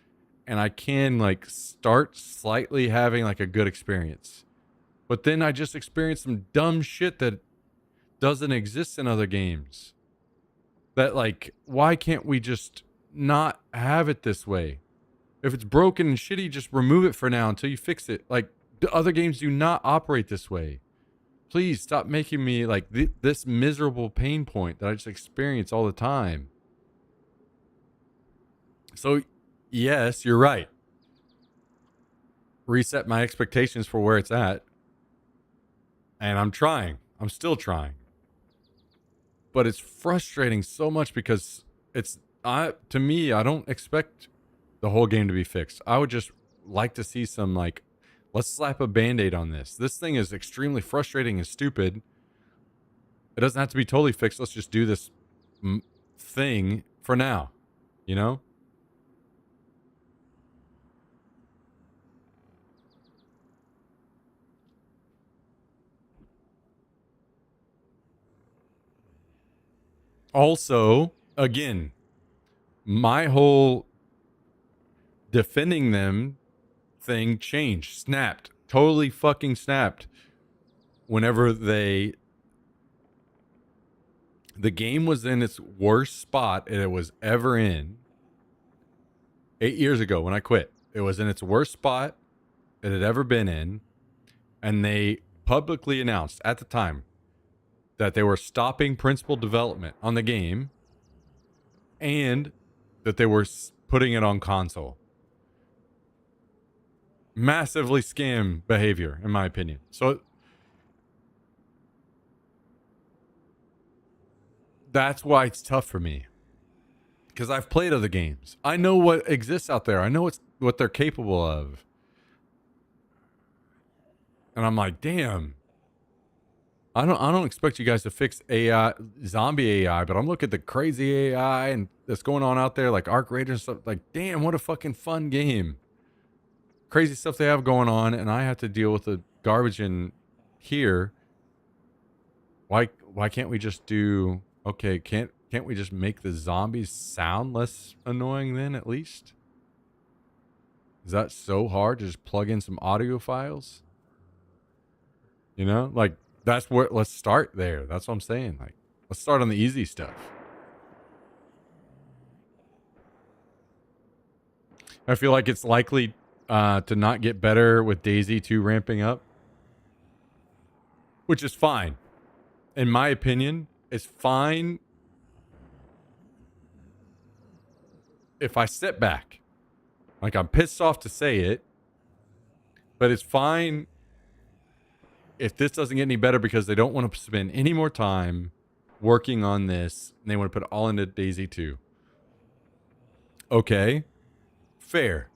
Speaker 1: And I can like start slightly having like a good experience. But then I just experience some dumb shit that doesn't exist in other games. That like, why can't we just not have it this way? If it's broken and shitty, just remove it for now until you fix it. Like, the other games do not operate this way. Please stop making me like this miserable pain point that I just experience all the time. So, yes, you're right. Reset my expectations for where it's at. And I'm trying. I'm still trying. But it's frustrating so much because to me, I don't expect the whole game to be fixed. I would just like to see some like, let's slap a Band-Aid on this. This thing is extremely frustrating and stupid. It doesn't have to be totally fixed. Let's just do this thing for now, you know? Also, again, my whole defending them thing changed, snapped, totally fucking snapped whenever the game was in its worst spot it was ever in 8 years ago when I quit. It was in its worst spot it had ever been in, and they publicly announced at the time that they were stopping principal development on the game and that they were putting it on console. Massively scam behavior, in my opinion. So that's why it's tough for me. Because I've played other games. I know what exists out there. I know what they're capable of. And I'm like, damn. I don't expect you guys to fix AI, zombie AI, but I'm looking at the crazy AI and that's going on out there, like Arc Raiders and stuff. Like, damn, what a fucking fun game. Crazy stuff they have going on, and I have to deal with the garbage in here. Why can't we just do okay? Can't we just make the zombies sound less annoying then at least? Is that so hard to just plug in some audio files? You know, like that's where let's start there. That's what I'm saying. Like, let's start on the easy stuff. I feel like it's likely to not get better with Daisy 2 ramping up, which is fine. In my opinion, it's fine if I sit back. Like, I'm pissed off to say it, but it's fine if this doesn't get any better because they don't want to spend any more time working on this and they want to put it all into Daisy 2. Okay, fair.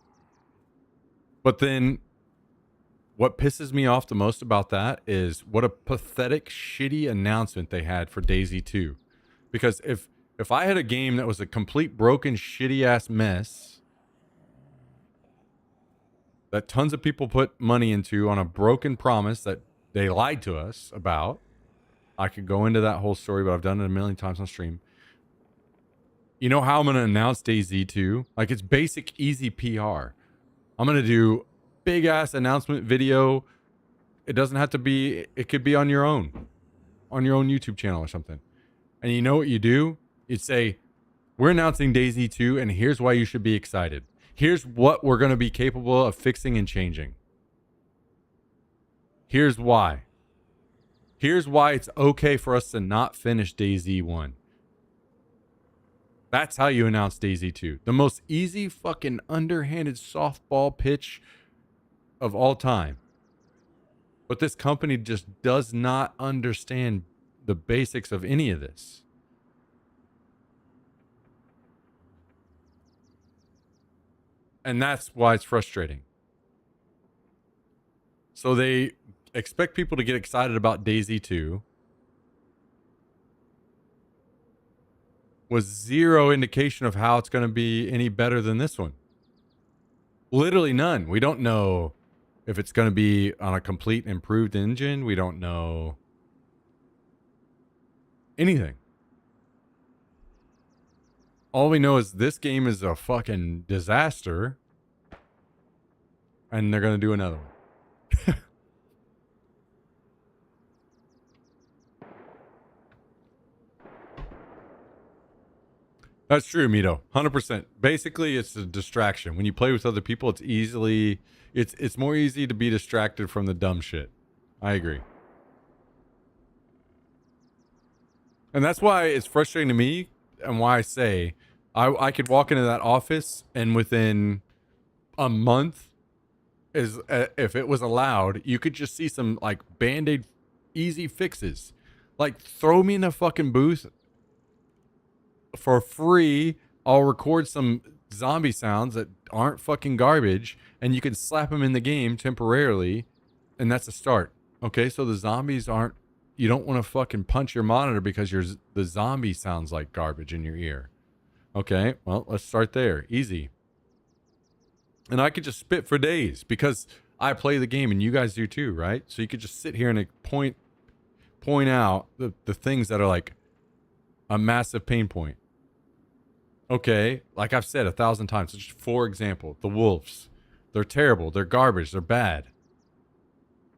Speaker 1: But then what pisses me off the most about that is what a pathetic, shitty announcement they had for DayZ 2. Because if I had a game that was a complete broken, shitty ass mess that tons of people put money into on a broken promise that they lied to us about, I could go into that whole story, but I've done it a million times on stream. You know how I'm going to announce DayZ 2? Like, it's basic, easy PR. I'm going to do big ass announcement video. It doesn't have to be, it could be on your own YouTube channel or something. And you know what you do? You'd say, we're announcing DayZ 2 and here's why you should be excited. Here's what we're going to be capable of fixing and changing. Here's why. Here's why it's okay for us to not finish DayZ 1. That's how you announce DayZ 2. The most easy fucking underhanded softball pitch of all time. But this company just does not understand the basics of any of this. And that's why it's frustrating. So they expect people to get excited about DayZ 2 with zero indication of how it's going to be any better than this one. Literally none. We don't know if it's going to be on a complete improved engine. We don't know anything. All we know is this game is a fucking disaster. And they're going to do another one. That's true, Mito. 100%. Basically, it's a distraction. When you play with other people, it's more easy to be distracted from the dumb shit. I agree. And that's why it's frustrating to me and why I say I could walk into that office and within a month, if it was allowed, you could just see some like Band-Aid easy fixes. Like, throw me in a fucking booth for free. I'll record some zombie sounds that aren't fucking garbage, and you can slap them in the game temporarily, and that's a start. Okay, so the zombies aren't, you don't want to fucking punch your monitor because the zombie sounds like garbage in your ear. Okay, well, let's start there. Easy. And I could just spit for days because I play the game and you guys do too, right? So you could just sit here and point out the things that are like a massive pain point. Okay, like I've said 1,000 times, just for example, the wolves. They're terrible. They're garbage. They're bad.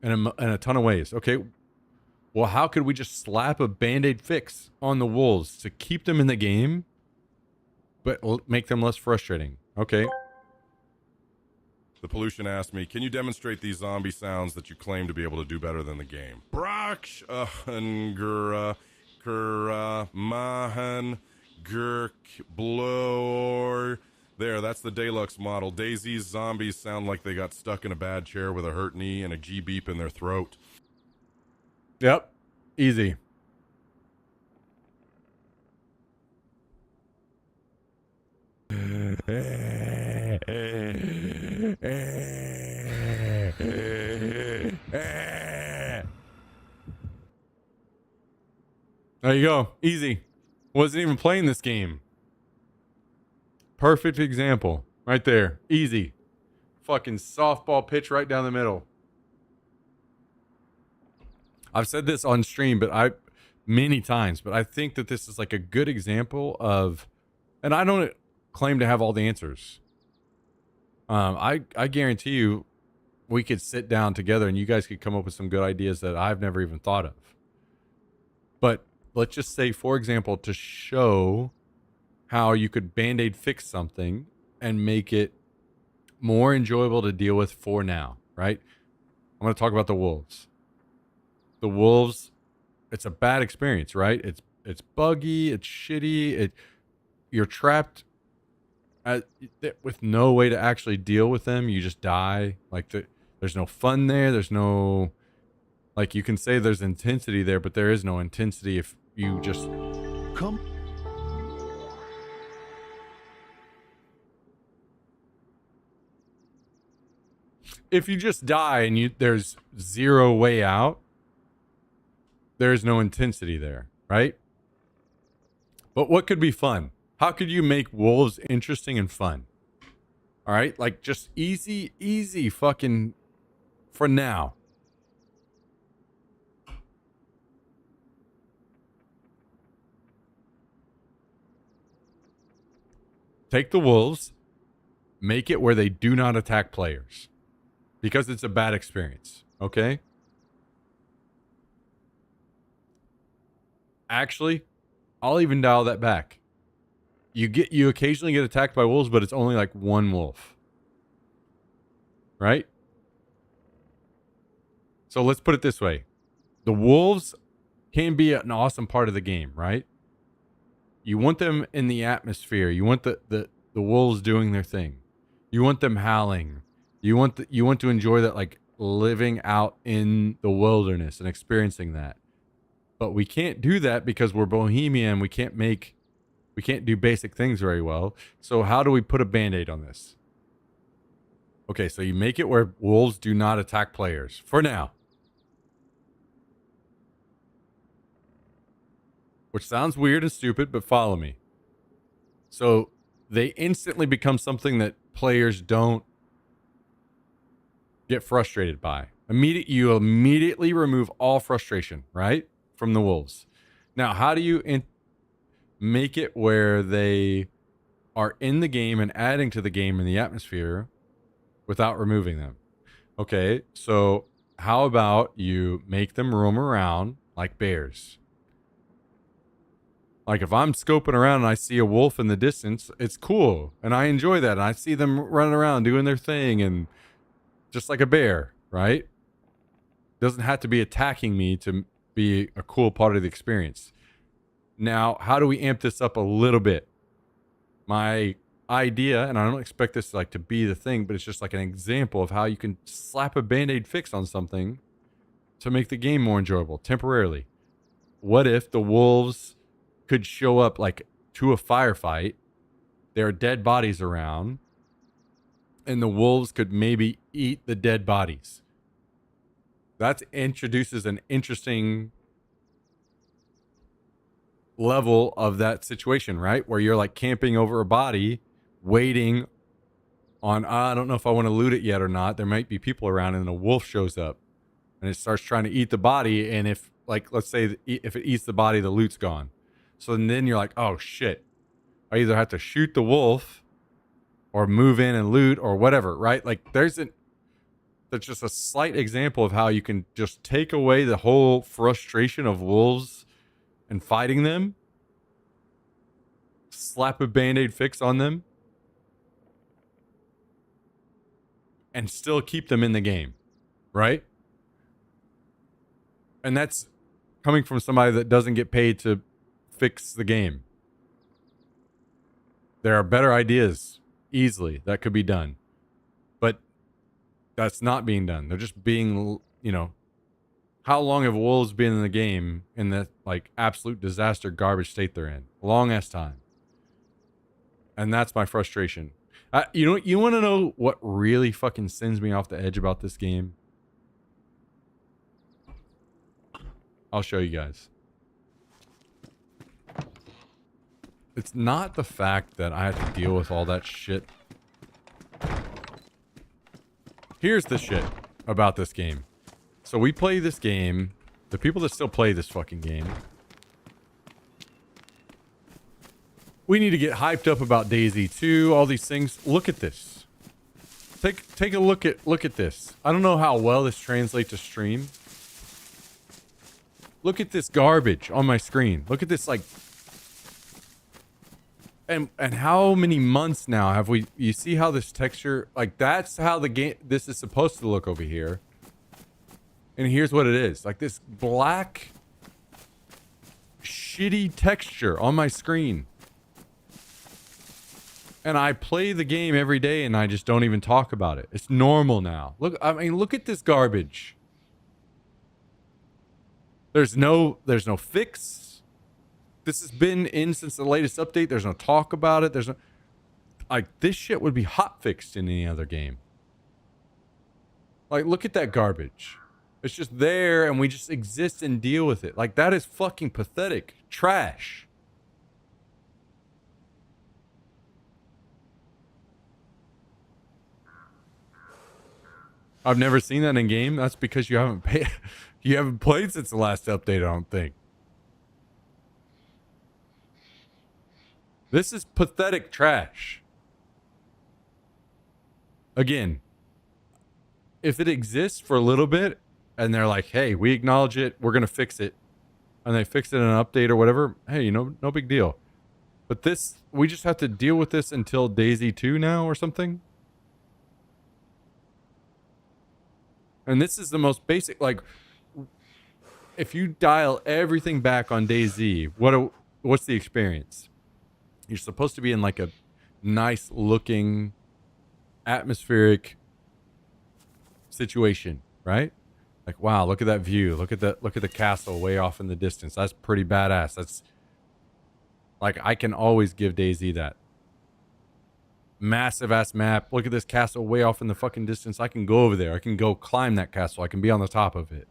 Speaker 1: In a ton of ways. Okay, well, how could we just slap a Band-Aid fix on the wolves to keep them in the game, but make them less frustrating? Okay.
Speaker 6: The pollution asked me, can you demonstrate these zombie sounds that you claim to be able to do better than the game? Braksh, Ngura, Kura, Mahan, Gurk, Blor. There, that's the deluxe model. DayZ's zombies sound like they got stuck in a bad chair with a hurt knee and a G-beep in their throat.
Speaker 1: Yep. Easy. There you go. Easy. Wasn't even playing this game. Perfect example. Right there. Easy. Fucking softball pitch right down the middle. I've said this on stream, many times, but I think that this is like a good example of, and I don't claim to have all the answers. I guarantee you we could sit down together and you guys could come up with some good ideas that I've never even thought of. But let's just say, for example, to show how you could Band-Aid fix something and make it more enjoyable to deal with for now, right? I'm going to talk about the wolves. The wolves, it's a bad experience, right? It's buggy, it's shitty, you're trapped with no way to actually deal with them. You just die. Like there's no fun there. There's no, like, you can say there's intensity there, but there is no intensity if you just come. if you just die and there's zero way out, there's no intensity there, right? But what could be fun? How could you make wolves interesting and fun? All right, like just easy fucking for now. Take the wolves, make it where they do not attack players because it's a bad experience, okay? Actually, I'll even dial that back. You occasionally get attacked by wolves, but it's only like one wolf. Right? So let's put it this way. The wolves can be an awesome part of the game, right? You want them in the atmosphere. You want the wolves doing their thing. You want them howling. You want to enjoy that, like living out in the wilderness and experiencing that. But we can't do that because we're bohemian. We can't do basic things very well. So how do we put a band-aid on this? Okay, so you make it where wolves do not attack players for now. Which sounds weird and stupid, but follow me. So they instantly become something that players don't get frustrated by. You immediately remove all frustration, right? From the wolves. Now, how do you make it where they are in the game and adding to the game and the atmosphere without removing them? Okay, so how about you make them roam around like bears? Like if I'm scoping around and I see a wolf in the distance, it's cool. And I enjoy that. And I see them running around doing their thing and just like a bear, right? Doesn't have to be attacking me to be a cool part of the experience. Now, how do we amp this up a little bit? My idea, and I don't expect this to be the thing, but it's just like an example of how you can slap a Band-Aid fix on something to make the game more enjoyable temporarily. What if the wolves could show up to a firefight, there are dead bodies around, and the wolves could maybe eat the dead bodies? That introduces an interesting level of that situation, right? Where you're camping over a body, waiting on, I don't know if I want to loot it yet or not. There might be people around, and then a wolf shows up and it starts trying to eat the body. And if, let's say if it eats the body, the loot's gone. So then you're like, oh shit, I either have to shoot the wolf or move in and loot or whatever, right? That's just a slight example of how you can just take away the whole frustration of wolves and fighting them, slap a Band-Aid fix on them, and still keep them in the game, right? And that's coming from somebody that doesn't get paid to fix the game. There are better ideas easily that could be done, but that's not being done. They're just being, how long have wolves been in the game in the absolute disaster garbage state they're in? Long ass time. And that's my frustration. You want to know what really fucking sends me off the edge about this game? I'll show you guys. It's not the fact that I have to deal with all that shit. Here's the shit about this game. So we play this game. The people that still play this fucking game. We need to get hyped up about Daisy 2, all these things. Look at this. Take a look at this. I don't know how well this translates to stream. Look at this garbage on my screen. Look at this and how many months now have we, you see how this texture, that's how the game, this is supposed to look over here. And here's what it is. This black, shitty texture on my screen. And I play the game every day and I just don't even talk about it. It's normal now. Look at this garbage. There's no fix. This has been in since the latest update. There's no talk about it. There's no, this shit would be hot fixed in any other game. Like, look at that garbage. It's just there and we just exist and deal with it. Like, that is fucking pathetic. Trash. I've never seen that in game. That's because you haven't played since the last update, I don't think. This is pathetic trash. Again, if it exists for a little bit and they're like, hey, we acknowledge it, we're going to fix it, and they fix it in an update or whatever, hey, no big deal. But this, we just have to deal with this until DayZ 2 now or something. And this is the most basic, like, if you dial everything back on DayZ, what's the experience? You're supposed to be in like a nice looking, atmospheric situation, right? Like, wow, look at that view. Look at the castle way off in the distance. That's pretty badass. That's like, I can always give DayZ that. Massive ass map. Look at this castle way off in the fucking distance. I can go over there. I can go climb that castle. I can be on the top of it.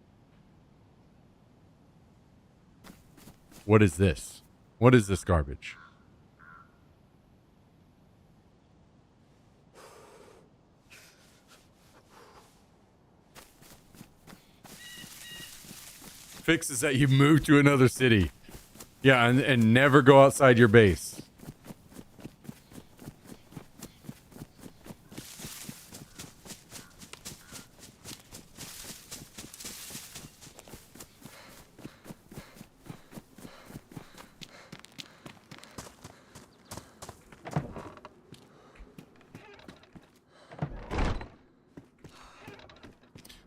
Speaker 1: What is this? What is this garbage? Fix is that you move to another city. Yeah, and never go outside your base.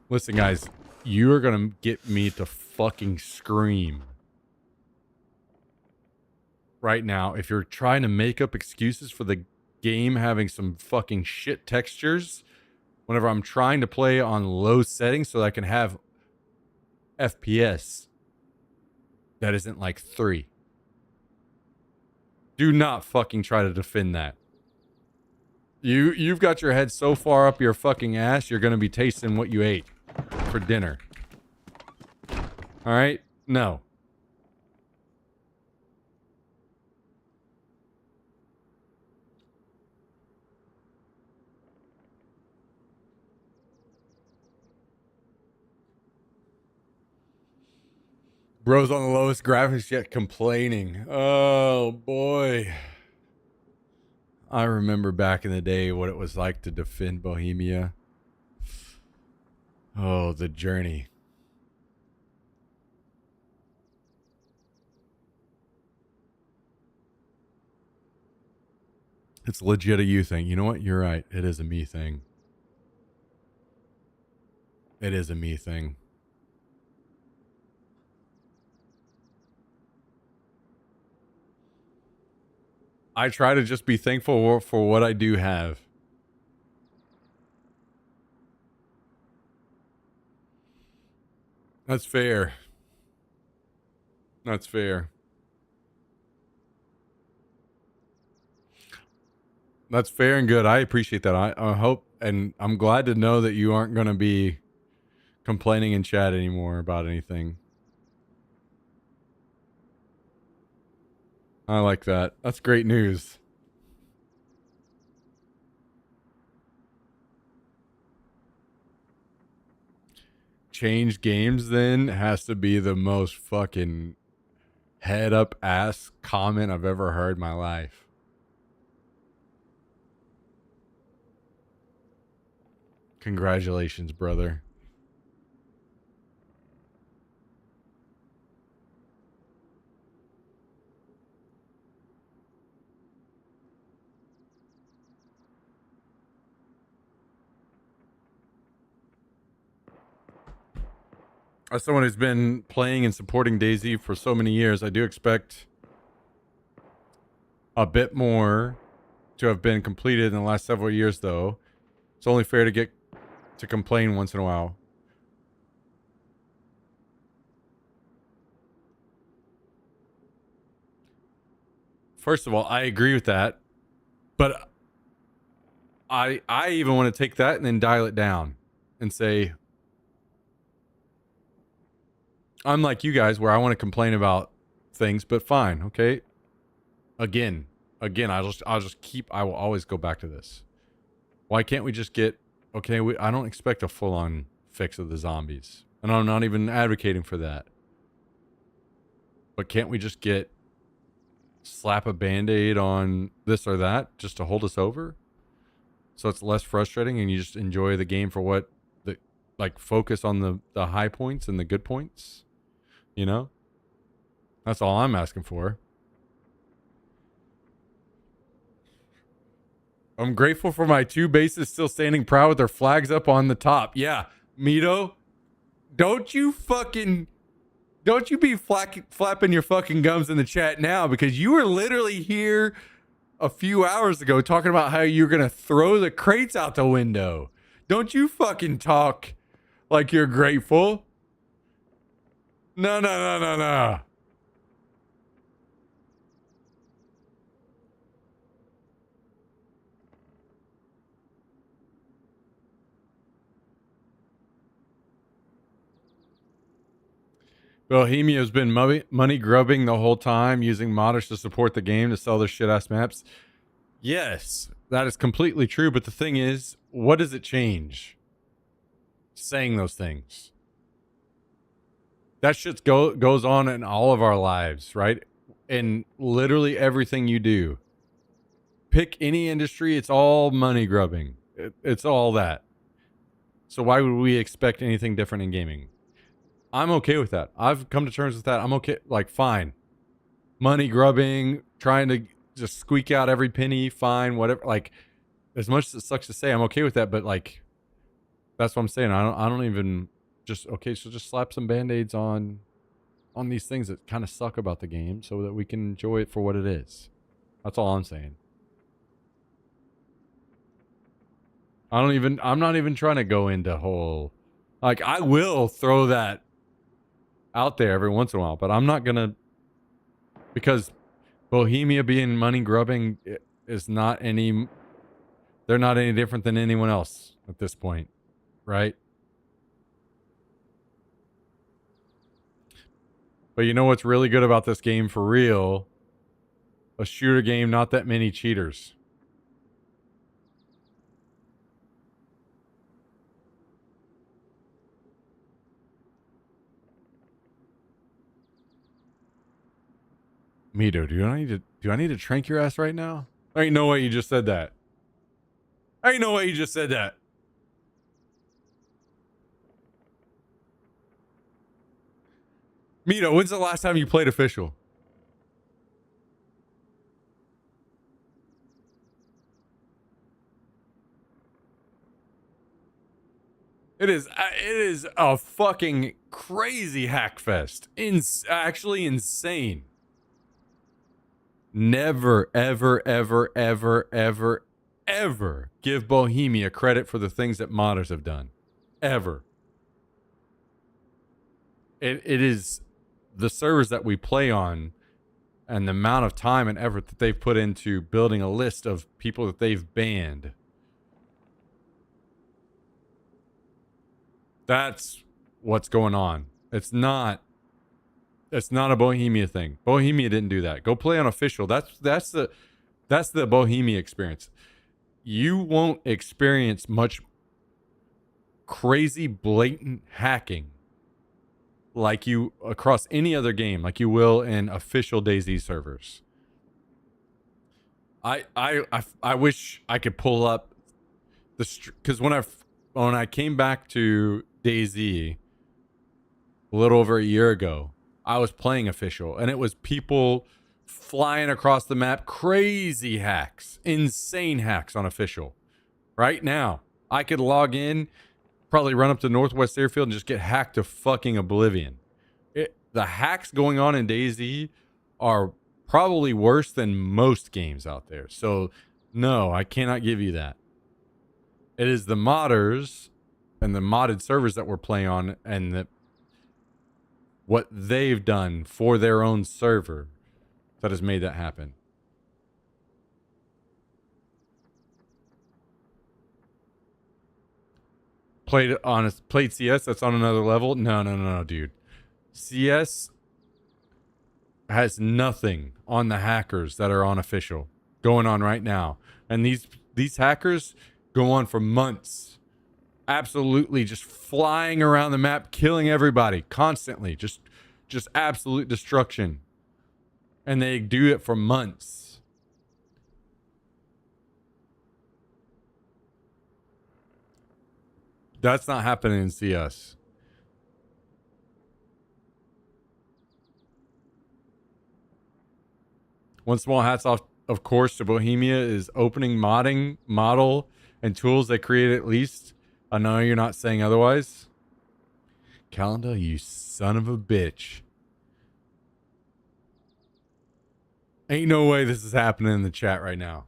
Speaker 1: Listen, guys, you are going to get me to fucking scream right now if you're trying to make up excuses for the game having some fucking shit textures whenever I'm trying to play on low settings so that I can have FPS that isn't like 3. Do not fucking try to defend that. You've got your head so far up your fucking ass, you're going to be tasting what you ate for dinner. All right? No. Bro's on the lowest graphics yet complaining. Oh, boy. I remember back in the day what it was like to defend Bohemia. Oh, the journey. It's legit a you thing. You know what? You're right. It is a me thing. It is a me thing. I try to just be thankful for what I do have. That's fair. That's fair. That's fair and good. I appreciate that. I hope, and I'm glad to know that you aren't going to be complaining in chat anymore about anything. I like that. That's great news. Change games then has to be the most fucking head up ass comment I've ever heard in my life. Congratulations, brother. As someone who's been playing and supporting DayZ for so many years, I do expect a bit more to have been completed in the last several years, though. It's only fair to complain once in a while. First of all, I agree with that, but I even want to take that and then dial it down and say, I'm like you guys where I want to complain about things, but fine, okay? Again, I will always go back to this. Why can't we just get, okay, I don't expect a full-on fix of the zombies. And I'm not even advocating for that. But can't we just slap a Band-Aid on this or that just to hold us over? So it's less frustrating and you just enjoy the game for what, focus on the high points and the good points. You know? That's all I'm asking for. I'm grateful for my 2 bases still standing proud with their flags up on the top. Yeah, Mito, don't you be flapping your fucking gums in the chat now, because you were literally here a few hours ago talking about how you're going to throw the crates out the window. Don't you fucking talk like you're grateful. No. Bohemia's been money grubbing the whole time, using modders to support the game to sell their shit ass maps. Yes, that is completely true. But the thing is, what does it change? Saying those things. That shit goes on in all of our lives, right? In literally everything you do. Pick any industry, it's all money grubbing. It's all that. So why would we expect anything different in gaming? I'm okay with that. I've come to terms with that. I'm okay. Like, fine. Money grubbing, trying to just squeak out every penny, fine, whatever. Like, as much as it sucks to say, I'm okay with that. But like, that's what I'm saying. I don't even just, okay, so just slap some Band-Aids on these things that kind of suck about the game so that we can enjoy it for what it is. That's all I'm saying. I'm not even trying to go into whole, like, I will throw that out there every once in a while, but I'm not gonna, because Bohemia being money grubbing is not any, they're not any different than anyone else at this point, right? But you know what's really good about this game for real? A shooter game, not that many cheaters. Mito, do I need to trank your ass right now? There ain't no way you just said that. There ain't no way you just said that. Mito, when's the last time you played official? It is a fucking crazy hack fest. Actually insane. Never, ever, ever, ever, ever, ever give Bohemia credit for the things that modders have done. Ever. It is the servers that we play on and the amount of time and effort that they've put into building a list of people that they've banned. That's what's going on. It's not a Bohemia thing. Bohemia didn't do that. Go play on official. That's the Bohemia experience. You won't experience much crazy blatant hacking like you across any other game, like you will in official DayZ servers. I wish I could pull up because when I came back to DayZ a little over a year ago, I was playing official and it was people flying across the map, crazy hacks, insane hacks on official. Right now, I could log in, probably run up to Northwest Airfield and just get hacked to fucking oblivion. The hacks going on in DayZ are probably worse than most games out there. So, no, I cannot give you that. It is the modders and the modded servers that we're playing on and what they've done for their own server that has made that happen. played CS. That's on another level. No, dude. CS has nothing on the hackers that are unofficial going on right now, and these hackers go on for months, absolutely just flying around the map, killing everybody constantly, just absolute destruction, and they do it for months. That's not happening in CS. One small hats off, of course, to Bohemia is opening modding, model, and tools they create at least. I know you're not saying otherwise. Calendar, you son of a bitch. Ain't no way this is happening in the chat right now.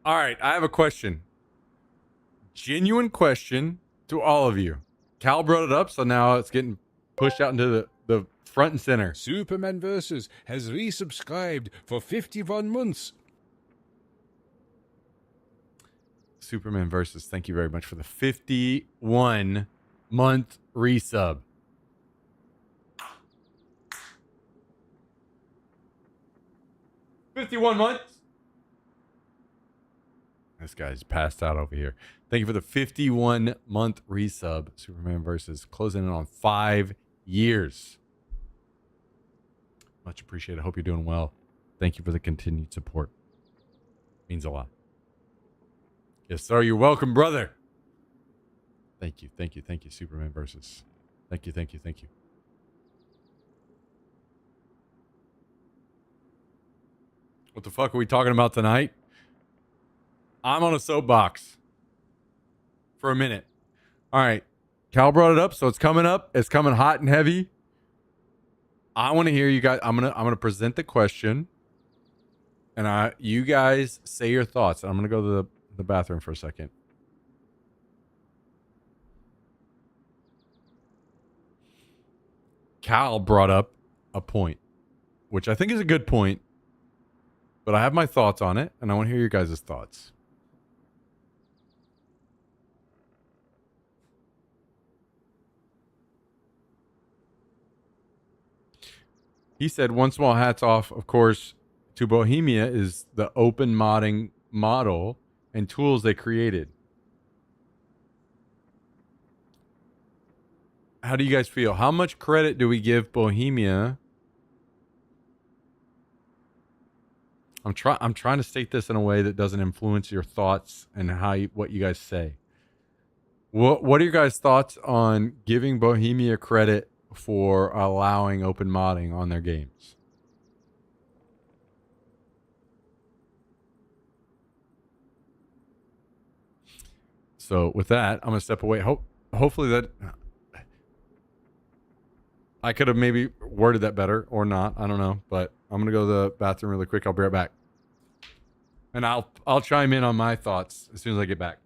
Speaker 1: All right, I have a question. Genuine question to all of you. Cal brought it up, so now it's getting pushed out into the front and center.
Speaker 4: Superman Versus has resubscribed for 51 months.
Speaker 1: Superman Versus, thank you very much for the 51-month resub. $51 months. This guy's passed out over here. Thank you for the 51-month resub. Superman Versus closing in on 5 years. Much appreciated. Hope you're doing well. Thank you for the continued support. Means a lot. Yes, sir. You're welcome, brother. Thank you. Superman Versus. Thank you. What the fuck are we talking about tonight? I'm on a soapbox for a minute. All right. Cal brought it up, so it's coming up. It's coming hot and heavy. I want to hear you guys. I'm gonna present the question, and you guys say your thoughts. I'm gonna go to the bathroom for a second. Cal brought up a point, which I think is a good point, but I have my thoughts on it, and I want to hear your guys' thoughts. He said, one small hats off, of course, to Bohemia is the open modding model and tools they created. How do you guys feel? How much credit do we give Bohemia? I'm trying to state this in a way that doesn't influence your thoughts and what you guys say. What are your guys' thoughts on giving Bohemia credit for allowing open modding on their games? So with that, I'm gonna step away. Hopefully that I could have maybe worded that better or not. I don't know, but I'm gonna go to the bathroom really quick. I'll be right back, and I'll chime in on my thoughts as soon as I get back.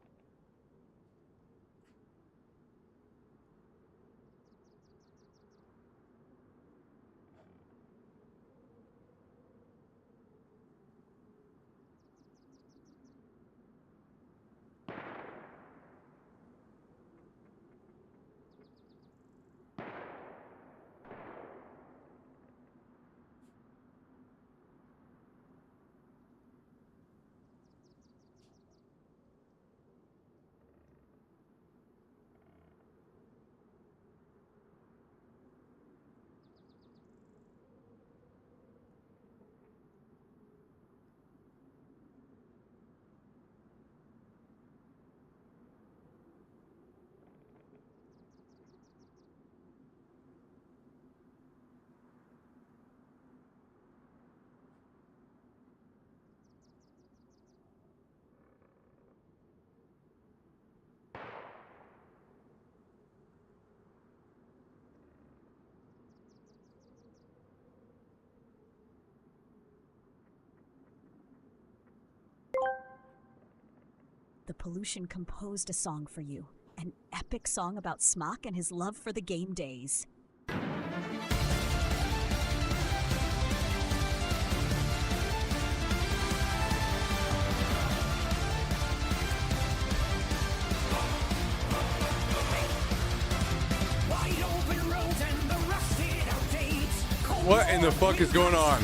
Speaker 10: The pollution composed a song for you. An epic song about Smock and his love for the game days.
Speaker 1: What in the fuck is going on?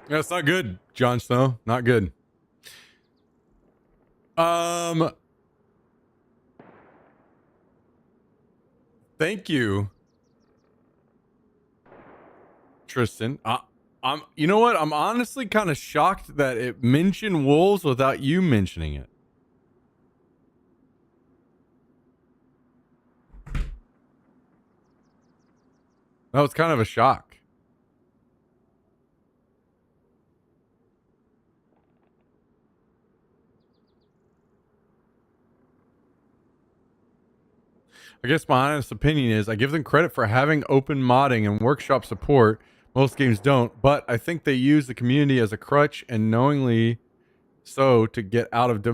Speaker 1: That's not good, Jon Snow. Not good. Thank you, Tristan. You know what? I'm honestly kind of shocked that it mentioned wolves without you mentioning it. That was kind of a shock. I guess my honest opinion is I give them credit for having open modding and workshop support. Most games don't, but I think they use the community as a crutch and knowingly so to get out of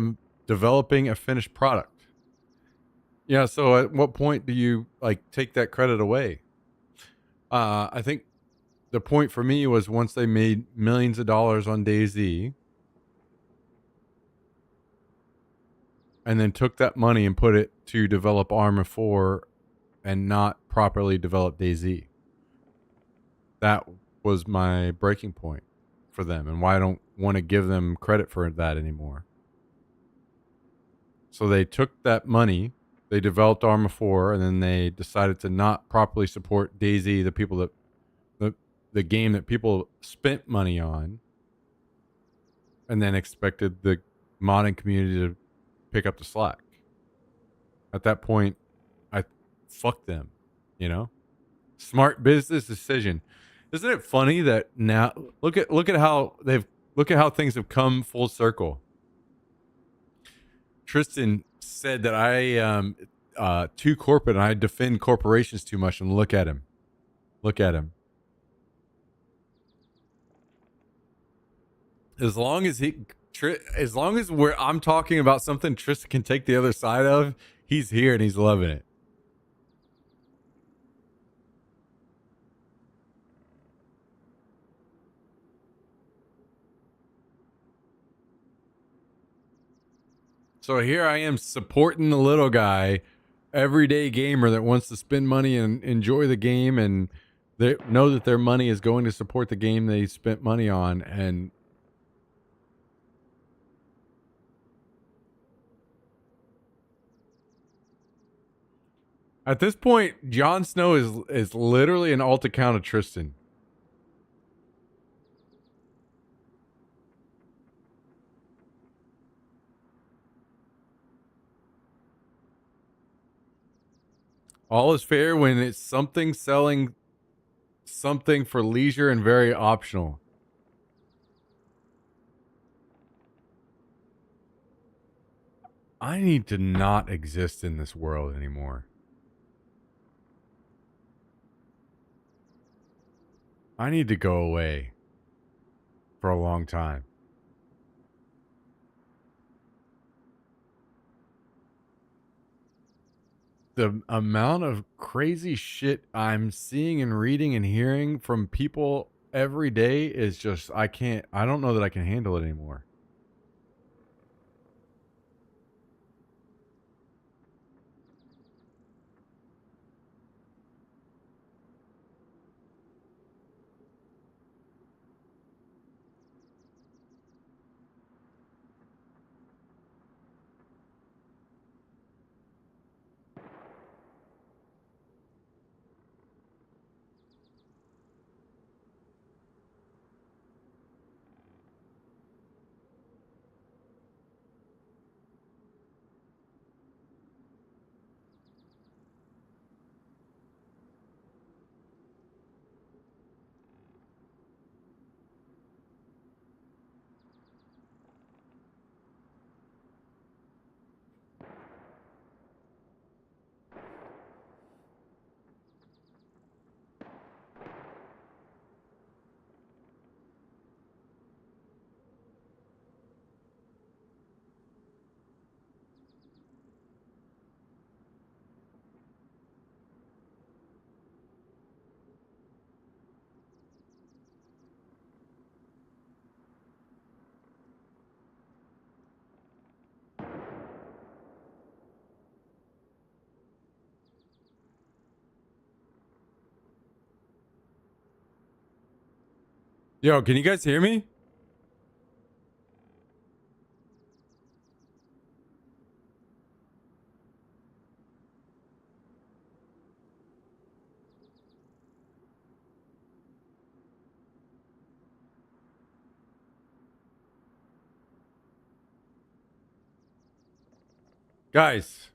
Speaker 1: developing a finished product. Yeah, so at what point do you like take that credit away? I think the point for me was once they made millions of dollars on DayZ and then took that money and put it to develop Arma 4 and not properly develop DayZ. That was my breaking point for them and why I don't want to give them credit for that anymore. So they took that money, they developed Arma 4, and then they decided to not properly support DayZ, the people that the game that people spent money on, and then expected the modding community to pick up the slack. At that point, I fuck them, you know? Smart business decision. Isn't it funny that now look at how things have come full circle. Tristan said that I too corporate and I defend corporations too much, and look at him. Look at him. As long as I'm talking about something Tristan can take the other side of, he's here and he's loving it. So here I am supporting the little guy, everyday gamer that wants to spend money and enjoy the game, and they know that their money is going to support the game they spent money on. And at this point, Jon Snow is literally an alt account of Tristan. All is fair when it's something selling something for leisure and very optional. I need to not exist in this world anymore. I need to go away for a long time. The amount of crazy shit I'm seeing and reading and hearing from people every day is just, I don't know that I can handle it anymore. Yo, can you guys hear me? Guys.